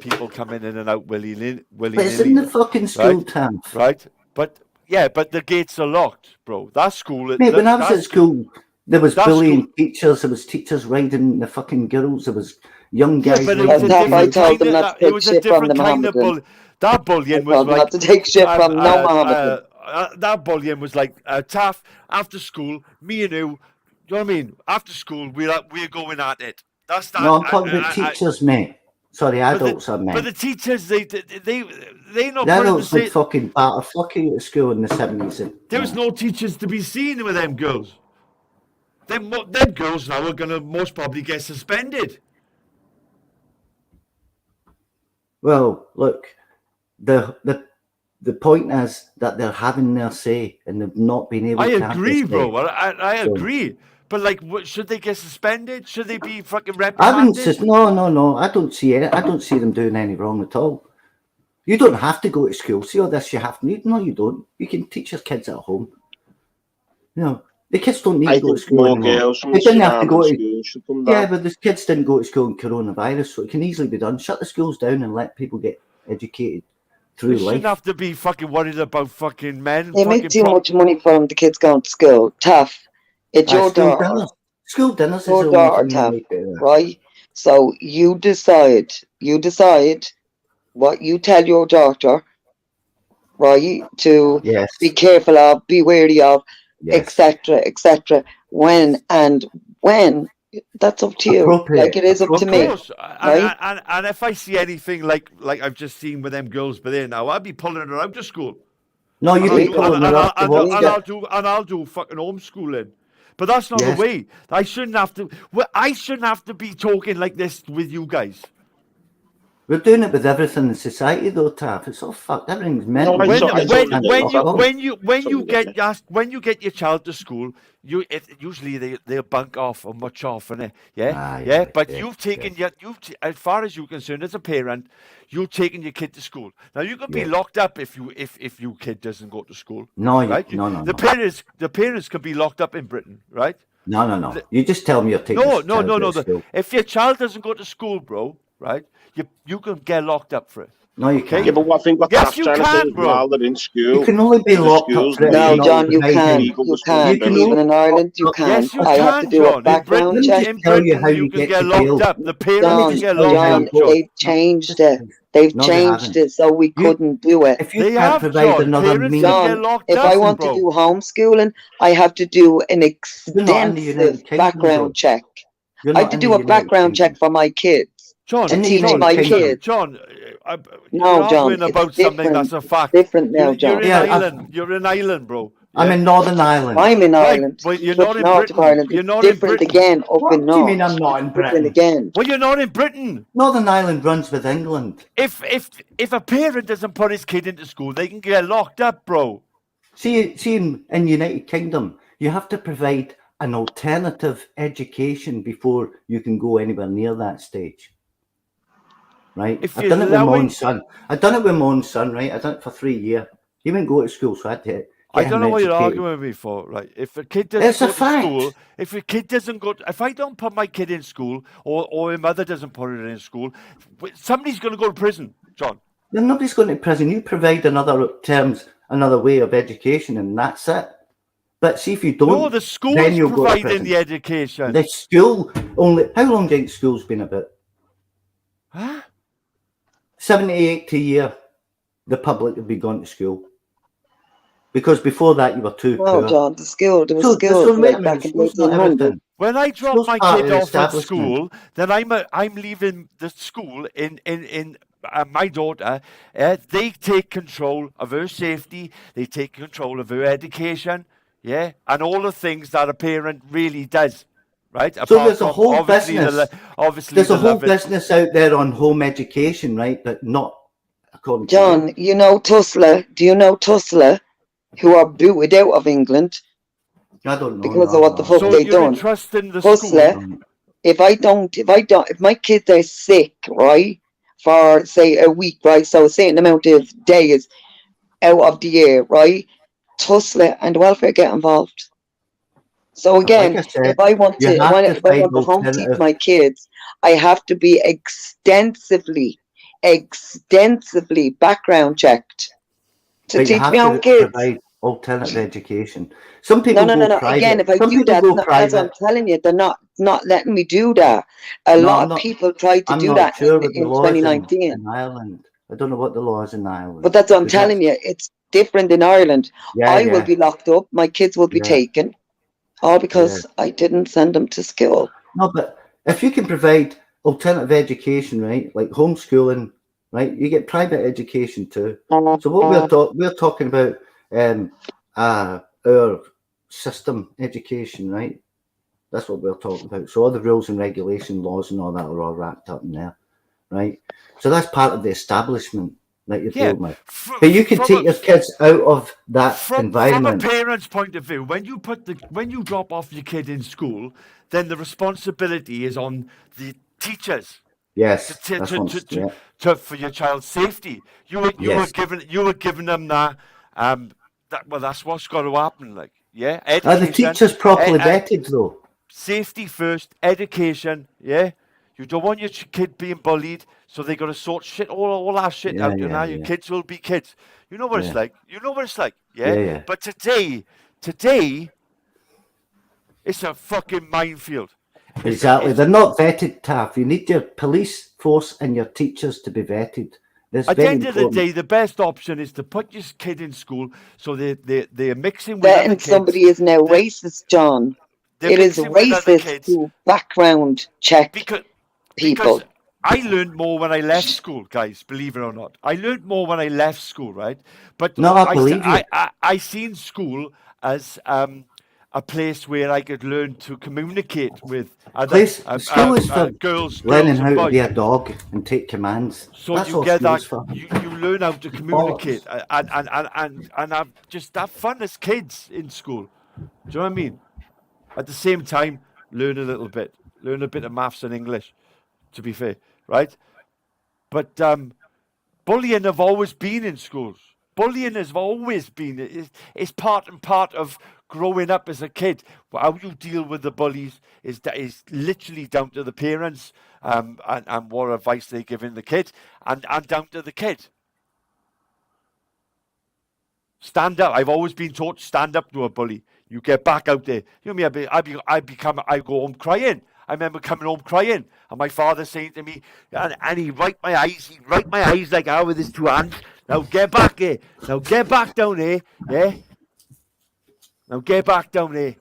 Speaker 1: people coming in and out willy-nilly.
Speaker 2: But it's in the fucking school, Tam.
Speaker 1: Right? But the gates are locked, bro. That school...
Speaker 2: Mate, when I was at school, there was bullying teachers. There was teachers riding the fucking girls. There was young guys...
Speaker 1: but it was a different kind of bullying. That bullying was like...
Speaker 6: not to take shit from no Mohammedan.
Speaker 1: That bullying was like, Taff, after school, me and you know what I mean? After school, we're going at it. That's that.
Speaker 2: No, I'm talking about teachers, mate. Sorry, adults are meant.
Speaker 1: But the teachers, they not...
Speaker 2: The adults would fucking batter fuck you at school in the 70s.
Speaker 1: There was no teachers to be seen with them girls. Them girls now are going to most probably get suspended.
Speaker 2: Well, look, the point is that they're having their say and they've not been able to...
Speaker 1: I agree, bro. I agree. But like, should they get suspended? Should they be fucking
Speaker 2: I wouldn't
Speaker 1: reprimanded?
Speaker 2: no. I don't see it. I don't see them doing any wrong at all. You don't have to go to school. See all this you have to need. No, you don't. You can teach your kids at home. You know, the kids don't need to go to school
Speaker 3: more
Speaker 2: anymore.
Speaker 3: girls from
Speaker 2: They didn't have to go to
Speaker 3: school should come
Speaker 2: yeah,
Speaker 3: down.
Speaker 2: but the kids didn't go to school in coronavirus, so it can easily be done. Shut the schools down and let people get educated through
Speaker 1: They
Speaker 2: life.
Speaker 1: shouldn't have to be fucking worried about fucking men.
Speaker 6: They make too much money from the kids going to school. Tough. It's your
Speaker 2: School
Speaker 6: daughter.
Speaker 2: dinners. School dinners is
Speaker 6: Your
Speaker 2: the
Speaker 6: daughter,
Speaker 2: only thing
Speaker 6: Tough,
Speaker 2: they make it.
Speaker 6: right? So you decide what you tell your daughter, right? To
Speaker 2: Yes.
Speaker 6: be careful of, be wary of,
Speaker 2: Yes.
Speaker 6: etc., etc. When that's up to you.
Speaker 2: Appropriate.
Speaker 6: Like it is up to
Speaker 1: Of
Speaker 6: me.
Speaker 1: course,
Speaker 6: Right?
Speaker 1: and if I see anything like I've just seen with them girls by there now, I'd be pulling her out of school.
Speaker 2: No, you'd be
Speaker 1: And
Speaker 2: pulling her up to watch
Speaker 1: I'll do fucking homeschooling. But that's not
Speaker 2: Yes.
Speaker 1: the way. I shouldn't have to. Well, I shouldn't have to be talking like this with you guys.
Speaker 2: We're doing it with everything in society, though, Taff. It's all fucked. Everything's mental.
Speaker 1: When you get your child to school, usually they'll bunk off or much off, innit? Yeah. But you've taken as far as you're concerned as a parent, you've taken your kid to school. Now you could be locked up if your kid doesn't go to school.
Speaker 2: No,
Speaker 1: right?
Speaker 2: no.
Speaker 1: The parents can be locked up in Britain, right?
Speaker 2: No. You just tell me you're taking
Speaker 1: No.
Speaker 2: to school.
Speaker 1: If your child doesn't go to school, bro, right? You can get locked up for it.
Speaker 2: No, you can't.
Speaker 3: Yeah, but I think what
Speaker 1: Yes,
Speaker 3: Taff's
Speaker 1: you
Speaker 3: trying to say
Speaker 1: can,
Speaker 3: is
Speaker 1: bro.
Speaker 3: while they're in school.
Speaker 2: You can only be
Speaker 3: the
Speaker 2: locked up
Speaker 3: schools
Speaker 2: for it.
Speaker 6: No,
Speaker 3: be
Speaker 6: John, you can.
Speaker 3: illegal
Speaker 6: You
Speaker 3: to school
Speaker 6: can.
Speaker 3: buildings.
Speaker 6: Even in Ireland, you can.
Speaker 1: Yes, you
Speaker 6: I have to
Speaker 1: can,
Speaker 6: do
Speaker 1: John.
Speaker 6: a background check.
Speaker 1: In Britain, you can get locked up. The parents can get locked
Speaker 6: John,
Speaker 1: up, John.
Speaker 6: they've changed it. They've
Speaker 2: No, they
Speaker 6: changed
Speaker 2: haven't.
Speaker 6: it so we couldn't do it.
Speaker 2: If you
Speaker 1: They
Speaker 2: can't
Speaker 1: have,
Speaker 2: provide
Speaker 1: John.
Speaker 2: another
Speaker 1: Parents
Speaker 2: means,
Speaker 1: can get
Speaker 6: John,
Speaker 1: locked
Speaker 6: if
Speaker 1: up,
Speaker 6: I want
Speaker 1: bro.
Speaker 6: to do homeschooling, I have to do an
Speaker 2: You're not in the United
Speaker 6: extensive
Speaker 2: Kingdom,
Speaker 6: background
Speaker 2: though.
Speaker 6: check.
Speaker 2: You're
Speaker 6: I
Speaker 2: not
Speaker 6: have to
Speaker 2: in
Speaker 6: do
Speaker 2: the
Speaker 6: a
Speaker 2: United
Speaker 6: background check
Speaker 2: Kingdom.
Speaker 6: for my kids.
Speaker 1: John,
Speaker 6: To
Speaker 2: In the
Speaker 6: teach
Speaker 2: United
Speaker 6: my
Speaker 2: Kingdom.
Speaker 6: kids.
Speaker 1: John, you're
Speaker 6: No, John,
Speaker 1: arguing
Speaker 6: it's
Speaker 1: about something that's a fact.
Speaker 6: different now,
Speaker 1: You're
Speaker 6: John.
Speaker 1: in
Speaker 2: Yeah,
Speaker 1: Ireland. You're in Ireland, bro.
Speaker 2: I'm in Northern Ireland.
Speaker 6: I'm in
Speaker 1: Right,
Speaker 6: Ireland.
Speaker 1: but you're
Speaker 6: But
Speaker 1: not in
Speaker 6: North of
Speaker 1: Britain.
Speaker 6: Ireland.
Speaker 1: You're
Speaker 6: It's
Speaker 1: not in
Speaker 6: different
Speaker 1: Britain.
Speaker 6: again up
Speaker 2: What
Speaker 6: in
Speaker 2: do you
Speaker 6: North.
Speaker 2: mean I'm not in
Speaker 6: It's different
Speaker 2: Britain?
Speaker 6: again.
Speaker 1: Well, you're not in Britain.
Speaker 2: Northern Ireland runs with England.
Speaker 1: If a parent doesn't put his kid into school, they can get locked up, bro.
Speaker 2: See in United Kingdom, you have to provide an alternative education before you can go anywhere near that stage. Right?
Speaker 1: If
Speaker 2: I've
Speaker 1: you're
Speaker 2: done it with my own
Speaker 1: allowing-
Speaker 2: son. I've done it with my own son, right? I've done it for 3 years. He wouldn't go to school, so I had to get
Speaker 1: I don't
Speaker 2: him
Speaker 1: know what you're
Speaker 2: educated.
Speaker 1: arguing with me for, right? If a kid doesn't
Speaker 2: It's a
Speaker 1: go to
Speaker 2: fact.
Speaker 1: school, if I don't put my kid in school, or my mother doesn't put her in school, somebody's going to go to prison, John.
Speaker 2: Then nobody's going to prison. You provide another way of education, and that's it. But see, if you don't,
Speaker 1: No, the school's
Speaker 2: then you'll go to
Speaker 1: providing
Speaker 2: prison.
Speaker 1: the education.
Speaker 2: The school only. How long do you think school's been about?
Speaker 1: Huh?
Speaker 2: 70, 80 a year. The public have been going to school. Because before that, you were too
Speaker 6: No,
Speaker 2: poor.
Speaker 6: John, there was
Speaker 2: So
Speaker 6: schools
Speaker 2: wait a
Speaker 6: like
Speaker 2: minute,
Speaker 6: back in
Speaker 2: school's not
Speaker 6: 1800.
Speaker 2: everything.
Speaker 1: When I drop
Speaker 2: School's
Speaker 1: my
Speaker 2: part
Speaker 1: kid
Speaker 2: of the
Speaker 1: off at
Speaker 2: establishment.
Speaker 1: school, then I'm leaving the school in my daughter. They take control of her safety. They take control of her education. Yeah, and all the things that a parent really does. Right.
Speaker 2: So
Speaker 1: Apart
Speaker 2: there's a
Speaker 1: from
Speaker 2: whole
Speaker 1: obviously
Speaker 2: business.
Speaker 1: obviously
Speaker 2: There's a
Speaker 1: the
Speaker 2: whole
Speaker 1: loving-
Speaker 2: business out there on home education, right? But not according to
Speaker 6: John, you know Tusla? Do you know Tusla, who are booted out of England
Speaker 2: you. I don't know.
Speaker 6: because
Speaker 2: no,
Speaker 6: of what the
Speaker 2: no.
Speaker 6: fuck
Speaker 1: So
Speaker 6: they
Speaker 1: you're
Speaker 6: done?
Speaker 1: entrusting the
Speaker 6: Tusla,
Speaker 1: school.
Speaker 6: if my kids are sick, right, for say a week, right, so a certain amount of days out of the year, right, Tusla and welfare get involved. So again,
Speaker 2: Like I said,
Speaker 6: if I want
Speaker 2: you
Speaker 6: to,
Speaker 2: have to
Speaker 6: if I want to
Speaker 2: find
Speaker 6: home teach
Speaker 2: alternative-
Speaker 6: my kids, I have to be extensively background checked to
Speaker 2: But you
Speaker 6: teach
Speaker 2: have
Speaker 6: my
Speaker 2: to
Speaker 6: own kids.
Speaker 2: provide alternative education. Some people
Speaker 6: No.
Speaker 2: go private.
Speaker 6: Again, if I
Speaker 2: Some
Speaker 6: do
Speaker 2: people
Speaker 6: that,
Speaker 2: go
Speaker 6: that's what I'm
Speaker 2: private.
Speaker 6: telling you. They're not letting me do that. A
Speaker 2: No,
Speaker 6: lot
Speaker 2: I'm
Speaker 6: of
Speaker 2: not-
Speaker 6: people tried to
Speaker 2: I'm
Speaker 6: do
Speaker 2: not
Speaker 6: that
Speaker 2: sure
Speaker 6: in
Speaker 2: what the law is
Speaker 6: 2019.
Speaker 2: in Ireland. I don't know what the law is in Ireland.
Speaker 6: But that's what I'm
Speaker 2: Because
Speaker 6: telling you. It's different in Ireland.
Speaker 2: Yeah,
Speaker 6: I will
Speaker 2: yeah.
Speaker 6: be locked up. My kids will be
Speaker 2: Yeah.
Speaker 6: taken, all because I didn't send them to school.
Speaker 2: No, but if you can provide alternative education, right, like homeschooling, right, you get private education too. So what we're talking about, our system education, right? That's what we're talking about. So all the rules and regulation laws and all that are all wrapped up in there, right? So that's part of the establishment, like you're
Speaker 1: Yeah,
Speaker 2: dealing with. But you could take your kids out of that
Speaker 1: from a
Speaker 2: environment.
Speaker 1: parent's point of view, when you drop off your kid in school, then the responsibility is on the teachers.
Speaker 2: Yes, that's what
Speaker 1: For your child's safety. You were giving them that. That's what's got to happen. Like, yeah,
Speaker 2: Are the
Speaker 1: education.
Speaker 2: teachers properly vetted though?
Speaker 1: Safety first, education. Yeah, you don't want your kid being bullied, so they got to sort shit all that shit out, and now your kids will be kids. You know what it's like. You know what it's like. Yeah.
Speaker 2: Yeah.
Speaker 1: But today, it's a fucking minefield.
Speaker 2: Exactly. They're not vetted, Taff. You need your police force and your teachers to be vetted. That's
Speaker 1: At the
Speaker 2: very
Speaker 1: end of the
Speaker 2: important.
Speaker 1: day, the best option is to put your kid in school so they're mixing with
Speaker 6: Vetting
Speaker 1: other kids.
Speaker 6: somebody is now racist, John. It is racist to background check people.
Speaker 1: Because I learned more when I left school, guys, believe it or not. I learned more when I left school, right? But
Speaker 2: no, I believe you.
Speaker 1: I seen school as a place where I could learn to communicate with other
Speaker 2: school is for
Speaker 1: girls
Speaker 2: learning
Speaker 1: and
Speaker 2: how
Speaker 1: boys.
Speaker 2: to be a dog and take commands.
Speaker 1: So
Speaker 2: that's
Speaker 1: you
Speaker 2: what
Speaker 1: get
Speaker 2: school
Speaker 1: that
Speaker 2: is for.
Speaker 1: you learn how to communicate and have just have fun as kids in school. Do you know what I mean? At the same time, learn a little bit. Learn a bit of maths and English, to be fair, right? But bullying have always been in schools. Bullying has always been. It's part and part of growing up as a kid. How you deal with the bullies is literally down to the parents and what advice they give in the kid and down to the kid. Stand up. I've always been taught stand up to a bully. You get back out there. You know me. I go home crying. I remember coming home crying, and my father saying to me, and he wiped my eyes. He wiped my eyes like that with his two hands. Now get back here. Now get back down here. Yeah. Now get back down here.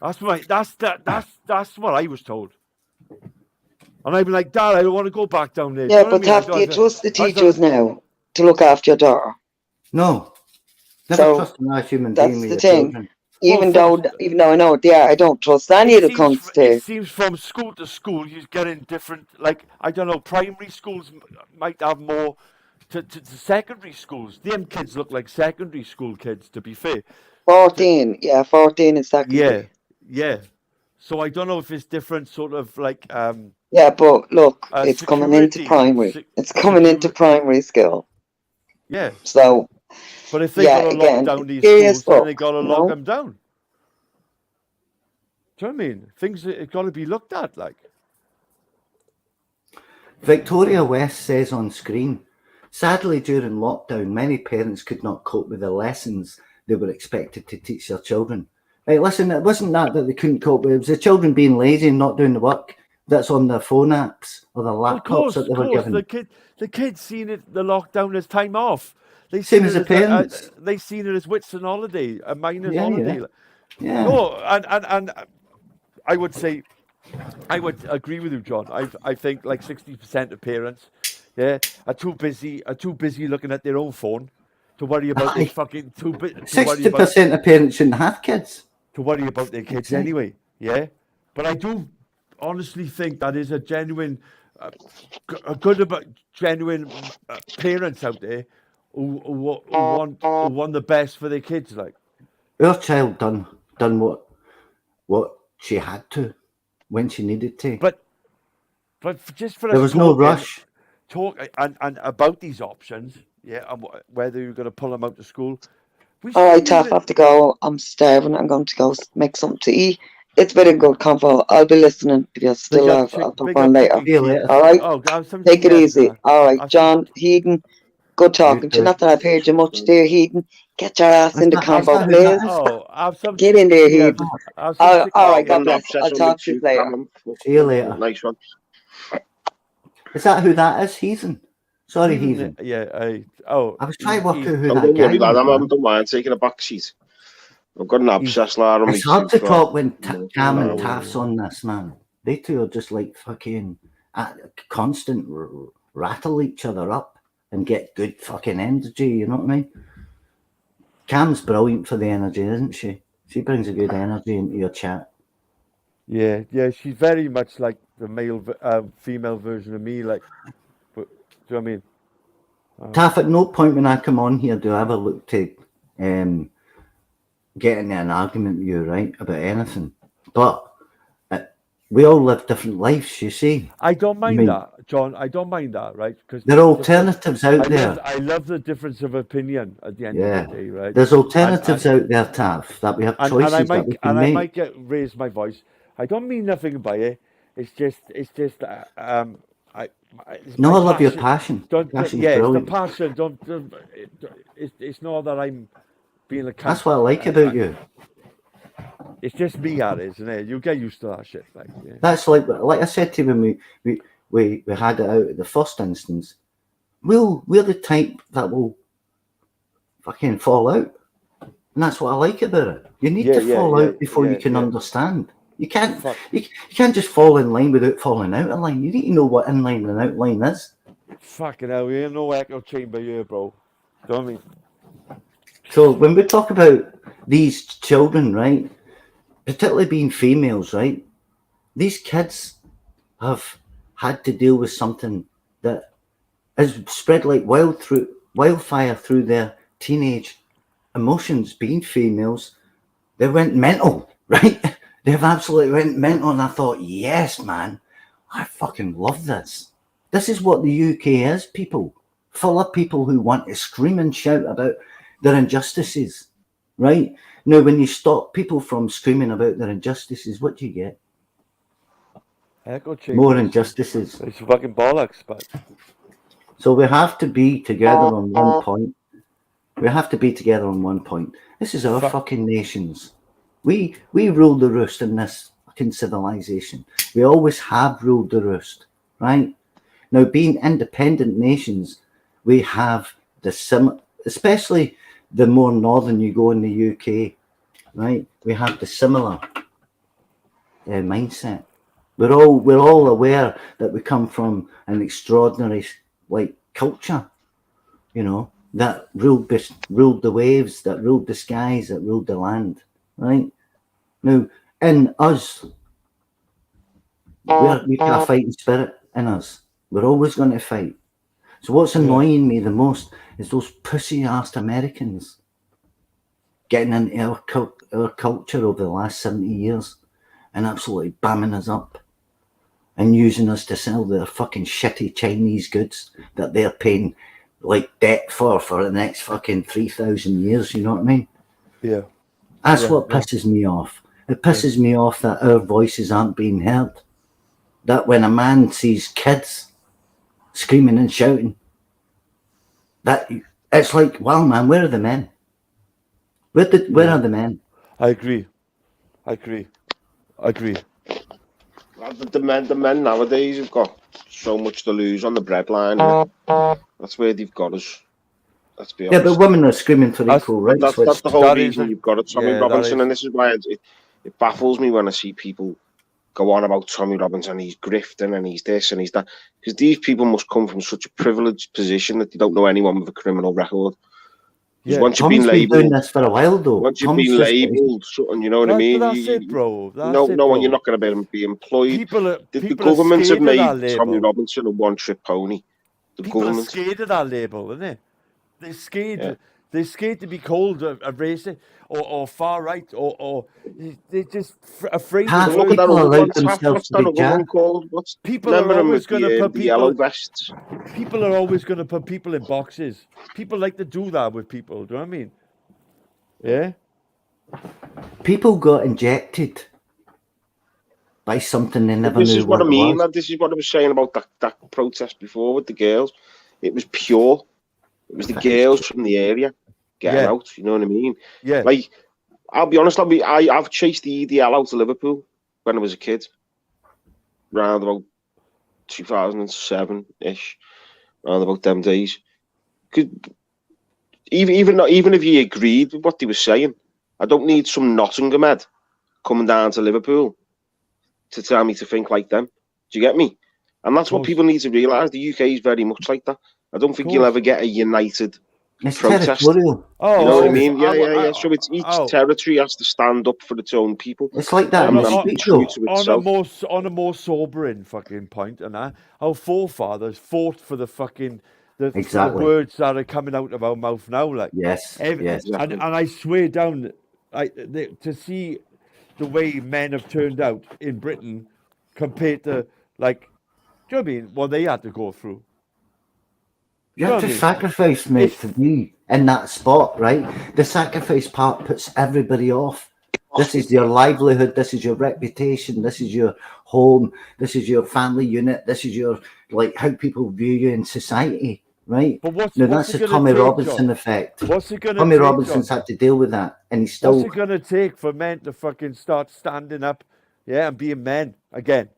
Speaker 1: That's what I was told. And I'd be like, Dad, I don't want to go back down there.
Speaker 6: Yeah, but do you trust the teachers now to look after your daughter?
Speaker 2: No. Never trust another human being with your children.
Speaker 6: Even though I know I don't trust any of the cunts
Speaker 1: It seems from school to school you're getting different. Like I don't know, primary schools might have more to secondary schools. Them kids look like secondary school kids. To be fair,
Speaker 6: 14, 14 is secondary.
Speaker 1: Yeah. So I don't know if it's different, sort of like.
Speaker 6: Yeah, but look, it's coming into primary. It's coming into primary school.
Speaker 1: Yeah.
Speaker 6: So.
Speaker 1: But if they got to lock down these schools, then they got to lock them down. Do you know what I mean? Things are got to be looked at, like.
Speaker 2: Victoria West says on screen, sadly, during lockdown, many parents could not cope with the lessons they were expected to teach their children. Right, listen, it wasn't that they couldn't cope with. It was the children being lazy and not doing the work that's on their phone apps or their laptops that they were given.
Speaker 1: The kids seen it, the lockdown as time off.
Speaker 2: Same as the parents.
Speaker 1: They seen it as Whitsun holiday, a miners'
Speaker 2: Yeah,
Speaker 1: holiday.
Speaker 2: Yeah.
Speaker 1: No, and I would say, I would agree with you, John. I think like 60% of parents, are too busy looking at their own phone to worry about their fucking
Speaker 2: 60% of parents shouldn't have kids.
Speaker 1: To worry about their kids anyway. Yeah, but I do honestly think that is a genuine, genuine parents out there who want the best for their kids. Like
Speaker 2: our child done what she had to when she needed to.
Speaker 1: But just for
Speaker 2: there was no rush.
Speaker 1: Talk and about these options, and whether you're going to pull them out to school.
Speaker 6: All right, Taff, I have to go. I'm starving. I'm going to go make something to eat. It's been a good convo. I'll be listening if you're still live. I'll pop on later. All right? Take it easy. All right, John, Heaton, good talking to you. Not that I've heard you much there, Heaton. Get your ass in the convo, please. Get in there, Heaton. All right, God bless. I'll talk to you later.
Speaker 2: See you later.
Speaker 3: Nice one.
Speaker 2: Is that who that is, Heathen? Sorry, Heathen.
Speaker 1: Yeah, I
Speaker 2: was trying to work out who
Speaker 3: that guy was. I don't mind taking a back seat. I've got an abscess lar on me.
Speaker 2: It's hard to talk when Cam and Taff's on this, man. They two are just like fucking constant rattle each other up and get good fucking energy, you know what I mean? Cam's brilliant for the energy, isn't she? She brings a good energy into your chat.
Speaker 1: Yeah, she's very much like the female version of me, like, do you know what I mean?
Speaker 2: Taff, at no point when I come on here do I ever look to get into an argument with you, right, about anything. But we all live different lives, you see.
Speaker 1: I don't mind that, John. I don't mind that, right? Because
Speaker 2: there are alternatives out there.
Speaker 1: I love the difference of opinion at the end of the day, right?
Speaker 2: There's alternatives out there, Taff, that we have choices that we can make.
Speaker 1: I might raise my voice. I don't mean nothing by it. It's just I
Speaker 2: love your passion.
Speaker 1: It's the passion. It's not that I'm being a.
Speaker 2: That's what I like about you.
Speaker 1: It's just me at it, isn't it? You get used to that shit. Like, yeah.
Speaker 2: That's like I said to you when we had it out at the first instance. We're the type that will fucking fall out, and that's what I like about it. You need to fall out before you can understand. You can't you can't just fall in line without falling out of line. You need to know what in line and out line is.
Speaker 1: Fucking hell, we ain't no echo chamber here, bro. Do you know what I mean?
Speaker 2: So when we talk about these children, right, particularly being females, right, these kids have had to deal with something that has spread like wildfire through their teenage emotions. Being females, they went mental, right? They've absolutely went mental, and I thought, yes, man, I fucking love this. This is what the UK is, people. Full of people who want to scream and shout about their injustices, right? Now, when you stop people from screaming about their injustices, what do you get?
Speaker 1: Echo chambers.
Speaker 2: More injustices.
Speaker 1: It's fucking bollocks, but...
Speaker 2: So we have to be together on one point. We have to be together on one point. This is our fucking nations. We rule the roost in this fucking civilization. We always have ruled the roost, right? Now, being independent nations, we have especially the more northern you go in the UK, right? We have the similar mindset. We're all aware that we come from an extraordinary culture, you know, that ruled the waves, that ruled the skies, that ruled the land, right? Now, in us, we've got a fighting spirit in us. We're always going to fight. So what's annoying me the most is those pussy-arsed Americans getting into our culture over the last 70 years and absolutely bamming us up and using us to sell their fucking shitty Chinese goods that they're paying like debt for the next fucking 3,000 years, you know what I mean?
Speaker 1: Yeah.
Speaker 2: That's what pisses me off. It pisses me off that our voices aren't being heard. That when a man sees kids screaming and shouting, that it's like, wow, man, where are the men? Where are the men?
Speaker 1: I agree.
Speaker 3: The men nowadays have got so much to lose on the breadline. That's where they've got us. Let's be honest.
Speaker 2: Yeah, but women are screaming for equal rights.
Speaker 3: That's the whole reason you've got it, Tommy Robinson, and this is why it baffles me when I see people go on about Tommy Robinson, he's grifting and he's this and he's that, because these people must come from such a privileged position that they don't know anyone with a criminal record.
Speaker 2: Yeah, once you've been labelled, doing this for a while though.
Speaker 3: Once you've been labelled, something, you know what I mean?
Speaker 1: That's it, bro.
Speaker 3: No, you're not going to be employed. The government have made Tommy Robinson a one-trick pony.
Speaker 1: People are scared of that label, aren't they? They're scared. Yeah. They're scared to be called a racist or far right or they're just afraid.
Speaker 2: Look at that
Speaker 1: People are always going to put people. People are always going to put people in boxes. People like to do that with people. Do you know what I mean? Yeah.
Speaker 2: People got injected by something they never knew.
Speaker 3: This is what I mean. This is what I was saying about that protest before with the girls. It was pure. It was the girls from the area getting out. You know what I mean?
Speaker 1: Yeah.
Speaker 3: Like, I'll be honest. I've chased the EDL out of Liverpool when I was a kid, around about 2007-ish, around about them days. Even if you agreed with what they were saying, I don't need some Nottingham head coming down to Liverpool to tell me to think like them. Do you get me? And that's what people need to realise. The UK is very much like that. I don't think you'll ever get a united protest.
Speaker 2: Territorial.
Speaker 3: Oh, you know what I mean? Yeah. So it's each territory has to stand up for its own people.
Speaker 2: It's like that.
Speaker 1: On a more sobering fucking point, and our forefathers fought for the
Speaker 2: Exactly.
Speaker 1: the words that are coming out of our mouth now, like
Speaker 2: Yes, yes.
Speaker 1: and I swear down, to see the way men have turned out in Britain compared to like, do you know what I mean? What they had to go through.
Speaker 2: You have to sacrifice, mate, to be in that spot, right? The sacrifice part puts everybody off. This is your livelihood. This is your reputation. This is your home. This is your family unit. This is your, like, how people view you in society, right?
Speaker 1: But
Speaker 2: Now, that's the Tommy Robinson effect.
Speaker 1: What's it gonna
Speaker 2: Tommy
Speaker 1: take,
Speaker 2: Robinson's
Speaker 1: John?
Speaker 2: had to deal with that, and he's still.
Speaker 1: What's it gonna take for men to fucking start standing up, yeah, and being men again?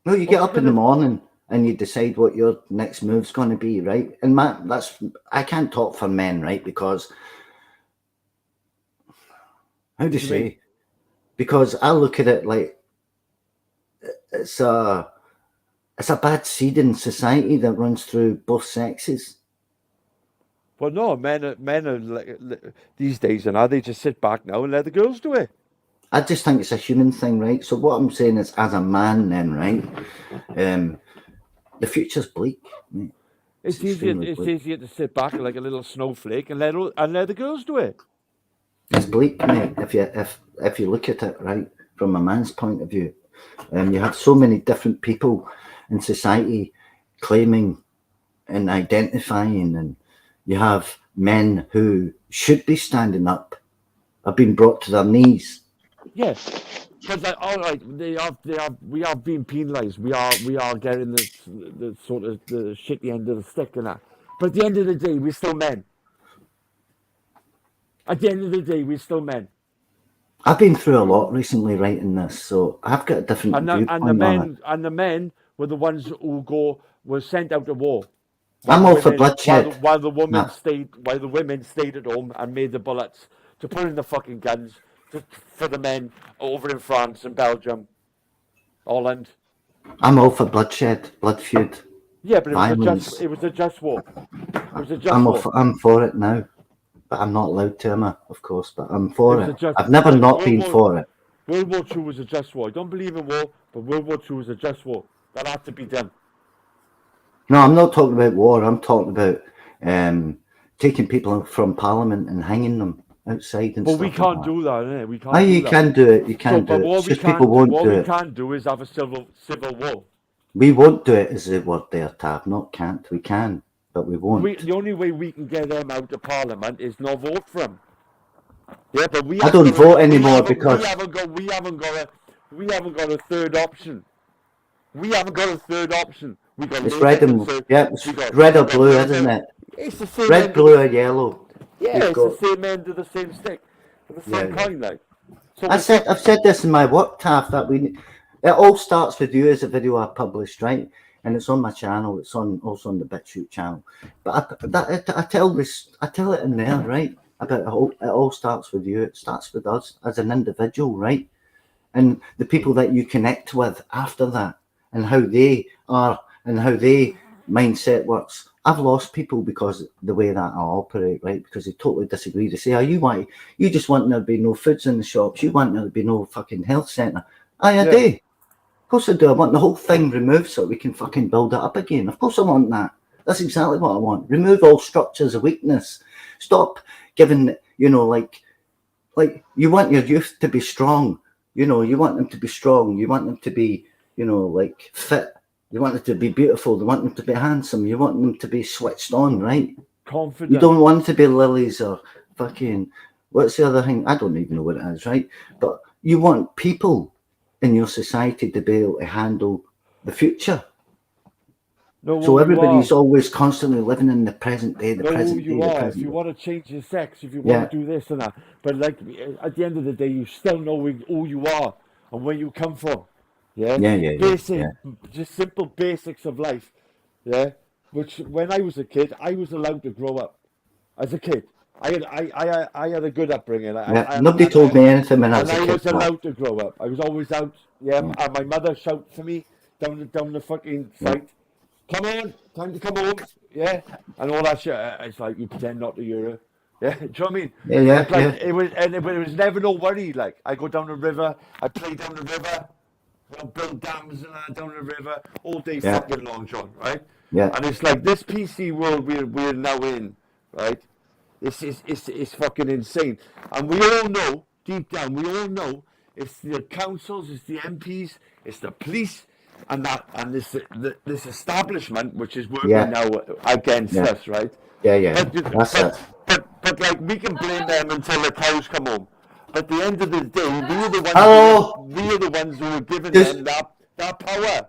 Speaker 2: No, you get up in the morning and you decide what your next move's going to be, right? And I can't talk for men, right? Because how do you say? Because I look at it like it's a bad seed in society that runs through both sexes.
Speaker 1: Well, no, men are like, these days, and they just sit back now and let the girls do it.
Speaker 2: I just think it's a human thing, right? So what I'm saying is, as a man, then, right, the future's bleak. Right?
Speaker 1: It's easier to sit back like a little snowflake and let the girls do it.
Speaker 2: It's bleak, mate. If you look at it, right, from a man's point of view, you have so many different people in society claiming and identifying, and you have men who should be standing up have been brought to their knees.
Speaker 1: Yes, because all right, we are being penalised. We are getting the sort of the shitty end of the stick and that. But at the end of the day, we're still men. At the end of the day, we're still men.
Speaker 2: I've been through a lot recently writing this, so I've got a different viewpoint on it.
Speaker 1: And the men were the ones who were sent out to war.
Speaker 2: I'm all for bloodshed.
Speaker 1: While the women stayed at home and made the bullets to put in the fucking guns for the men over in France and Belgium, Holland.
Speaker 2: I'm all for bloodshed, blood feud.
Speaker 1: Yeah, but
Speaker 2: violence.
Speaker 1: it was a just war. It was a just war.
Speaker 2: I'm for it now, but I'm not allowed to, of course. But I'm for it. I've never not been for it.
Speaker 1: World War II was a just war. I don't believe in war, but World War II was a just war. That had to be done.
Speaker 2: No, I'm not talking about war. I'm talking about taking people from Parliament and hanging them outside and stuff.
Speaker 1: But we can't do that, innit? We can't.
Speaker 2: You can do it. You can do it. It's just people won't do it.
Speaker 1: What we can't do is have a civil war.
Speaker 2: We won't do it, is the word there, Tab. Not can't. We can, but we won't.
Speaker 1: The only way we can get them out of Parliament is not vote for them. Yeah, but
Speaker 2: I don't vote anymore because
Speaker 1: we haven't got a third option. We haven't got a third option. We got
Speaker 2: it's red and it's red or blue, isn't it?
Speaker 1: It's the same
Speaker 2: red, blue, or yellow.
Speaker 1: Yeah, it's the same end of the same stick, the same coin, like. So
Speaker 2: I've said this in my work, Taff, that it all starts with you as a video I published, right? And it's on my channel. It's also on the BitChute channel. But I tell it in there, right? About it all starts with you. It starts with us as an individual, right? And the people that you connect with after that, and how they are, and how they mindset works. I've lost people because the way that I operate, right? Because they totally disagree. They say, you just want there to be no foods in the shops. You want there to be no fucking health centre. I do. Of course I do. I want the whole thing removed so we can fucking build it up again. Of course I want that. That's exactly what I want. Remove all structures of weakness. Stop giving, like you want your youth to be strong. You want them to be strong. You want them to be, like fit. You want them to be beautiful. You want them to be handsome. You want them to be switched on, right?
Speaker 1: Confident.
Speaker 2: You don't want to be lilies or fucking, what's the other thing? I don't even know what it is, right? But you want people in your society to be able to handle the future. So everybody's always constantly living in the present day, the present day.
Speaker 1: If you want to change your sex, if you want to do this and that. But like at the end of the day, you still know who you are and where you come from. Yeah? Just simple basics of life. Yeah? Which when I was a kid, I was allowed to grow up. As a kid. I had a good upbringing.
Speaker 2: Nobody told me anything when I was a kid.
Speaker 1: And I was allowed to grow up. I was always out. Yeah, and my mother shouted for me down the fucking site. Come on, time to come home. Yeah, and all that shit. It's like you pretend not to hear her. Yeah, do you know what I mean? It was never no worry. Like I go down the river, I play down the river, build dams and that down the river all day fucking long, John. Right?
Speaker 2: Yeah.
Speaker 1: And it's like this PC world we're now in, right? It's fucking insane. And we all know, deep down, we all know it's the councils, it's the MPs, it's the police, and this establishment which is working
Speaker 2: Yeah.
Speaker 1: now against
Speaker 2: Yeah.
Speaker 1: us, right?
Speaker 2: Yeah. That's it.
Speaker 1: But like we can blame them until the cows come home. But at the end of the day, we are the ones.
Speaker 2: Hello?
Speaker 1: We are the ones who are giving
Speaker 2: Just-
Speaker 1: them that power.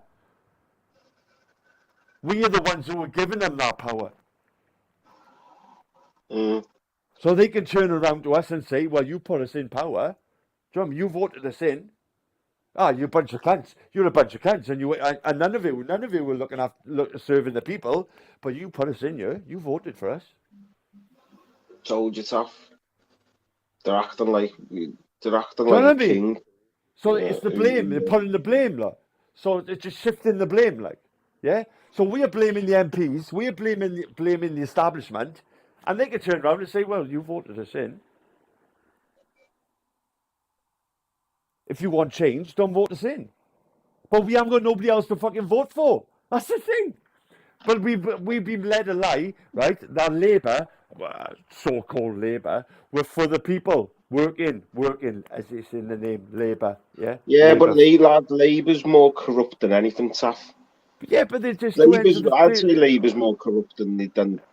Speaker 1: We are the ones who are giving them that power. So they can turn around to us and say, "Well, you put us in power. Do you know what I mean? You voted us in. You're a bunch of cunts. You're a bunch of cunts, and none of you were looking serving the people. But you put us in here. You voted for us."
Speaker 3: Told you, tough. They're acting like
Speaker 1: I
Speaker 3: a
Speaker 1: mean?
Speaker 3: king.
Speaker 1: So it's the blame. They're putting the blame, like. So it's just shifting the blame, like. Yeah. So we are blaming the MPs. We are blaming the establishment, and they can turn around and say, "Well, you voted us in. If you want change, don't vote us in." But we haven't got nobody else to fucking vote for. That's the thing. But we've been led a lie, right? That Labour, so-called Labour, were for the people, working, as it's in the name, Labour. Yeah.
Speaker 3: Yeah, but
Speaker 1: Labour.
Speaker 3: Labour's more corrupt than anything, tough.
Speaker 1: Yeah, but they're just two ends of the...
Speaker 3: I'd say Labour's more corrupt than the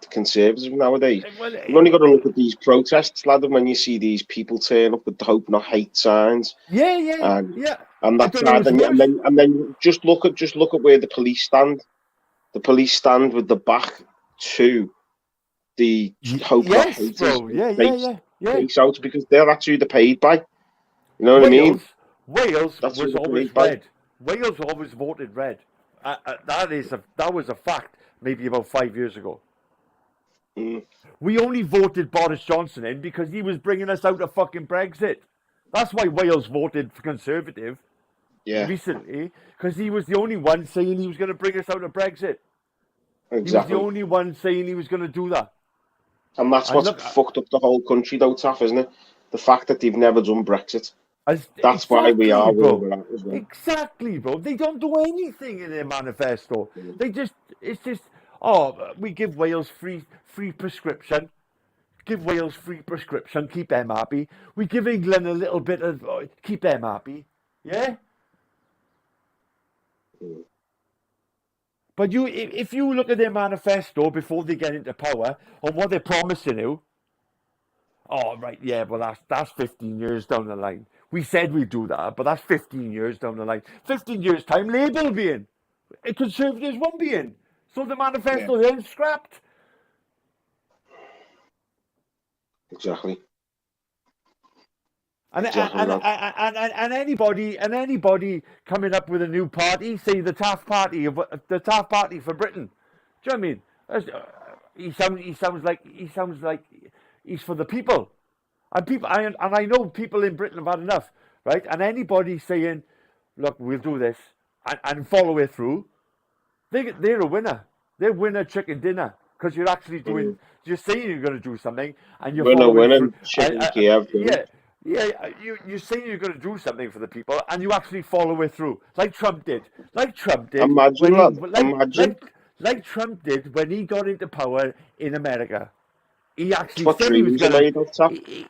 Speaker 3: Conservatives nowadays.
Speaker 1: Well,
Speaker 3: You've only got to look at these protests, lad, and when you see these people turn up with the hope not hate signs.
Speaker 1: Yeah.
Speaker 3: And that's bad. And then just look at where the police stand. The police stand with the back to the hope not haters.
Speaker 1: Bro. Yeah.
Speaker 3: Face out, because that's who they're paid by. You know what I mean?
Speaker 1: Wales was always red. Wales always voted red. That was a fact maybe about 5 years ago. We only voted Boris Johnson in because he was bringing us out of fucking Brexit. That's why Wales voted for Conservative recently, because he was the only one saying he was going to bring us out of Brexit.
Speaker 3: Exactly.
Speaker 1: He was the only one saying he was going to do that.
Speaker 3: And that's what's fucked up the whole country, though, Taff, isn't it? The fact that they've never done Brexit. That's why we are where we're at as well.
Speaker 1: Exactly, bro. They don't do anything in their manifesto. It's just, we give Wales free prescription. Give Wales free prescription, keep them happy. We give England a little bit of, keep them happy. Yeah? But if you look at their manifesto before they get into power, on what they're promising you, that's 15 years down the line. We said we'd do that, but that's 15 years down the line. 15 years' time, Labour will be in. Conservatives won't be in. So the manifesto then scrapped.
Speaker 3: Exactly.
Speaker 1: And anybody coming up with a new party, say the Taft Party for Britain. Do you know what I mean? He sounds like he's for the people. And I know people in Britain have had enough, right? And anybody saying, "Look, we'll do this," and follow it through, they're a winner. They're winner chicken dinner, because you're actually doing. You're saying you're going to do something, and you're following through. You're saying you're going to do something for the people, and you actually follow it through, like Trump did. Like Trump did when he got into power in America. He actually said he was going to.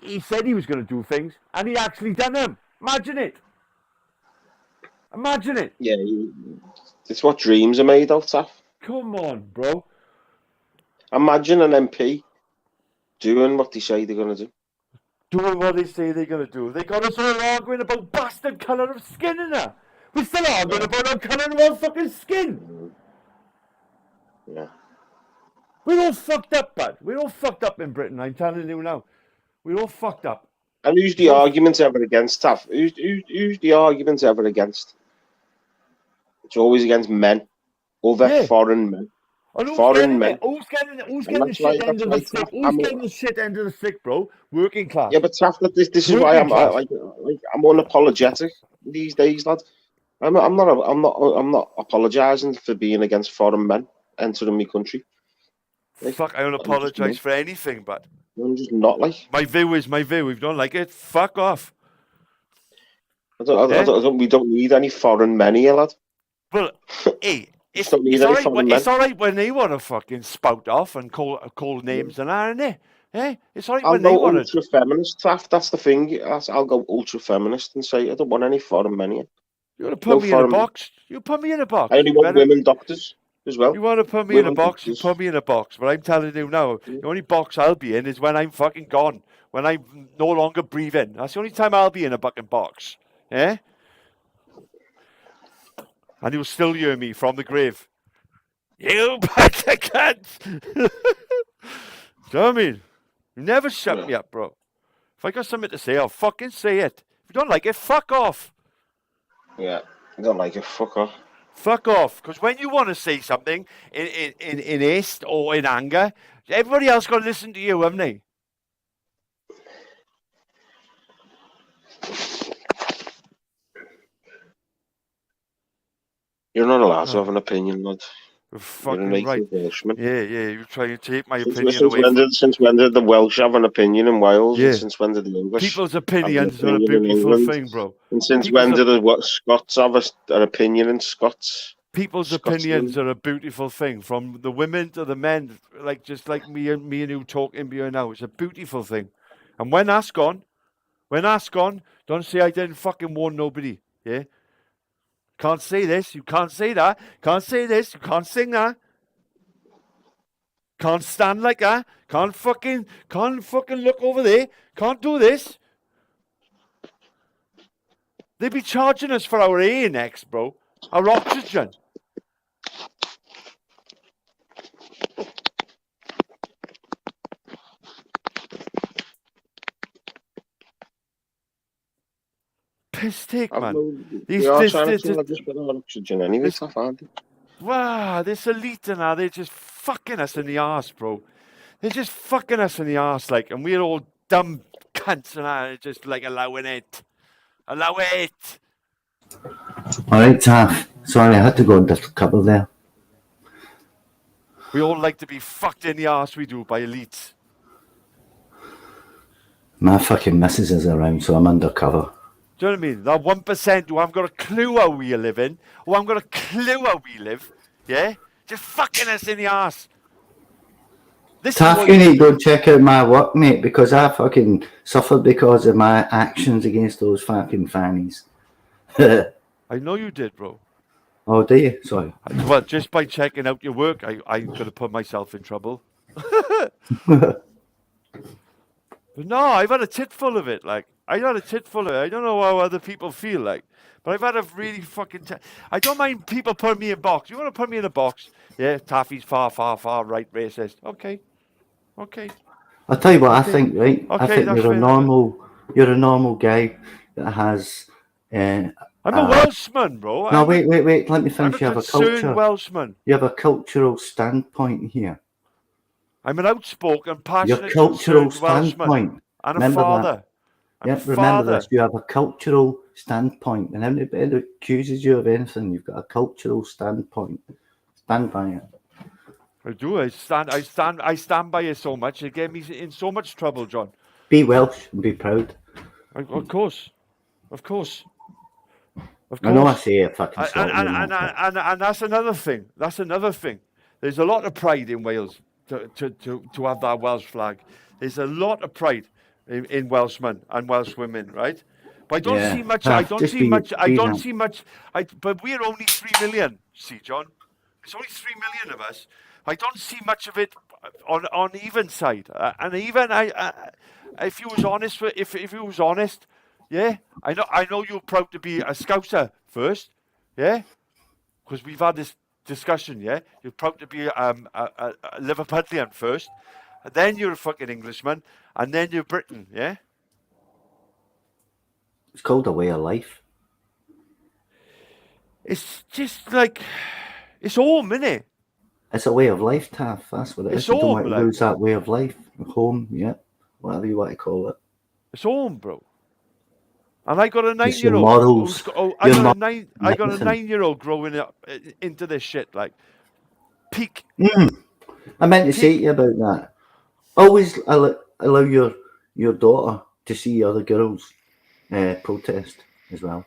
Speaker 1: He said he was going to do things, and he actually done them. Imagine it.
Speaker 3: Yeah, it's what dreams are made of, Taff.
Speaker 1: Come on, bro.
Speaker 3: Imagine an MP doing what they say they're going to do.
Speaker 1: Doing what they say they're going to do. They got us all arguing about bastard colour of skin in there. We're still arguing about our colour of our fucking skin.
Speaker 3: Yeah.
Speaker 1: We're all fucked up, bud. We're all fucked up in Britain, I'm telling you now. We're all fucked up.
Speaker 3: And who's the argument ever against, Taff? Who's the argument ever against? It's always against men. Foreign men. Foreign men.
Speaker 1: Who's getting the shit end of the stick? Who's getting the shit end of the stick, bro? Working class.
Speaker 3: Yeah, but Taff, this is why I'm unapologetic these days, lad. I'm not apologising for being against foreign men entering my country.
Speaker 1: Fuck, I don't apologise for anything, but
Speaker 3: I'm just not like.
Speaker 1: My view is my view. If you don't like it, fuck off.
Speaker 3: We don't need any foreign men here, lad.
Speaker 1: Well, hey,
Speaker 3: It's not need any foreign men.
Speaker 1: It's all right when they want to fucking spout off and call names and that, isn't it? Eh? It's all right
Speaker 3: I'll
Speaker 1: when they
Speaker 3: go
Speaker 1: want to.
Speaker 3: ultra feminist. That's the thing. I'll go ultra feminist and say I don't want any foreign men here.
Speaker 1: You want to put me in a box? You put me in a box.
Speaker 3: I only want women doctors as well.
Speaker 1: You want to put me in a box? You put me in a box. But I'm telling you now, the only box I'll be in is when I'm fucking gone. When I'm no longer breathing. That's the only time I'll be in a fucking box. Eh? And you'll still hear me from the grave. You bag of cunts! Do you know what I mean? You never shut me up, bro. If I got something to say, I'll fucking say it. If you don't like it, fuck off.
Speaker 3: Yeah, I don't like it. Fuck off.
Speaker 1: Fuck off. Because when you want to say something in haste or in anger, everybody else got to listen to you, haven't they?
Speaker 3: You're not allowed to have an opinion, lad.
Speaker 1: Fucking
Speaker 3: You're an
Speaker 1: right.
Speaker 3: Englishman.
Speaker 1: Yeah, you try and take my
Speaker 3: Since
Speaker 1: opinion away.
Speaker 3: Since when did the Welsh have an opinion in Wales?
Speaker 1: Yeah.
Speaker 3: And since when did the English
Speaker 1: People's
Speaker 3: have
Speaker 1: opinions
Speaker 3: an
Speaker 1: are a
Speaker 3: opinion in
Speaker 1: beautiful
Speaker 3: England?
Speaker 1: thing, bro.
Speaker 3: And since when did the Scots have an opinion in Scots?
Speaker 1: People's opinions are a beautiful thing, from the women to the men, just like me and you talking here now. It's a beautiful thing. And when that's gone, don't say I didn't fucking warn nobody. Yeah? Can't say this, you can't say that, can't say this, you can't sing that. Can't stand like that, can't fucking look over there, can't do this. They'd be charging us for our air next, bro. Our oxygen. Piss take, man.
Speaker 3: They are trying to just put our oxygen anyway, aren't they?
Speaker 1: Wow, this elite and they're just fucking us in the arse, bro. They're just fucking us in the arse, and we're all dumb cunts and that, just allowing it. Allow it.
Speaker 2: All right, Taff. Sorry, I had to go into cover there.
Speaker 1: We all like to be fucked in the arse, we do, by elites.
Speaker 2: My fucking missus is around, so I'm undercover.
Speaker 1: Do you know what I mean? That 1% who haven't got a clue how we are living, who haven't got a clue how we live, yeah? Just fucking us in the arse.
Speaker 2: Taff, you need to go check out my work, mate, because I fucking suffered because of my actions against those fucking fannies.
Speaker 1: I know you did, bro.
Speaker 2: Oh, do you? Sorry.
Speaker 1: Well, just by checking out your work, I'm going to put myself in trouble. But no, I've had a tit full of it, I had a tit full of it. I don't know how other people feel but I've had a really fucking... I don't mind people putting me in a box. You want to put me in a box? Yeah, Taffy's far right racist. Okay.
Speaker 2: I'll tell you what I think, right?
Speaker 1: Okay,
Speaker 2: I think you're a normal guy that has...
Speaker 1: I'm a Welshman, bro.
Speaker 2: No, wait. Let me finish.
Speaker 1: I'm a concerned Welshman.
Speaker 2: You have a cultural standpoint here.
Speaker 1: I'm an outspoken, passionate,
Speaker 2: your cultural
Speaker 1: standpoint.
Speaker 2: Welshman.
Speaker 1: And
Speaker 2: Remember
Speaker 1: a father.
Speaker 2: Remember this. You have a cultural standpoint. And anybody that accuses you of anything, you've got a cultural standpoint. Stand by it.
Speaker 1: I do. I stand by it so much. It gave me in so much trouble, John.
Speaker 2: Be Welsh and be proud.
Speaker 1: Of course.
Speaker 2: I know I say it fucking
Speaker 1: and that's another thing. There's a lot of pride in Wales to have that Welsh flag. There's a lot of pride in Welshmen and Welsh women, right? But I don't see much. But we're only 3 million. See, John, it's only 3 million of us. I don't see much of it on even side. And even if you was honest, if you was honest. Yeah, I know you're proud to be a Scouser first, yeah? Because we've had this discussion, yeah? You're proud to be a Liverpudlian first, and then you're a fucking Englishman, and then you're Britain, yeah?
Speaker 2: It's called a way of life.
Speaker 1: It's just it's home, innit?
Speaker 2: It's a way of life, Taff. That's what it is. You don't want to lose that way of life. Home, yeah. Whatever you want to call it.
Speaker 1: It's home, bro. And I got a 9-year-old. I got a 9-year-old growing up into this shit, peak.
Speaker 2: I meant to say to you about that. Always allow your daughter to see other girls protest as well.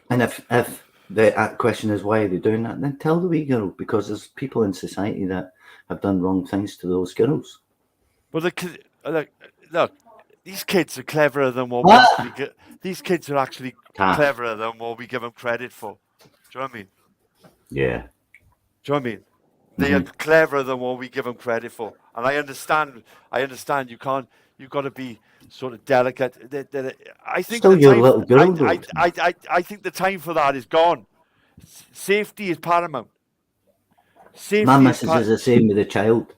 Speaker 2: And if the question is, why are they doing that? And then tell the wee girl, because there's people in society that have done wrong things to those girls.
Speaker 1: Well, look, these kids are cleverer than what we
Speaker 2: Ah!
Speaker 1: actually get. These kids are actually
Speaker 2: Ah.
Speaker 1: cleverer than what we give them credit for. Do you know what I mean?
Speaker 2: Yeah.
Speaker 1: Do you know what I mean? They are
Speaker 2: Mhm.
Speaker 1: cleverer than what we give them credit for, and I understand. You can't. You've got to be sort of delicate. I think
Speaker 2: Still
Speaker 1: the
Speaker 2: your
Speaker 1: time.
Speaker 2: little girl, though.
Speaker 1: I think the time for that is gone. Safety is paramount.
Speaker 2: My
Speaker 1: Safety is
Speaker 2: missus is the same with the child.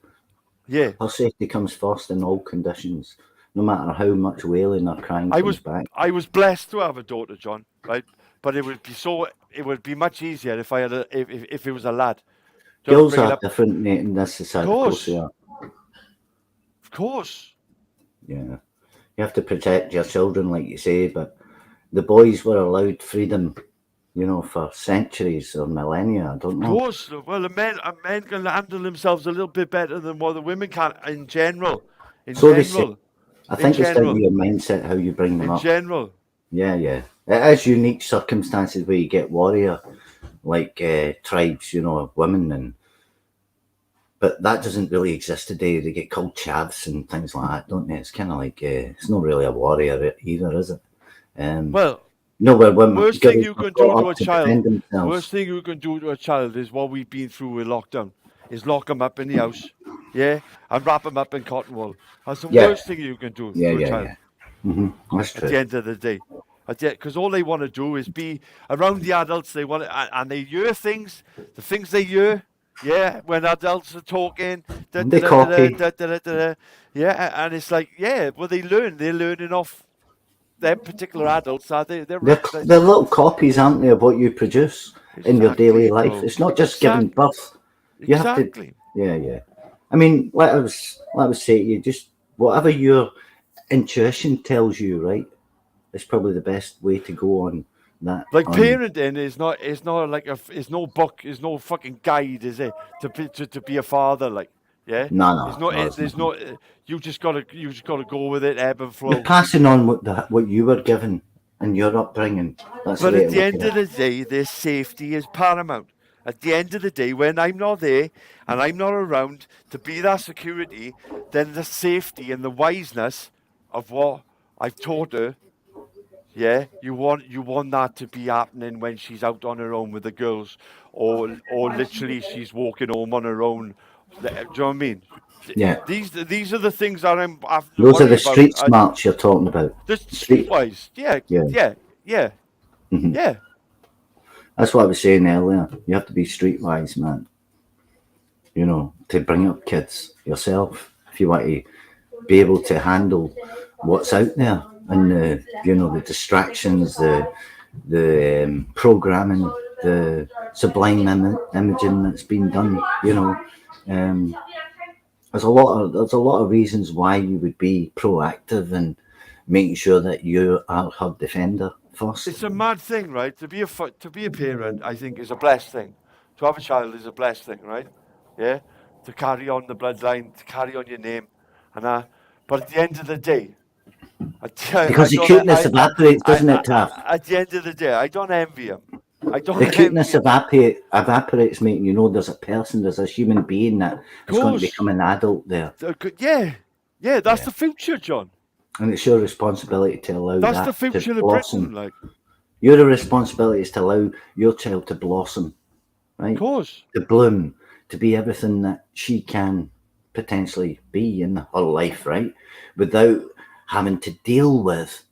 Speaker 1: Yeah.
Speaker 2: Her safety comes first in all conditions, no matter how much wailing or crying
Speaker 1: I
Speaker 2: comes
Speaker 1: was
Speaker 2: back.
Speaker 1: I was blessed to have a daughter, John. Right, but it would be much easier if I had if it was a lad. Do you want to
Speaker 2: Girls
Speaker 1: bring it
Speaker 2: are
Speaker 1: up?
Speaker 2: different, mate, in this society. Of course they are.
Speaker 1: Of course.
Speaker 2: Yeah. You have to protect your children, like you say, but the boys were allowed freedom, for centuries or millennia. I don't
Speaker 1: Of
Speaker 2: know.
Speaker 1: course. Well, a men can handle themselves a little bit better than what the women can in general.
Speaker 2: So they say. I think it's down to
Speaker 1: general.
Speaker 2: your mindset, how you bring them
Speaker 1: In
Speaker 2: up.
Speaker 1: general.
Speaker 2: Yeah, yeah. It is unique circumstances where you get warrior, like tribes, of women, but that doesn't really exist today. They get called chavs and things like that, don't they? It's kind of like, it's not really a warrior either, is it?
Speaker 1: Well,
Speaker 2: where women,
Speaker 1: worst
Speaker 2: girls
Speaker 1: thing you
Speaker 2: are
Speaker 1: can do
Speaker 2: brought
Speaker 1: to
Speaker 2: up
Speaker 1: a
Speaker 2: to
Speaker 1: child.
Speaker 2: defend themselves.
Speaker 1: Worst thing you can do to a child is what we've been through with lockdown. Is lock them up in the house, yeah, and wrap them up in cotton wool. That's the
Speaker 2: Yeah.
Speaker 1: worst thing you can do
Speaker 2: Yeah,
Speaker 1: to a
Speaker 2: yeah,
Speaker 1: child.
Speaker 2: yeah. That's
Speaker 1: At
Speaker 2: true.
Speaker 1: the end of the day, because all they want to do is be around the adults. They want to, and they hear things, the things they hear. Yeah, when adults are talking,
Speaker 2: They copy.
Speaker 1: yeah, and it's like, yeah, well, they're learning off them particular adults. Are they?
Speaker 2: They're little copies, aren't they, of what you produce in your daily
Speaker 1: Exactly,
Speaker 2: life?
Speaker 1: bro.
Speaker 2: It's not just giving birth. You have to.
Speaker 1: Exactly.
Speaker 2: Yeah, yeah. I mean, let us say to you, just whatever your intuition tells you, right? It's probably the best way to go on that.
Speaker 1: Like parenting is not like it's no book, is no fucking guide, is it? To be a father, like, yeah.
Speaker 2: No,
Speaker 1: It's not.
Speaker 2: it's
Speaker 1: There's
Speaker 2: not.
Speaker 1: no. You just gotta go with it, ebb and flow.
Speaker 2: You're passing on what you were given in your upbringing. That's
Speaker 1: But
Speaker 2: the way
Speaker 1: at
Speaker 2: to
Speaker 1: the
Speaker 2: look
Speaker 1: end
Speaker 2: at
Speaker 1: of
Speaker 2: it.
Speaker 1: the day, their safety is paramount. At the end of the day, when I'm not there and I'm not around to be that security, then the safety and the wiseness of what I've taught her. Yeah, you want that to be happening when she's out on her own with the girls, or literally she's walking home on her own. Do you know what I mean?
Speaker 2: Yeah.
Speaker 1: These are the things that I'm having to
Speaker 2: Those are
Speaker 1: worry
Speaker 2: the
Speaker 1: about.
Speaker 2: street smarts you're talking about.
Speaker 1: The streetwise, yeah.
Speaker 2: Mhm.
Speaker 1: Yeah.
Speaker 2: That's what I was saying earlier. You have to be streetwise, man. To bring up kids yourself, if you want to be able to handle what's out there and the distractions, the programming, the sublime imaging that's been done. There's a lot of reasons why you would be proactive and making sure that you are her defender first.
Speaker 1: It's a mad thing, right? To be a parent, I think, is a blessed thing. To have a child is a blessed thing, right? Yeah, to carry on the bloodline, to carry on your name, and but at the end of the day,
Speaker 2: Because the cuteness evaporates, doesn't it, Taff?
Speaker 1: At the end of the day, I don't envy him. I don't
Speaker 2: The
Speaker 1: envy
Speaker 2: cuteness
Speaker 1: him.
Speaker 2: evaporates, mate. There's a person, there's a human being that is going to become an adult there.
Speaker 1: Yeah, that's the future, John.
Speaker 2: And it's your responsibility to allow
Speaker 1: That's
Speaker 2: that
Speaker 1: the future
Speaker 2: to
Speaker 1: of
Speaker 2: blossom.
Speaker 1: Britain, like.
Speaker 2: Your responsibility is to allow your child to blossom, right?
Speaker 1: Of course.
Speaker 2: To bloom, to be everything that she can potentially be in her life, right? Without having to deal with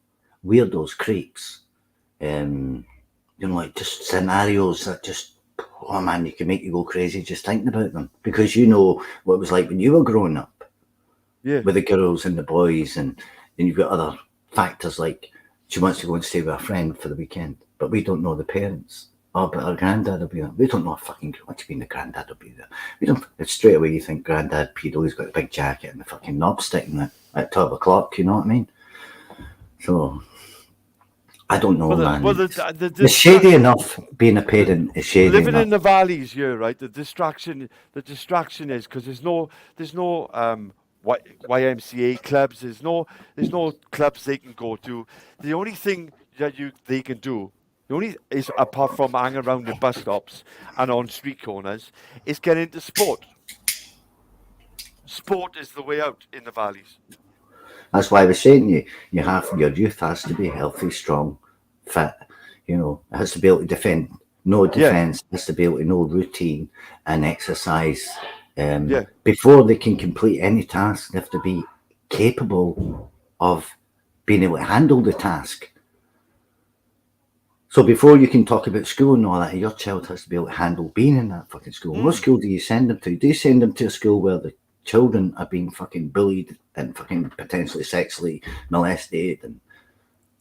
Speaker 2: weirdos, creeps, like just scenarios that just, oh man, you can make you go crazy just thinking about them, because you know what it was like when you were growing up.
Speaker 1: Yeah.
Speaker 2: With the girls and the boys, and then you've got other factors like she wants to go and stay with a friend for the weekend, but we don't know the parents. Oh, but her granddad will be there. We don't know what do you mean the granddad will be there? We don't. Straight away you think granddad pedo, he's got a big jacket and the fucking knob sticking at 12 o'clock. You know what I mean? So I don't know, man. It's shady enough being a parent. Is shady
Speaker 1: living
Speaker 2: enough.
Speaker 1: in the valleys here, right? The distraction is because there's no YMCA clubs. There's no clubs they can go to. The only thing that they can do The only is apart from hanging around the bus stops and on street corners, is get into sport. Sport is the way out in the valleys.
Speaker 2: That's why I was saying your youth has to be healthy, strong, fit. You know, it has to be able to defend. No defence, has to be able to know routine and exercise. Before they can complete any task, they have to be capable of being able to handle the task. So before you can talk about school and all that, your child has to be able to handle being in that fucking school. What school do you send them to? Do you send them to a school where the children are being fucking bullied and fucking potentially sexually molested? And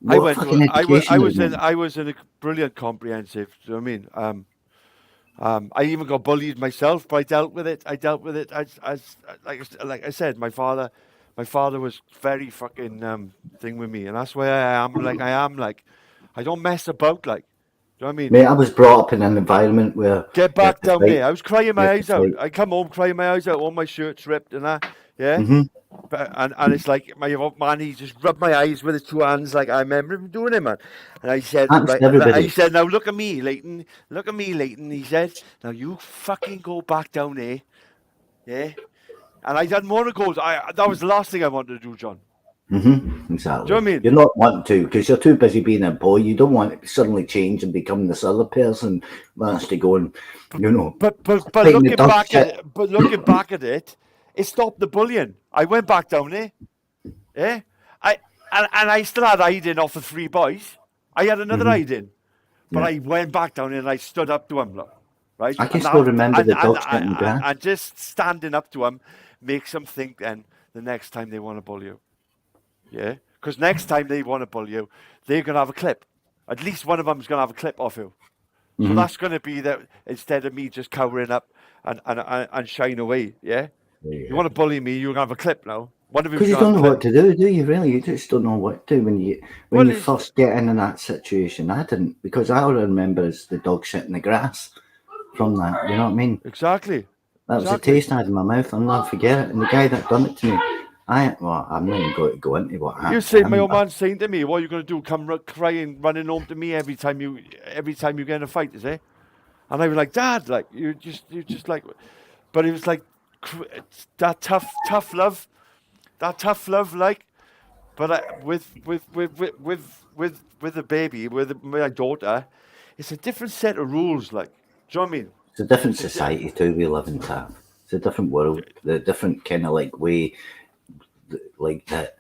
Speaker 1: I was in a brilliant comprehensive. Do you know what I mean? I even got bullied myself, but I dealt with it. As like I said, my father was very fucking thing with me, and that's why I am like I am. Like I don't mess about. Like, do you know what I mean?
Speaker 2: Mate, I was brought up in an environment where
Speaker 1: get back down there. I was crying my eyes out. I come home crying my eyes out. All my shirts ripped and that. Yeah.
Speaker 2: Mm-hmm.
Speaker 1: But, and it's like my old man, he just rubbed my eyes with his two hands, like I remember him doing it, man. And I said,
Speaker 2: everybody.
Speaker 1: He said, now look at me, Leighton. Look at me, Leighton. He said, now you fucking go back down there, yeah. And I didn't want to go. That was the last thing I wanted to do, John.
Speaker 2: Mm-hmm. Exactly.
Speaker 1: Do you know what I mean?
Speaker 2: You're not wanting to because you're too busy being a boy. You don't want to suddenly change and become this other person that's to go and, you know.
Speaker 1: But looking back at it, it stopped the bullying. I went back down there. Yeah. And I still had hiding off the three boys. I had another hiding. But I went back down there and I stood up to him, look. Right?
Speaker 2: I can still remember the dogs getting grass.
Speaker 1: And just standing up to them makes them think then the next time they want to bully you. Yeah? Because next time they want to bully you, they're going to have a clip. At least one of them's going to have a clip off you. So that's going to be that instead of me just cowering up and shying away, yeah? You want to bully me, you're going to have a clip now.
Speaker 2: Because you don't know what to do you really? You just don't know what to do when you first get in that situation. I didn't, because all I remember is the dog shit in the grass from that, you know what I mean?
Speaker 1: Exactly.
Speaker 2: That was the taste I had in my mouth, I'll never forget it. And the guy that done it to me, I'm not even going to go into what happened.
Speaker 1: You say, my old man saying to me, what are you going to do? Come crying, running home to me every time you get in a fight, is it? And I was like, Dad, like you just like, but it was like that tough love, like. But with the baby, with my daughter, it's a different set of rules. Like, do you know what I mean?
Speaker 2: It's a different society too we live in, Tav. It's a different world, the different kind of like way, like that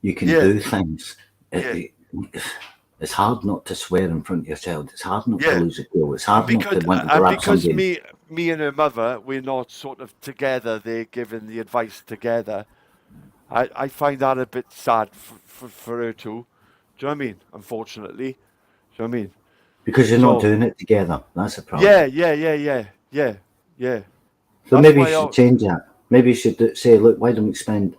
Speaker 2: you can do things. It's hard not to swear in front of your child. It's hard not to lose a girl. It's hard not to want to grab somebody.
Speaker 1: Because me and her mother, we're not sort of together. They're giving the advice together. I find that a bit sad for her too. Do you know what I mean? Unfortunately. Do you know what I mean?
Speaker 2: Because you're not doing it together. That's the problem.
Speaker 1: Yeah.
Speaker 2: So maybe you should change that. Maybe you should say, look, why don't we spend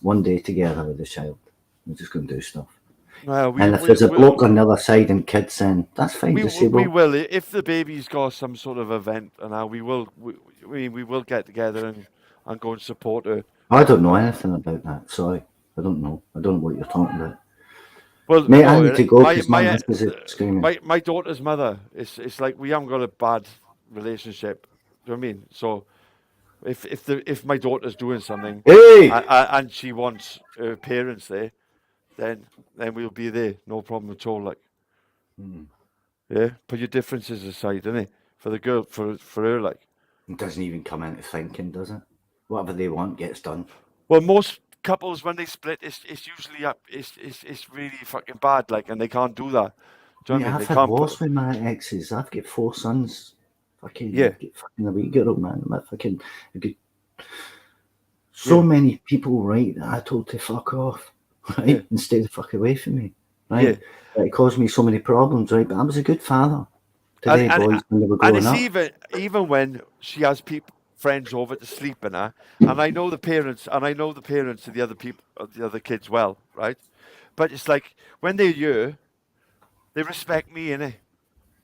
Speaker 2: one day together with the child? We're just going to do stuff. And if there's a bloke on the other side and kids, then that's fine.
Speaker 1: We will. If the baby's got some sort of event, and we will get together and go and support her.
Speaker 2: I don't know anything about that. Sorry, I don't know. I don't know what you're talking about.
Speaker 1: Well,
Speaker 2: mate, I need to go because my missus is screaming.
Speaker 1: My daughter's mother, it's like we haven't got a bad relationship. Do you know what I mean? So if my daughter's doing something and she wants her parents there, then we'll be there. No problem at all. Like, yeah. Put your differences aside, innit? For the girl, for her, like.
Speaker 2: It doesn't even come into thinking, does it? Whatever they want gets done.
Speaker 1: Well, most couples when they split, it's usually it's really fucking bad, like, and they can't do that. Do you know what I mean?
Speaker 2: I've had wars with my exes. I've got 4 sons. Fucking fucking a wee girl, man. Many people, right, that I told to fuck off, right, and stay the fuck away from me, right. It caused me so many problems, right. But I was a good father to their boys when they were growing up.
Speaker 1: And it's even when she has friends over to sleep in her, and I know the parents, of the other people, of the other kids well, right? But it's like when they're here, they respect me, innit?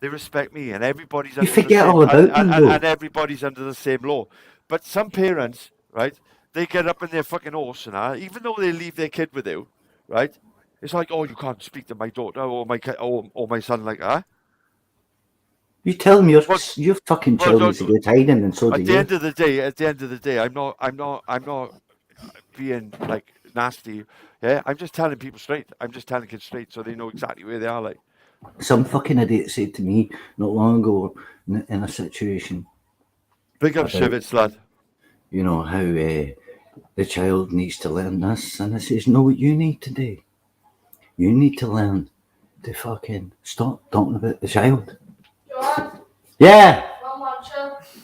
Speaker 1: They respect me, and everybody's
Speaker 2: you forget all about them, though.
Speaker 1: And everybody's under the same law. But some parents, right? They get up in their fucking horse and even though they leave their kid with you, right? It's like, oh, you can't speak to my daughter or my son like that.
Speaker 2: You tell them your fucking children's a good hiding, and so do
Speaker 1: At the
Speaker 2: you.
Speaker 1: end of the day, I'm not being like nasty. Yeah, I'm just telling people straight. I'm just telling kids straight, so they know exactly where they are. Like
Speaker 2: Some fucking idiot said to me not long ago in a situation.
Speaker 1: Big up Shivets, lad.
Speaker 2: You know how the child needs to learn this, and I says, no, what you need to do. You need to learn to fucking stop talking about the child. Yeah.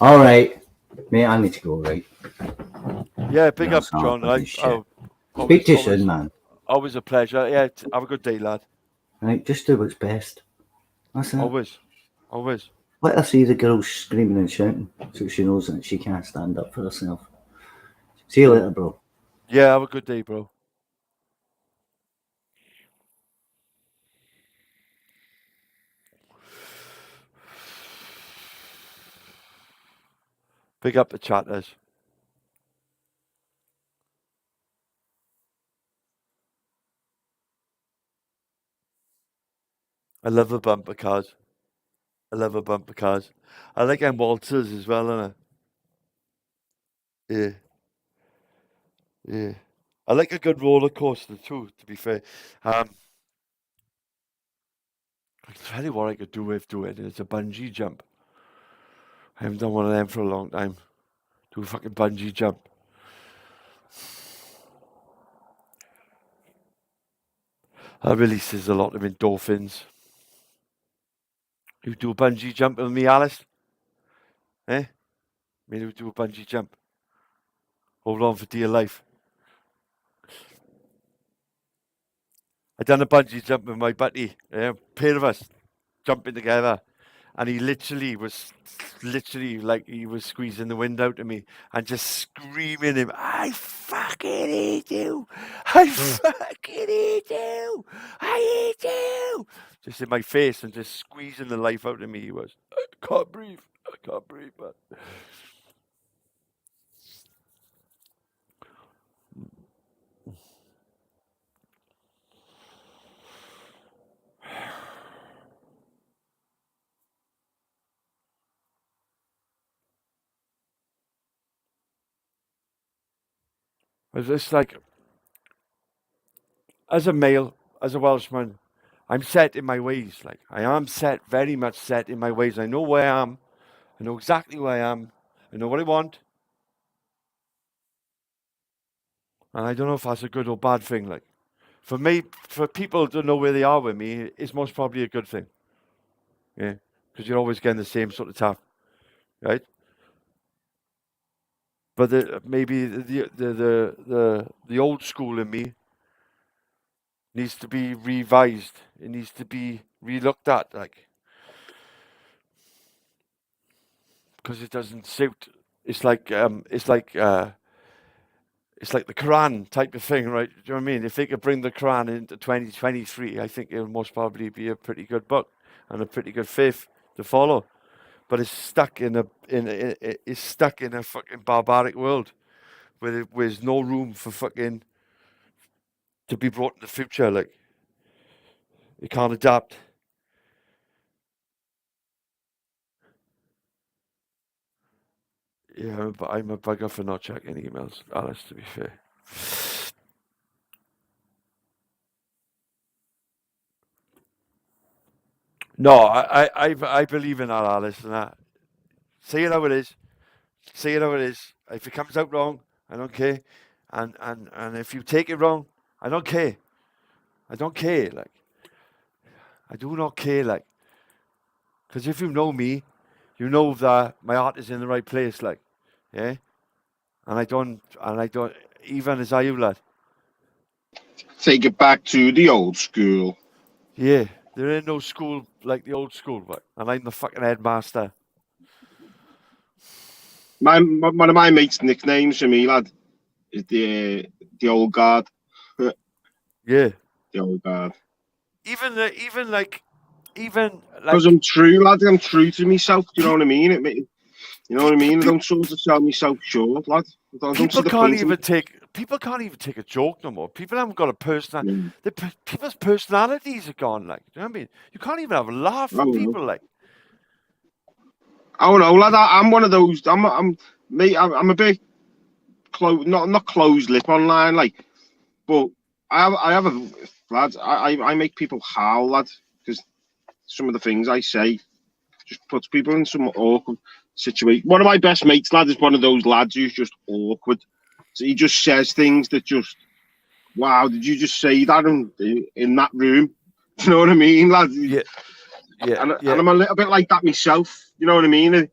Speaker 2: All right, mate. I need to go. Right.
Speaker 1: Yeah, big
Speaker 2: No,
Speaker 1: up,
Speaker 2: it's not
Speaker 1: John.
Speaker 2: fucking shit.
Speaker 1: Always,
Speaker 2: Speak to you soon, man.
Speaker 1: Always a pleasure. Yeah, have a good day, lad.
Speaker 2: Right, just do what's best. That's it.
Speaker 1: Always.
Speaker 2: Let her see the girl screaming and shouting, so she knows that she can't stand up for herself. See you later, bro.
Speaker 1: Yeah, have a good day, bro. Big up the chatters. I love the bumper cars. I like them Walters as well, innit? Yeah. I like a good roller coaster too, to be fair. I tell you what I could do with doing it's a bungee jump. I haven't done one of them for a long time. Do a fucking bungee jump. That releases a lot of endorphins. You do a bungee jump with me, Alice? Eh? Maybe we do a bungee jump. Hold on for dear life. I done a bungee jump with my buddy. Pair of us jumping together. And he literally was like he was squeezing the wind out of me and just screaming him, I fucking hate you. I fucking hate you. I hate you. Just in my face and just squeezing the life out of me. He was, I can't breathe, man. It's just like, as a male, as a Welshman, I'm set in my ways. Like, I am set, very much set in my ways. I know where I am. I know exactly where I am. I know what I want. And I don't know if that's a good or bad thing. Like, for me, for people to know where they are with me, it's most probably a good thing. Yeah, because you're always getting the same sort of tap, right? But maybe the old school in me needs to be revised. It needs to be relooked at, like, because it doesn't suit. It's like the Quran type of thing, right? Do you know what I mean? If they could bring the Quran into 2023, I think it would most probably be a pretty good book and a pretty good faith to follow. But it's stuck in a fucking barbaric world where there's no room for fucking to be brought in the future. Like, it can't adapt. Yeah, but I'm a bugger for not checking emails, Alice, to be fair. No, I believe in that, Alice, and that. Say it how it is. Say it how it is. If it comes out wrong, I don't care. And if you take it wrong, I don't care. I don't care, like. I do not care, like. Because if you know me, you know that my heart is in the right place, like. Yeah? And I don't, even as I you, lad.
Speaker 3: Take it back to the old school.
Speaker 1: Yeah, there ain't no school like the old school, but and I'm the fucking headmaster.
Speaker 3: One of my mates' nicknames for me, lad, is the old guard.
Speaker 1: Yeah.
Speaker 3: The old guard.
Speaker 1: Even
Speaker 3: because I'm true, lad. I'm true to myself. Do you know what I mean? You know what I mean? I don't sort of sell myself short, lad. I don't see the point.
Speaker 1: People can't even take a joke no more. People haven't got a personality. People's personalities are gone. Like, do you know what I mean? You can't even have a laugh with people. Like,
Speaker 3: don't know, lad. I'm one of those. I'm a bit not closed lip online, like, but I have a lad. I make people howl, lad, because some of the things I say just puts people in some awkward situation. One of my best mates, lad, is one of those lads who's just awkward. So he just says things that just, wow, did you just say that in that room? You know what I mean, lad?
Speaker 1: Yeah.
Speaker 3: And I'm a little bit like that myself. You know what I mean?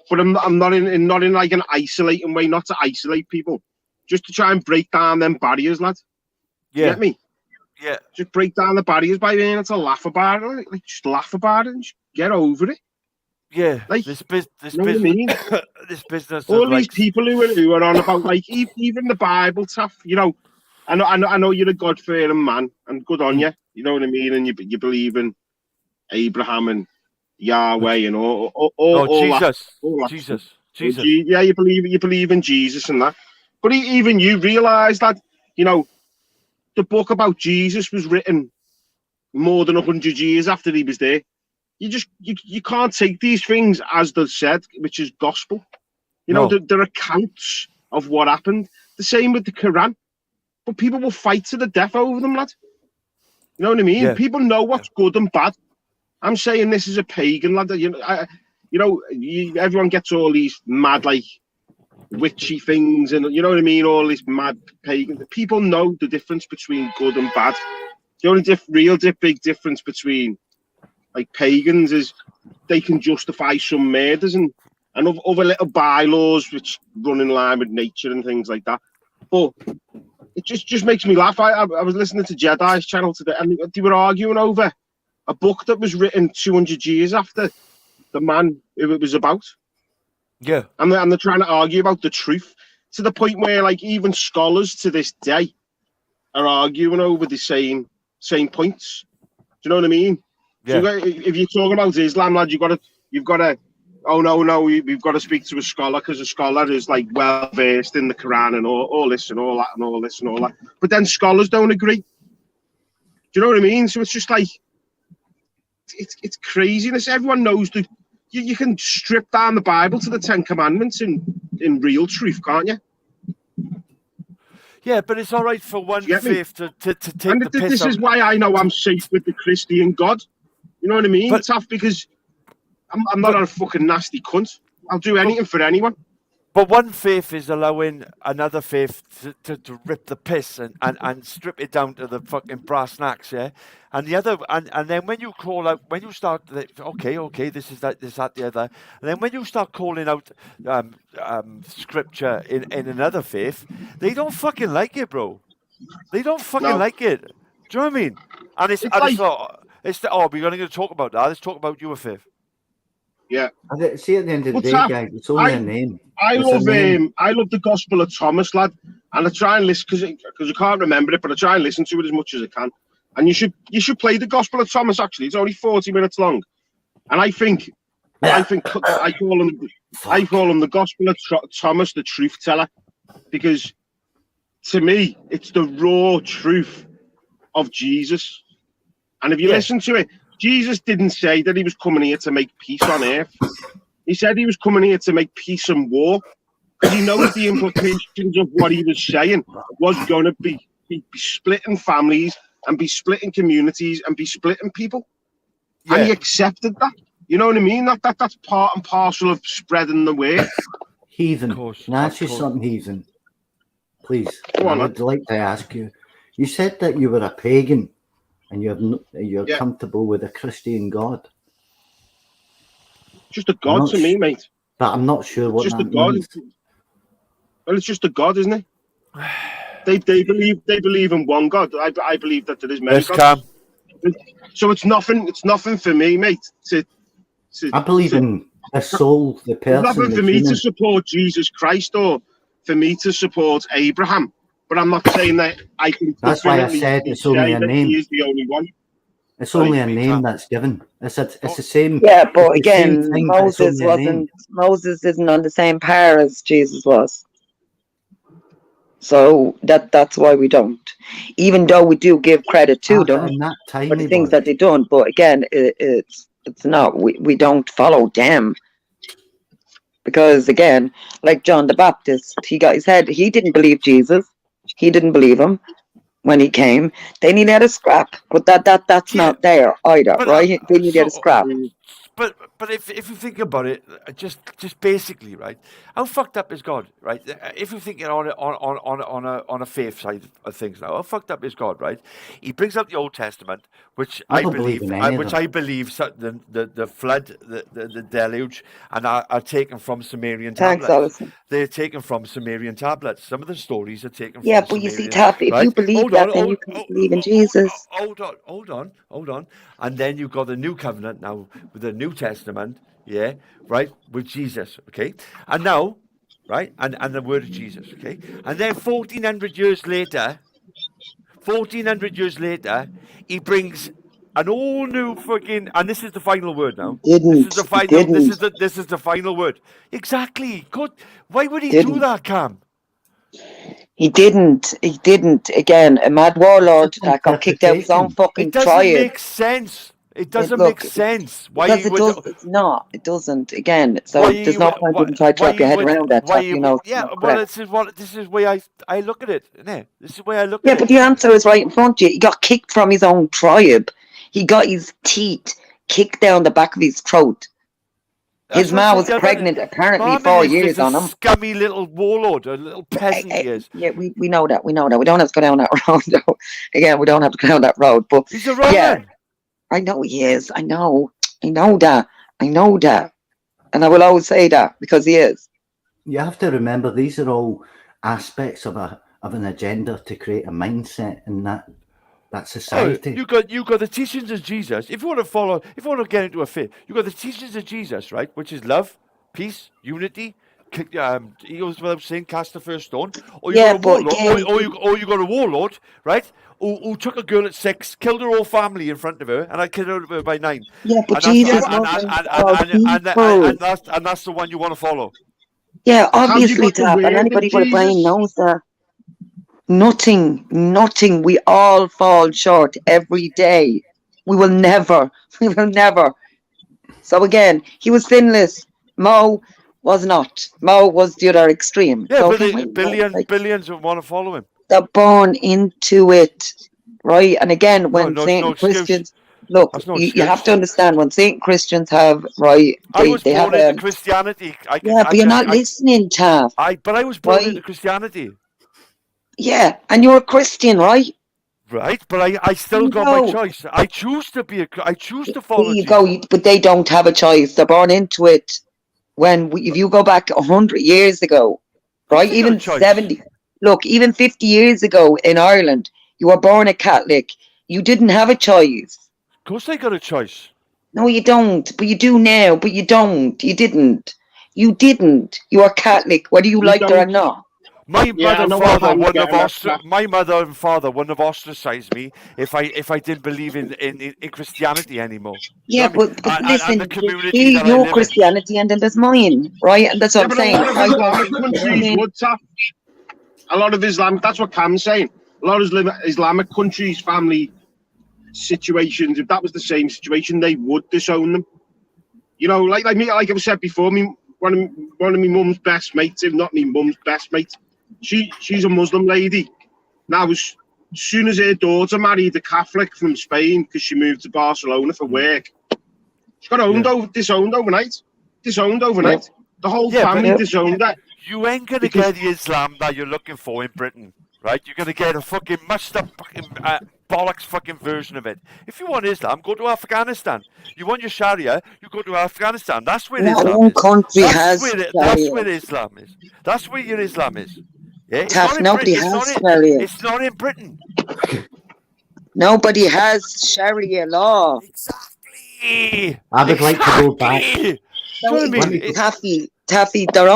Speaker 3: But I'm not in like an isolating way, not to isolate people, just to try and break down them barriers, lad. You get me?
Speaker 1: Yeah.
Speaker 3: Just break down the barriers by being able to laugh about it. Like, just laugh about it and just get over it.
Speaker 1: Yeah.
Speaker 3: Like,
Speaker 1: this business.
Speaker 3: You know what I mean?
Speaker 1: This business.
Speaker 3: All
Speaker 1: of,
Speaker 3: these
Speaker 1: like,
Speaker 3: people who are on about, like, even the Bible stuff, you know. I know you're a God-fearing man, and good on you. You know what I mean? And you believe in Abraham and Yahweh and all
Speaker 1: Jesus.
Speaker 3: that. All that
Speaker 1: Jesus.
Speaker 3: stuff.
Speaker 1: Jesus.
Speaker 3: Yeah, you believe in Jesus and that. But even you realise that, you know, the book about Jesus was written more than 100 years after he was there. You can't take these things as they're said, which is gospel. You know, they're accounts of what happened. The same with the Quran. But people will fight to the death over them, lad. You know what I mean?
Speaker 1: Yeah.
Speaker 3: People know what's good and bad. I'm saying this is a pagan, lad. Everyone gets all these mad, like, witchy things, and you know what I mean? All this mad pagan. People know the difference between good and bad. The only big difference between, like, pagans is they can justify some murders and other little bylaws which run in line with nature and things like that. But it just makes me laugh. I was listening to Jedi's channel today, and they were arguing over a book that was written 200 years after the man who it was about.
Speaker 1: Yeah.
Speaker 3: And they're trying to argue about the truth to the point where, like, even scholars to this day are arguing over the same points. Do you know what I mean?
Speaker 1: Yeah.
Speaker 3: So if you're talking about Islam, lad, you've got to. Oh no, we've got to speak to a scholar, because a scholar is, like, well versed in the Quran and all this and all that and all this and all that. But then scholars don't agree. Do you know what I mean? So it's just like it's craziness. Everyone knows that you can strip down the Bible to the 10 Commandments in real truth, can't you?
Speaker 1: Yeah, but it's all right for one faith to take
Speaker 3: and
Speaker 1: the piss
Speaker 3: this
Speaker 1: out.
Speaker 3: is why I know I'm safe with the Christian God. You know what I mean? It's tough because I'm not a fucking nasty cunt. I'll do anything for anyone.
Speaker 1: But one faith is allowing another faith to rip the piss and strip it down to the fucking brass knacks, yeah. And the other, and then when you call out, when you start, okay, this is that, the other, and then when you start calling out scripture in another faith, they don't fucking like it, bro. They don't fucking like it. Do you know what I mean? And it's we're going to talk about that. Let's talk about your faith.
Speaker 3: Yeah.
Speaker 2: See, at the end of the day, guys, it's only a name.
Speaker 3: I love the Gospel of Thomas, lad, and I try and listen because I can't remember it, but I try and listen to it as much as I can. And you should play the Gospel of Thomas. Actually, it's only 40 minutes long, and I call him the Gospel of Thomas, the truth teller, because to me it's the raw truth of Jesus. And if you listen to it, Jesus didn't say that he was coming here to make peace on earth. He said he was coming here to make peace and war, because he knows the implications of what he was saying was going to be splitting families and be splitting communities and be splitting people. Yeah. And he accepted that. You know what I mean? That's part and parcel of spreading the word.
Speaker 2: Heathen. Can I ask you something, Heathen? Please. I would like to ask you. You said that you were a pagan and you're comfortable with a Christian God.
Speaker 3: Just a God to me, mate.
Speaker 2: But I'm not sure what that means.
Speaker 3: Well, it's just a God, isn't it? They believe in one God. I believe that there is many gods. So it's nothing for me, mate.
Speaker 2: I believe in a soul, the person.
Speaker 3: It's nothing for me to support Jesus Christ or for me to support Abraham. But I'm not saying that I can.
Speaker 2: That's why I said it's only a name.
Speaker 3: He is the only one.
Speaker 2: It's only a name that's given. It's the same.
Speaker 6: Yeah, but again, Moses isn't on the same par as Jesus was. So that's why we don't. Even though we do give credit to them for the things that they've done, but again, it's not. We don't follow them. Because again, like John the Baptist, he got his head. He didn't believe Jesus. He didn't believe him when he came. Then he had a scrap, but that's not there either,
Speaker 1: But
Speaker 6: right? Then you get a scrap.
Speaker 1: but if you think about it, just basically, right? How fucked up is God, right? If you're thinking on a faith side of things now, how fucked up is God, right? He brings up the Old Testament, which
Speaker 2: I
Speaker 1: I
Speaker 2: don't believe
Speaker 1: believe,
Speaker 2: in any of
Speaker 1: which
Speaker 2: them.
Speaker 1: I believe the flood, the deluge, and are taken from Sumerian
Speaker 6: Thanks,
Speaker 1: tablets.
Speaker 6: Alison.
Speaker 1: They're taken from Sumerian tablets. Some of the stories are taken
Speaker 6: Yeah,
Speaker 1: from
Speaker 6: but you see,
Speaker 1: Sumerian,
Speaker 6: Taff, if you
Speaker 1: right?
Speaker 6: believe
Speaker 1: Hold on,
Speaker 6: that, then you can believe in Jesus.
Speaker 1: hold on. And then you've got the new covenant now with the New Testament, yeah, right, with Jesus, okay? And now, right, and the word of Jesus, okay? And then 1400 years later, he brings an all new fucking, and this is the final word now. This is the
Speaker 6: He
Speaker 1: final,
Speaker 6: didn't.
Speaker 1: this is the final word. Exactly. Good. Why would he do
Speaker 6: Didn't.
Speaker 1: that, Cam?
Speaker 6: He didn't. He didn't. Again, a mad warlord that got kicked out of his own
Speaker 1: It
Speaker 6: fucking
Speaker 1: doesn't
Speaker 6: tribe.
Speaker 1: make sense. It doesn't make
Speaker 6: Look,
Speaker 1: sense.
Speaker 6: because it does. It's not. It doesn't. Again, so there's no point even try to wrap your head around that, Taff. You know, it's
Speaker 1: Yeah,
Speaker 6: not
Speaker 1: well,
Speaker 6: correct.
Speaker 1: this is where I look at it, innit? This is where I look
Speaker 6: Yeah,
Speaker 1: at
Speaker 6: but
Speaker 1: it.
Speaker 6: the answer is right in front of you. He got kicked from his own tribe. He got his teeth kicked down the back of his throat.
Speaker 1: That's
Speaker 6: His
Speaker 1: what I'm
Speaker 6: ma
Speaker 1: saying.
Speaker 6: was pregnant apparently
Speaker 1: Marmon
Speaker 6: 4
Speaker 1: is
Speaker 6: years
Speaker 1: just a
Speaker 6: on him.
Speaker 1: scummy little warlord, a little peasant he is.
Speaker 6: Yeah, we know that. We know that. We don't have to go down that road, though. Again, we don't have to go down that road. But
Speaker 1: He's a wrong
Speaker 6: yeah,
Speaker 1: one.
Speaker 6: I know he is. I know that. I know that. And I will always say that because he is.
Speaker 2: You have to remember these are all aspects of an agenda to create a mindset in that society.
Speaker 1: You got the teachings of Jesus. If you want to get into a faith, you got the teachings of Jesus, right? Which is love, peace, unity. He goes without saying, cast the first stone. Or you
Speaker 6: Yeah,
Speaker 1: got a
Speaker 6: but
Speaker 1: warlord,
Speaker 6: again,
Speaker 1: or you got a warlord, right? Who took a girl at 6, killed her whole family in front of her, and I killed her by 9.
Speaker 6: yeah, but
Speaker 1: And that's
Speaker 6: Jesus wasn't about people.
Speaker 1: and that's the one you want to follow.
Speaker 6: Yeah,
Speaker 3: Have you
Speaker 6: obviously,
Speaker 3: got the
Speaker 6: Tap, and
Speaker 3: word of
Speaker 6: anybody with a brain
Speaker 3: Jesus?
Speaker 6: knows that. Nothing. We all fall short every day. We will never. So again, he was sinless. Mo was not. Mo was the other extreme.
Speaker 1: Yeah,
Speaker 6: So
Speaker 1: but
Speaker 6: again,
Speaker 1: billions would want to follow him.
Speaker 6: they're born into it, right? And again, when
Speaker 1: No, it's no
Speaker 6: Saint
Speaker 1: excuse.
Speaker 6: Christians, look,
Speaker 1: That's no
Speaker 6: you have
Speaker 1: excuse.
Speaker 6: to understand when Saint Christians have, right,
Speaker 1: I was
Speaker 6: they have
Speaker 1: born into Christianity.
Speaker 6: yeah, but you're not listening, Taff,
Speaker 1: but I was born into
Speaker 6: right?
Speaker 1: Christianity.
Speaker 6: Yeah, and you're a Christian, right?
Speaker 1: Right, but I still
Speaker 6: You
Speaker 1: got my
Speaker 6: go.
Speaker 1: choice. I choose to
Speaker 6: There
Speaker 1: follow
Speaker 6: you go.
Speaker 1: Jesus.
Speaker 6: But they don't have a choice. They're born into it. If you go back 100 years ago,
Speaker 1: Of course
Speaker 6: right,
Speaker 1: they got a
Speaker 6: even
Speaker 1: choice.
Speaker 6: 70, look, even 50 years ago in Ireland, you were born a Catholic. You didn't have a choice.
Speaker 1: Of course they got a choice.
Speaker 6: No, you don't. But you do now. But you don't. You didn't. You didn't. You are Catholic, whether you
Speaker 3: You
Speaker 6: liked it or
Speaker 3: don't.
Speaker 6: not.
Speaker 1: My
Speaker 3: Yeah, I
Speaker 1: mother and
Speaker 3: know what
Speaker 1: father
Speaker 3: Cam's
Speaker 1: wouldn't
Speaker 3: getting at,
Speaker 1: have
Speaker 3: Taff.
Speaker 1: my mother and father wouldn't have ostracized me if I didn't believe in Christianity anymore.
Speaker 6: Yeah,
Speaker 1: Do you know what
Speaker 6: but
Speaker 1: I mean? And
Speaker 6: listen,
Speaker 1: the community
Speaker 6: there's
Speaker 1: that I
Speaker 6: your
Speaker 1: live in.
Speaker 6: Christianity and then there's mine, right? And that's what
Speaker 3: Yeah,
Speaker 6: I'm
Speaker 3: but a
Speaker 6: saying.
Speaker 3: lot of Islamic countries would, Taff. A lot of Islam, that's what Cam's saying. A lot of Islamic countries, family situations, if that was the same situation, they would disown them. You know, like me, like I said before, one of my mum's best mates, if not my mum's best mate, she's a Muslim lady. Now, as soon as her daughter married a Catholic from Spain because she moved to Barcelona for work, she got disowned overnight. The whole family disowned her.
Speaker 1: You ain't gonna
Speaker 3: Because
Speaker 1: get the Islam that you're looking for in Britain, right? You're gonna get a fucking messed up fucking bollocks fucking version of it. If you want Islam, go to Afghanistan. You want your Sharia, you go to Afghanistan. That's where
Speaker 6: Not
Speaker 1: Islam
Speaker 6: one
Speaker 1: is.
Speaker 6: country
Speaker 1: That's
Speaker 6: has
Speaker 1: where
Speaker 6: Sharia.
Speaker 1: Islam is. That's where your Islam is. Yeah, it's
Speaker 6: Taff,
Speaker 1: not in
Speaker 6: nobody
Speaker 1: Britain.
Speaker 6: has Sharia.
Speaker 1: It's not in Britain.
Speaker 6: Nobody has Sharia law.
Speaker 1: Exactly.
Speaker 2: I would like to go back.
Speaker 1: Do you
Speaker 6: No,
Speaker 1: know what I mean?
Speaker 6: Taffy, they're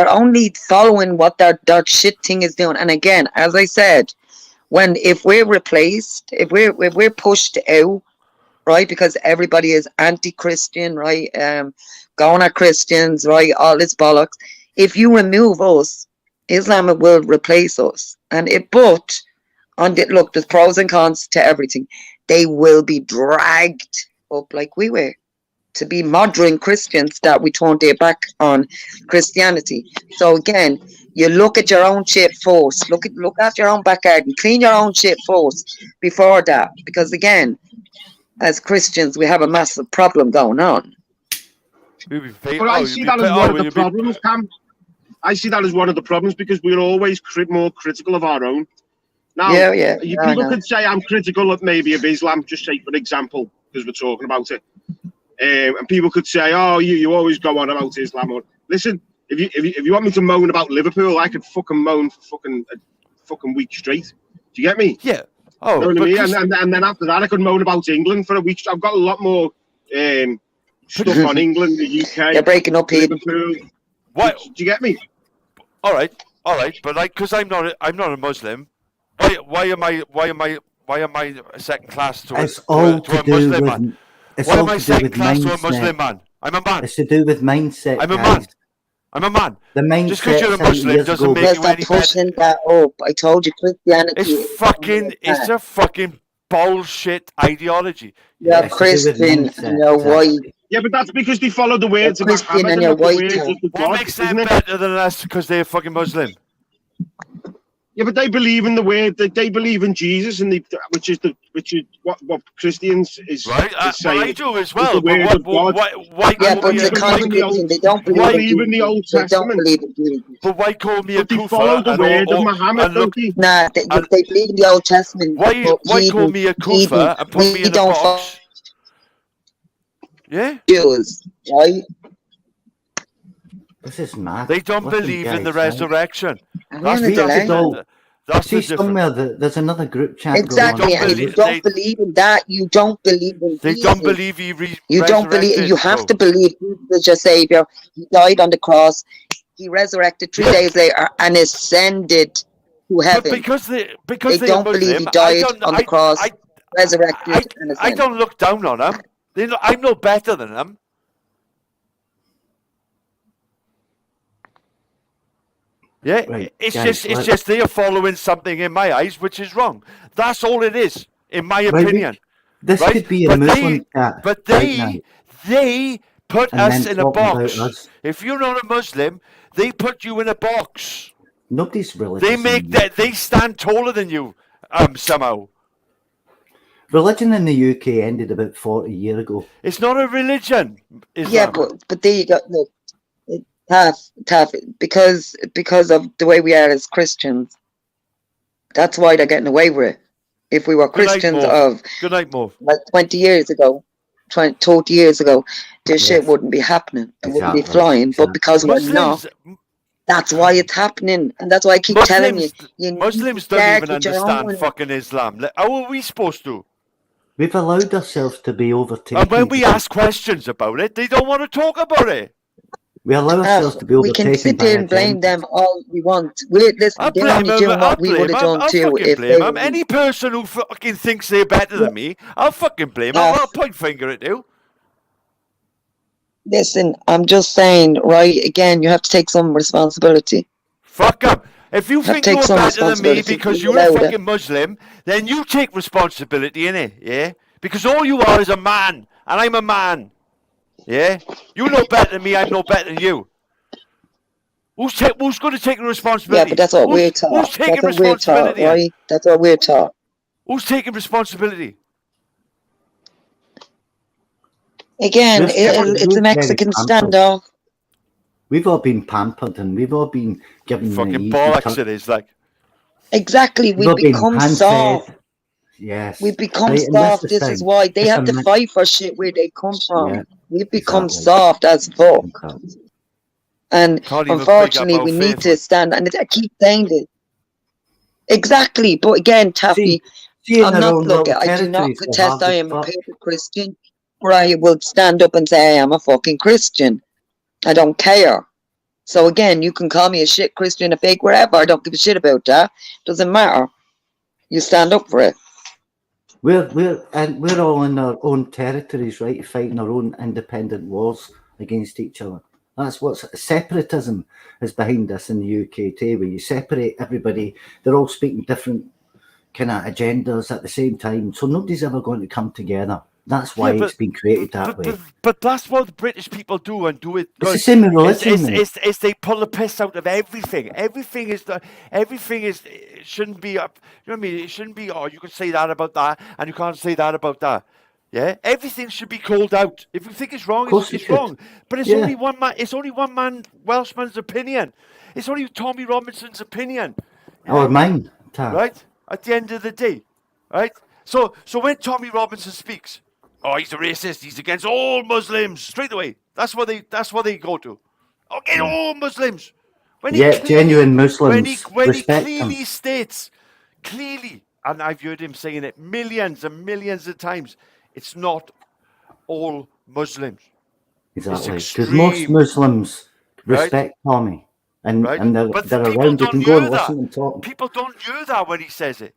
Speaker 6: only following what that shit thing is doing. And again, as I said, if we're replaced, if we're pushed out, right, because everybody is anti-Christian, right, going at Christians, right, all this bollocks. If you remove us, Islam will replace us. But look, there's pros and cons to everything. They will be dragged up like we were. to be modern Christians that we turn their back on Christianity. So again, you look at your own shit first. Look at your own back garden. Clean your own shit first before that. Because again, as Christians, we have a massive problem going on.
Speaker 3: But I see that as one of the problems, Cam. I see that as one of the problems because we're always more critical of our own. Now, people could say I'm critical of maybe of Islam, just say for example, because we're talking about it. And people could say, "Oh, you always go on about Islam." Or listen, if you want me to moan about Liverpool, I could fucking moan for a fucking week straight. Do you get me?
Speaker 1: Yeah. Oh,
Speaker 3: you know what I mean? And then after that, I could moan about England for a week. I've got a lot more stuff on England, the UK.
Speaker 6: You're breaking up here.
Speaker 3: Liverpool.
Speaker 1: What?
Speaker 3: Do you get me?
Speaker 1: All right, but like, because I'm not a Muslim. Why am I a second class to a Muslim man? Why am I second class to a Muslim man? I'm a man.
Speaker 2: It's to do with mindset.
Speaker 1: I'm a man. I'm a man.
Speaker 2: The mindset.
Speaker 1: Just because you're a Muslim doesn't make you any better.
Speaker 6: That up. I told you Christianity.
Speaker 1: It's a fucking bullshit ideology.
Speaker 6: You're Christian and you're white.
Speaker 3: Yeah, but that's because they follow the words of
Speaker 6: Christian
Speaker 3: Muhammad
Speaker 6: and you're white.
Speaker 1: What makes them better than us because they're fucking Muslim?
Speaker 3: Yeah, but they believe in the word. They believe in Jesus, and which is what Christians is.
Speaker 1: Right,
Speaker 3: is saying.
Speaker 1: I do as well.
Speaker 3: Why?
Speaker 6: Yeah, but the contradiction. They don't believe
Speaker 3: in the Old Testament.
Speaker 1: But why call me a
Speaker 3: kuffar? They follow the word of Muhammad, don't they?
Speaker 6: Nah, they believe in the Old Testament.
Speaker 1: Why call me a kuffar and put me in a box? Yeah.
Speaker 6: Jews, right?
Speaker 2: This is mad.
Speaker 1: They don't believe in the resurrection.
Speaker 2: That's see somewhere there's another group chat.
Speaker 6: Exactly, and if you don't believe in that, you don't believe in
Speaker 1: They
Speaker 6: Jesus.
Speaker 1: don't believe
Speaker 6: You don't believe. You have to believe Jesus is your savior. He died on the cross. He resurrected 3 days later and ascended to heaven.
Speaker 1: But because they
Speaker 6: don't believe he died on the cross, resurrected, and ascended.
Speaker 1: I don't look down on them. I'm no better than them. Yeah,
Speaker 2: right,
Speaker 1: it's just they are following something in my eyes which is wrong. That's all it is, in my opinion.
Speaker 2: This could be a Muslim chat.
Speaker 1: But they put us in a box. If you're not a Muslim, they put you in a box.
Speaker 2: Nobody's religious.
Speaker 1: They stand taller than you, somehow.
Speaker 2: Religion in the UK ended about 40 years ago.
Speaker 1: It's not a religion. Islam.
Speaker 6: Yeah, but there you go. Look, tough, because of the way we are as Christians. That's why they're getting away with it. If we were Christians of like 20 years ago, 30 years ago, this shit wouldn't be happening. It wouldn't be flying. But because we're not, that's why it's happening. And that's why I keep telling you.
Speaker 1: Muslims don't even understand fucking Islam. How are we supposed to?
Speaker 2: We've allowed ourselves to be overtaken.
Speaker 1: And when we ask questions about it, they don't want to talk about it.
Speaker 2: We allow ourselves to be overtaken.
Speaker 6: We can sit there and blame them all we want. Listen, they're only doing what we would have done too. If
Speaker 1: blame any person who fucking thinks they're better than me, I'll fucking blame them. I'll point finger at you.
Speaker 6: Listen, I'm just saying, right? Again, you have to take some responsibility.
Speaker 1: Fuck them. If you think you're better than me because you're a fucking Muslim, then you take responsibility, innit? Yeah? Because all you are is a man, and I'm a man. Yeah? You're no better than me, I'm no better than you. Who's going to take responsibility?
Speaker 6: Yeah, but that's what we're taught.
Speaker 1: Who's taking responsibility?
Speaker 6: Right? That's what we're taught.
Speaker 1: Who's taking responsibility?
Speaker 6: Again, it's a Mexican standoff.
Speaker 2: We've all been pampered and we've all been given
Speaker 1: fucking bollocks it is, like.
Speaker 6: Exactly, we've become soft.
Speaker 2: Yes.
Speaker 6: We've become soft. This is why they have to fight for shit where they come from. Yeah, we've become soft as fuck. And unfortunately, we need to stand. And I keep saying this. Exactly. But again, Taffy, I'm not looking. I do not contest I am a perfect Christian. Or I will stand up and say I am a fucking Christian. I don't care. So again, you can call me a shit Christian, a fake, whatever. I don't give a shit about that. Doesn't matter. You stand up for it.
Speaker 2: We're all in our own territories, right? Fighting our own independent wars against each other. That's what separatism is behind us in the UK too, where you separate everybody. They're all speaking different kind of agendas at the same time, so nobody's ever going to come together. That's why it's been created that way.
Speaker 1: But that's what the British people do and do it.
Speaker 2: It's the same with religion, mate.
Speaker 1: It's they pull the piss out of everything. Everything is it shouldn't be up. You know what I mean? It shouldn't be. Oh, you can say that about that, and you can't say that about that. Yeah, everything should be called out. If you think it's wrong, it's wrong. But it's only one man. It's only one man, Welshman's opinion. It's only Tommy Robinson's opinion.
Speaker 2: Or mine, Taff.
Speaker 1: Right? At the end of the day, right? So when Tommy Robinson speaks, oh, he's a racist. He's against all Muslims straight away. That's what they go to. Okay, all Muslims. When
Speaker 2: genuine Muslims
Speaker 1: when he
Speaker 2: respect
Speaker 1: clearly
Speaker 2: them.
Speaker 1: states, and I've heard him saying it millions and millions of times, it's not all Muslims.
Speaker 2: Exactly, because most Muslims respect Tommy, and they're around. You can go and listen and talk.
Speaker 1: People don't hear that when he says it.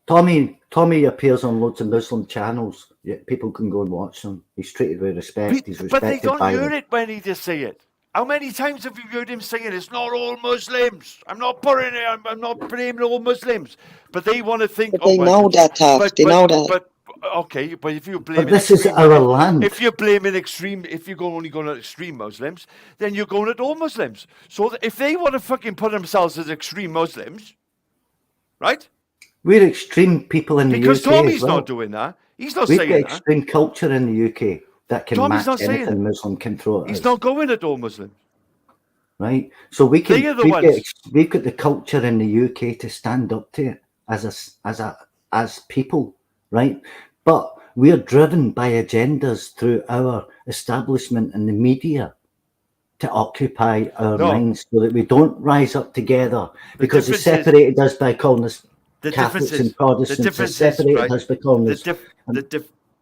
Speaker 2: Tommy appears on loads of Muslim channels. Yeah, people can go and watch him. He's treated with respect. He's respected
Speaker 1: but they don't hear
Speaker 2: them.
Speaker 1: it when he just say it. How many times have you heard him saying it's not all Muslims? I'm not putting it. I'm not blaming all Muslims. But they want to think.
Speaker 6: But they know that, Taff. They know that.
Speaker 1: But okay, but if you're blaming,
Speaker 2: but this is our land.
Speaker 1: If you're blaming extreme, if you're only going at extreme Muslims, then you're going at all Muslims. So if they want to fucking put themselves as extreme Muslims, right?
Speaker 2: We're extreme people in the UK.
Speaker 1: Because Tommy's not doing that. He's not saying that.
Speaker 2: We've got extreme culture in the UK that can
Speaker 1: Tommy's
Speaker 2: match anything Muslim can throw at us.
Speaker 1: He's not going at all Muslims.
Speaker 2: Right? So we can. We've got the culture in the UK to stand up to it as people, right? But we're driven by agendas through our establishment and the media to occupy our minds so that we don't rise up together, because they separated us by calling us Catholics and Protestants. They separated us by calling us.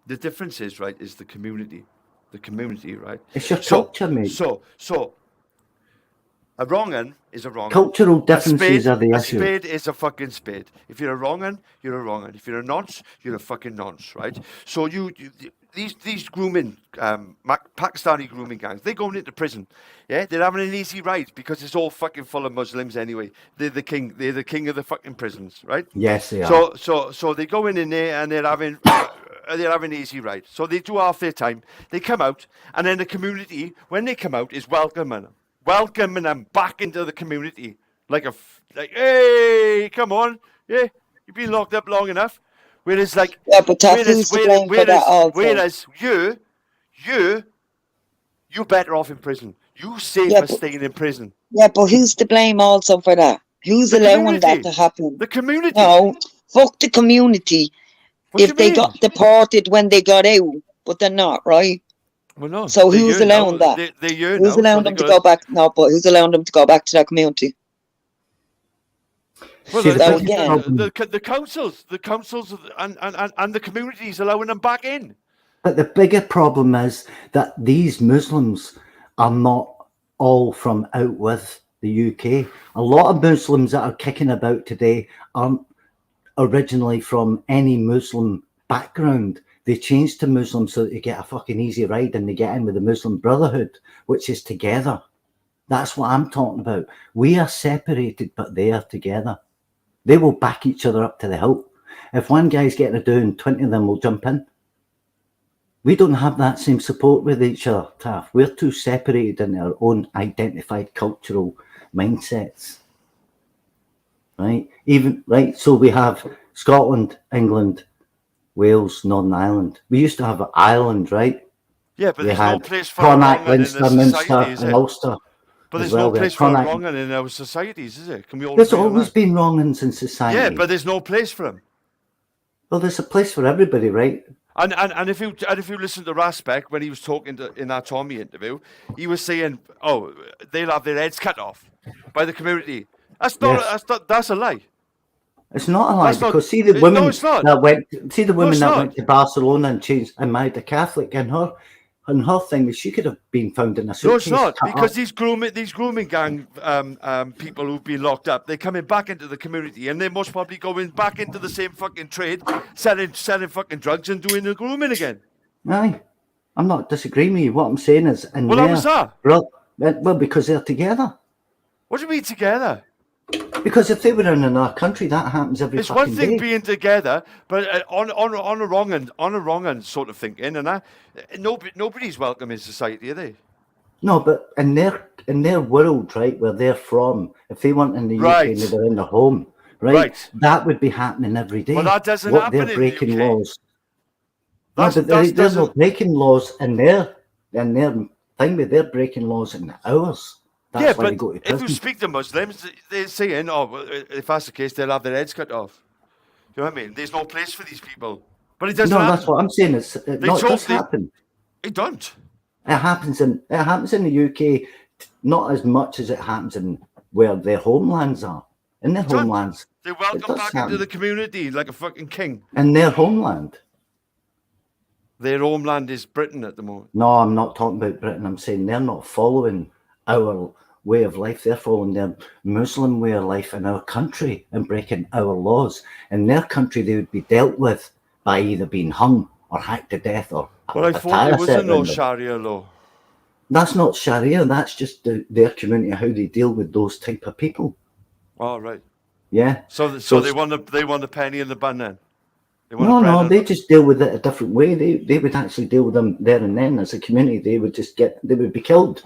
Speaker 1: The difference is, right, is the community. The community, right?
Speaker 2: It's your culture, mate.
Speaker 1: So a wrong un is a wrong un.
Speaker 2: Cultural differences are the issue.
Speaker 1: A spade is a fucking spade. If you're a wrong un, you're a wrong un. If you're a nonce, you're a fucking nonce, right? So these grooming, Pakistani grooming gangs, they're going into prison. Yeah, they're having an easy ride because it's all fucking full of Muslims anyway. They're the king. They're the king of the fucking prisons, right?
Speaker 2: Yes, they are.
Speaker 1: So they go in there and they're having an easy ride. So they do half their time. They come out, and then the community, when they come out, is welcoming them back into the community, like hey, come on, yeah, you've been locked up long enough. Whereas
Speaker 6: but whereas
Speaker 1: you're better off in prison. You safer staying in prison.
Speaker 6: Yeah, but who's to blame also for that? Who's allowing that to happen?
Speaker 1: The community.
Speaker 6: No, fuck the community. If they got deported when they got out, but they're not, right?
Speaker 1: Well, no.
Speaker 6: So who's allowing that? Who's allowing them to go back? No, but who's allowing them to go back to that community?
Speaker 1: Well, the councils, and the communities allowing them back in.
Speaker 2: But the bigger problem is that these Muslims are not all from out with the UK. A lot of Muslims that are kicking about today aren't originally from any Muslim background. They changed to Muslim so that they get a fucking easy ride and they get in with the Muslim Brotherhood, which is together. That's what I'm talking about. We are separated, but they are together. They will back each other up to the hilt. If one guy's getting a doing, 20 of them will jump in. We don't have that same support with each other, Taff. We're too separated in our own identified cultural mindsets. Right? So we have Scotland, England, Wales, Northern Ireland. We used to have Ireland, right?
Speaker 1: Yeah, but there's no place for
Speaker 2: Connacht, Leinster, Munster, and Ulster.
Speaker 1: But there's no place for wrong in our societies, is it? Can we all
Speaker 2: There's always been wrong-uns in society.
Speaker 1: Yeah, but there's no place for them.
Speaker 2: Well, there's a place for everybody, right?
Speaker 1: And if you listen to Raspek when he was talking in that Tommy interview, he was saying, "Oh, they'll have their heads cut off by the community." That's a lie.
Speaker 2: It's not a lie, because see the women that went to Barcelona and married a Catholic, and her thing was she could have been found in a suitcase.
Speaker 1: No, it's not, because these grooming gang people who've been locked up, they're coming back into the community, and they most probably going back into the same fucking trade, selling fucking drugs and doing the grooming again.
Speaker 2: Aye, I'm not disagreeing with you. What I'm saying is,
Speaker 1: how was that?
Speaker 2: Well, because they're together.
Speaker 1: What do you mean together?
Speaker 2: Because if they were in another country, that happens every
Speaker 1: It's
Speaker 2: fucking
Speaker 1: one thing
Speaker 2: day.
Speaker 1: being together, but on a wrong end sort of thinking, and nobody's welcome in society, are they?
Speaker 2: No, but in their world, right, where they're from, if they weren't in the UK and they were in their home, right, that would be happening every day.
Speaker 1: Well, that doesn't
Speaker 2: what
Speaker 1: happen
Speaker 2: they're
Speaker 1: in
Speaker 2: breaking
Speaker 1: the UK.
Speaker 2: laws. No, but they're not breaking laws in their thing, but they're breaking laws in ours. That's why they go to
Speaker 1: if
Speaker 2: prison.
Speaker 1: you speak to Muslims, they're saying, "Oh, well, if that's the case, they'll have their heads cut off." You know what I mean? There's no place for these people, but it doesn't
Speaker 2: No,
Speaker 1: happen.
Speaker 2: that's what I'm saying. It does happen.
Speaker 1: It don't.
Speaker 2: It happens in the UK, not as much as it happens in where their homelands are. In their homelands,
Speaker 1: They welcome back into the community like a fucking king.
Speaker 2: In their homeland.
Speaker 1: Their homeland is Britain at the moment.
Speaker 2: No, I'm not talking about Britain. I'm saying they're not following our way of life. They're following their Muslim way of life in our country and breaking our laws. In their country, they would be dealt with by either being hung or hacked to death or
Speaker 1: Well, I thought there was no Sharia law.
Speaker 2: That's not Sharia. That's just their community, how they deal with those type of people.
Speaker 1: Oh, right.
Speaker 2: Yeah.
Speaker 1: So they want the penny in the bun then.
Speaker 2: No, they just deal with it a different way. They would actually deal with them there and then as a community. They would be killed.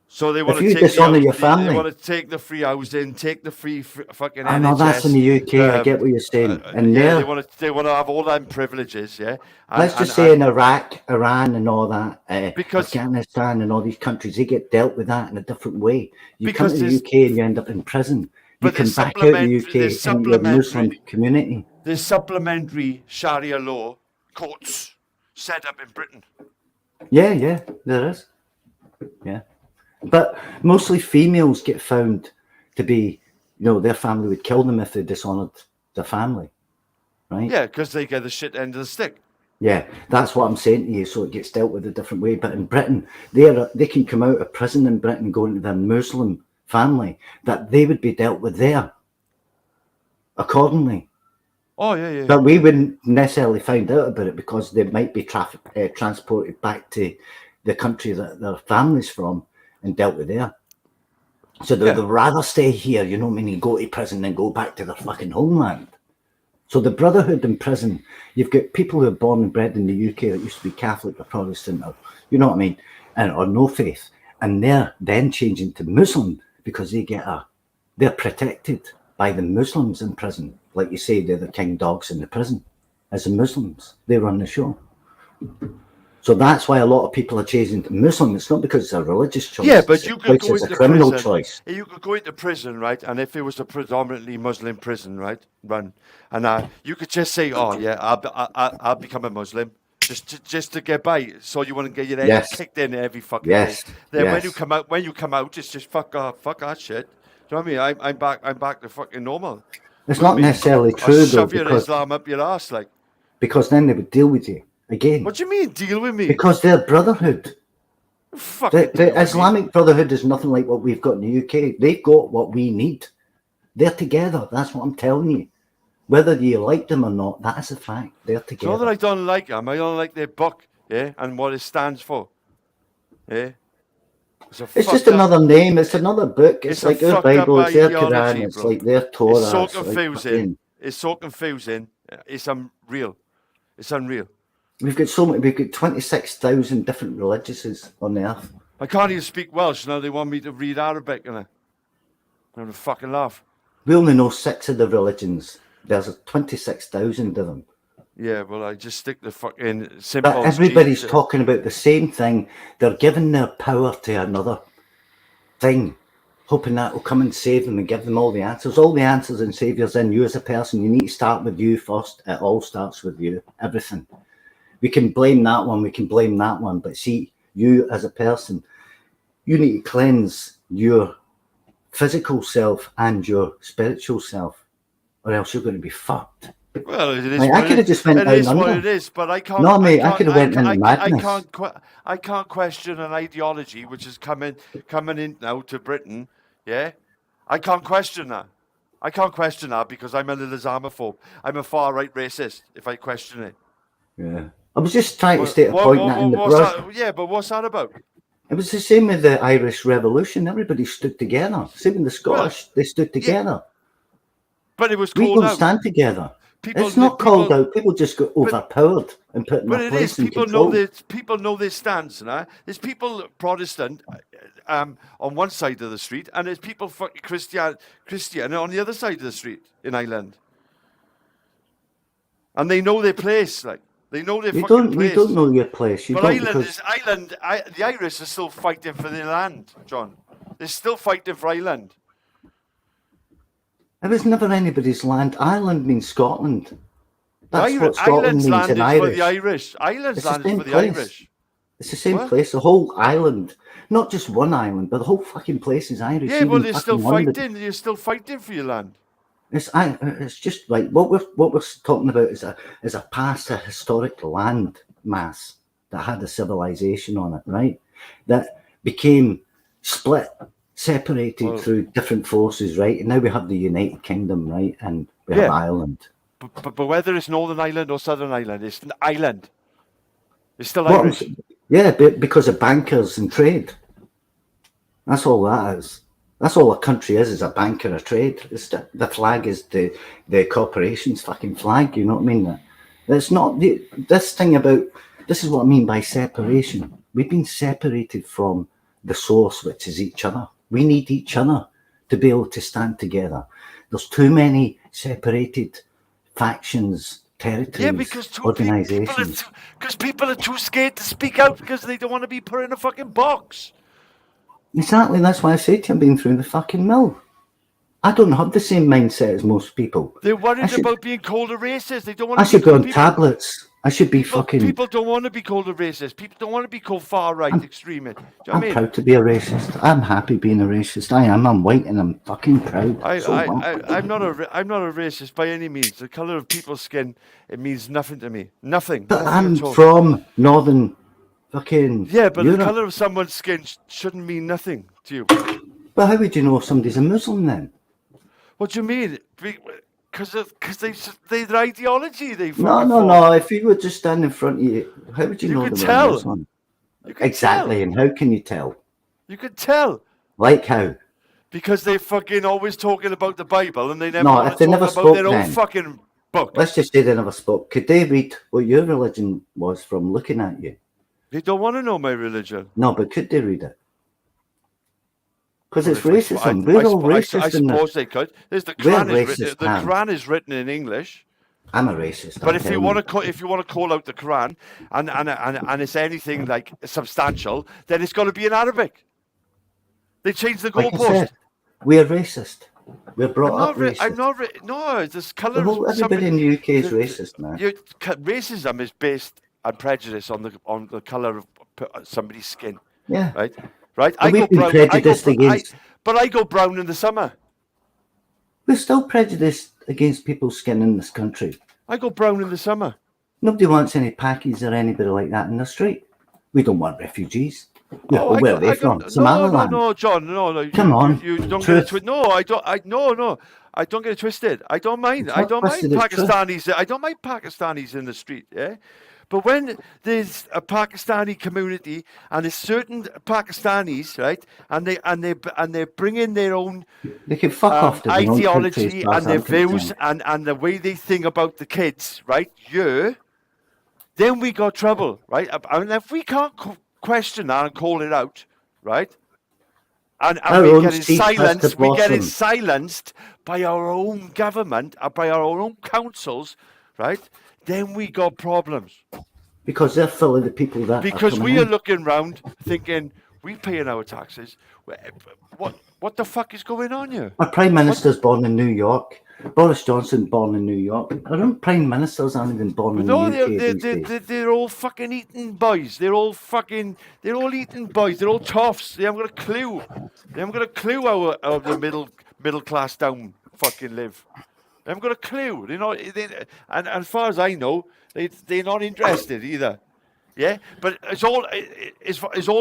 Speaker 1: So they want
Speaker 2: if you
Speaker 1: to take
Speaker 2: dishonor your family.
Speaker 1: They want to take the free housing, take the free fucking
Speaker 2: I
Speaker 1: NHS.
Speaker 2: know that's in the UK. I get what you're saying. And
Speaker 1: they want to have all them privileges. Yeah.
Speaker 2: Let's just say in Iraq, Iran, and all that, Afghanistan, and all these countries, they get dealt with that in a different way. You come to the UK and you end up in prison. You come back out of the UK in your Muslim community.
Speaker 1: There's supplementary Sharia law courts set up in Britain.
Speaker 2: Yeah, there is. Yeah. But mostly females get found to be, their family would kill them if they dishonoured their family, right?
Speaker 1: Yeah, because they get the shit end of the stick.
Speaker 2: Yeah, that's what I'm saying to you. So it gets dealt with a different way. But in Britain, they can come out of prison in Britain, go into their Muslim family, that they would be dealt with there accordingly.
Speaker 1: Oh, yeah.
Speaker 2: But we wouldn't necessarily find out about it because they might be transported back to the country that their family's from and dealt with there. So they'd rather stay here, you know what I mean, and go to prison than go back to their fucking homeland. So the brotherhood in prison, you've got people who are born and bred in the UK that used to be Catholic or Protestant, or you know what I mean, or no faith, and they're then changing to Muslim because they're protected by the Muslims in prison. Like you say, they're the king dogs in the prison. As the Muslims, they run the show. So that's why a lot of people are changing to Muslim. It's not because it's a religious choice.
Speaker 1: Yeah, but you could go
Speaker 2: it's
Speaker 1: into
Speaker 2: a criminal
Speaker 1: prison.
Speaker 2: choice.
Speaker 1: You could go into prison, right? And if it was a predominantly Muslim prison, right, and you could just say, "Oh, yeah, I'll become a Muslim just to get by." So you want to get your head kicked in every fucking day. Then when you come out, it's just fuck off, fuck that shit. Do you know what I mean? I'm back to fucking normal.
Speaker 2: It's not necessarily true though,
Speaker 1: shove your Islam up your ass, like.
Speaker 2: Because then they would deal with you again.
Speaker 1: What do you mean deal with me?
Speaker 2: Because they're brotherhood. The Islamic Brotherhood is nothing like what we've got in the UK. They've got what we need. They're together. That's what I'm telling you. Whether you like them or not, that is a fact. They're together.
Speaker 1: It's not that I don't like them. I don't like their book, and what it stands for.
Speaker 2: It's just another name. It's another book. It's like their Bible. It's their Quran. It's like their Torah.
Speaker 1: It's so confusing. It's so confusing. It's unreal. It's unreal.
Speaker 2: We've got 26,000 different religions on the earth.
Speaker 1: I can't even speak Welsh now. They want me to read Arabic, and I'm gonna fucking laugh.
Speaker 2: We only know 6 of the religions. There's 26,000 of them.
Speaker 1: Yeah, well, I just stick the fucking simple.
Speaker 2: But everybody's talking about the same thing. They're giving their power to another thing, hoping that will come and save them and give them all the answers. All the answers and saviors in you as a person. You need to start with you first. It all starts with you. Everything. We can blame that one. We can blame that one. But see, you as a person, you need to cleanse your physical self and your spiritual self, or else you're going to be fucked.
Speaker 1: Well, it is.
Speaker 2: I could have just went down under.
Speaker 1: It is what it is, but I can't.
Speaker 2: No, mate, I could have went into madness.
Speaker 1: I can't question an ideology which is coming in now to Britain. Yeah, I can't question that. I can't question that because I'm an Islamophobe. I'm a far right racist if I question it.
Speaker 2: Yeah, I was just trying to state a point that in the
Speaker 1: yeah, but what's that about?
Speaker 2: It was the same with the Irish Revolution. Everybody stood together. Same with the Scottish. They stood together.
Speaker 1: But it was
Speaker 2: We
Speaker 1: called
Speaker 2: don't
Speaker 1: out.
Speaker 2: stand together.
Speaker 1: People,
Speaker 2: It's not called out. People just got overpowered and put in
Speaker 1: But
Speaker 2: a
Speaker 1: it
Speaker 2: place
Speaker 1: is.
Speaker 2: and
Speaker 1: People
Speaker 2: control.
Speaker 1: know their stance. Nah? There's people Protestant on one side of the street, and there's people fucking Christian on the other side of the street in Ireland. And they know their place, like they know their fucking place.
Speaker 2: You don't know your place. You
Speaker 1: but
Speaker 2: don't
Speaker 1: the Irish are still fighting for their land, John. They're still fighting for Ireland.
Speaker 2: It was never anybody's land. Ireland means Scotland. That's what Scotland
Speaker 1: Ireland's
Speaker 2: means
Speaker 1: land
Speaker 2: in
Speaker 1: is
Speaker 2: Irish.
Speaker 1: for the Irish. Ireland's land is for the
Speaker 2: place.
Speaker 1: Irish.
Speaker 2: It's the same place. The whole island, not just one island, but the whole fucking place is Irish.
Speaker 1: Yeah, well, they're still
Speaker 2: London.
Speaker 1: fighting. You're still fighting for your land.
Speaker 2: It's just like what we're talking about is a past, a historic land mass that had a civilization on it, right? That became split, separated through different forces, right? And now we have the United Kingdom, right? And we have Ireland.
Speaker 1: But whether it's Northern Ireland or Southern Ireland, it's an island. It's still Irish.
Speaker 2: Yeah, because of bankers and trade. That's all that is. That's all a country is a banker of trade. The flag is the corporation's fucking flag, you know what I mean? That's not this thing about, this is what I mean by separation. We've been separated from the source, which is each other. We need each other to be able to stand together. There's too many separated factions, territories, organisations.
Speaker 1: Because people are too scared to speak out because they don't want to be put in a fucking box.
Speaker 2: Exactly, that's why I say to you, I've been through the fucking mill. I don't have the same mindset as most people.
Speaker 1: They're worried about being called a racist. They don't want
Speaker 2: I should be on tablets. I should be fucking...
Speaker 1: People don't want to be called a racist. People don't want to be called far-right extremist.
Speaker 2: I'm proud to be a racist. I'm happy being a racist. I am. I'm white and I'm fucking proud.
Speaker 1: I'm not a racist by any means. The colour of people's skin, it means nothing to me. Nothing.
Speaker 2: But I'm from northern fucking
Speaker 1: but
Speaker 2: Europe.
Speaker 1: the colour of someone's skin shouldn't mean nothing to you.
Speaker 2: But how would you know if somebody's a Muslim then?
Speaker 1: What do you mean? Because their ideology.
Speaker 2: No. If you were just standing in front of you, how would you know they were Muslim? Exactly. And how can you tell?
Speaker 1: You could tell.
Speaker 2: Like how?
Speaker 1: Because they're fucking always talking about the Bible and they never
Speaker 2: if they never
Speaker 1: about
Speaker 2: spoke
Speaker 1: their own fucking book.
Speaker 2: Let's just say they never spoke. Could they read what your religion was from looking at you?
Speaker 1: They don't want to know my religion.
Speaker 2: No, but could they read it? Because it's racism. We're all racist.
Speaker 1: I suppose they could. There's the Quran is written in English.
Speaker 2: I'm a racist.
Speaker 1: But if you want to call out the Quran and it's anything like substantial, then it's got to be in Arabic. They changed the goalpost.
Speaker 2: We're racist. We're brought up racist.
Speaker 1: I'm not. No, this colour.
Speaker 2: Everybody in the UK is racist, man.
Speaker 1: Racism is based on prejudice on the colour of somebody's skin.
Speaker 2: Yeah.
Speaker 1: Right.
Speaker 2: I go brown.
Speaker 1: But I go brown in the summer.
Speaker 2: We're still prejudiced against people's skin in this country.
Speaker 1: I go brown in the summer.
Speaker 2: Nobody wants any Pakis or anybody like that in the street. We don't want refugees. Where are they from? Somaliland?
Speaker 1: No, John, no.
Speaker 2: Come on.
Speaker 1: You don't get it twisted. No, I don't. No. I don't get it twisted. I don't mind. I don't mind Pakistanis. I don't mind Pakistanis in the street. Yeah. But when there's a Pakistani community and there's certain Pakistanis, right, and they bring in their own
Speaker 2: they can fuck off to
Speaker 1: ideology and their views and the way they think about the kids, right? Then we got trouble, right? And if we can't question that and call it out, right? And we're getting silenced by our own government, by our own councils, right? Then we got problems.
Speaker 2: Because they're full of the people that
Speaker 1: because we are looking around thinking, we paying our taxes. What the fuck is going on here?
Speaker 2: Our Prime Minister's born in New York. Boris Johnson born in New York. Our Prime Ministers aren't even born in the UK.
Speaker 1: They're all fucking eating boys. They're all eating boys. They're all toffs. They haven't got a clue. They haven't got a clue how the middle class down fucking live. They haven't got a clue. And as far as I know, they're not interested either. Yeah, but it's all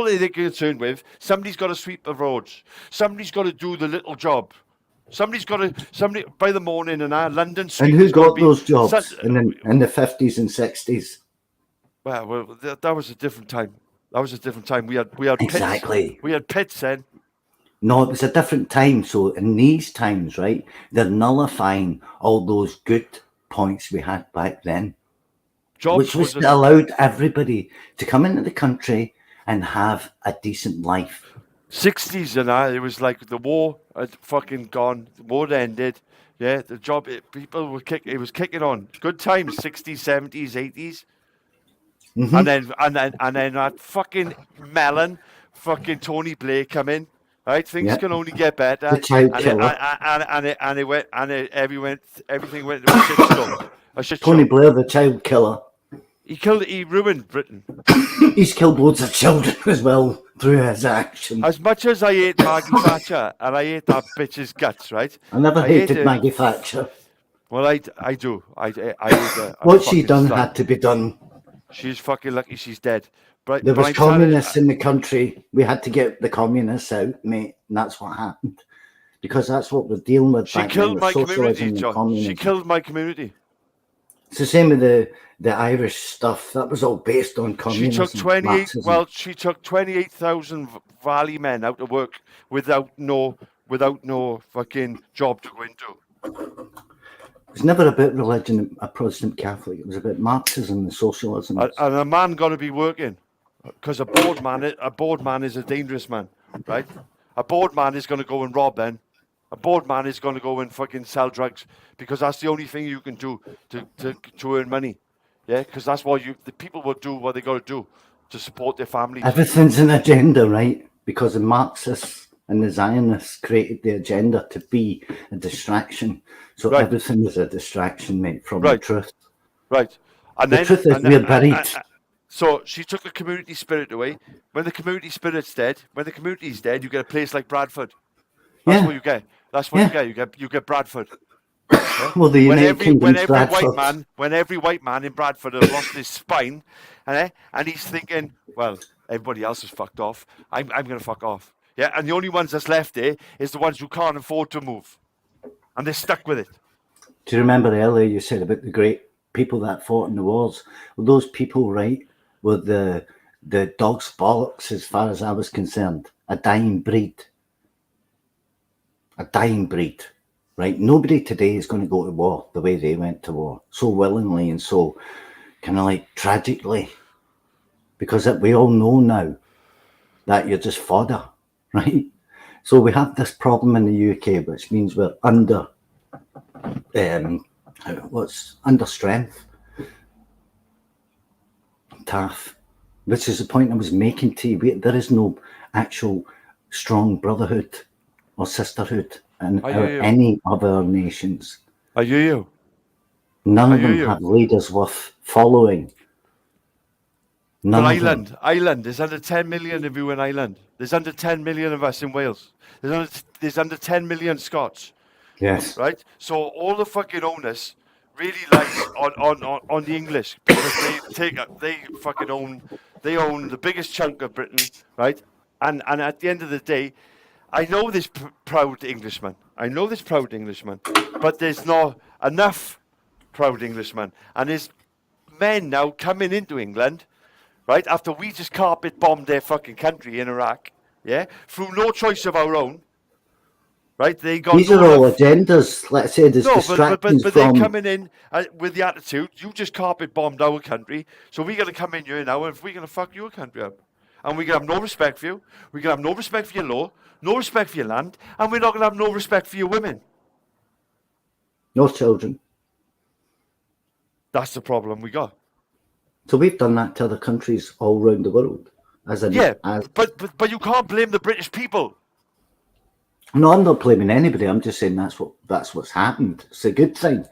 Speaker 1: they're concerned with. Somebody's got to sweep the roads. Somebody's got to do the little job. Somebody by the morning in our London street.
Speaker 2: And who got those jobs in the 50s and 60s?
Speaker 1: Well, that was a different time. That was a different time. We had pits.
Speaker 2: Exactly.
Speaker 1: We had pits then.
Speaker 2: No, it was a different time. So in these times, right, they're nullifying all those good points we had back then, which was that allowed everybody to come into the country and have a decent life.
Speaker 1: 60s and that, it was like the war had fucking gone. The war ended. Yeah, the job, people were it was kicking on. Good times, 60s, 70s, 80s.
Speaker 2: Mm-hmm.
Speaker 1: And then that fucking melon, fucking Tony Blair come in. Right, things can only get better.
Speaker 2: The child killer.
Speaker 1: Everything went to a shitstorm. A shit
Speaker 2: Tony
Speaker 1: show.
Speaker 2: Blair, the child killer.
Speaker 1: He ruined Britain.
Speaker 2: He's killed loads of children as well through his actions.
Speaker 1: As much as I hate Maggie Thatcher and I hate that bitch's guts, right?
Speaker 2: I never hated Maggie Thatcher.
Speaker 1: Well, I do. I hate her.
Speaker 2: What she done had to be done.
Speaker 1: She's fucking lucky she's dead. But
Speaker 2: there was communists in the country. We had to get the communists out, mate, and that's what happened. Because that's what we're dealing with.
Speaker 1: She killed my community, John. She killed my community.
Speaker 2: It's the same with the Irish stuff. That was all based on communism.
Speaker 1: She took 28,000 Valley men out of work without no fucking job to go into.
Speaker 2: It was never about religion, a Protestant Catholic. It was about Marxism and socialism.
Speaker 1: And a man got to be working, because a bored man is a dangerous man, right? A bored man is going to go and rob then. A bored man is going to go and fucking sell drugs, because that's the only thing you can do to earn money. Yeah, because that's what the people will do what they got to do to support their families.
Speaker 2: Everything's an agenda, right? Because the Marxists and the Zionists created the agenda to be a distraction. So everything is a distraction, mate, from the truth.
Speaker 1: Right. And
Speaker 2: the truth is we're buried.
Speaker 1: So she took the community spirit away. When the community spirit's dead, when the community's dead, you get a place like Bradford. That's what you get. That's what you get. You get Bradford. Yeah?
Speaker 2: Well, the United Kingdom's Bradford.
Speaker 1: When every white man in Bradford has lost his spine, and he's thinking, well, everybody else is fucked off. I'm going to fuck off. Yeah, and the only ones that's left there is the ones who can't afford to move, and they're stuck with it.
Speaker 2: Do you remember earlier you said about the great people that fought in the wars? Well, those people, right, were the dog's bollocks, as far as I was concerned. A dying breed. A dying breed, right? Nobody today is going to go to war the way they went to war, so willingly and so kind of like tragically, because we all know now that you're just fodder, right? So we have this problem in the UK, which means we're under strength, tough, which is the point I was making to you. There is no actual strong brotherhood or sisterhood in any of our nations.
Speaker 1: I hear you.
Speaker 2: None of them have leaders worth following.
Speaker 1: Ireland, there's under 10 million of you in Ireland. There's under 10 million of us in Wales. There's under 10 million Scots.
Speaker 2: Yes.
Speaker 1: Right? So all the fucking onus really lies on the English, because they fucking own the biggest chunk of Britain, right? And at the end of the day, I know this proud Englishman. But there's not enough proud Englishmen. And there's men now coming into England, right, after we just carpet bombed their fucking country in Iraq, yeah, through no choice of our own, right?
Speaker 2: These are all agendas. Let's say there's distractions
Speaker 1: but they're coming in with the attitude, you just carpet bombed our country, so we're going to come in here now and we're going to fuck your country up. And we're going to have no respect for you. We're going to have no respect for your law, no respect for your land, and we're not going to have no respect for your women.
Speaker 2: No children.
Speaker 1: That's the problem we got.
Speaker 2: So we've done that to other countries all around the world.
Speaker 1: But you can't blame the British people.
Speaker 2: No, I'm not blaming anybody. I'm just saying that's what's happened. It's a good thing.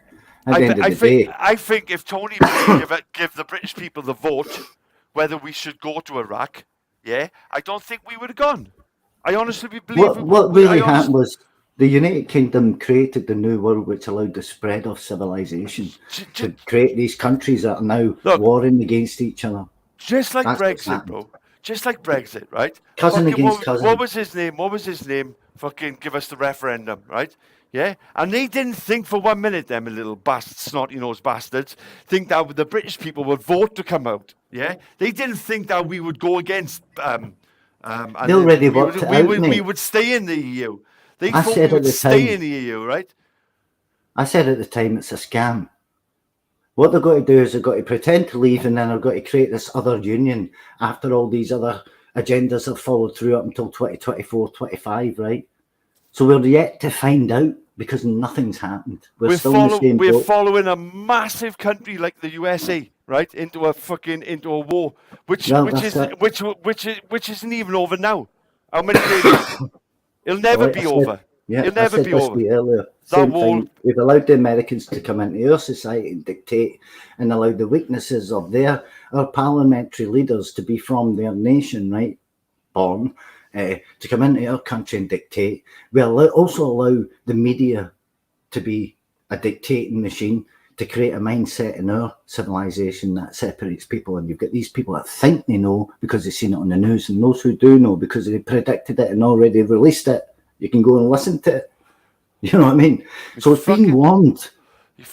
Speaker 1: I think if Tony Blair give the British people the vote whether we should go to Iraq, yeah, I don't think we would have gone. I honestly believe
Speaker 2: what really happened was the United Kingdom created the New World, which allowed the spread of civilization to create these countries that are now warring against each other.
Speaker 1: Just like Brexit, bro. Just like Brexit, right?
Speaker 2: Cousin against cousin.
Speaker 1: What was his name? Fucking give us the referendum, right? Yeah, and they didn't think for 1 minute, them little snotty-nosed bastards, think that the British people would vote to come out. Yeah, they didn't think that we would go against. And
Speaker 2: They already worked it out,
Speaker 1: we
Speaker 2: mate.
Speaker 1: would stay in the EU. They
Speaker 2: I
Speaker 1: thought
Speaker 2: said
Speaker 1: we
Speaker 2: at
Speaker 1: would
Speaker 2: the
Speaker 1: stay
Speaker 2: time-
Speaker 1: in the EU, right?
Speaker 2: I said at the time it's a scam. What they're going to do is they've got to pretend to leave, and then they're going to create this other union after all these other agendas have followed through up until 2024, 25, right? So we're yet to find out because nothing's happened. We're still in the same
Speaker 1: We're
Speaker 2: boat.
Speaker 1: following a massive country like the USA, right, into a war, which
Speaker 2: Well,
Speaker 1: which
Speaker 2: that's
Speaker 1: is
Speaker 2: it.
Speaker 1: which isn't even over now. How many days is it? It'll never
Speaker 2: Like
Speaker 1: be
Speaker 2: I said-
Speaker 1: over.
Speaker 2: Yeah,
Speaker 1: It'll
Speaker 2: I
Speaker 1: never
Speaker 2: said
Speaker 1: be
Speaker 2: this
Speaker 1: over.
Speaker 2: to you earlier.
Speaker 1: That
Speaker 2: Same
Speaker 1: war.
Speaker 2: thing. We've allowed the Americans to come into our society and dictate, and allowed the weaknesses of our parliamentary leaders to be from their nation, right? Born to come into our country and dictate. We also allow the media to be a dictating machine to create a mindset in our civilization that separates people. And you've got these people that think they know because they've seen it on the news, and those who do know because they predicted it and already released it. You can go and listen to it. You know what I mean? So it's being warned.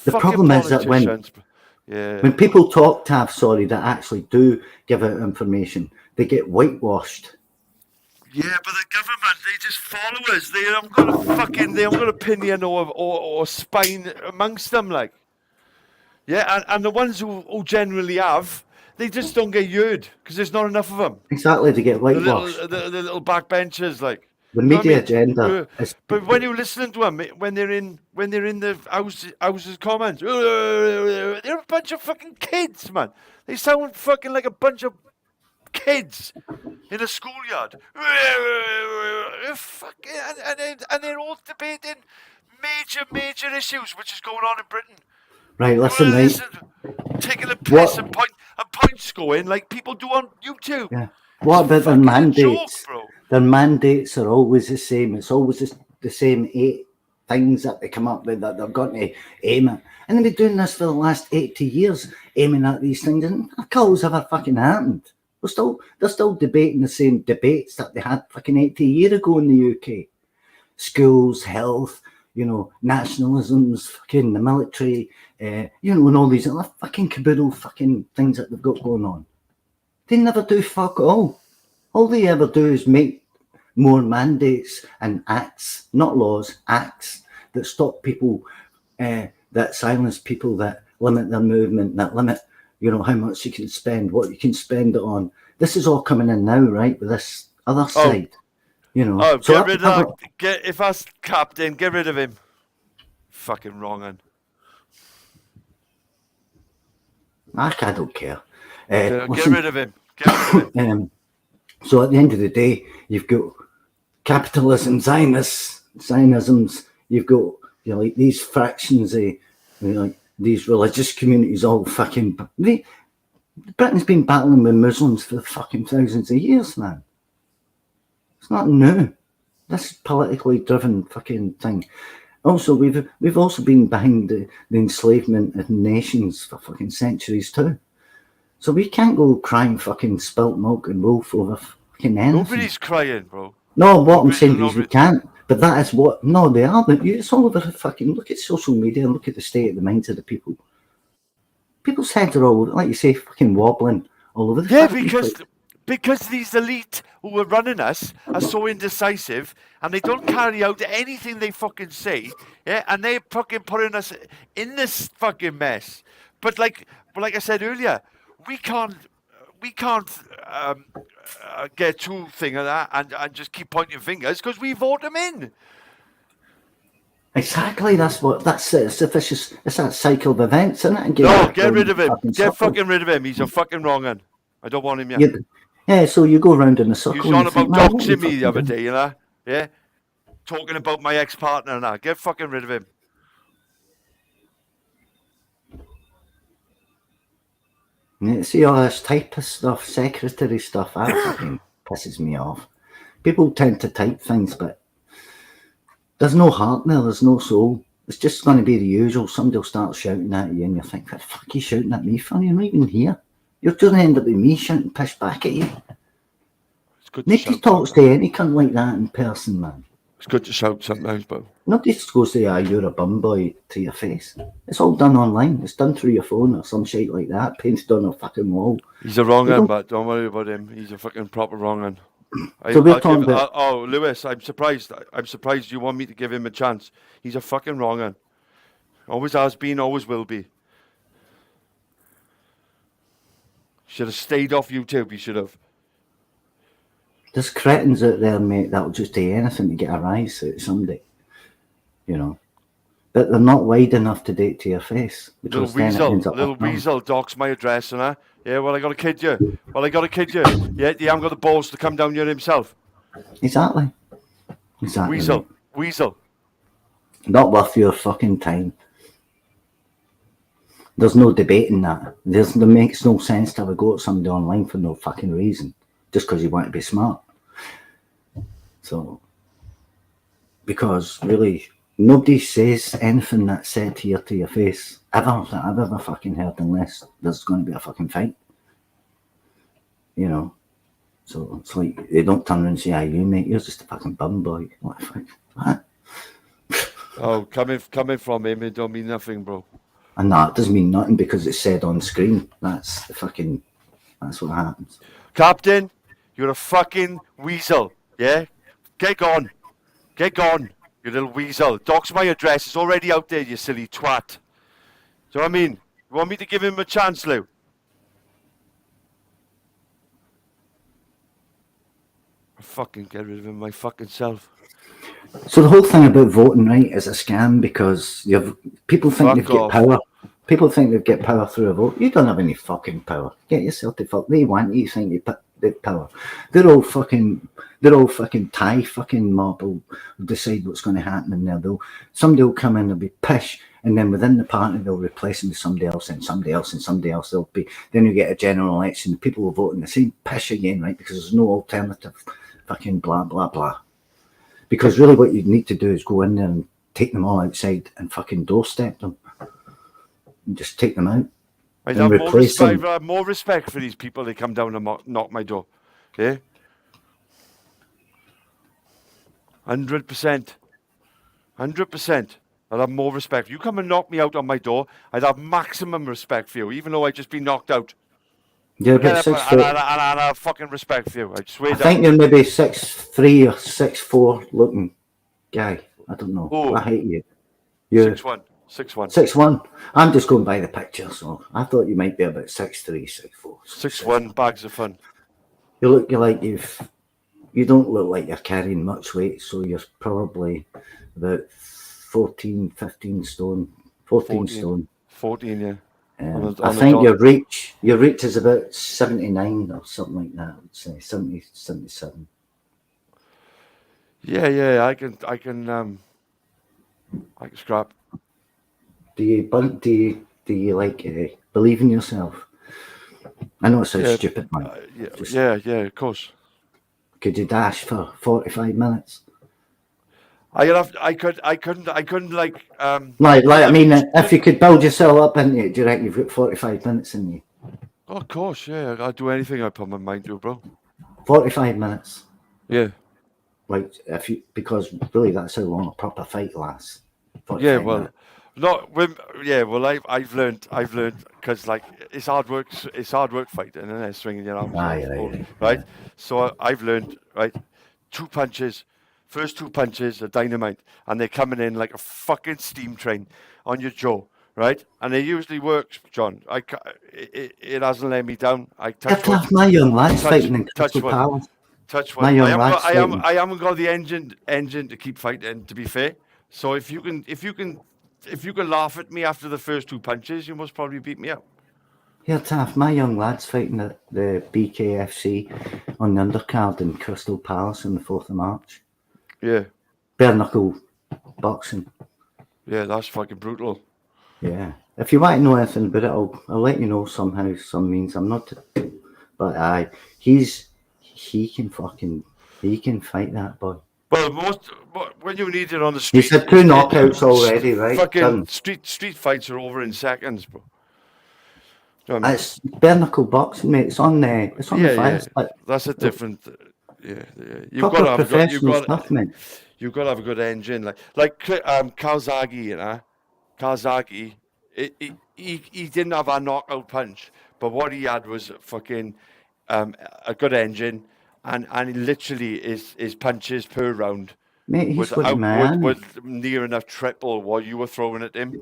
Speaker 2: The problem is that when people talk that actually do give out information, they get whitewashed.
Speaker 1: Yeah, but the government, they just follow us. They haven't got a opinion or spine amongst them, like. Yeah, and the ones who generally have, they just don't get heard because there's not enough of them.
Speaker 2: Exactly, to get whitewashed.
Speaker 1: The little backbenchers, like.
Speaker 2: The
Speaker 1: You know what I
Speaker 2: media
Speaker 1: mean?
Speaker 2: agenda is.
Speaker 1: But when you listen to them, when they're in the houses comments, they're a bunch of fucking kids, man. They sound fucking like a bunch of kids in a schoolyard. And they're all debating major issues which is going on in Britain.
Speaker 2: Right, listen, mate.
Speaker 1: Taking a piss and point scoring like people do on YouTube.
Speaker 2: Yeah. What about their mandates? Their mandates are always the same. It's always the same 8 things that they come up with that they've got to aim at. And they've been doing this for the last 80 years, aiming at these things, and a call's ever fucking happened. They're still debating the same debates that they had fucking 80 years ago in the UK. Schools, health, nationalisms, fucking the military, and all these other fucking caboodle fucking things that they've got going on. They never do fuck all. All they ever do is make more mandates and acts, not laws, acts that stop people, that silence people, that limit their movement, that limit, how much you can spend, what you can spend it on. This is all coming in now, right, with this other side.
Speaker 1: Oh, get rid of that. If that's captain, get rid of him. Fucking wrong un.
Speaker 2: I don't care.
Speaker 1: Get rid of him. Get rid of him.
Speaker 2: So at the end of the day, you've got capitalism, Zionisms. You've got like these fractions, like these religious communities, all fucking. Britain's been battling with Muslims for fucking thousands of years, man. It's not new. This politically driven fucking thing. Also, we've also been behind the enslavement of nations for fucking centuries too. So we can't go crying fucking spilt milk and wolf over fucking anything.
Speaker 1: Nobody's crying, bro.
Speaker 2: No, what I'm saying is we can't. But that is what. No, they are. It's all over the fucking. Look at social media and look at the state of the minds of the people. People's heads are all, like you say, fucking wobbling all over the.
Speaker 1: Yeah, because these elite who are running us are so indecisive and they don't carry out anything they fucking say. Yeah, and they're fucking putting us in this fucking mess. But like I said earlier, we can't get too thing of that and just keep pointing fingers because we vote them in.
Speaker 2: Exactly, that's it's a vicious. It's that cycle of events, isn't it?
Speaker 1: No, get rid of him. Get fucking rid of him. He's a fucking wrong un. I don't want him yet.
Speaker 2: Yeah, so you go round in a circle.
Speaker 1: He was on about doxing me the other day, Yeah, talking about my ex-partner and that. Get fucking rid of him.
Speaker 2: Yeah, see all this typist stuff, secretary stuff, that fucking pisses me off. People tend to type things, but there's no heart there, there's no soul. It's just going to be the usual. Somebody will start shouting at you and you think, what the fuck are you shouting at me for? You're not even here. You're going to end up with me shouting piss back at you. Nobody talks to any cunt like that in person, man.
Speaker 1: It's good to shout sometimes, but
Speaker 2: Nobody goes to you're a bum boy to your face. It's all done online. It's done through your phone or some shit like that, painted on a fucking wall.
Speaker 1: he's a wrong one, but don't worry about him. He's a fucking proper wrong one.
Speaker 2: So we're talking about...
Speaker 1: Oh, Lewis, I'm surprised. I'm surprised you want me to give him a chance. He's a fucking wrong one. Always has been, always will be. Should have stayed off YouTube, he should have.
Speaker 2: There's cretins out there, mate, that'll just do anything to get a rise out of somebody. You know. But they're not wide enough to do it to your face.
Speaker 1: Little weasel docks my address and that. Yeah, well, I got to kid you. Yeah, he haven't got the balls to come down here himself.
Speaker 2: Exactly.
Speaker 1: Weasel.
Speaker 2: Not worth your fucking time. There's no debating that. There makes no sense to have a go at somebody online for no fucking reason. Just because you want to be smart. So, because really, nobody says anything that's said here to your face ever that I've ever fucking heard, unless there's going to be a fucking fight. You know? So it's like, they don't turn around and say, you mate, you're just a fucking bum boy. What the fuck? What?
Speaker 1: Oh, coming from him, it don't mean nothing, bro.
Speaker 2: And that doesn't mean nothing because it's said on screen. That's what happens.
Speaker 1: Captain, you're a fucking weasel, yeah? Get gone, you little weasel. Doc's my address, it's already out there, you silly twat. Do you know what I mean? You want me to give him a chance, Lou? I'll fucking get rid of him my fucking self.
Speaker 2: So the whole thing about voting right is a scam because people think they've got power. People think they've got power through a vote. You don't have any fucking power. Get yourself to fuck. They want you think they've power. They're all fucking Thai fucking mob will decide what's going to happen in there. Somebody will come in, they'll be pish, and then within the party they'll replace them with somebody else and somebody else and somebody else. Then you get a general election. People will vote in the same pish again, right? Because there's no alternative. Fucking blah blah blah. Because really what you need to do is go in there and take them all outside and fucking doorstep them. And just take them out.
Speaker 1: I'd have more respect for these people that come down and knock my door. Yeah? 100%. 100%. I'd have more respect. If you come and knock me out on my door, I'd have maximum respect for you, even though I'd just been knocked out.
Speaker 2: Yeah, but 6 foot.
Speaker 1: And I have fucking respect for you. I swear.
Speaker 2: I think you're maybe 6'3" or 6'4" looking guy. I don't know.
Speaker 1: Oh.
Speaker 2: I hate you. You're
Speaker 1: 6'1". 6'1".
Speaker 2: 6'1". I'm just going by the picture, so I thought you might be about 6'3", 6'4".
Speaker 1: 6'1", bags of fun.
Speaker 2: You don't look like you're carrying much weight, so you're probably about 14, 15 stone. 14 stone.
Speaker 1: 14, yeah.
Speaker 2: I think your reach is about 79 or something like that. I would say 70, 77.
Speaker 1: Yeah. I can scrap.
Speaker 2: Do you like believe in yourself? I know it sounds stupid, man.
Speaker 1: Yeah, of course.
Speaker 2: Could you dash for 45 minutes?
Speaker 1: I couldn't like.
Speaker 2: I mean, if you could build yourself up into it, do you reckon you've got 45 minutes in you?
Speaker 1: Oh, of course, yeah. I'd do anything I put my mind to, bro.
Speaker 2: 45 minutes.
Speaker 1: Yeah.
Speaker 2: Like because really that's how long a proper fight lasts.
Speaker 1: Yeah, well, I've learned because like it's hard work fighting and then swinging your arms, right? So I've learned, right, first two punches are dynamite, and they're coming in like a fucking steam train on your jaw, right? And it usually works, John. It hasn't let me down.
Speaker 2: My young lad's fighting in Crystal Palace.
Speaker 1: Touch one. I haven't got the engine to keep fighting, to be fair. So if you can laugh at me after the first two punches, you must probably beat me up.
Speaker 2: Yeah, Taff, my young lad's fighting at the BKFC on the undercard in Crystal Palace on the 4th of March.
Speaker 1: Yeah.
Speaker 2: Bare knuckle boxing.
Speaker 1: Yeah, that's fucking brutal.
Speaker 2: Yeah. If you want to know anything about it, I'll let you know somehow, some means. I'm not, but he can fight that boy.
Speaker 1: Well, when you need it on the street,
Speaker 2: he's had 2 knockouts already, right?
Speaker 1: Fucking street fights are over in seconds, bro. You know what I mean?
Speaker 2: It's bare knuckle boxing, mate. It's on the fire.
Speaker 1: Yeah. That's a different. Yeah. You've
Speaker 2: Proper
Speaker 1: got to have a good.
Speaker 2: professional stuff, mate.
Speaker 1: You've got to have a good engine, like Kawasaki, you know. Kawasaki, he didn't have a knockout punch, but what he had was fucking a good engine, and he literally his punches per round
Speaker 2: Mate, he's going to Miami.
Speaker 1: was near enough triple what you were throwing at him.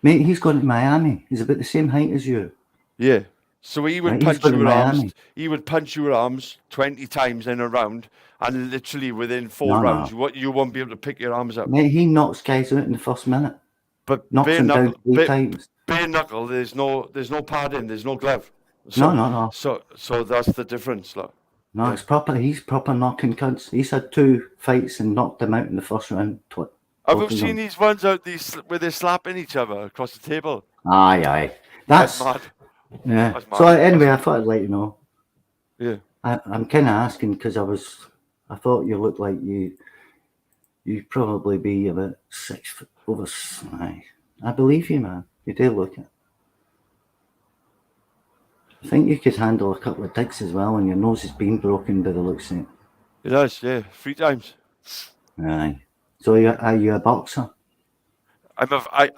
Speaker 2: Mate, he's going to Miami. He's about the same height as you.
Speaker 1: Yeah. So he would
Speaker 2: Right, he's
Speaker 1: punch
Speaker 2: going to
Speaker 1: your arms.
Speaker 2: Miami.
Speaker 1: He would punch your arms 20 times in a round, and literally within 4
Speaker 2: No,
Speaker 1: rounds,
Speaker 2: no.
Speaker 1: you won't be able to pick your arms up.
Speaker 2: Mate, he knocks guys out in the first minute.
Speaker 1: But
Speaker 2: Knocks
Speaker 1: bare
Speaker 2: them down
Speaker 1: knuckle,
Speaker 2: 3 times.
Speaker 1: bare knuckle. There's no padding. There's no glove.
Speaker 2: No.
Speaker 1: So that's the difference, look.
Speaker 2: No, it's proper. He's proper knocking cunts. He's had 2 fights and knocked them out in the first round.
Speaker 1: Have you seen these ones out where they're slapping each other across the table?
Speaker 2: Aye. That's
Speaker 1: mad.
Speaker 2: Yeah.
Speaker 1: That's mad.
Speaker 2: So anyway, I thought I'd let you know.
Speaker 1: Yeah.
Speaker 2: I'm kind of asking because I thought you looked like you'd probably be about 6 foot over. Aye. I believe you, man. You do look it. I think you could handle a couple of digs as well, and your nose has been broken by the looks of it.
Speaker 1: It does, yeah. 3 times.
Speaker 2: Aye. So are you a boxer?
Speaker 1: I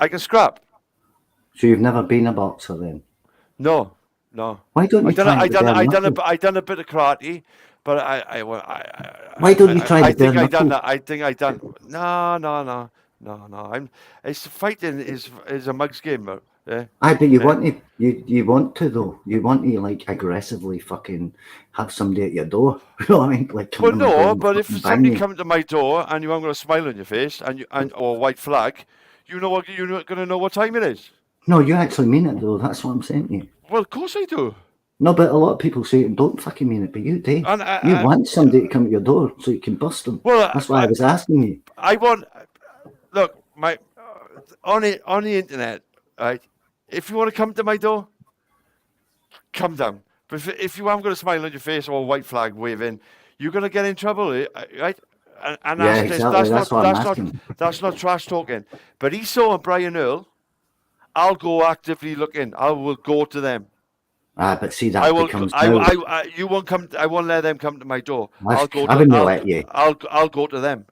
Speaker 1: can scrap.
Speaker 2: So you've never been a boxer then?
Speaker 1: No.
Speaker 2: Why don't you try
Speaker 1: I done a bit of karate, but
Speaker 2: Why don't you try
Speaker 1: I
Speaker 2: the bare
Speaker 1: think I done
Speaker 2: knuckle?
Speaker 1: that. I think I done. No. It's fighting is a mug's game, bro. Yeah.
Speaker 2: Aye, but you want to though. You want to like aggressively fucking have somebody at your door. You know what I mean? Like
Speaker 1: Well,
Speaker 2: come to my door
Speaker 1: no,
Speaker 2: and
Speaker 1: but if
Speaker 2: fucking
Speaker 1: somebody
Speaker 2: bang you.
Speaker 1: comes to my door and you haven't got a smile on your face or a white flag, you're not going to know what time it is.
Speaker 2: No, you actually mean it though. That's what I'm saying to you.
Speaker 1: Well, of course I do.
Speaker 2: No, but a lot of people say it and don't fucking mean it, but you do.
Speaker 1: And
Speaker 2: You want somebody to come to your door so you can bust them.
Speaker 1: Well,
Speaker 2: That's why I was asking you.
Speaker 1: I want. Look, on the internet, right? If you want to come to my door, come down. But if you haven't got a smile on your face or a white flag waving, you're going to get in trouble, right? And
Speaker 2: Yeah, exactly. That's what I'm asking.
Speaker 1: That's not trash talking. But Esau and Brian Earl, I'll go actively looking. I will go to them.
Speaker 2: But see that
Speaker 1: I will.
Speaker 2: becomes.
Speaker 1: You won't come. I won't let them come to my door.
Speaker 2: I wouldn't let you.
Speaker 1: I'll go to them.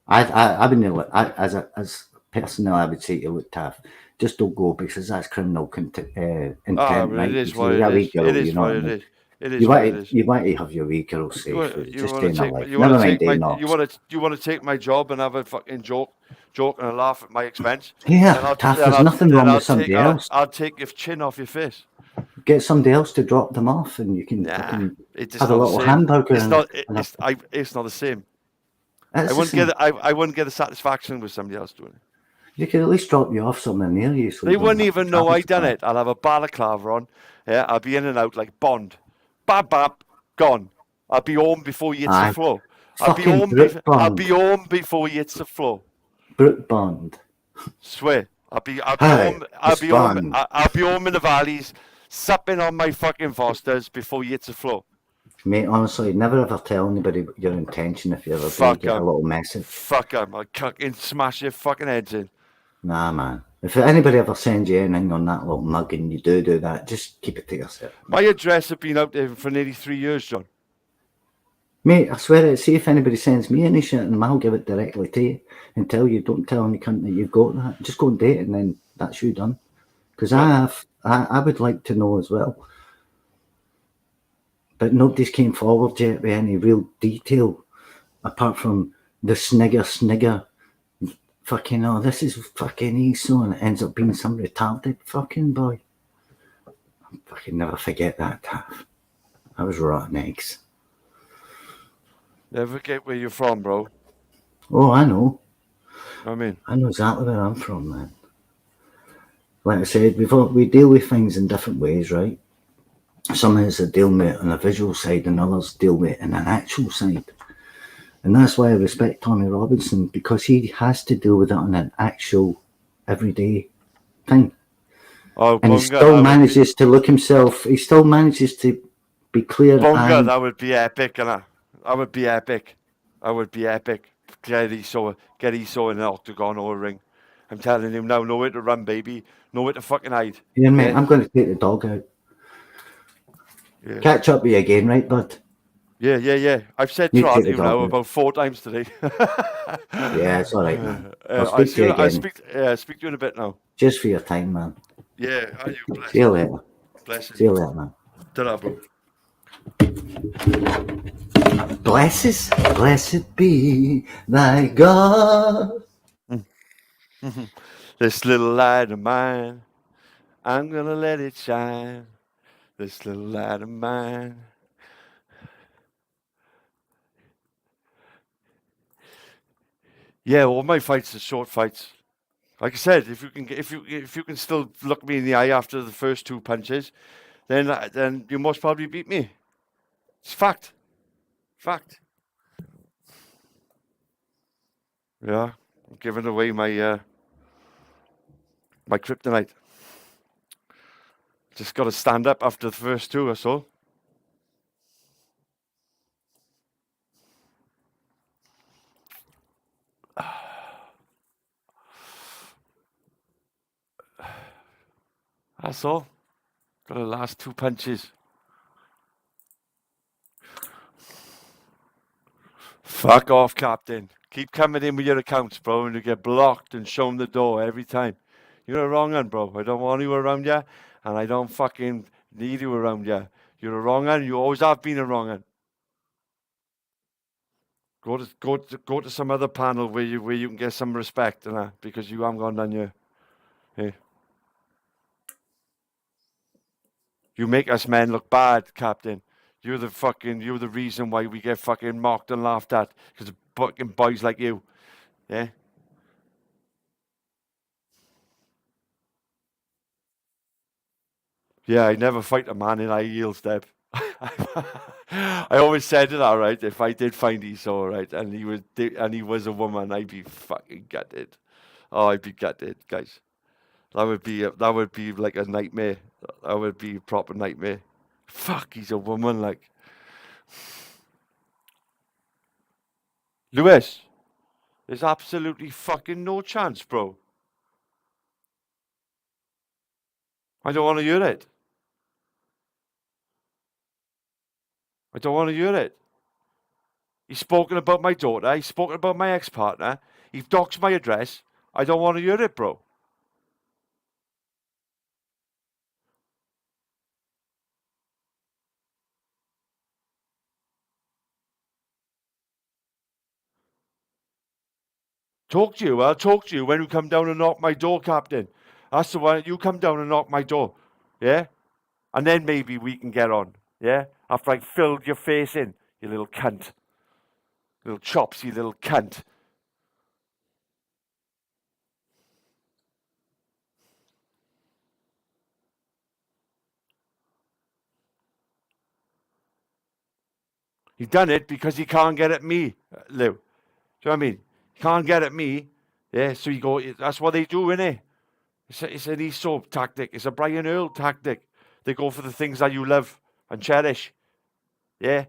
Speaker 2: I wouldn't let. As personally, I would say to you, look, Taff, just don't go because that's criminal intent, right?
Speaker 1: It is
Speaker 2: Because
Speaker 1: what
Speaker 2: you're a
Speaker 1: it
Speaker 2: wee
Speaker 1: is.
Speaker 2: girl,
Speaker 1: It is
Speaker 2: you know
Speaker 1: what
Speaker 2: I
Speaker 1: it
Speaker 2: mean?
Speaker 1: is. It is
Speaker 2: You
Speaker 1: what it is.
Speaker 2: want to have your wee girl safe. Just staying alive.
Speaker 1: You
Speaker 2: Never
Speaker 1: want
Speaker 2: mind
Speaker 1: to
Speaker 2: day
Speaker 1: take
Speaker 2: knocks.
Speaker 1: you want to take my job and have a fucking joke and a laugh at my expense.
Speaker 2: Yeah, Taff, there's nothing wrong with somebody else.
Speaker 1: I'll take your chin off your face.
Speaker 2: Get somebody else to drop them off, and you can fucking
Speaker 1: It's
Speaker 2: have a
Speaker 1: not
Speaker 2: little
Speaker 1: the same.
Speaker 2: hamburger.
Speaker 1: It's not the same.
Speaker 2: It's
Speaker 1: I wouldn't get the satisfaction with somebody else doing it.
Speaker 2: You could at least drop you off somewhere near you. So
Speaker 1: They
Speaker 2: you don't
Speaker 1: wouldn't
Speaker 2: have
Speaker 1: even
Speaker 2: to
Speaker 1: know
Speaker 2: travel
Speaker 1: I done
Speaker 2: far.
Speaker 1: it. I'll have a balaclava on. Yeah, I'll be in and out like Bond. Bap, gone. I'll be home before he hits the floor. I'll be home before he hits the floor.
Speaker 2: Brooke Bond.
Speaker 1: Swear. I'll be home in the valleys, supping on my fucking Fosters before he hits the floor.
Speaker 2: Mate, honestly, never ever tell anybody your intention if you ever do get a little message.
Speaker 1: Fuck 'em. I'll fucking smash your fucking heads in.
Speaker 2: Nah, man. If anybody ever sends you anything on that little mug and you do that, just keep it to yourself.
Speaker 1: My address has been out there for nearly 3 years, John.
Speaker 2: Mate, I swear it. See if anybody sends me any shit and I'll give it directly to you and tell you, don't tell any cunt that you've got that. Just go and date it and then that's you done. Because I would like to know as well. But nobody's came forward yet with any real detail apart from the snigger. Fucking, oh, this is fucking Esau, and it ends up being some retarded fucking boy. I fucking never forget that, Taff. I was rotten eggs.
Speaker 1: Never forget where you're from, bro.
Speaker 2: Oh, I know.
Speaker 1: I mean,
Speaker 2: I know exactly where I'm from, man. Like I said, we deal with things in different ways, right? Some is a deal with it on a visual side, and others deal with it in an actual side. And that's why I respect Tommy Robinson, because he has to deal with it on an actual, everyday thing.
Speaker 1: Oh,
Speaker 2: and he still manages to look himself, he still manages to be clear.
Speaker 1: Bonga, that would be epic, and that would be epic. That would be epic. Get Esau in an octagon or a ring. I'm telling him now, nowhere to run, baby. Nowhere to fucking hide.
Speaker 2: Yeah, mate, I'm going to take the dog out.
Speaker 1: Yeah.
Speaker 2: Catch up with you again, right, bud?
Speaker 1: Yeah. I've said
Speaker 2: You
Speaker 1: trot
Speaker 2: take
Speaker 1: to
Speaker 2: the
Speaker 1: you now
Speaker 2: dog out.
Speaker 1: about 4 times today.
Speaker 2: Yeah, it's all right, man. I'll speak to you
Speaker 1: I'll
Speaker 2: again.
Speaker 1: speak to you in a bit now.
Speaker 2: Just for your time, man.
Speaker 1: Yeah, are you? Bless
Speaker 2: See you
Speaker 1: you.
Speaker 2: later.
Speaker 1: Bless
Speaker 2: See you later, man.
Speaker 1: Ta-ra, bro.
Speaker 2: Blessed be thy God.
Speaker 1: This little light of mine, I'm gonna let it shine. This little light of mine. Yeah, all my fights are short fights. Like I said, if you can still look me in the eye after the first 2 punches, then you most probably beat me. It's fact. Fact. Yeah, I'm giving away my my kryptonite. Just got to stand up after the first 2 or so. That's all. Got the last 2 punches. Fuck off, Captain. Keep coming in with your accounts, bro, and you get blocked and shown the door every time. You're a wrong one, bro. I don't want you around you, and I don't fucking need you around you. You're a wrong one. You always have been a wrong one. Go to some other panel where you can get some respect and that, because you haven't gone down here. Hey. You make us men look bad, Captain. You're the reason why we get fucking mocked and laughed at, because of fucking boys like you. Yeah. Yeah, I never fight a man in high heels, Deb. I always said it, all right. If I did find Esau, right, and he was a woman, I'd be fucking gutted. Oh, I'd be gutted, guys. That would be like a nightmare. That would be a proper nightmare. Fuck, he's a woman, like. Lewis, there's absolutely fucking no chance, bro. I don't want to hear it. I don't want to hear it. He's spoken about my daughter. He's spoken about my ex-partner. He's doxed my address. I don't want to hear it, bro. Talk to you. I'll talk to you when you come down and knock my door, Captain. That's the one. You come down and knock my door. Yeah? And then maybe we can get on. Yeah? After I filled your face in, you little cunt. Little chops, you little cunt. He done it because he can't get at me, Lou. Do you know what I mean? He can't get at me. Yeah, so you go, that's what they do, innit? It's an Esau tactic. It's a Brian Earl tactic. They go for the things that you love and cherish. Yeah?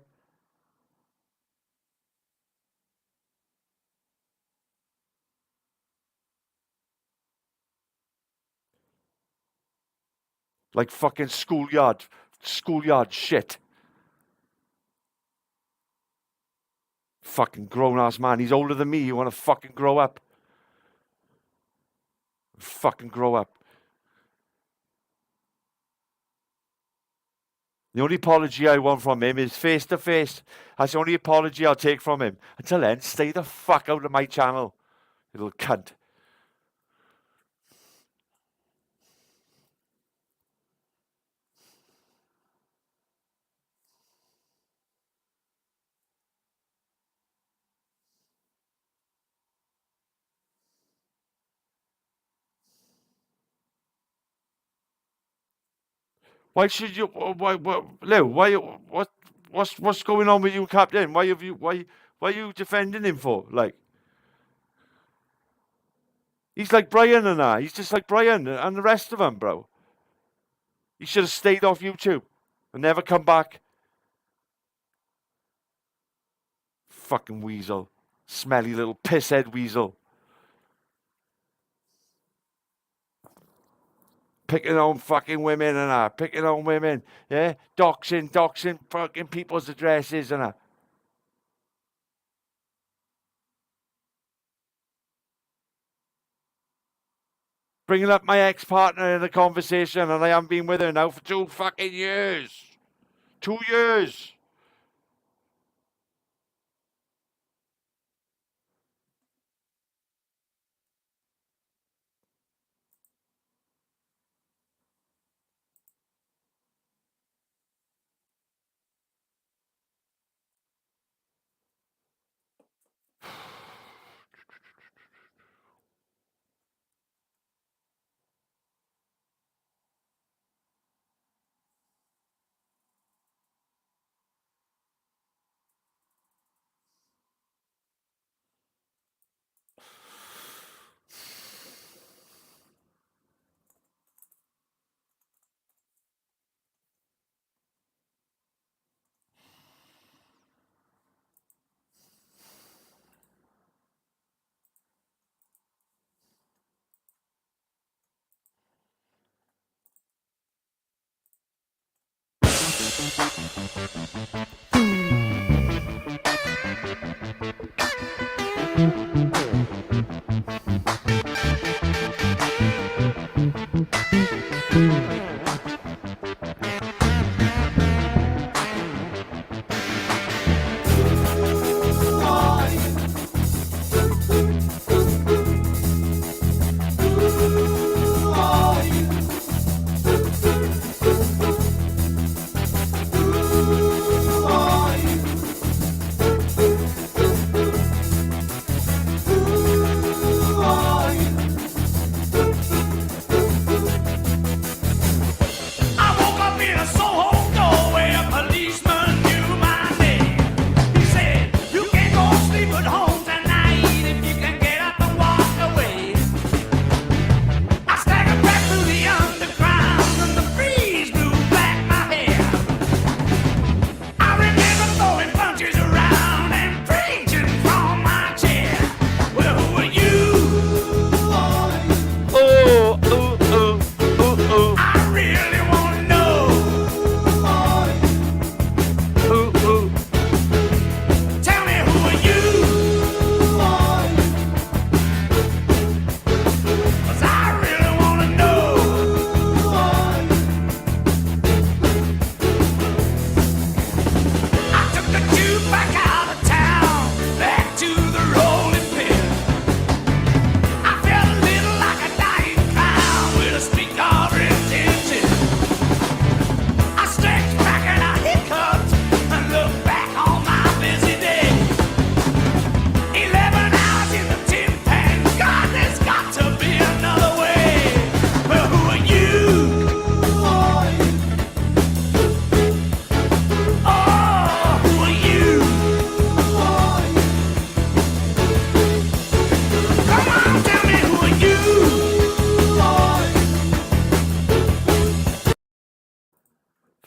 Speaker 1: Like fucking schoolyard shit. Fucking grown-ass man. He's older than me. You want to fucking grow up? Fucking grow up. The only apology I want from him is face-to-face. That's the only apology I'll take from him. Until then, stay the fuck out of my channel, you little cunt. Why should you? Why, Lou? Why? What's going on with you, Captain? Why are you defending him for? Like, he's like Brian and that. He's just like Brian and the rest of them, bro. He should have stayed off YouTube and never come back. Fucking weasel, smelly little pisshead weasel. Picking on fucking women and that. Picking on women. Yeah? Doxing fucking people's addresses and that. bringing up my ex-partner in the conversation, and I haven't been with her now for 2 fucking years. 2 years.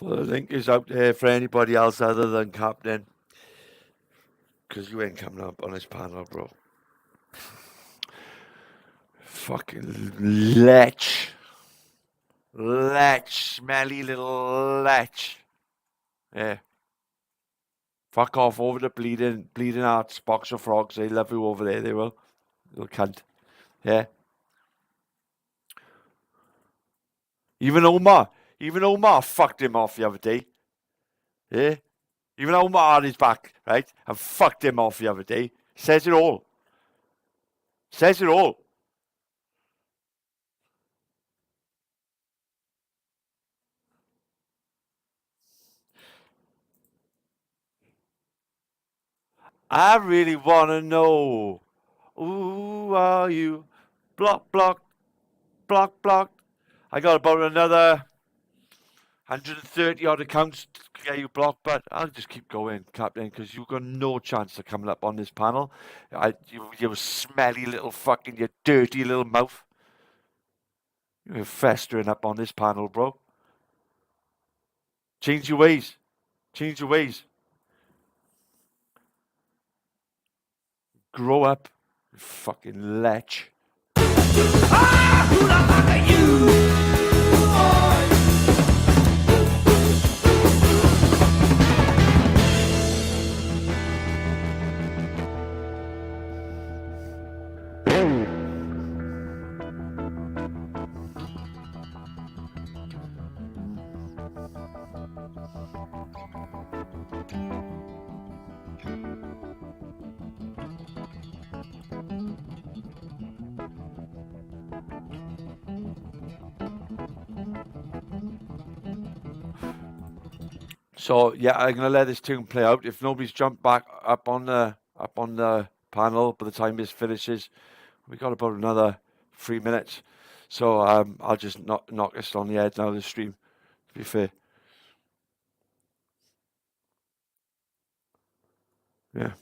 Speaker 1: The link is out there for anybody else other than Captain. Because you ain't coming up on this panel, bro. Fucking lech. Lech. Smelly little lech. Yeah. Fuck off over the bleeding hearts box of frogs. They love you over there, they will. Little cunt. Yeah. Even Omar fucked him off the other day. Yeah. Even Omar had his back, right? And fucked him off the other day. Says it all. Says it all. I really want to know. Who are you? Block, block, block, block. I got about another 130 odd accounts to get you blocked, but I'll just keep going, Captain, because you've got no chance of coming up on this panel. You smelly little fucking, you dirty little mouth. You're festering up on this panel, bro. Change your ways. Change your ways. Grow up, you fucking lech.
Speaker 9: Ah, who the fuck are you?
Speaker 1: So yeah, I'm gonna let this tune play out. If nobody's jumped back up on the panel by the time this finishes, we got about another 3 minutes. So I'll just knock this on the head now of the stream, to be fair. Yeah.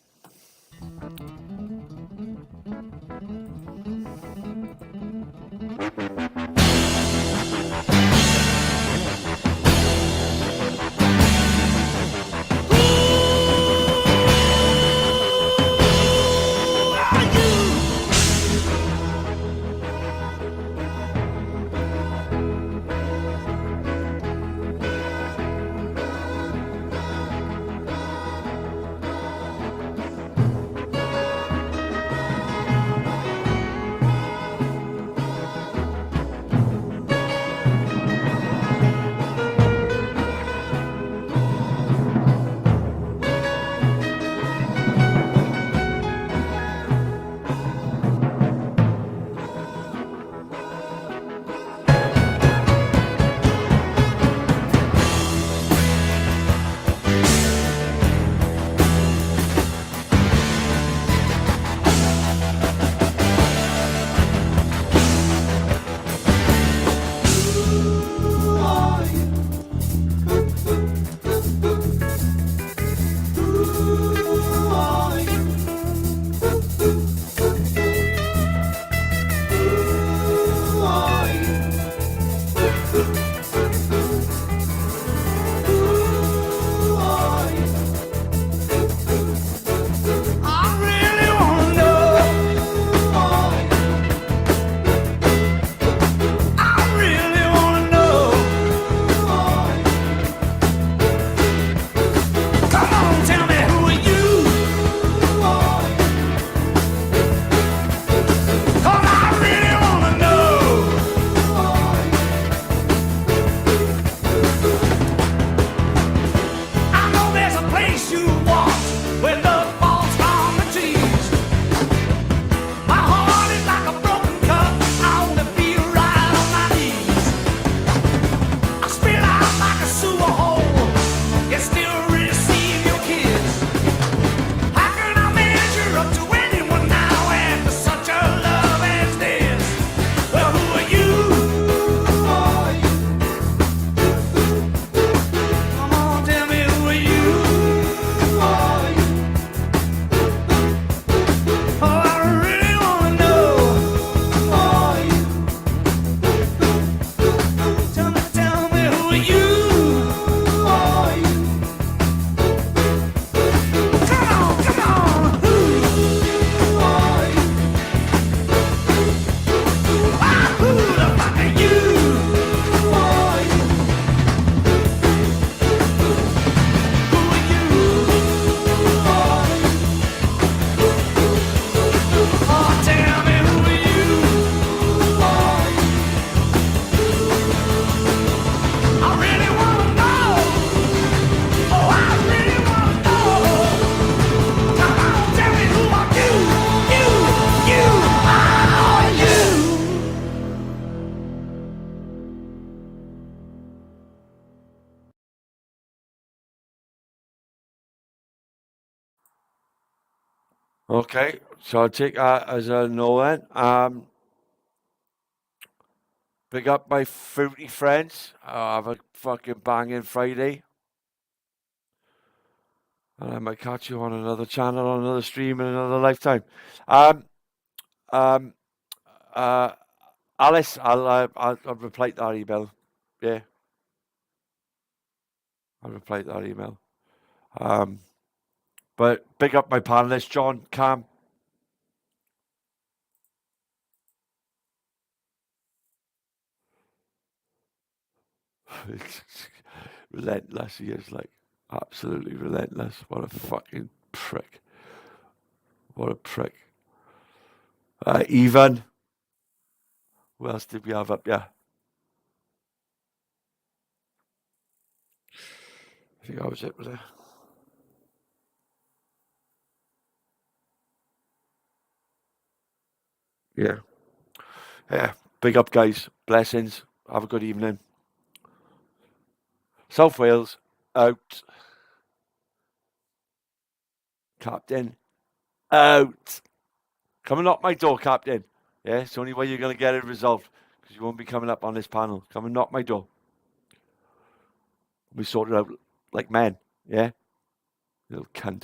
Speaker 1: Okay, so I'll take that as a no then. Big up my fruity friends. Have a fucking banging Friday. And I might catch you on another channel, on another stream, in another lifetime. Alice, I'll reply to that email. Yeah. I'll reply to that email. But big up my panelists, John, Cam. Relentless, he is, like, absolutely relentless. What a fucking prick. What a prick. Evan. Who else did we have up? Yeah. I think that was it, was it? Yeah. Yeah. Big up, guys. Blessings. Have a good evening. South Wales. Out. Captain. Out. Come and knock my door, Captain. Yeah, it's the only way you're going to get it resolved, because you won't be coming up on this panel. Come and knock my door. We sort it out like men. Yeah? Little cunt.